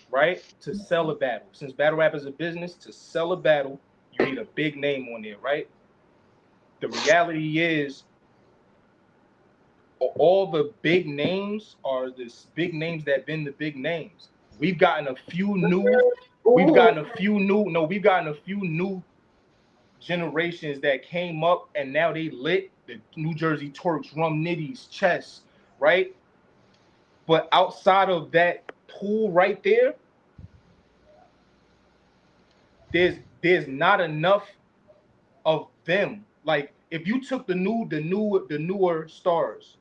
Right? To sell a battle. Since battle rap is a business, to sell a battle, you need a big name on there, right? The reality is, all the big names are this big names that been the big names. We've gotten a few new generations that came up and now they lit. The New Jersey Turks, Rum Nitties, Chess, right? But outside of that pool right there, there's not enough of them. Like if you took the newer stars,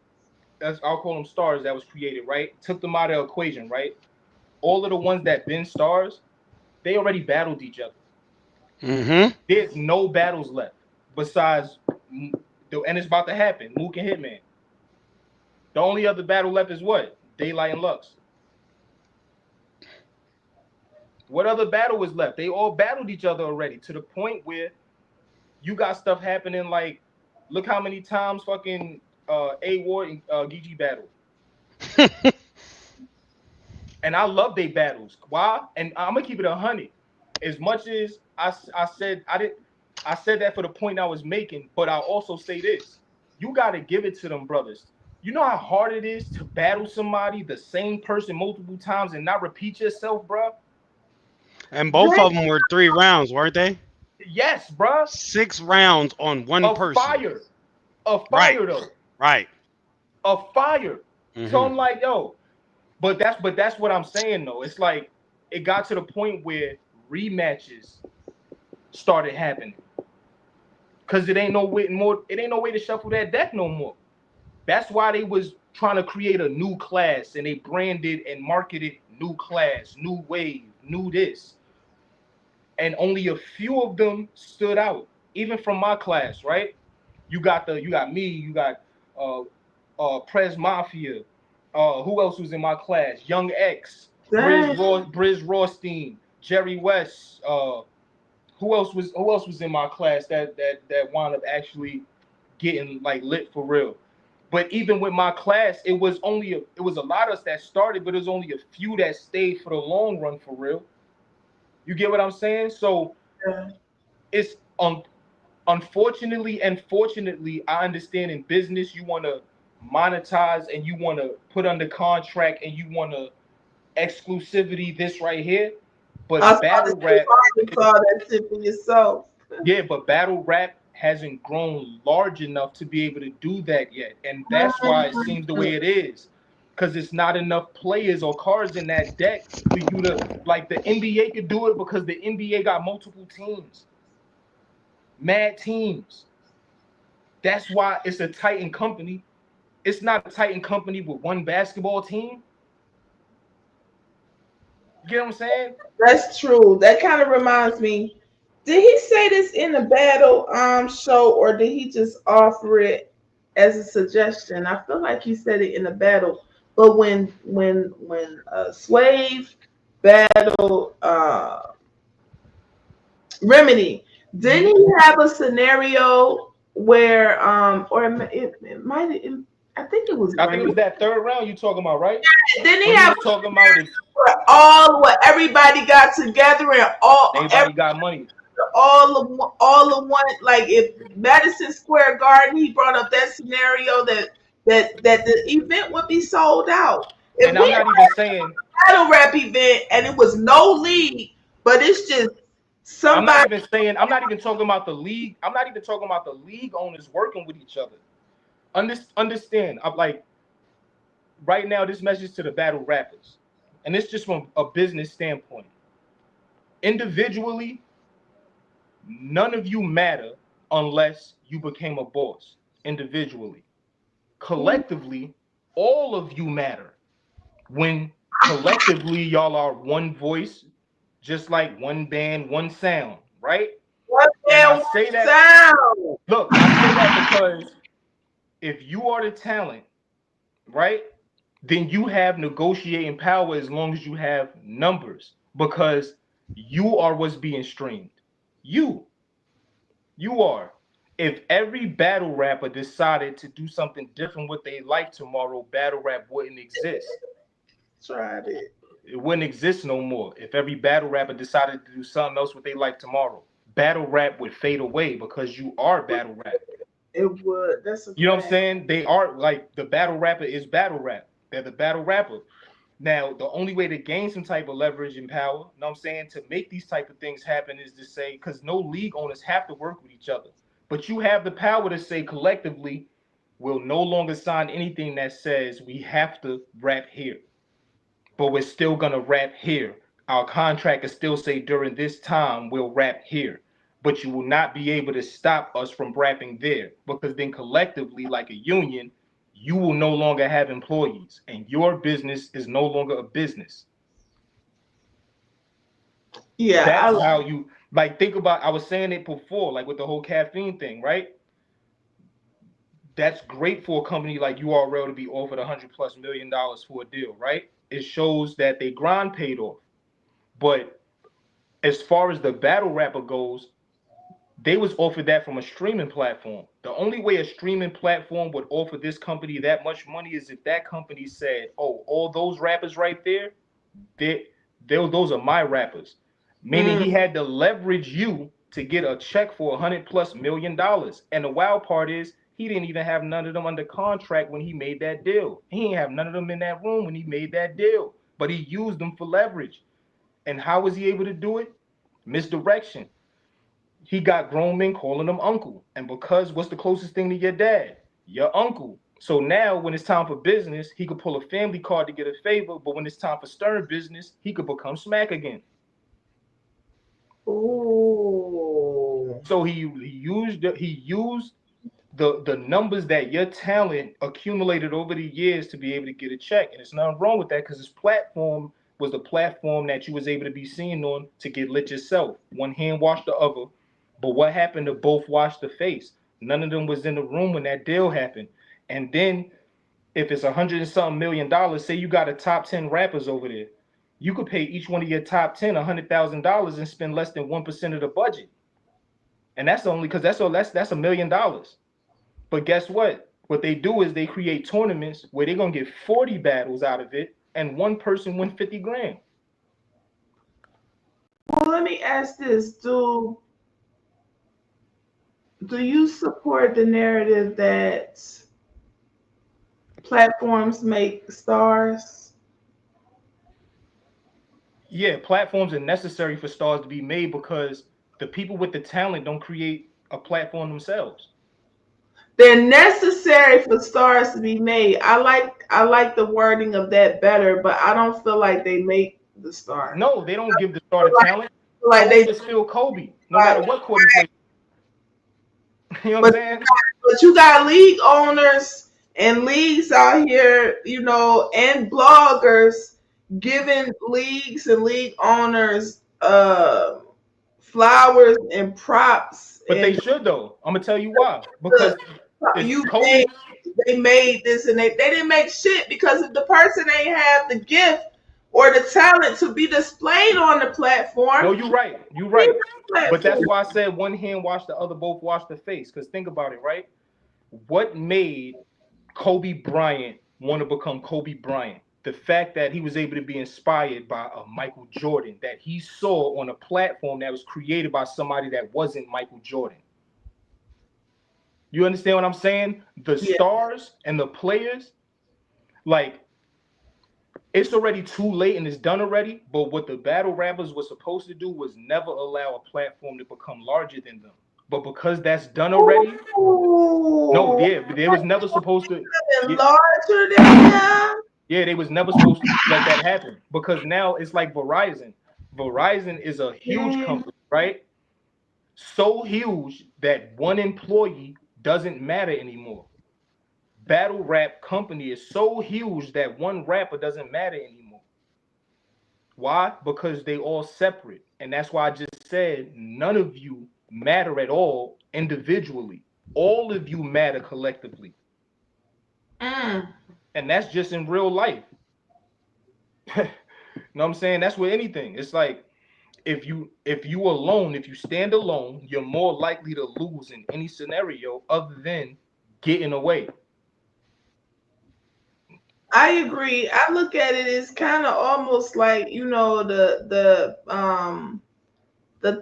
I'll call them stars that was created, right? Took them out of the equation, right? All of the ones that been stars, they already battled each other. Mm-hmm. There's no battles left besides, and it's about to happen, Mook and Hitman. The only other battle left is what? Daylight and Lux. What other battle was left? They all battled each other already, to the point where you got stuff happening like, look how many times fucking A-Ward and GG battle. And I love they battles. Why? And I'm gonna keep it 100. As much as I said that for the point I was making, but I'll also say this: you gotta give it to them brothers. You know how hard it is to battle somebody, the same person, multiple times and not repeat yourself, bro. And both of them were 3 rounds, weren't they? Yes, bro. 6 rounds on one person. A fire though. Right. A fire. Mm-hmm. So I'm like, yo, but that's what I'm saying though. It's like it got to the point where rematches started happening. because it ain't no way to shuffle that deck no more. That's why they was trying to create a new class, and they branded and marketed new class, new wave, new this. And only a few of them stood out, even from my class, right? You got me, you got Prez Mafia. Who else was in my class? Young X, Briz Rothstein, Jerry West. Who else was in my class that wound up actually getting like lit for real? But even with my class, it was a lot of us that started, but it was only a few that stayed for the long run for real. You get what I'm saying? So it's unfortunately and fortunately, I understand in business you want to monetize and you want to put under contract and you want to exclusivity this right here. But battle rap, that shit for yourself. Yeah, but battle rap hasn't grown large enough to be able to do that yet, and that's why it seems the way it is. Because it's not enough players or cards in that deck for you to, like, the NBA could do it because the NBA got multiple teams, mad teams. That's why it's a Titan company. It's not a Titan company with one basketball team. You get what I'm saying? That's true. That kind of reminds me. Did he say this in the battle show, or did he just offer it as a suggestion? I feel like he said it in the battle. But when Swave battled Remedy, didn't he have a scenario where or it might I think it was that third round you talking about, right? Yeah, didn't he have talking about it? Everybody got together and everybody got money. All of one, like if Madison Square Garden, he brought up that scenario that the event would be sold out. If and I'm not even saying a battle rap event and it was no league, but it's just somebody. I'm not even talking about the league. I'm not even talking about the league owners working with each other. Understand? I'm like, right now, this message to the battle rappers, and it's just from a business standpoint. Individually, none of you matter unless you became a boss. Individually, collectively, all of you matter when collectively y'all are one voice, just like one band, one sound, right? One band, one sound. Look, I say that because if you are the talent, right, then you have negotiating power as long as you have numbers, because you are what's being streamed. You are. If every battle rapper decided to do something different what they like tomorrow, battle rap wouldn't exist. Tried it. It wouldn't exist no more. If every battle rapper decided to do something else what they like tomorrow, battle rap would fade away because you are battle rap. It would. That's you know what I'm saying? They are like the battle rapper is battle rap. They're the battle rapper. Now, the only way to gain some type of leverage and power, you know what I'm saying, to make these type of things happen is to say, because no league owners have to work with each other. But you have the power to say collectively, we'll no longer sign anything that says we have to rap here. But we're still going to rap here. Our contract can still say during this time, we'll rap here. But you will not be able to stop us from rapping there, because then collectively, like a union, you will no longer have employees and your business is no longer a business. Yeah. That's how you, like, think about, I was saying it before, like with the whole caffeine thing, right? That's great for a company like URL to be offered $100+ million for a deal, right? It shows that they grind paid off. But as far as the battle rapper goes, they was offered that from a streaming platform. The only way a streaming platform would offer this company that much money is if that company said, oh, all those rappers right there, those are my rappers. Meaning he had to leverage you to get a check for $100+ million. And the wild part is he didn't even have none of them under contract when he made that deal. He didn't have none of them in that room when he made that deal. But he used them for leverage. And how was he able to do it? Misdirection. He got grown men calling him uncle. And because what's the closest thing to your dad? Your uncle. So now when it's time for business, he could pull a family card to get a favor. But when it's time for stern business, he could become smack again. Ooh. So he used the numbers that your talent accumulated over the years to be able to get a check. And it's nothing wrong with that because his platform was the platform that you was able to be seen on to get lit yourself. One hand washed the other. But what happened to both wash the face? None of them was in the room when that deal happened. And then if it's $100 and something million, say you got a top 10 rappers over there, you could pay each one of your top 10 $100,000 and spend less than 1% of the budget. And that's only because that's $1 million. But guess what? What they do is they create tournaments where they're gonna get 40 battles out of it, and one person win 50 grand. Well, let me ask this: Do you support the narrative that platforms make stars? Yeah, platforms are necessary for stars to be made because the people with the talent don't create a platform themselves. They're necessary for stars to be made. I like the wording of that better, but I don't feel like they make the star. No, they don't give the star the talent. Like they just feel Kobe, no matter what court he plays. You know what I'm saying? But you got league owners and leagues out here, you know, and bloggers giving leagues and league owners flowers and props. But they should though. I'm gonna tell you why. Because they made this and they didn't make shit because if the person ain't have the gift or the talent to be displayed on the platform. No, you're right. You're right. But that's why I said one hand wash the other, both wash the face. Because think about it, right? What made Kobe Bryant want to become Kobe Bryant? The fact that he was able to be inspired by a Michael Jordan that he saw on a platform that was created by somebody that wasn't Michael Jordan. You understand what I'm saying? The stars and the players, like, it's already too late and it's done already. But what the battle rappers were supposed to do was never allow a platform to become larger than them. But because that's done already, they was never supposed to larger than them. Yeah, they was never supposed to let that happen because now it's like Verizon. Verizon is a huge company, right? So huge that one employee doesn't matter anymore. Battle rap company is so huge that one rapper doesn't matter anymore. Why? Because they all separate. And that's why I just said none of you matter at all individually. All of you matter collectively. And that's just in real life. You know what I'm saying? That's with anything. It's like if you alone, if you stand alone, you're more likely to lose in any scenario other than getting away. I agree. I look at it as kind of almost like, you know, the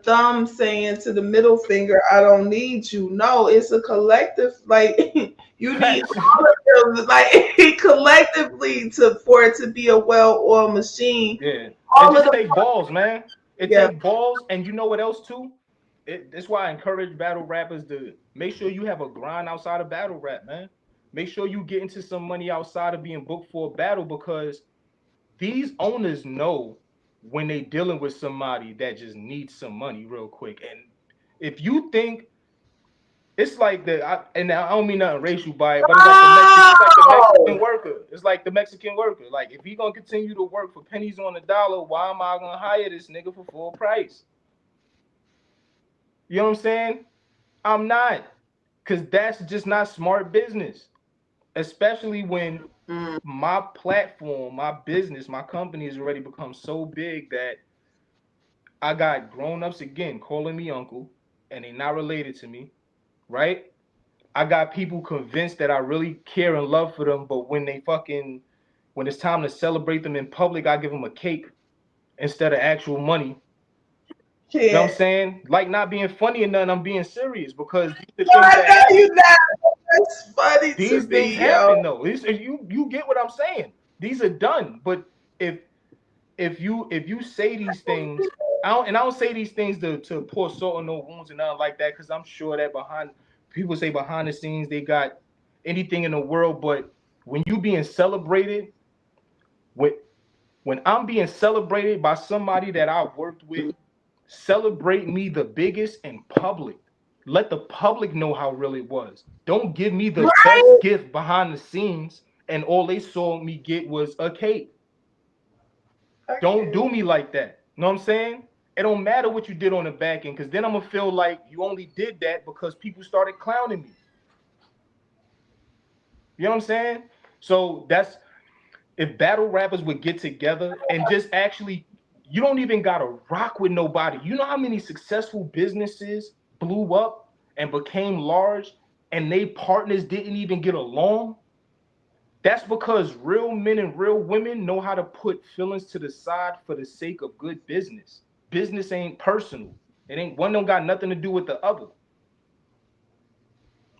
thumb saying to the middle finger, I don't need you. No, it's a collective, like you need all of them, like collectively for it to be a well-oiled machine. Yeah. All it just take balls, man. It take balls, and you know what else too? That's why I encourage battle rappers to make sure you have a grind outside of battle rap, man. Make sure you get into some money outside of being booked for a battle because these owners know when they dealing with somebody that just needs some money real quick. And if you think it's like and I don't mean nothing racial by it, but it's like the Mexican worker. It's like the Mexican worker. Like if he gonna continue to work for pennies on the dollar, why am I gonna hire this nigga for full price? You know what I'm saying? I'm not, because that's just not smart business. Especially when my platform, my business, my company has already become so big that I got grown-ups again calling me uncle and they're not related to me, right? I got people convinced that I really care and love for them, but when it's time to celebrate them in public, I give them a cake instead of actual money. Yeah. You know what I'm saying? Like not being funny or nothing, I'm being serious because That's funny. These things happen though. You get what I'm saying. These are done. But if you say these things, I don't say these things to pour salt on no wounds and nothing like that, because I'm sure that behind the scenes they got anything in the world. But when you being celebrated, when I'm being celebrated by somebody that I've worked with, celebrate me the biggest in public. Let the public know how real it was. Don't give me the Right. best gift behind the scenes and all they saw me get was a cake. Don't do me like that. You know what I'm saying? It don't matter what you did on the back end, because then I'm gonna feel like you only did that because people started clowning me. You know what I'm saying? So that's, if battle rappers would get together and just actually, you don't even gotta rock with nobody. You know how many successful businesses blew up and became large and they partners didn't even get along? That's because real men and real women know how to put feelings to the side for the sake of good business. Business ain't personal. It ain't, one don't got nothing to do with the other.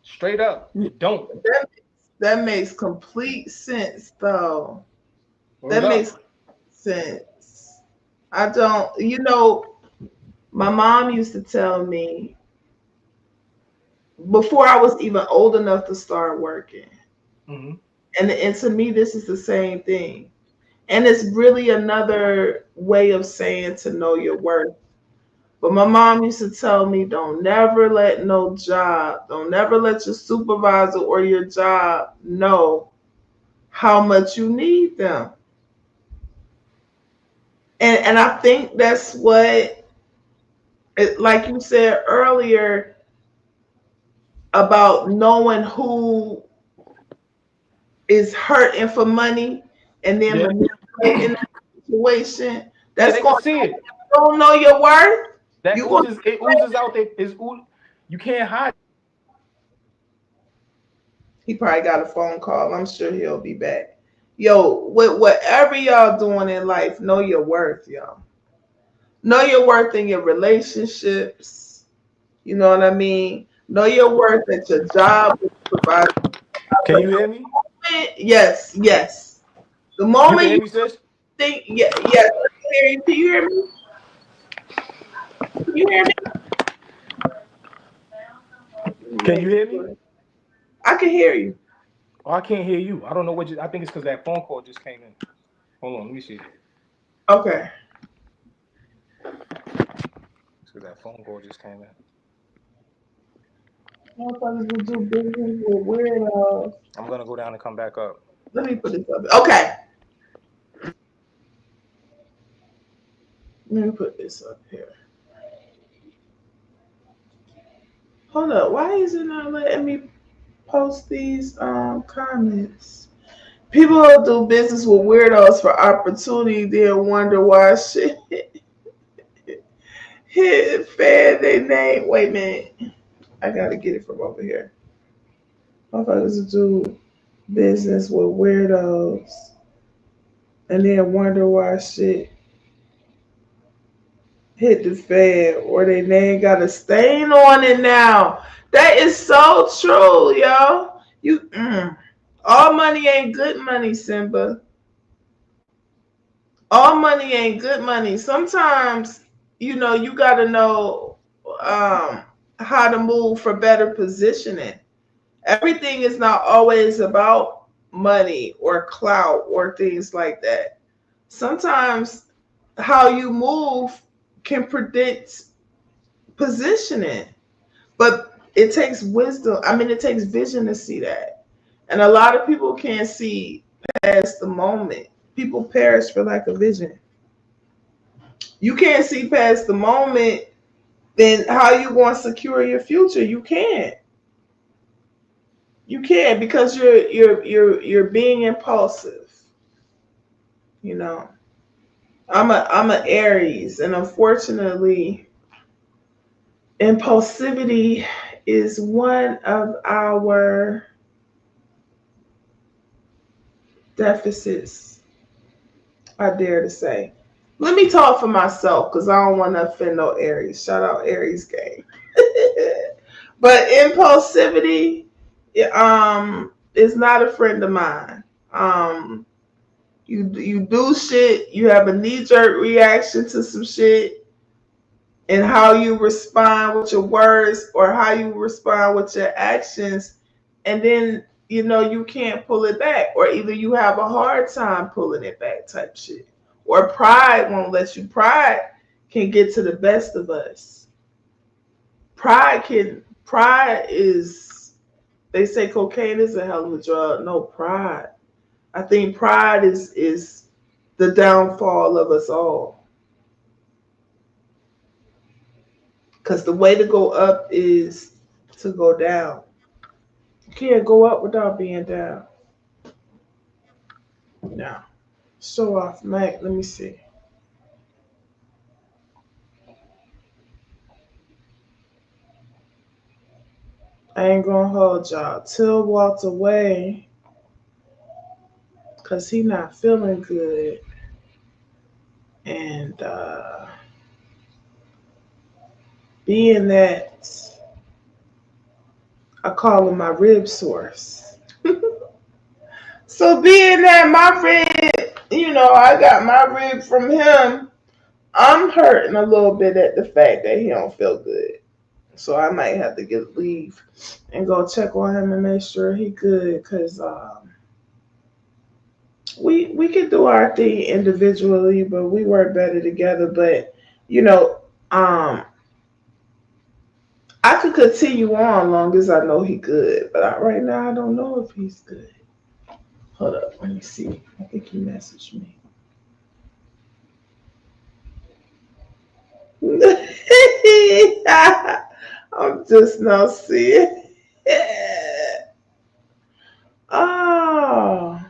Straight up, it don't. That makes complete sense, though. What's That up? makes sense. I don't, you know, my mom used to tell me before I was even old enough to start working. Mm-hmm. And to me, this is the same thing. And it's really another way of saying to know your worth. But my mom used to tell me, don't never let no job, don't never let your supervisor or your job know how much you need them. And I think that's what, like you said earlier, about knowing who is hurting for money and then manipulating the situation. That's going to see it. You don't know your worth. That oozes, it oozes out there. You can't hide. He probably got a phone call. I'm sure he'll be back. Yo, with whatever y'all doing in life, know your worth, y'all. Know your worth in your relationships. You know what I mean? Know your worth at your job. Can you hear me? Yes, yes. The moment you, hear me, sis? Think, yes, I can hear you. Can you hear me? Can you hear me? Can you hear me? I can hear you. Oh, I can't hear you. I don't know what I think it's because that phone call just came in. Hold on, let me see. Okay. It's because that phone call just came in. Motherfuckers will do business with weirdos. I'm gonna go down and come back up. Let me put this up. Okay. Let me put this up here. Hold up. Why is it not letting me post these comments? People who do business with weirdos for opportunity, then wonder why shit hit fed they name. Wait a minute. I gotta get it from over here. Motherfuckers do business with weirdos and then wonder why shit hit the fan or their name got a stain on it now. That is so true, y'all. All money ain't good money, Simba. All money ain't good money. Sometimes, you know, you gotta know how to move for better positioning. Everything is not always about money or clout or things like that. Sometimes how you move can predict positioning, but it takes wisdom. I mean, it takes vision to see that. And a lot of people can't see past the moment. People perish for lack of vision. You can't see past the moment, then how you going to secure your future? You can't. You can't, because you're being impulsive. You know. I'm a Aries, and unfortunately, impulsivity is one of our deficits, I dare to say. Let me talk for myself because I don't want to offend no Aries. Shout out Aries gang. But impulsivity is not a friend of mine. You do shit, you have a knee-jerk reaction to some shit, and how you respond with your words or how you respond with your actions, and then you know you can't pull it back, or either you have a hard time pulling it back type shit, or pride won't let you. Pride can get to the best of us. Pride is, they say cocaine is a hell of a drug. No, pride. I think pride is the downfall of us all. Because the way to go up is to go down. You can't go up without being down. Now, show off, Mac. Let me see. I ain't gonna hold y'all. Till walked away because he not feeling good. And being that I call him my rib source. So being that my rib, I got my rib from him, I'm hurting a little bit at the fact that he don't feel good. So I might have to get leave and go check on him and make sure he good, because we can do our thing individually, but we work better together. But I could continue on long as I know he good. But right now I don't know if he's good. Hold up, let me see. I think he messaged me. I'm just not seeing. Oh,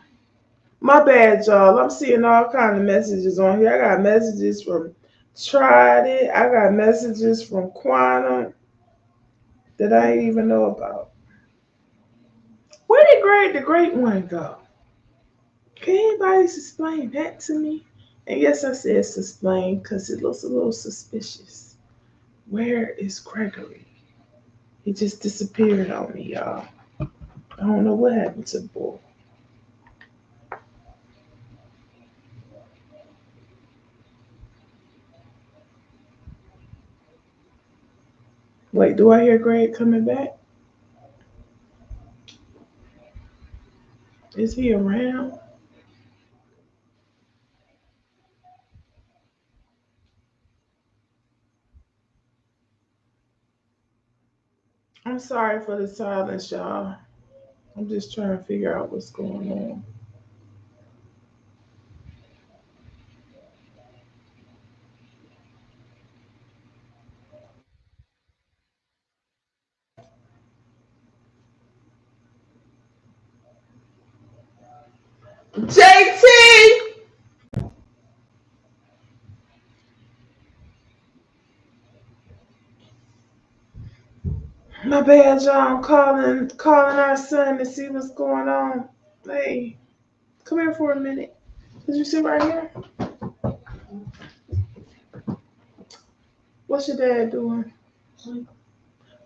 my bad, y'all. I'm seeing all kind of messages on here. I got messages from Tried It. I got messages from Quantum that I didn't even know about. Where did Greg the Great One go? Can anybody explain that to me? And yes, I said explain because it looks a little suspicious. Where is Gregory? He just disappeared on me, y'all. I don't know what happened to the boy. Wait, do I hear Greg coming back? Is he around? I'm sorry for the silence, y'all. I'm just trying to figure out what's going on. JT! My bad, y'all. I'm calling our son to see what's going on. Hey, come here for a minute. Did you sit right here? What's your dad doing?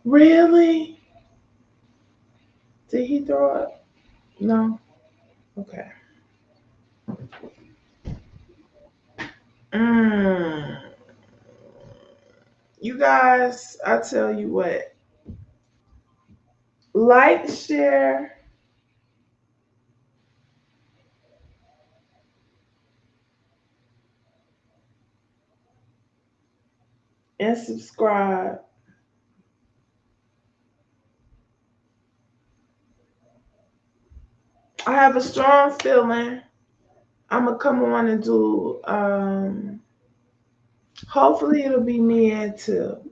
Really? Did he throw up? No? Okay. You guys, I tell you what. Like, share, and subscribe. I have a strong feeling I'm going to come on and do, hopefully it'll be me and Till.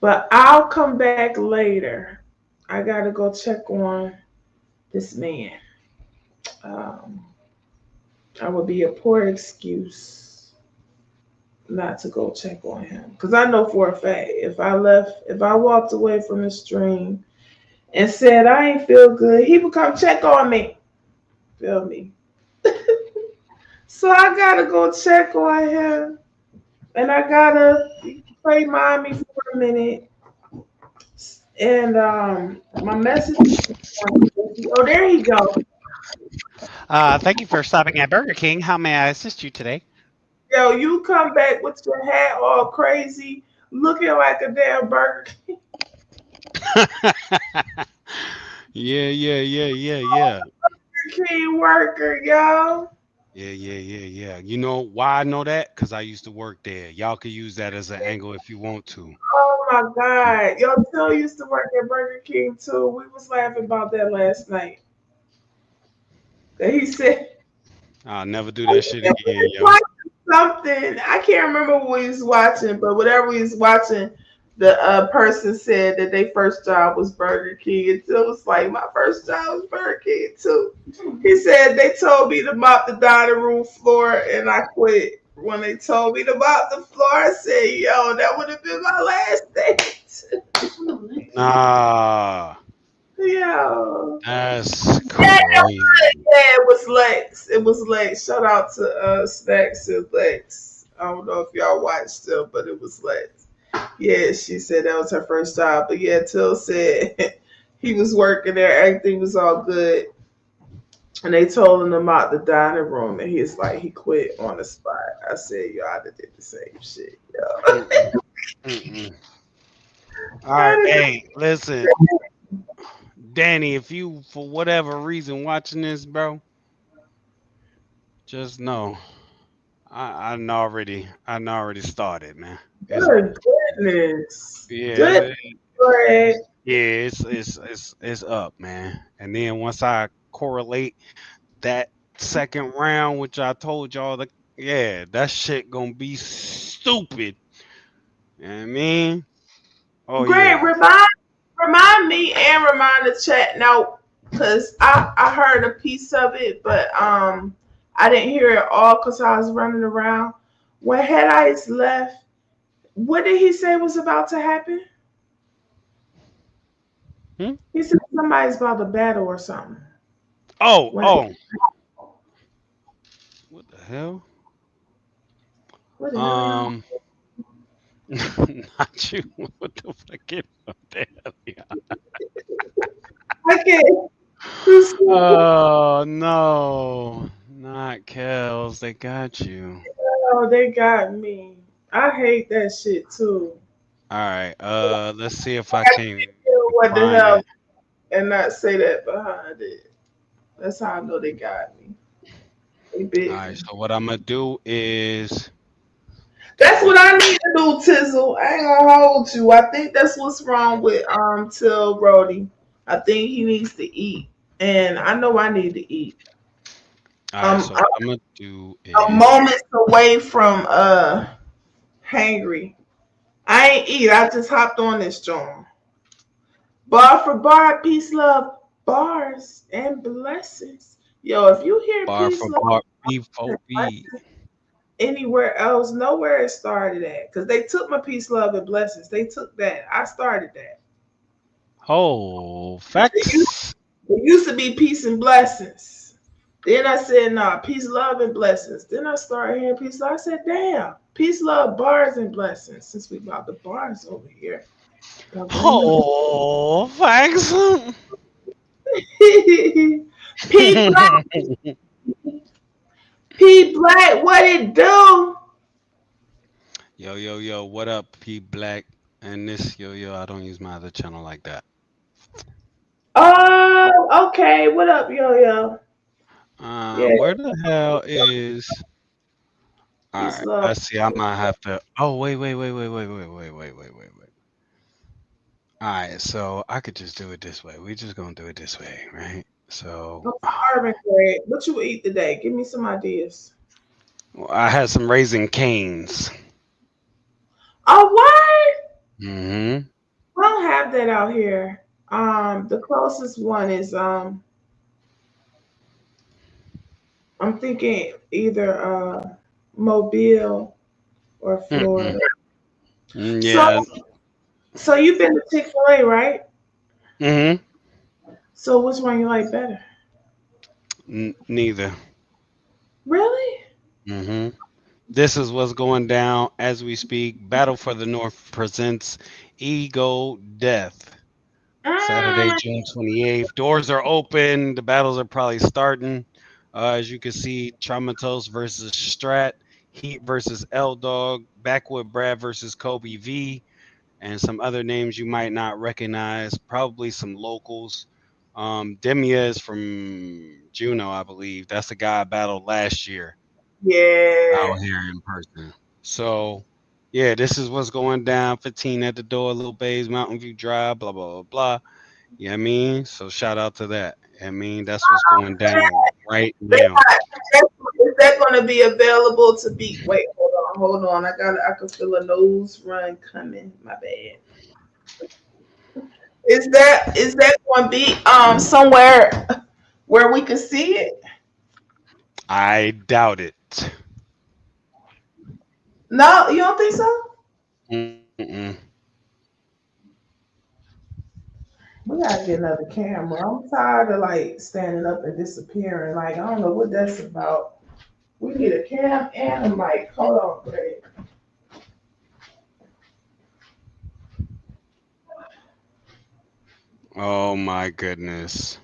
But I'll come back later. I got to go check on this man. I would be a poor excuse not to go check on him. Because I know for a fact, if I walked away from the stream and said I ain't feel good, he would come check on me. Feel me? So I got to go check on him. And I got to play mommy for a minute. And my message. Oh, there he go. Thank you for stopping at Burger King. How may I assist you today? Yo, you come back with your hat all crazy, looking like a damn Burger King. Yeah. Burger King worker, yo. Yeah. You know why I know that? Because I used to work there. Y'all could use that as an angle if you want to. Oh my God. Yo, Till used to work at Burger King too. We was laughing about that last night. That he said I'll never do that shit again, yo. watching something. I can't remember what he was watching, but whatever he was watching, the person said that their first job was Burger King. And Till was like, my first job was Burger King too. He said they told me to mop the dining room floor and I quit. When they told me to mop the floor, I said, yo, that would have been my last day. Nah, Yo. that's Yeah, crazy. it was Lex. It was Lex. Shout out to Snacks and Lex. I don't know if y'all watched them, but it was Lex. Yeah, she said that was her first job. But yeah, Till said he was working there, everything was all good. And they told him to mop the dining room, and he's like, he quit on the spot. I said, yo, I did the same shit, yo. All right, hey, listen, Danny, if you for whatever reason watching this, bro, just know I already started, man. Good goodness. Yeah, Good. Good. yeah, it's up, man. And then once I correlate that second round, which I told y'all, that shit gonna be stupid. You know what I mean? Oh Greg, yeah. remind me and remind the chat now, cause I heard a piece of it, but I didn't hear it all because I was running around. When Head Ice left, what did he say was about to happen? He said somebody's about to battle or something. Oh. What the hell? What the hell? Not you. What the fuck? Get up there. I can't. Oh no, not Kels. They got you. Oh, they got me. I hate that shit too. All right. Let's see if I can. What the find hell? it. And not say that behind it. That's how I know they got me. They big. All right. So what I'm gonna do is. That's what I need to do, Tizzle. I ain't gonna hold you. I think that's what's wrong with Till Brody. I think he needs to eat, and I know I need to eat. All right. So what I'm gonna do is. A moments away from hangry. I ain't eat. I just hopped on this joint. Bar for bar, peace, love, bars and blessings. Yo, if you hear Bar peace, for love, bar, B4B. anywhere else, nowhere it started at. Because they took my peace, love, and blessings. They took that. I started that. Oh, facts. It used to be peace and blessings. Then I said, nah, peace, love, and blessings. Then I started hearing peace, love. I said, damn, peace, love, bars, and blessings. Since we got the bars over here. Oh, facts. P Black. P Black, what it do? Yo, what up, P Black? And this, I don't use my other channel like that. Oh, okay. What up, yo? Where the hell is? All right, let's see. I might have to. Oh, wait. All right, so I could just do it this way. We're just gonna do it this way, right? So. Starving, Greg. What you eat today? Give me some ideas. Well, I had some Raising Canes. Oh, what? Mm-hmm. We don't have that out here. The closest one is I'm thinking either Mobile or Florida. Yeah. So you've been to Chick-fil-A, right? Mm-hmm. So which one you like better? Neither. Really? Mm-hmm. This is what's going down as we speak. Battle for the North presents Ego Death. Saturday, June 28th. Doors are open. The battles are probably starting. As you can see, Traumatos versus Strat, Heat versus L Dog, Backwood Brad versus Kobe V, and some other names you might not recognize. Probably some locals. Demia is from Juneau, I believe. That's the guy I battled last year. Yeah. Out here in person. So Yeah, this is what's going down. 15 at the door, Little Bays, Mountain View Drive, blah, blah, blah, blah. You know what I mean? So shout out to that. I mean, that's what's going down right now. Is that going to be available to be? Wait, hold on. I can feel a nose run coming. My bad. Is that going to be somewhere where we can see it? I doubt it. No, you don't think so? Mm-mm. We gotta get another camera. I'm tired of like standing up and disappearing. Like I don't know what that's about. We need a cam and a mic. Hold on, Greg. Oh my goodness.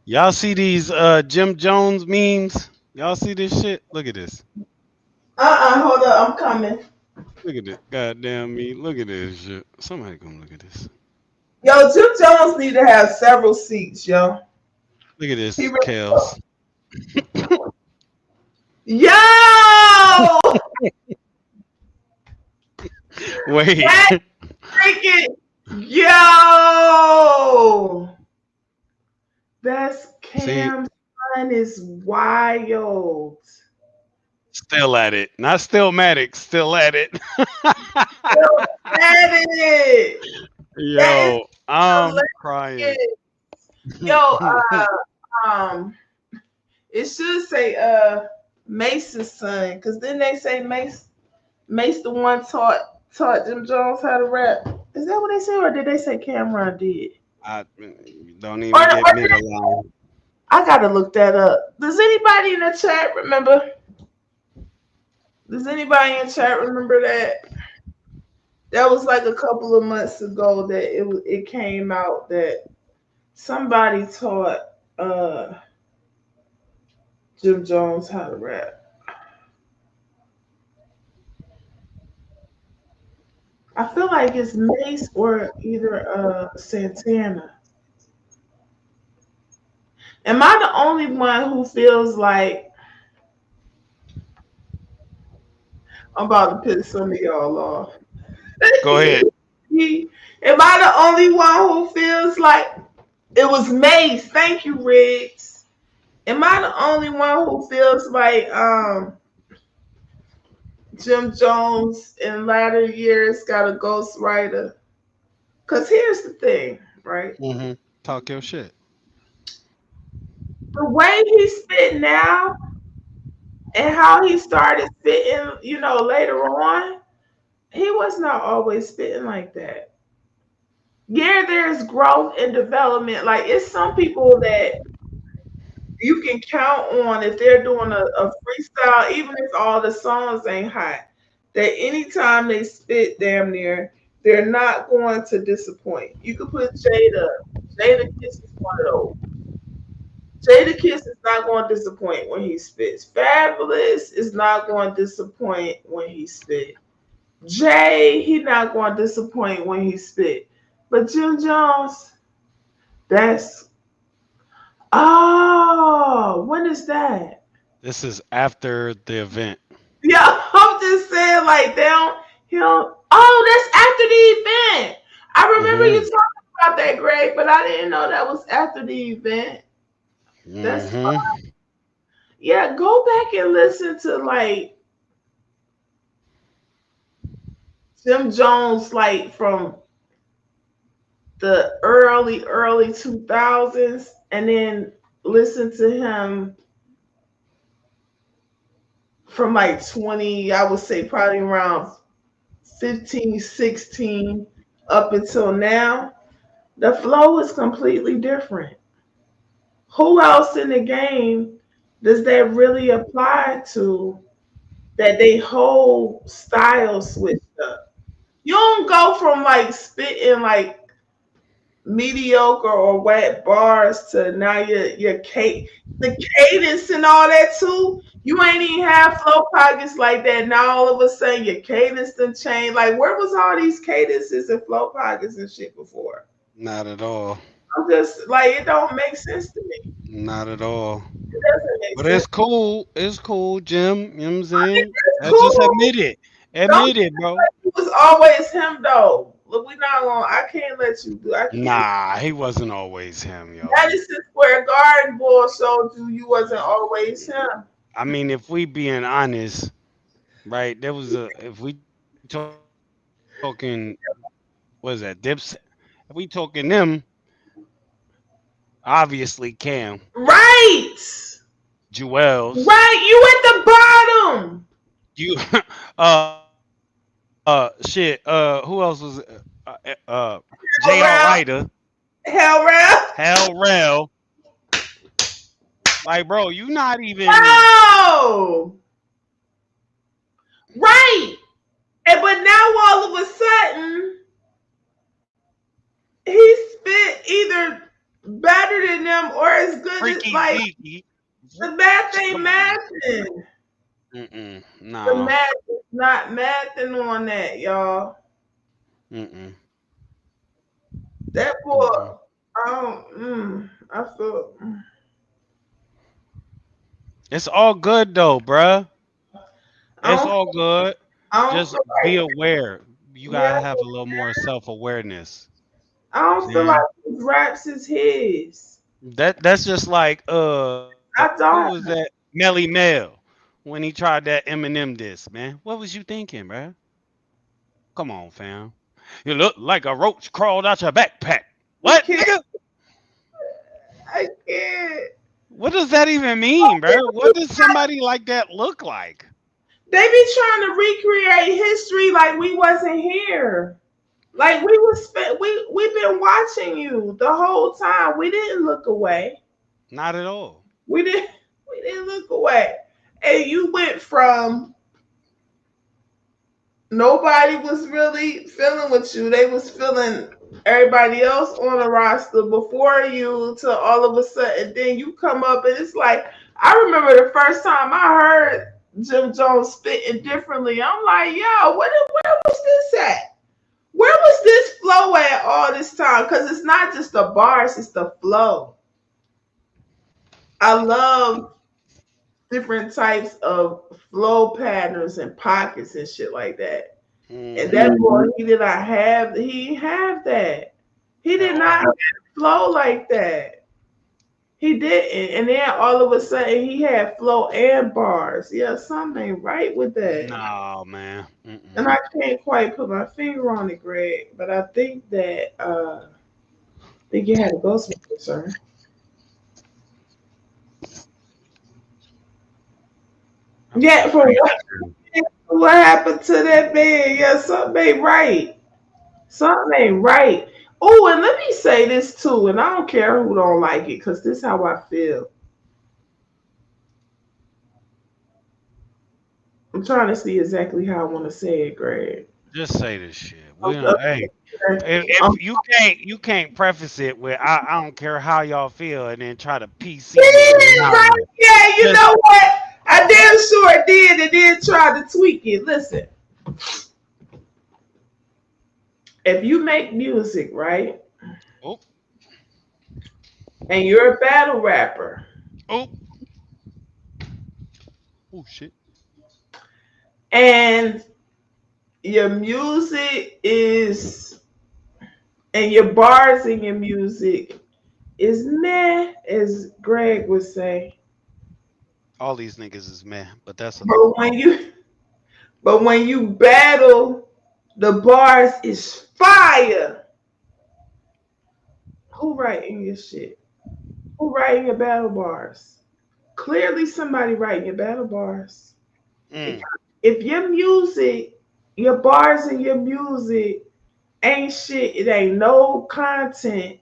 Y'all see these Jim Jones memes? Y'all see this shit? Look at this. Hold up, I'm coming. Look at this. Goddamn me. Look at this shit. Somebody come look at this. Yo, Jim Jones need to have several seats, yo. Look at this, Kels. Yo! Wait. Freaking yo! That's Cam's son is wild. Still at it. Not still Maddox. Still at it. Still at it. Yo, I'm crying. Yo, it should say Mace's son, because then they say Mace the one taught Jim Jones how to rap. Is that what they said, or did they say Cameron did? I don't even get me alone. I gotta look that up. Does anybody in the chat remember? Does anybody in chat remember that? That was like a couple of months ago that it came out that somebody taught Jim Jones how to rap. I feel like it's Mace or either Santana. Am I the only one who feels like I'm about to piss some of y'all off? Go ahead. Am I the only one who feels like it was Mace? Thank you, Riggs. Am I the only one who feels like Jim Jones in latter years got a ghostwriter? Because here's the thing, right? Mm-hmm. Talk your shit. The way he spit now and how he started spitting, later on, he was not always spitting like that. Yeah, there's growth and development. Like, it's some people that you can count on if they're doing a freestyle, even if all the songs ain't hot, that anytime they spit damn near, they're not going to disappoint. You could put Jada. Jada Kiss is one of those. Jada Kiss is not going to disappoint when he spits. Fabulous is not going to disappoint when he spit. Jay, he not going to disappoint when he spit. But Jim Jones, when is that? This is after the event. Yeah, I'm just saying, like, that's after the event. I remember you talking about that, Greg, but I didn't know that was after the event. That's fine. Yeah, go back and listen to, like, Jim Jones, like, from the early 2000s, and then listen to him from like 20, I would say probably around 15, 16 up until now. The flow is completely different. Who else in the game does that really apply to, that they whole style switched up? You don't go from like spitting like mediocre or wet bars to now the cadence and all that too. You ain't even have flow pockets like that. Now all of a sudden your cadence done changed. Like, where was all these cadences and flow pockets and shit before? Not at all. I'm just like, it don't make sense to me. Not at all. It doesn't make But sense. it's cool. It's cool, Jim. You know what I'm saying? Cool. Just admit it. Admit it, bro. It was always him though. Look, we not gonna. I can't let you do. I can't. Nah, he wasn't always him, yo. Madison Square Garden boy showed you wasn't always him. I mean, if we being honest, right? There was if we talking, what is that? Dipset. If we talking them, obviously Cam, Right. Jewels, Right. You at the bottom. you, shit. Who else was? J.R. Ryder, Hell Hell, like, bro, you not even. No. Right. And but now all of a sudden, he spit either better than them or as good Freaky as like Zeke. the math ain't mathing. Nah. The math is not mathing on that, y'all. That boy, I feel. It's all good though, bruh. It's all good. Just be aware. You gotta have a little more self-awareness. I don't feel like his raps is his. That's just like I don't. who was that? Melly Mel when he tried that Eminem diss, man. What was you thinking, bruh? Come on, fam. You look like a roach crawled out your backpack. What, nigga? I can't. What does that even mean, bro? What does somebody like that look like? They be trying to recreate history like we wasn't here. Like we've been watching you the whole time. We didn't look away. Not at all. We didn't look away. And you went from nobody was really feeling with you. They was feeling everybody else on the roster before you to all of a sudden then you come up and it's like I remember the first time I heard Jim Jones spitting differently. I'm like, yo, where was this at? Where was this flow at all this time? Because it's not just the bars, it's the flow. I love different types of flow patterns and pockets and shit like that. And that boy, he didn't have that. He did not have flow like that. He didn't. And then all of a sudden he had flow and bars. Yeah, something ain't right with that. No, man. And I can't quite put my finger on it, Greg, but I think that I think you had a ghostmaker, sir. Yeah, for what happened to that man? Yeah, something ain't right. Something ain't right. Oh, and let me say this too, and I don't care who don't like it, because this is how I feel. I'm trying to see exactly how I want to say it, Greg. Just say this shit. Hey, if you can't preface it with I don't care how y'all feel, and then try to PC. Right? Yeah, you know what? I damn sure did, and then tried to tweak it. Listen, if you make music, right? Oh. And you're a battle rapper. Oh shit. And your music is, and your bars in your music is meh, as Greg would say. All these niggas is meh, but that's a but when you battle, the bars is fire. Who writing your shit? Who writing your battle bars? Clearly somebody writing your battle bars. If your music, your bars and your music ain't shit, it ain't no content,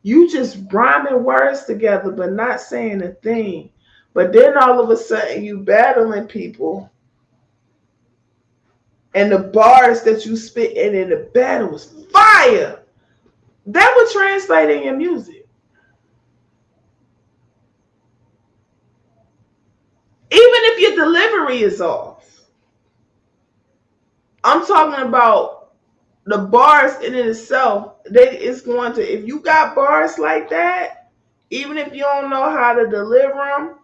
you just rhyming words together but not saying a thing. But then all of a sudden you battling people and the bars that you spit in the battle is fire. That would translate in your music. Even if your delivery is off. I'm talking about the bars in itself. It's going to, if you got bars like that, even if you don't know how to deliver them,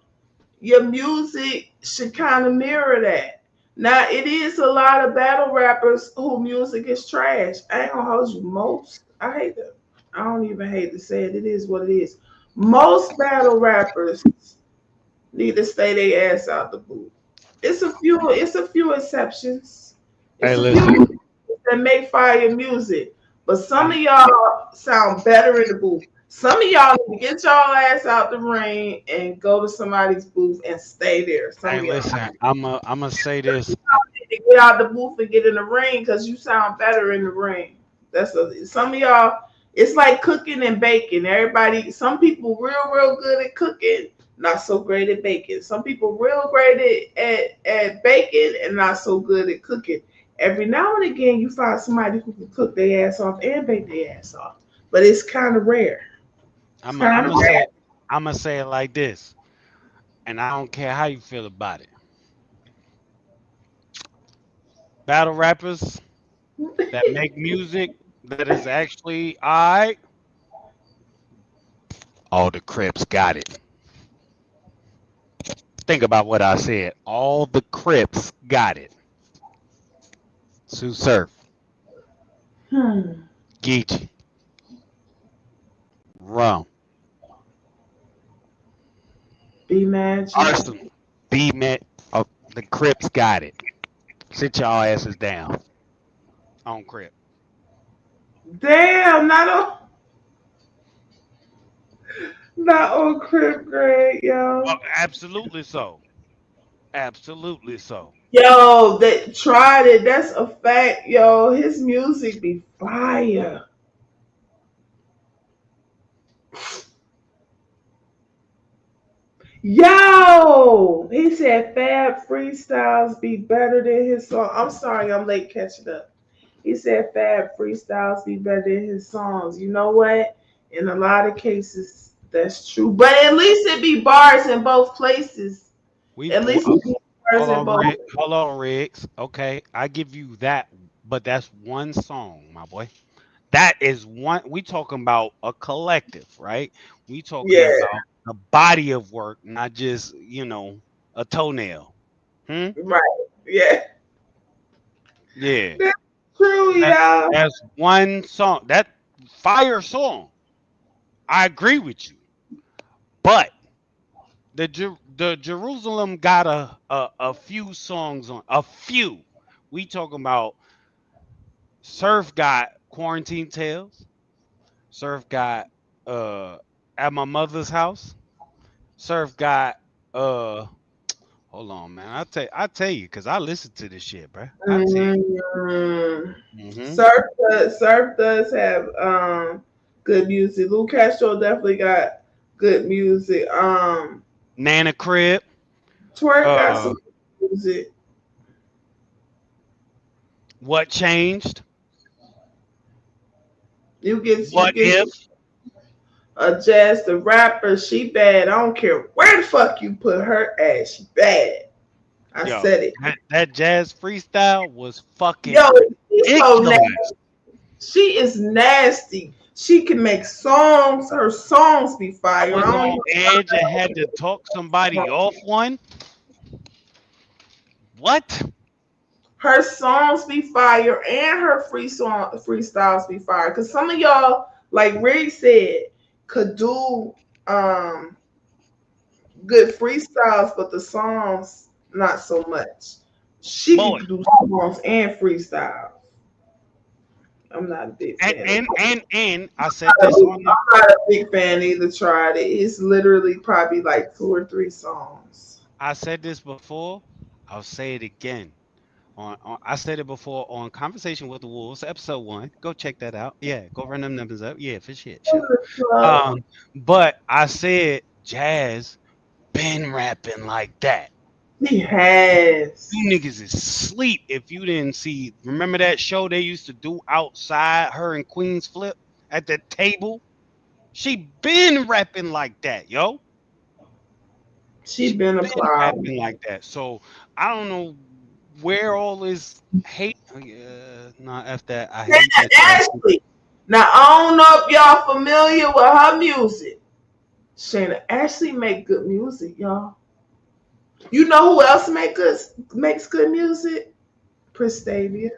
your music should kind of mirror that. Now it is a lot of battle rappers who music is trash. I ain't gonna hold you. Most I hate them. I don't even hate to say it. It is what it is. Most battle rappers need to stay their ass out the booth. It's a few exceptions. It's a few that make fire music. But some of y'all sound better in the booth. Some of y'all need to get y'all ass out the ring and go to somebody's booth and stay there. Hey, listen, I'm gonna say this. Get out the booth and get in the ring because you sound better in the ring. Some of y'all. It's like cooking and baking. Some people real good at cooking, not so great at baking. Some people real great at baking and not so good at cooking. Every now and again, you find somebody who can cook their ass off and bake their ass off, but it's kind of rare. I'm gonna say it like this, and I don't care how you feel about it. Battle rappers that make music that is actually alright. All the Crips got it. Think about what I said. All the Crips got it. Sue Surf, Geechee, Rum, B-Man, Arsenal, B-Man. Oh, the Crips got it. Sit y'all asses down. On Crip. Damn, not on Crip, Greg, yo. Well, absolutely so. Absolutely so. Yo, they tried it. That's a fact, yo. His music be fire. Yo, he said Fab freestyles be better than his song. I'm sorry, I'm late catching up. He said Fab freestyles be better than his songs. You know what? In a lot of cases, that's true. But at least it be bars in both places. Hold on, Riggs. Okay, I give you that, but that's one song, my boy. That is one. We talking about a collective, right? We talking about a body of work, not just a toenail. Right? Yeah. Yeah. That's true, yeah. That's one song. That fire song. I agree with you, but the Jerusalem got a few songs on a few. We talking about Surf got Quarantine Tales. Surf got At My Mother's House. Surf got hold on, man. I tell you, cause I listen to this shit, bro. Surf does have good music. Lou Castro definitely got good music. Nana Crib. Twerk got some good music. What Changed? You get Jazz the Rapper, she bad. I don't care where the fuck you put her at. She bad. I said it. That Jazz freestyle was fucking she's so nasty. She is nasty. She can make songs. Her songs be fire. I was on edge and had to talk somebody off one. What? Her songs be fire and her freestyles be fire. Cause some of y'all, like Rick said, could do good freestyles, but the songs not so much. She can do songs and freestyles. I'm not a big fan. And I said this on I'm not a big fan either. Tried it. It's literally probably like 2 or 3 songs. I said this before. I'll say it again. I said it before on Conversation with the Wolves, episode 1. Go check that out. Yeah, go run them numbers up. Yeah, for shit. But I said Jazz been rapping like that. He has. You niggas is sleep if you didn't see. Remember that show they used to do outside, her and Queen's Flip at the table? She been rapping like that, yo. She been rapping like that. So I don't know where all this hate. Nah, F that. I hate that. Ashley. Now I don't know if y'all familiar with her music. Shayna Ashley make good music, y'all. You know who else makes good music? Prestavia.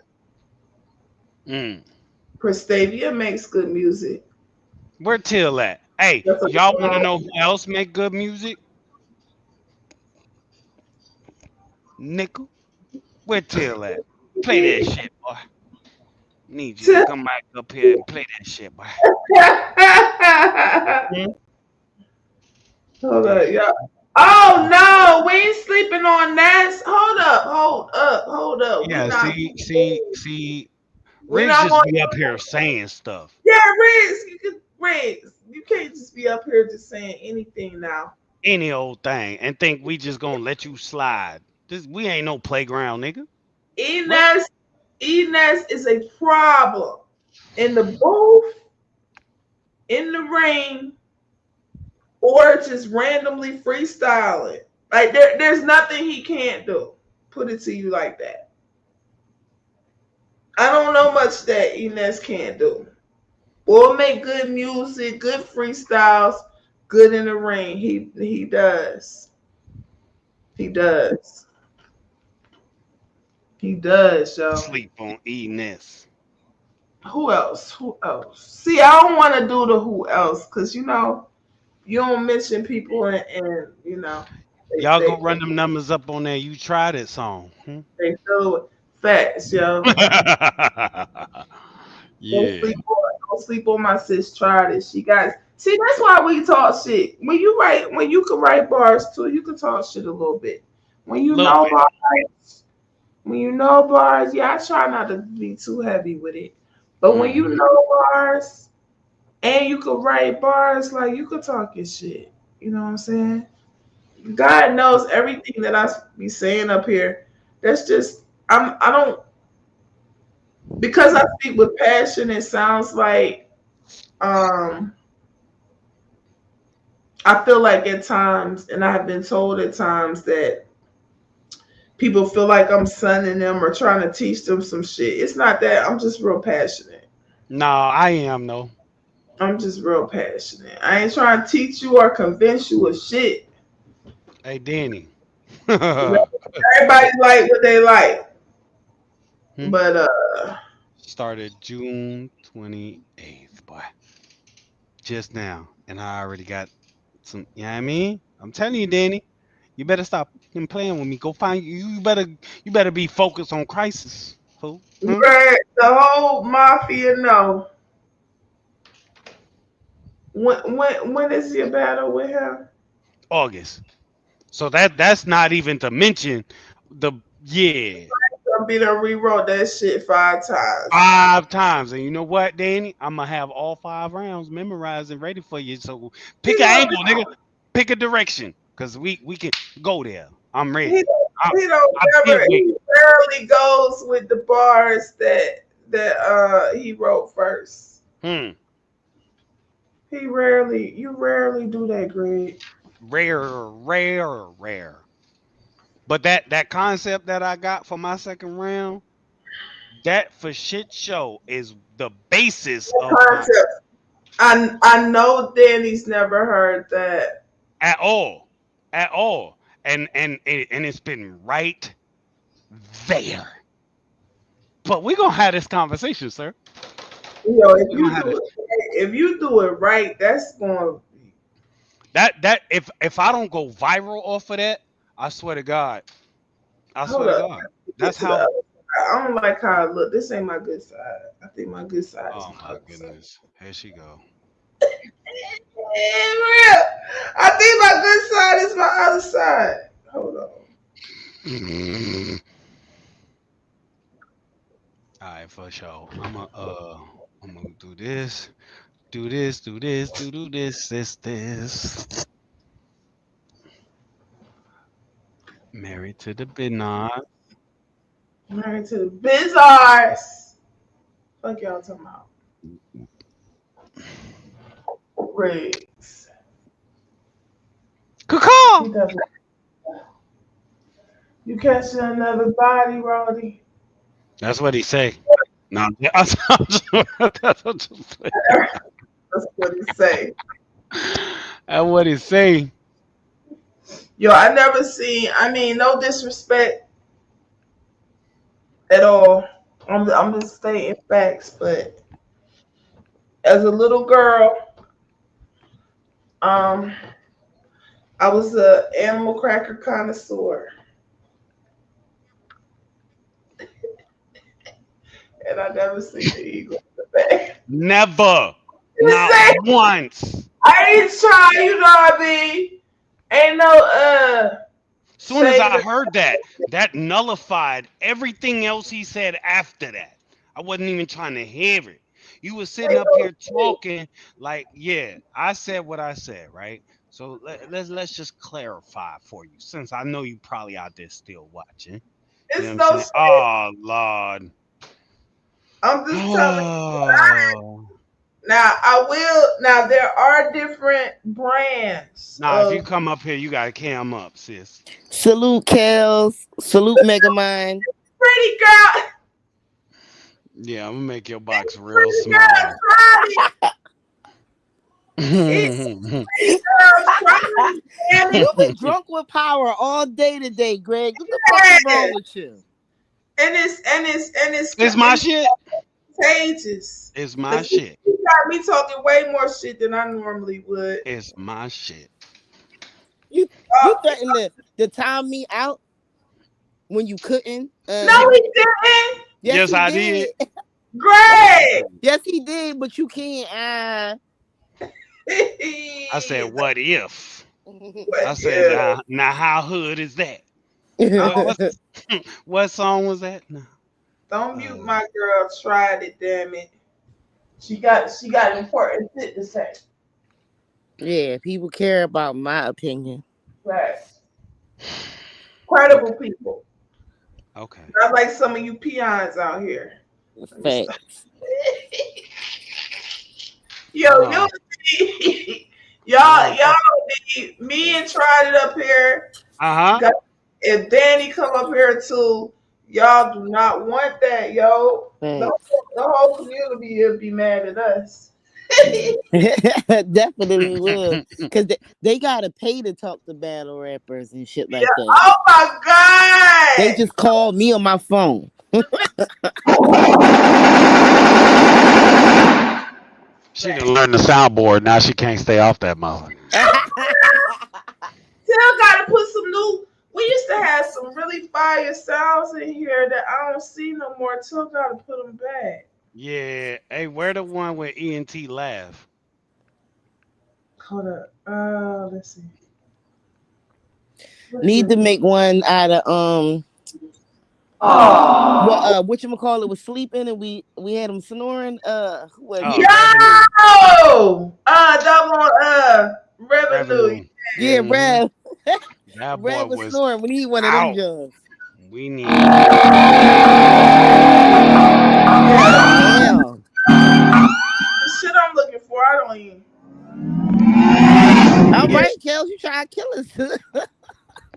Prestavia makes good music. Where Till at? Hey, y'all want to know who else make good music? Nickel. Where Till at? Play that shit, boy. Need you to come back up here and play that shit, boy. Hold up, y'all. Oh no, we ain't sleeping on that. Hold up. Yeah, see. Riggs just be up here saying stuff. Yeah, Riggs, you can't just be up here just saying anything now. Any old thing and think we just gonna let you slide. We ain't no playground, nigga. Enes is a problem in the booth, in the ring, or just randomly freestyling. Like there's nothing he can't do. Put it to you like that. I don't know much that Enes can't do. Or make good music, good freestyles, good in the ring. He does. He does. He does, yo. Sleep on Enes. Who else? See, I don't want to do the who else because you don't mention people and y'all go run them numbers up on there. You try that song. They throw facts, yo. Yeah. Don't sleep on my sis. Try this. See, that's why we talk shit. When you can write bars too, you can talk shit a little bit. When you know bars, yeah, I try not to be too heavy with it. But when you know bars and you can write bars, like you can talk your shit. You know what I'm saying? God knows everything that I be saying up here. That's just because I speak with passion, it sounds like I feel like at times, and I have been told at times that people feel like I'm sunning them or trying to teach them some shit. It's not that. I'm just real passionate. No, I am though. I'm just real passionate. I ain't trying to teach you or convince you of shit. Hey, Danny. Everybody like what they like. But started June 28th, boy. Just now. And I already got some, you know what I mean? I'm telling you, Danny, you better stop playing with me. Go find you better be focused on Crisis, fool. Right, the whole mafia know. When is your battle with him? August. So that's not even to mention the I'll be there rewrote that shit 5 times. 5 times. And you know what, Danny? I'm gonna have all 5 rounds memorized and ready for you. So pick an angle, nigga. Pick a direction. Cause we can go there. I'm ready. He rarely goes with the bars that he wrote first. You rarely do that, Greg. Rare. But that concept that I got for my second round, that for shit show is the basis of concept. I know Danny's never heard that at all, and it's been right there. But we're gonna have this conversation, sir. If you do it right, that's going. That if I don't go viral off of that, I swear to God. That's how. I don't like how I look. This ain't my good side. I think my good side. Oh my goodness! Here she go. I think my good side is my other side. Hold on. All right, for sure. I'm gonna do this. Do this. Married to the Bizarre. Married to the Bizarres. Fuck y'all talking about. Riggs. You catching another body, Roddy? That's what he say. No, that's what you say. That's what he say. That's what he say. Yo, I never seen. I mean, no disrespect at all. I'm just stating facts, but as a little girl, I was a animal cracker connoisseur, and I never seen the eagle in the back. Never. Not once. I ain't trying, you know what I mean? Ain't no Soon as I heard that, that nullified everything else he said after that. I wasn't even trying to hear it. You were sitting up here talking like, yeah, I said what I said, right? So let's just clarify for you, since I know you probably out there still watching. It's You know what I'm saying? Oh Lord. I'm just telling you. Now I will. Now there are different brands. Nah, if you come up here, you gotta cam up, sis. Salute Kels. Salute Megamind. Pretty girl. Yeah, I'm gonna make your box real small. You've been drunk with power all day today, Greg. What the fuck is wrong with you? And it's my shit. Contagious. It's my shit. You got me talking way more shit than I normally would. It's my shit. You threatened to time me out when you couldn't. No, he didn't. Yes, I did. Greg. Yes, he did, but you can't. I said, what if? I said, now how hood is that? What song was that? No. Don't mute my girl. Tried it, damn it. She got important shit to say. Yeah, people care about my opinion. Right. Credible people. Okay. Not like some of you peons out here. Facts. Yo, y'all need me and Tried It up here. If Danny come up here too, y'all do not want that, yo. The whole community will be mad at us. Definitely will, because they gotta pay to talk to battle rappers and shit like that. Oh my god! They just called me on my phone. She didn't learn the soundboard. Now she can't stay off that mother. Still gotta put some new. We used to have some really fire sounds in here that I don't see no more. Still gotta put them back. Yeah. Hey, where the one with ENT laugh? Hold up. Let's see. Need to make one out of whatchamacallit was sleeping and we had him snoring. Revenue. Yeah, Rev. That Rev boy was snoring. We need one of them jobs. We need. Damn. The shit I'm looking for, I don't even. All right, Kels, you try to kill us.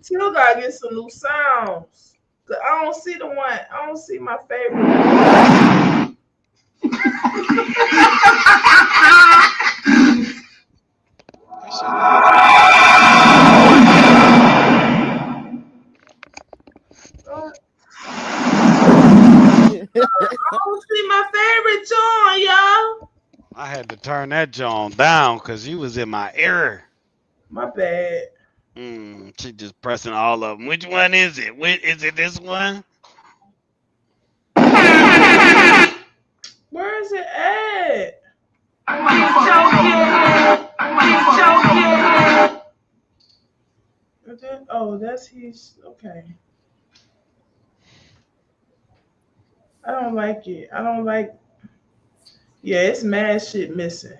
Still gotta get some new sounds. I don't see the one. I don't see my favorite. I don't see my favorite John, y'all. I had to turn that John down because you was in my ear. My bad. She just pressing all of them. Which one is it? Is it this one? Where is it at? Oh, that's his. Okay. I don't like it. I don't like. Yeah, it's mad shit missing.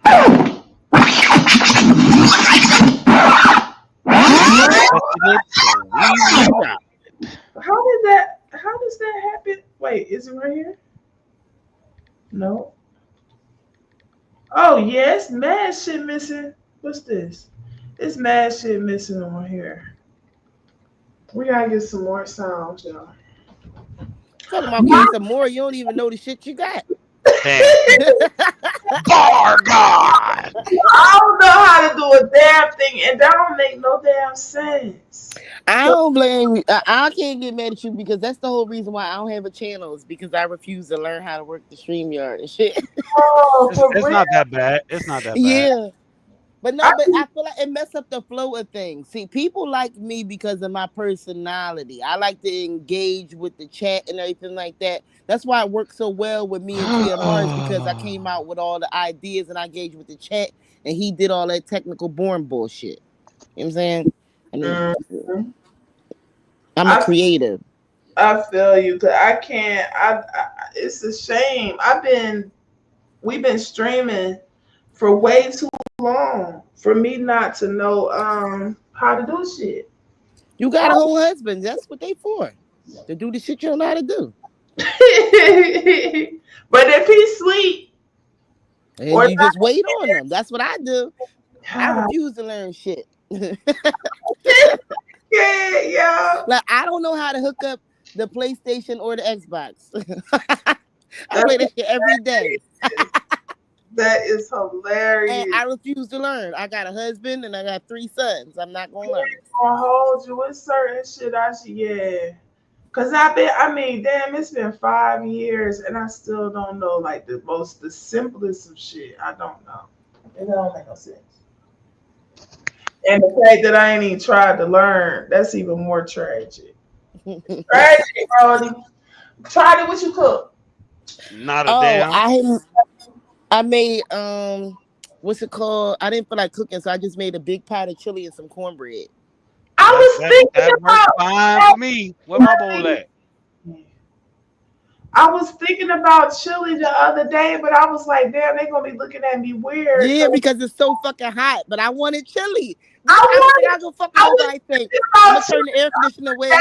How does that happen? Wait, is it right here? No. Oh, yes, mad shit missing. What's this? It's mad shit missing on here. We gotta get some more sounds, y'all. Talking about getting some more, you don't even know the shit you got. Bar God. I don't know how to do a damn thing, and that don't make no damn sense. I don't blame you. I can't get mad at you because that's the whole reason why I don't have a channel is because I refuse to learn how to work the StreamYard and shit. Oh, It's not that bad. It's not that bad. Yeah. But no, but I feel like it messed up the flow of things. See, people like me because of my personality. I like to engage with the chat and everything like that. That's why it works so well with me and TMR is because I came out with all the ideas and I engaged with the chat and he did all that technical born bullshit. You know what I'm saying? I mean, I'm a creative. I feel you because I can't. It's a shame. We've been streaming for way too long for me not to know how to do shit. You got a whole husband. That's what they for. To do the shit you don't know how to do. But if he sleep, and you just wait on them. That's what I do. I refuse to learn shit. Yeah. Like I don't know how to hook up the PlayStation or the Xbox. I play that shit every day. That is hilarious. And I refuse to learn. I got a husband and I got 3 sons. I'm not gonna learn. I'll hold you with certain shit. Cause damn, it's been 5 years and I still don't know like the simplest of shit. I don't know. It don't make no sense. And the fact that I ain't even tried to learn, that's even more tragic. Tragic, Brody. Tried it, what you cook? Not a damn. I made what's it called? I didn't feel like cooking, so I just made a big pot of chili and some cornbread. I was thinking that works fine for me. Where my bowl at? I was thinking about chili the other day, but I was like, damn, they're gonna be looking at me weird. Yeah, because it's so fucking hot. But I wanted chili. I go fucking over. I think I'm gonna turn the air conditioner away.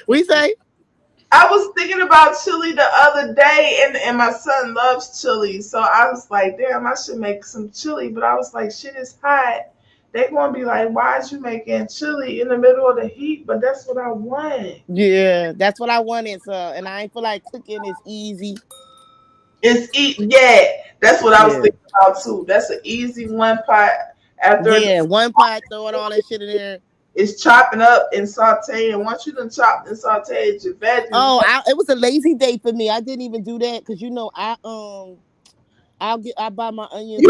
What you say? I was thinking about chili the other day, and my son loves chili, so I was like, damn, I should make some chili. But I was like, shit is hot. They're gonna be like, why is you making chili in the middle of the heat? But that's what I want. Yeah, that's what I wanted. So, and I ain't feel like cooking is easy. Yeah, that's what I was thinking about too. That's an easy one pot. One pot, throwing all that shit in there. It's chopping up and sauteing. Once you done chopped and sauteed your veggies. Oh, it was a lazy day for me. I didn't even do that because I buy my onions.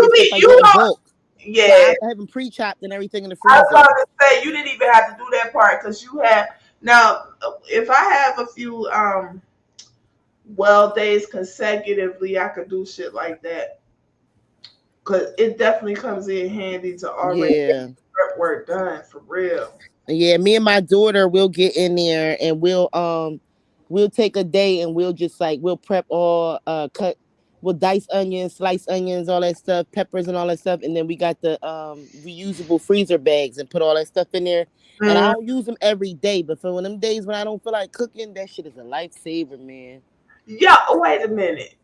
Yeah, so I have them pre-chopped and everything in the freezer. I was about to say you didn't even have to do that part because you have now. If I have a few days consecutively, I could do shit like that because it definitely comes in handy to already get prep work done for real. Yeah, me and my daughter will get in there and we'll take a day and we'll prep all we'll dice onions, slice onions, all that stuff, peppers and all that stuff. And then we got the reusable freezer bags and put all that stuff in there. Mm-hmm. And I don't use them every day, but for them days when I don't feel like cooking, that shit is a lifesaver, man. Yeah, wait a minute.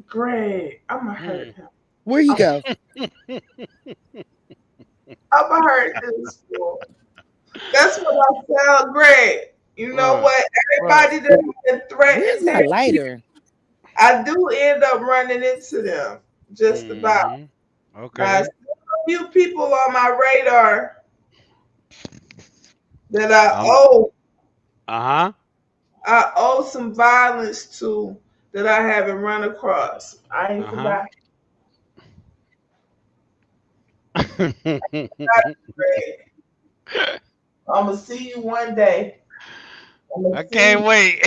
Greg, I'm gonna hurt him. Where you go? I'm gonna hurt this boy. That's what I tell Greg. You know what? Everybody that's been threatened. Where's my lighter? I do end up running into them, just about. Okay. There's a few people on my radar that I owe. I owe some violence to that I haven't run across. I ain't forgot. I'm gonna see you one day. I can't wait.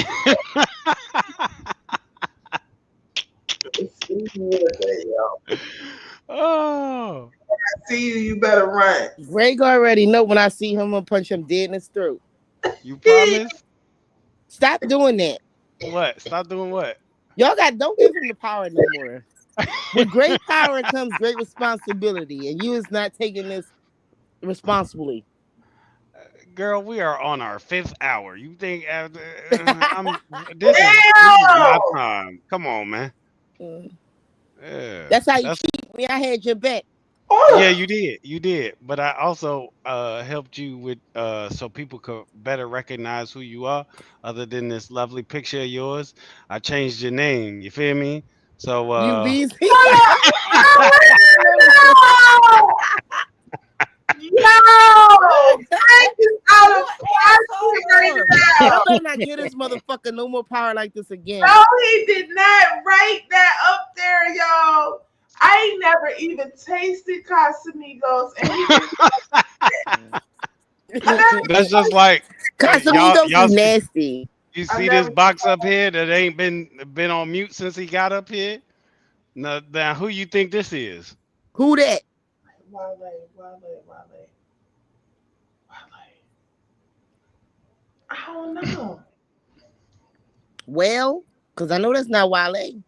Oh, when I see you, you better run. Greg already know when I see him, I'm gonna punch him dead in his throat. You promise? Stop doing that. What? Stop doing what? Y'all don't give him the power no more. With great power comes great responsibility, and you is not taking this responsibly. Girl, we are on our 5th hour. You think after this is my time? Come on, man. Yeah, that's how you treat me. I had your back. Yeah, you did. But I also helped you with so people could better recognize who you are. Other than this lovely picture of yours, I changed your name. You feel me? So You BZ. Yo, Frank is out of pocket right now. I better not get this motherfucker no more power like this again. No, he did not write that up there, yo. I ain't never even tasted Casamigos, and that's just like Casamigos y'all is nasty. You see this box up here that ain't been on mute since he got up here? Now who you think this is? Who that? Wale. I don't know. Well, because I know that's not Wale.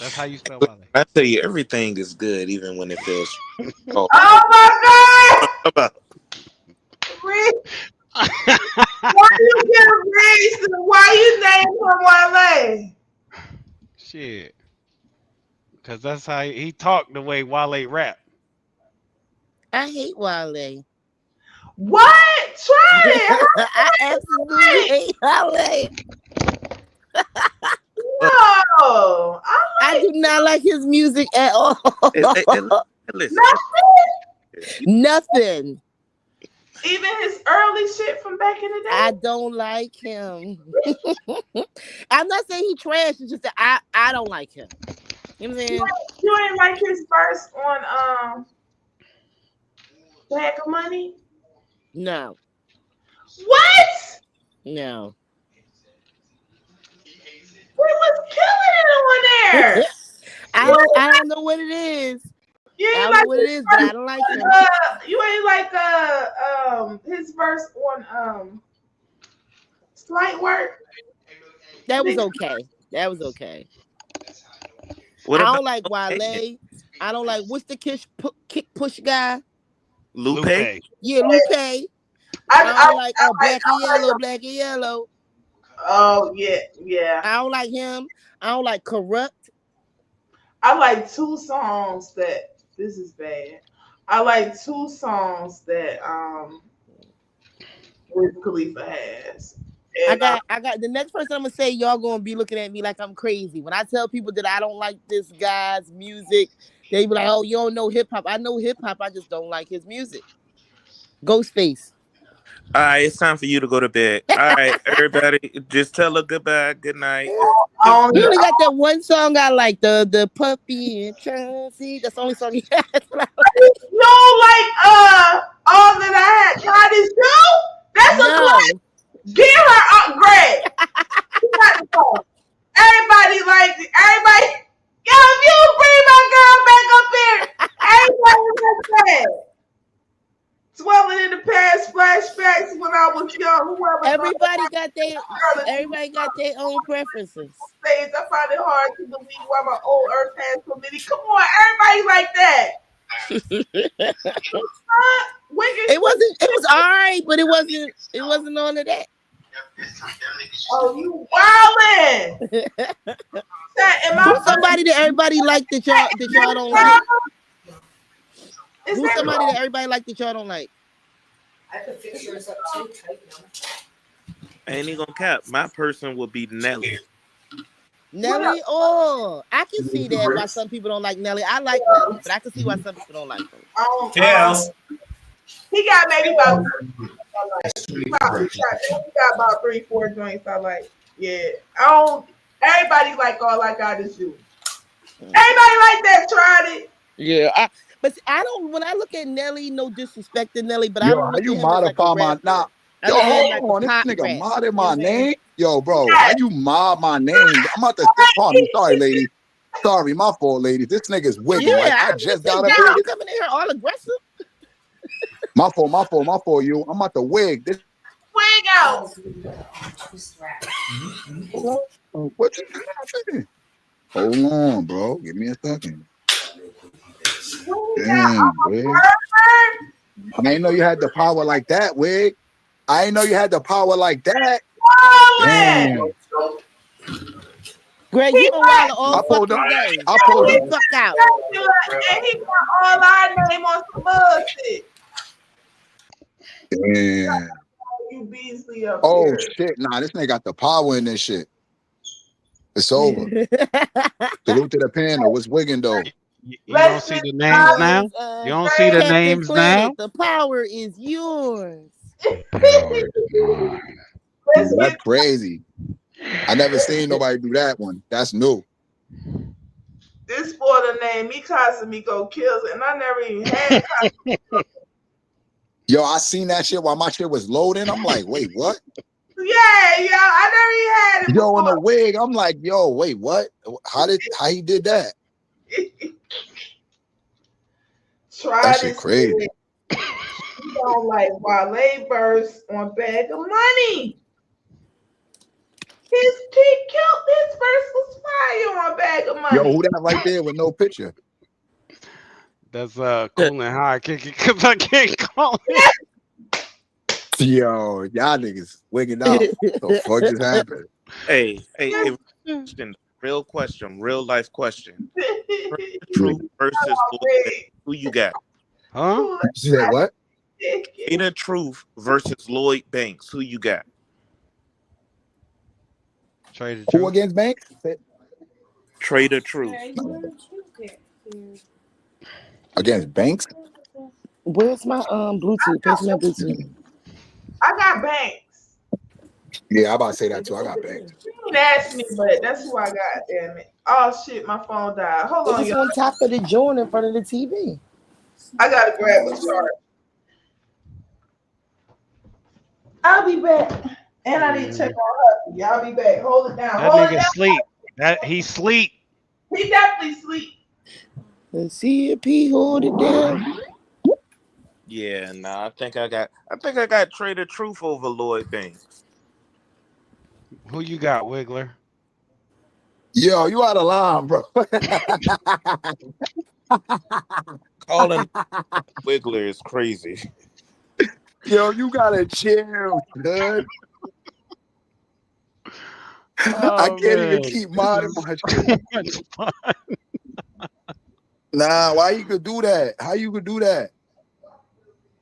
That's how you spell Wale. I tell you, everything is good, even when it feels. Oh my God! Why you get raised? Why you name him Wale? Shit. Because that's how he talked the way Wale rap. I hate Wale. What? Try it. I absolutely hate Wale. No, I do not like his music at all. Listen. Nothing. Even his early shit from back in the day. I don't like him. I'm not saying he trash. It's just that I don't like him. You know what I'm saying? You ain't like his verse on Bag of Money? No. What? No. We was killing it on there. I don't know what it is. You ain't I don't like know what it is, but I don't like him. You ain't like his verse on Slight Work. That was okay. That was okay. What I about don't like Wale. I don't like what's the kick push guy? Lupe? Yeah, Lupe. I don't like Black and Yellow. Oh yeah. I don't like him. I don't like Corrupt. I like two songs that this is bad. I like two songs that Wiz Khalifa has. And I got the next person I'm gonna say, y'all gonna be looking at me like I'm crazy. When I tell people that I don't like this guy's music, they be like, oh, you don't know hip hop. I know hip hop, I just don't like his music. Ghostface. All right, it's time for you to go to bed. All right, everybody, just tell her goodbye, good night. You only got that one song I like, the Puppy and Chauncey. That's the only song he has. You don't like all that I had. God is you? That's a clap. Give her up, Greg. Everybody likes it. Everybody. Yo, if you bring my girl back up here, everybody was that. Dwelling in the past, flashbacks when I was young. Everybody got their own preferences. I find it hard to believe why my old earth has so many. Come on, everybody like that. It was all right, but it wasn't all of that. Oh, you wildin'. Who's somebody that everybody like that y'all don't like? Who's somebody that everybody like that y'all don't like? I could fix yours up too. Ain't he gonna cap? My person will be Nelly. Nelly, I can see that why some people don't like Nelly. I like Nelly, but I can see why some people don't like him. He got maybe about he got about 3-4 joints I like. Yeah. Everybody like all I got is you. Everybody like that tried it. Yeah, but I don't. When I look at Nelly, no disrespect to Nelly, but I Yo, don't how look you at him modify as like my a Yo, hold like on, this pop nigga rap. modded my name. Yo, bro, how you mod my name? I'm about to pardon me. Sorry, lady. Sorry, my fault, lady. This nigga's wigging. Yeah, like, I just got up you here. coming in here all aggressive. My fault, you. I'm about to wig. This wig out. What you doing? Hold on, bro. Give me a second. Damn, wig. I didn't know you had the power like that, wig. I didn't know you had the power like that. Damn. Greg, you know why all fucking day. I pulled him. Fuck out. And he got all our name on some bullshit. Damn. You Beasley up Oh here. shit. Nah, this nigga got the power in this shit. It's over. Salute to the panel. What's wigging though? You don't see the names now? You don't see the Captain names Planet, now? the power is yours. That's crazy. I never seen nobody do that one. That's new. This boy the name me Casamigos Kills, and I never even had Casamigos. Yo, I seen that shit while my shit was loading. I'm like, wait, what? Yeah, I never even had it. Yo, in a wig. I'm like, yo, wait, what? How he did that? Try That this shit crazy. shit. You don't like Wale burst on Bag of Money. He killed his verse was fire on Bag of Money. Yo, who that right there with no picture? That's cool and high kicking because I can't call it. Yo, y'all niggas wigging out. The fuck just happened? Hey, real question, real life question. Truth versus Lloyd, who you got? Huh? You said what? Inner Truth versus Lloyd Banks. Who you got? Who against Banks? Trader Truth. Against Banks? Where's my Bluetooth? Where's my Bluetooth? I got Banks. Yeah, I'm about to say that too. I got Banks. You didn't ask me, but that's who I got. Damn it! Oh shit, my phone died. Hold on, It's y'all. on top of the joint in front of the TV. I gotta grab a charger. I'll be back. And I need to check on her. Y'all be back. Hold it down. That Hold it nigga down. sleep. He sleep. He definitely sleep. Let's see if he hold it down. Yeah, I think I got Trader Truth over Lloyd Banks. Who you got, Wiggler? Yo, you out of line, bro. Calling Wiggler is crazy. Yo, you gotta chill, dude. I can't even keep modding my shit. Nah, why you could do that? How you could do that?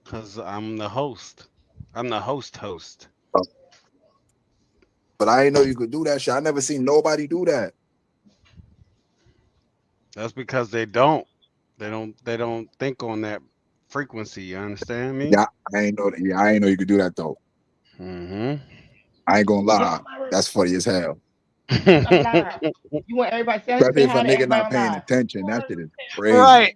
Because I'm the host. I'm the host. But I didn't know you could do that shit. I never seen nobody do that. That's because they don't. They don't think on that frequency. You understand me? Yeah, I ain't know that. Yeah, I ain't know you could do that though. Mm-hmm. I ain't gonna lie. That's funny as hell. You want everybody to Especially if a say hi to nigga not everybody paying live. attention. That shit is crazy. Right.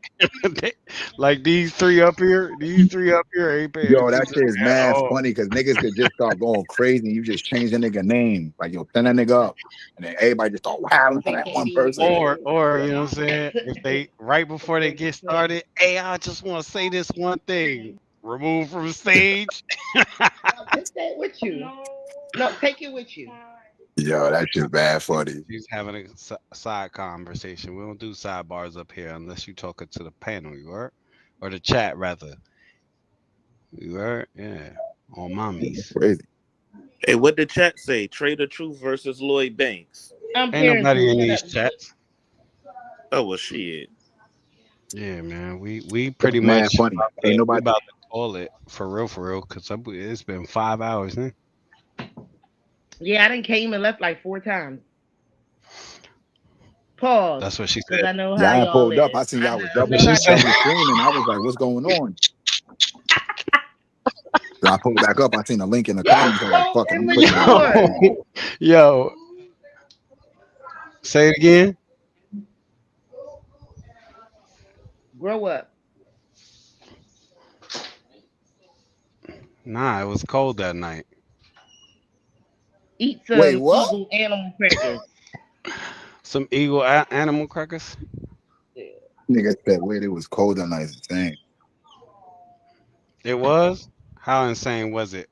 Like these three up here ain't paying Yo, that attention shit is at mad all. funny because niggas could just start going crazy. You just change the nigga name. Like, yo, send that nigga up. And then everybody just start wilding for that one person. Or you know what I'm saying? If they right before they get started, hey, I just want to say this one thing. Remove from stage. Just stay with you. No, take it with you. Yo, that shit bad funny. She's having a side conversation. We don't do sidebars up here unless you talking to the panel, you heard? Or the chat rather. You heard? Yeah. On mommies. Crazy. Hey, what the chat say? Trader Truth versus Lloyd Banks. Ain't nobody in these chats. Oh well, shit. Yeah, man. We pretty Mad much funny. Ain't nobody about to call it for real, because it's been 5 hours, man. Yeah, I done came and left like 4 times. Pause. That's what she Because said. I know Yeah, how I y'all pulled up. is. I seen y'all was I double know how streaming. I was like, what's going on? So I pulled back up. I seen a link in the comments. I was like, fuck it. I'm putting it up. Yo. Say it again. Grow up. Nah, it was cold that night. Eat some Wait, what? Eagle animal crackers. Some Eagle animal crackers. Nigga said, wait, it was cold that night. It's insane. It was? How insane was it?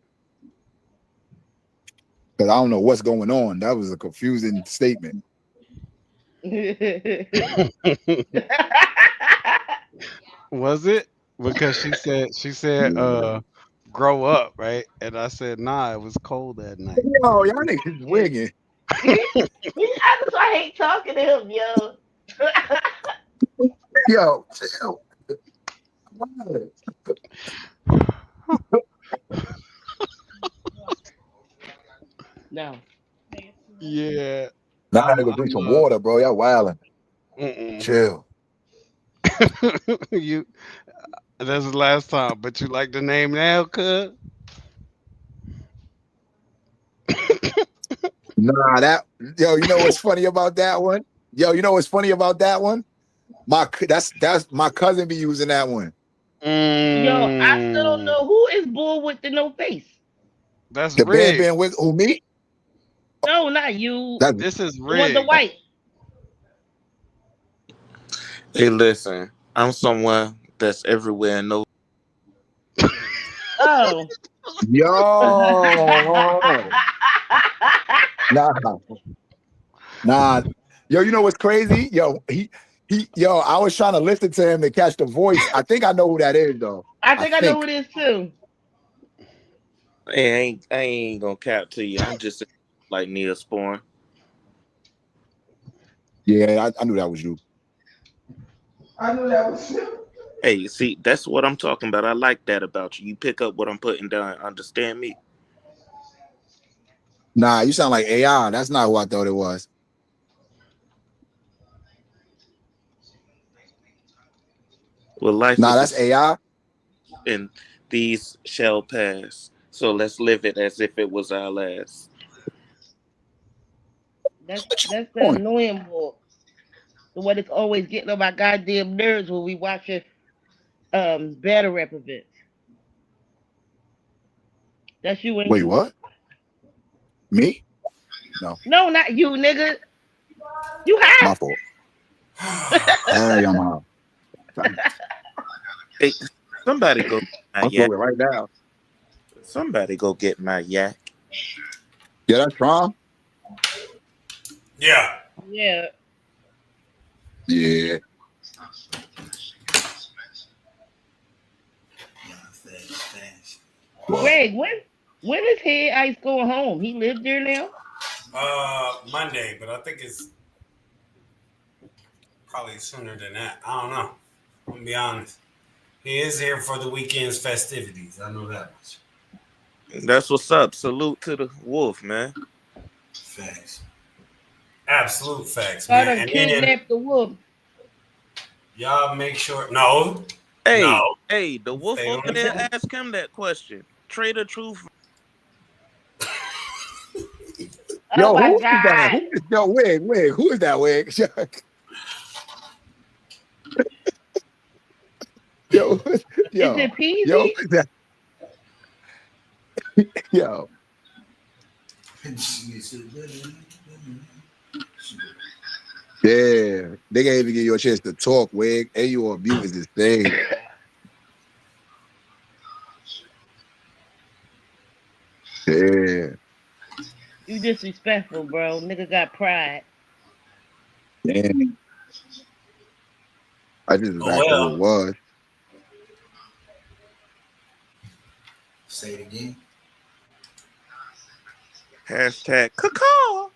Because I don't know what's going on. That was a confusing statement. Was it? Because she said grow up, right? And I said, nah, it was cold that night. Yo, y'all niggas wigging. I hate talking to him, yo. Yo, chill. No. Yeah. Nah, nigga, drink some water, bro. Y'all wildin'. Chill. You. That's the last time, but you like the name now, cuz? Nah, yo, you know what's funny about that one? Yo, you know what's funny about that one? That's my cousin be using that one. Yo, I still don't know who is bull with the no face. That's the Rig. band with who me? No, not you. This is The one, the Rig. white. Hey, listen, I'm someone that's everywhere and no. Oh. Yo. Nah. Yo, you know what's crazy? Yo, yo, I was trying to listen to him to catch the voice. I think I know who that is, though. I think I know who it is too. Hey, I ain't gonna cap to you. I'm just like Neosporin. Yeah, I knew that was you. I knew that was you. Hey, see, that's what I'm talking about. I like that about you. You pick up what I'm putting down. Understand me? Nah, you sound like AI. That's not who I thought it was. Well, life Nah, is that's AI. and these shall pass. So let's live it as if it was our last. That's the annoying boy. The one that's always getting on my goddamn nerves when we watching battle rap events. That's you and Wait, you. what? Me? No. No, not you, nigga. You high. My fault. Hey, I'm out. Hey, somebody go get my I'm yak. doing it right now. Somebody go get my yak. Yeah, that's wrong. Yeah. Yeah. Yeah. Greg, when is Head Ice going home? He lives there now? Monday, but I think it's probably sooner than that. I don't know. I'm gonna be honest. He is here for the weekend's festivities. I know that much. That's what's up. Salute to the wolf, man. Facts. Absolute facts, I man. done And then kidnapped the wolf. y'all make sure. No. Hey, No. hey, the wolf Stay on over the there, phone. ask him that question. Trade or truth. Yo, Oh my who is that? God. Who is yo, Wig? Who is that, Wig? yo, Is it Peasy? yo, who is that? Yo. Yeah, they can't even give you a chance to talk, Wig. And you on mute is this thing. Yeah. You disrespectful, bro. Nigga got pride. Damn. I just Oh, back to who it was. Say it again. Hashtag caw.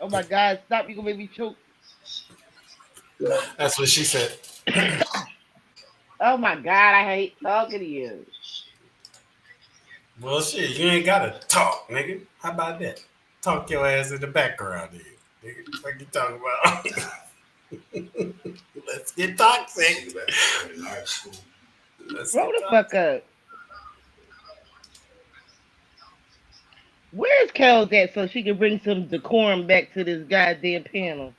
Oh my God, stop. You gonna make me choke. That's what she said. Oh my God, I hate talking to you. Well, shit, you ain't gotta talk, nigga. How about that? Talk your ass in the background, nigga. What you talking about? Let's get toxic. Grow the fuck up. Where's Kel's at so she can bring some decorum back to this goddamn panel?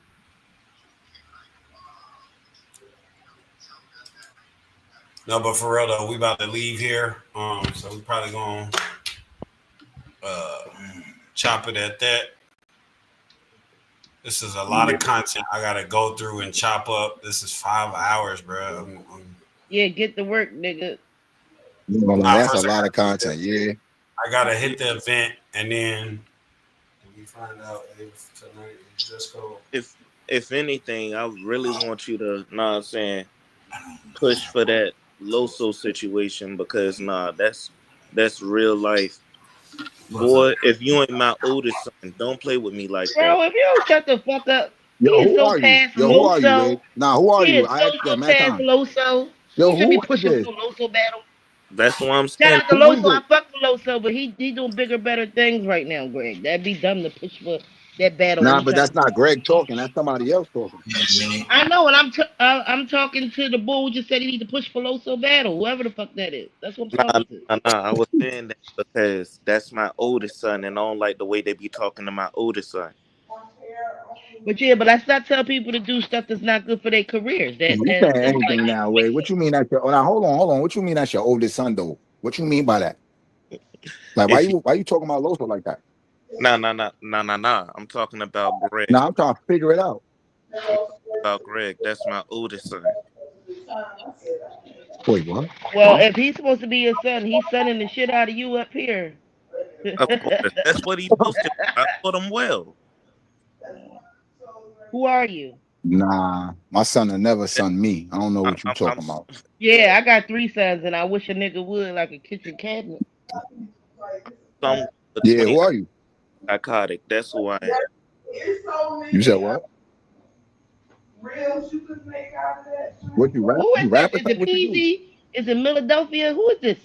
No, but for real though, we about to leave here. So we probably gonna chop it at that. This is a lot of content I gotta go through and chop up. This is 5 hours, bro. Yeah, get to work, nigga. That's a lot of content, yeah. I gotta hit the event and then we find out if tonight is just go. If anything, I really want you to, know what I'm saying, push for that Loso situation because that's real life. Boy, if you ain't my oldest son, don't play with me like Bro, that. if you don't shut the fuck up, Yo, he is who so are you? past Yo, who are you, Loso. Wig? Nah, who are He you? is I so asked that mad past time. Loso. Yo, He should be who is pushing this? for Loso battle. That's what I'm Shout saying. out to Who is Loso. I it? fuck with Loso, but he doing bigger, better things right now, Greg. That'd be dumb to push for That battle. Nah, but that's not Greg talking. That's somebody else talking. I know, and I'm talking to the bull who just said he need to push Filoso battle, whoever the fuck that is. That's what I'm talking to. Nah. I was saying that because that's my oldest son, and I don't like the way they be talking to my oldest son. But yeah, but I stop telling people to do stuff that's not good for their careers. You saying anything now, Wait. What you mean that your now hold on. What you mean that's your oldest son though? What you mean by that? Like why you talking about Loso like that? Nah. I'm talking about Greg. Nah, I'm trying to figure it out. About Greg, that's my oldest son. Wait, what? Well, if he's supposed to be your son, he's sunning the shit out of you up here. Of course, that's what he's supposed to do. I taught him well. Who are you? Nah, my son will never son me. I don't know what you talking about. Yeah, I got 3 sons, and I wish a nigga would like a kitchen cabinet. Yeah, who are you? Psychotic. That's who I am. You said what? Reels you could make out of that. What you rap? Who is You this? rap? Is it PZ? Is it Philadelphia? Who is this?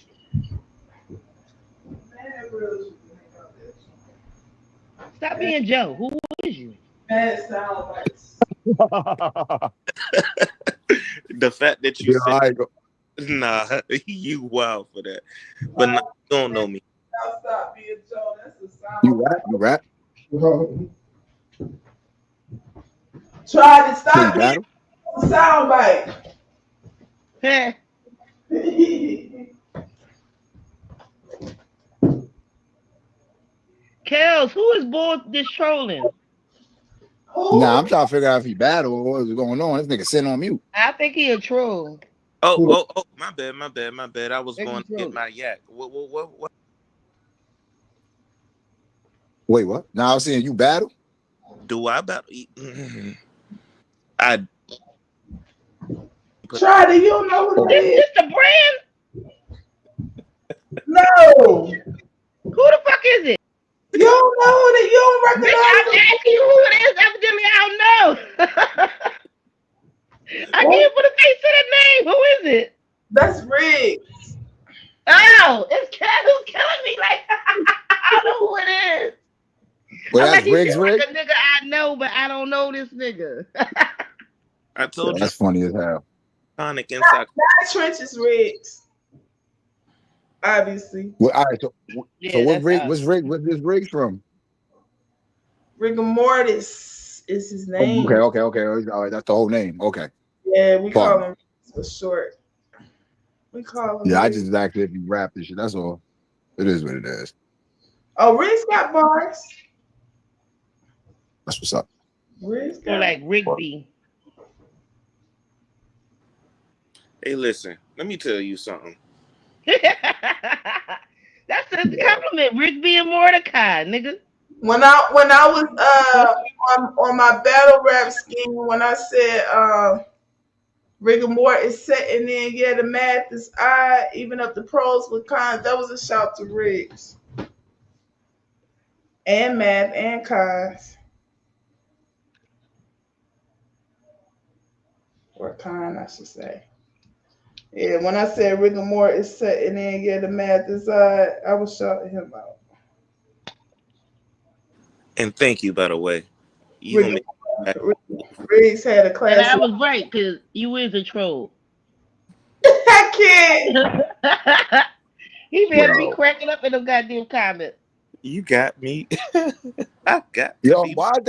Stop being Joe. Who is you? The fact that you said, nah, you wild for that. But nah, you don't know me. Stop being Joe. That's a sound. You rap? Try to stop being a soundbite. Kels, who is bored this trolling? Nah, I'm trying to figure out if he battle or what's going on. This nigga sitting on mute. I think he a troll. Oh, my bad. I was going to get my yak. What? Wait, what? Now I was saying you battle? Do I battle? I Try to, you don't know who it is. Is this the brand? No. Who the fuck is it? You don't know who it is. You don't recognize I'm asking you who it is. Evidently, I don't know. I can't put a face to the name. Who is it? That's Riggs. Oh, it's who's killing me. Like, I don't know who it is. Well, I'm that's like, Riggs, like a nigga I know, but I don't know this nigga. I told you. That's funny as hell. Sonic inside. Not Trench's Riggs. Obviously. Well, all right, so what what's this Riggs from? Rigor Mortis is his name. Oh, okay. All right, that's the whole name. Okay. Yeah, we call him for short. We call him. Yeah, I just asked if you rap this shit. That's all. It is what it is. Oh, Riggs got bars. That's what's up. Riggs got like Rigby. Hey, listen. Let me tell you something. That's a compliment, Rigby and Mordecai, nigga. When I was on my battle rap scheme, when I said rigor mortis is setting in, yeah, the math is odd, even up the pros with cons, that was a shout to Riggs. And math and cons. Or con, I should say. Yeah, when I said rigor mortis is setting in, yeah, the math is odd, I was shouting him out. And thank you, by the way. You Riggs had a class. And I was right, because you is a troll. I can't. He better be cracking up in them goddamn comments. You got me. I got me. Why is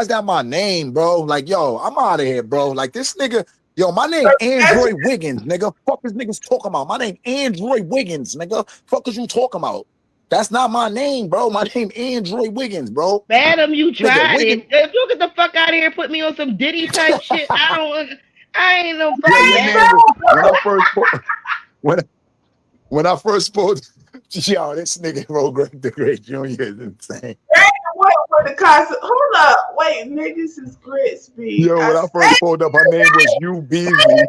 that my name, bro? Like, I'm out of here, bro. Like, this nigga, my name Android Wiggins, nigga. Fuck is niggas talking about? My name Android Wiggins, nigga. Fuck is you talking about? That's not my name, bro. My name Android Wiggins, bro. Madam, you tried it. If you get the fuck out of here and put me on some Diddy type shit, I ain't no when I first spoke, this nigga Ro Greg the Great Jr. is insane. Hold up, wait, niggas is grits, B. When I first pulled up, her name was U Beasley.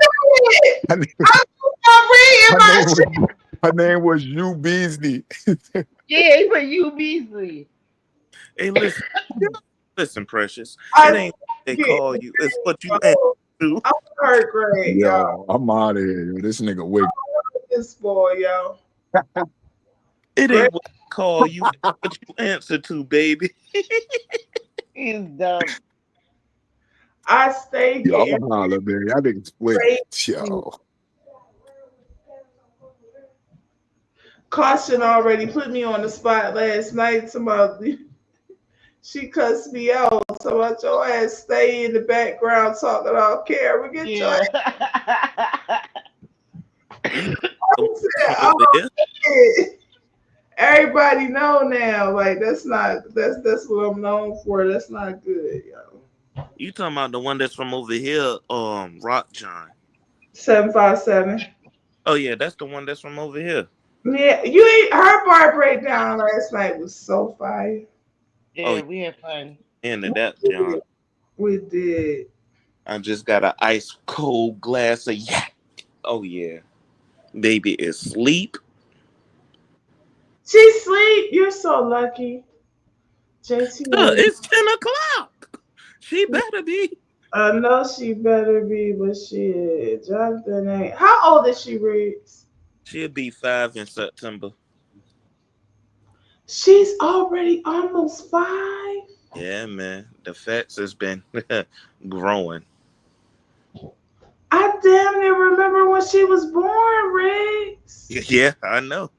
Her name was U Beasley. Yeah, he put U Beasley. Hey, listen, Precious. It ain't what they call you. It's what you ain't do. I'm hurt, Greg. Yo, I'm out of here. This nigga Wig. This boy, yo. It ain't what they call you. What you answer to, baby? He's dumb. I stay Yo, getting I'm gonna holler, man. Y'all niggas wicked. Yo. Caution already put me on the spot last night. She cussed me out. So about your ass stay in the background talking all care. We get your ass. Everybody know now. Like that's what I'm known for. That's not good, yo. You talking about the one that's from over here, Rock John. 757. Oh yeah, that's the one that's from over here. Yeah, you ain't her bar breakdown last night was so fire. Yeah, we had fun. Into that, John. We did. I just got an ice cold glass of yak. Oh yeah. Baby is asleep. She sleep. You're so lucky. JT. It's 10 o'clock. She better be. I know she better be, but shit. Jonathan ain't. How old is she, Riggs? She'll be 5 in September. She's already almost 5. Yeah, man. The facts has been growing. I damn near remember when she was born, Riggs. Yeah, I know.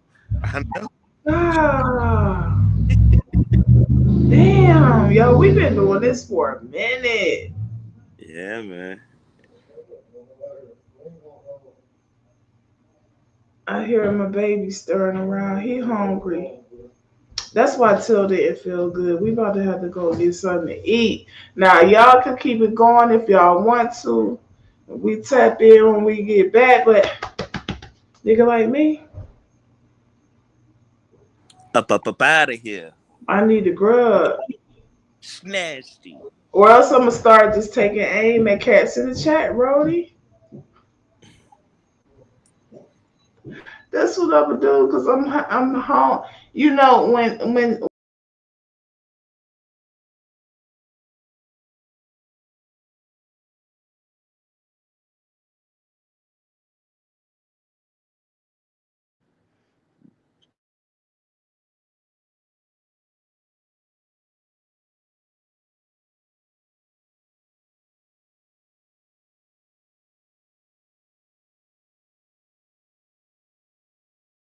Ah. Damn, yo, we've been doing this for a minute. Yeah, man. I hear my baby stirring around. He hungry. That's why Till didn't feel good. We about to have to go get something to eat. Now, y'all can keep it going if y'all want to. We tap in when we get back, but nigga like me, Up out of here. I need to grub. Nasty. Or else I'm gonna start just taking aim at cats in the chat, Rody. That's what I'm gonna do because I'm home. You know when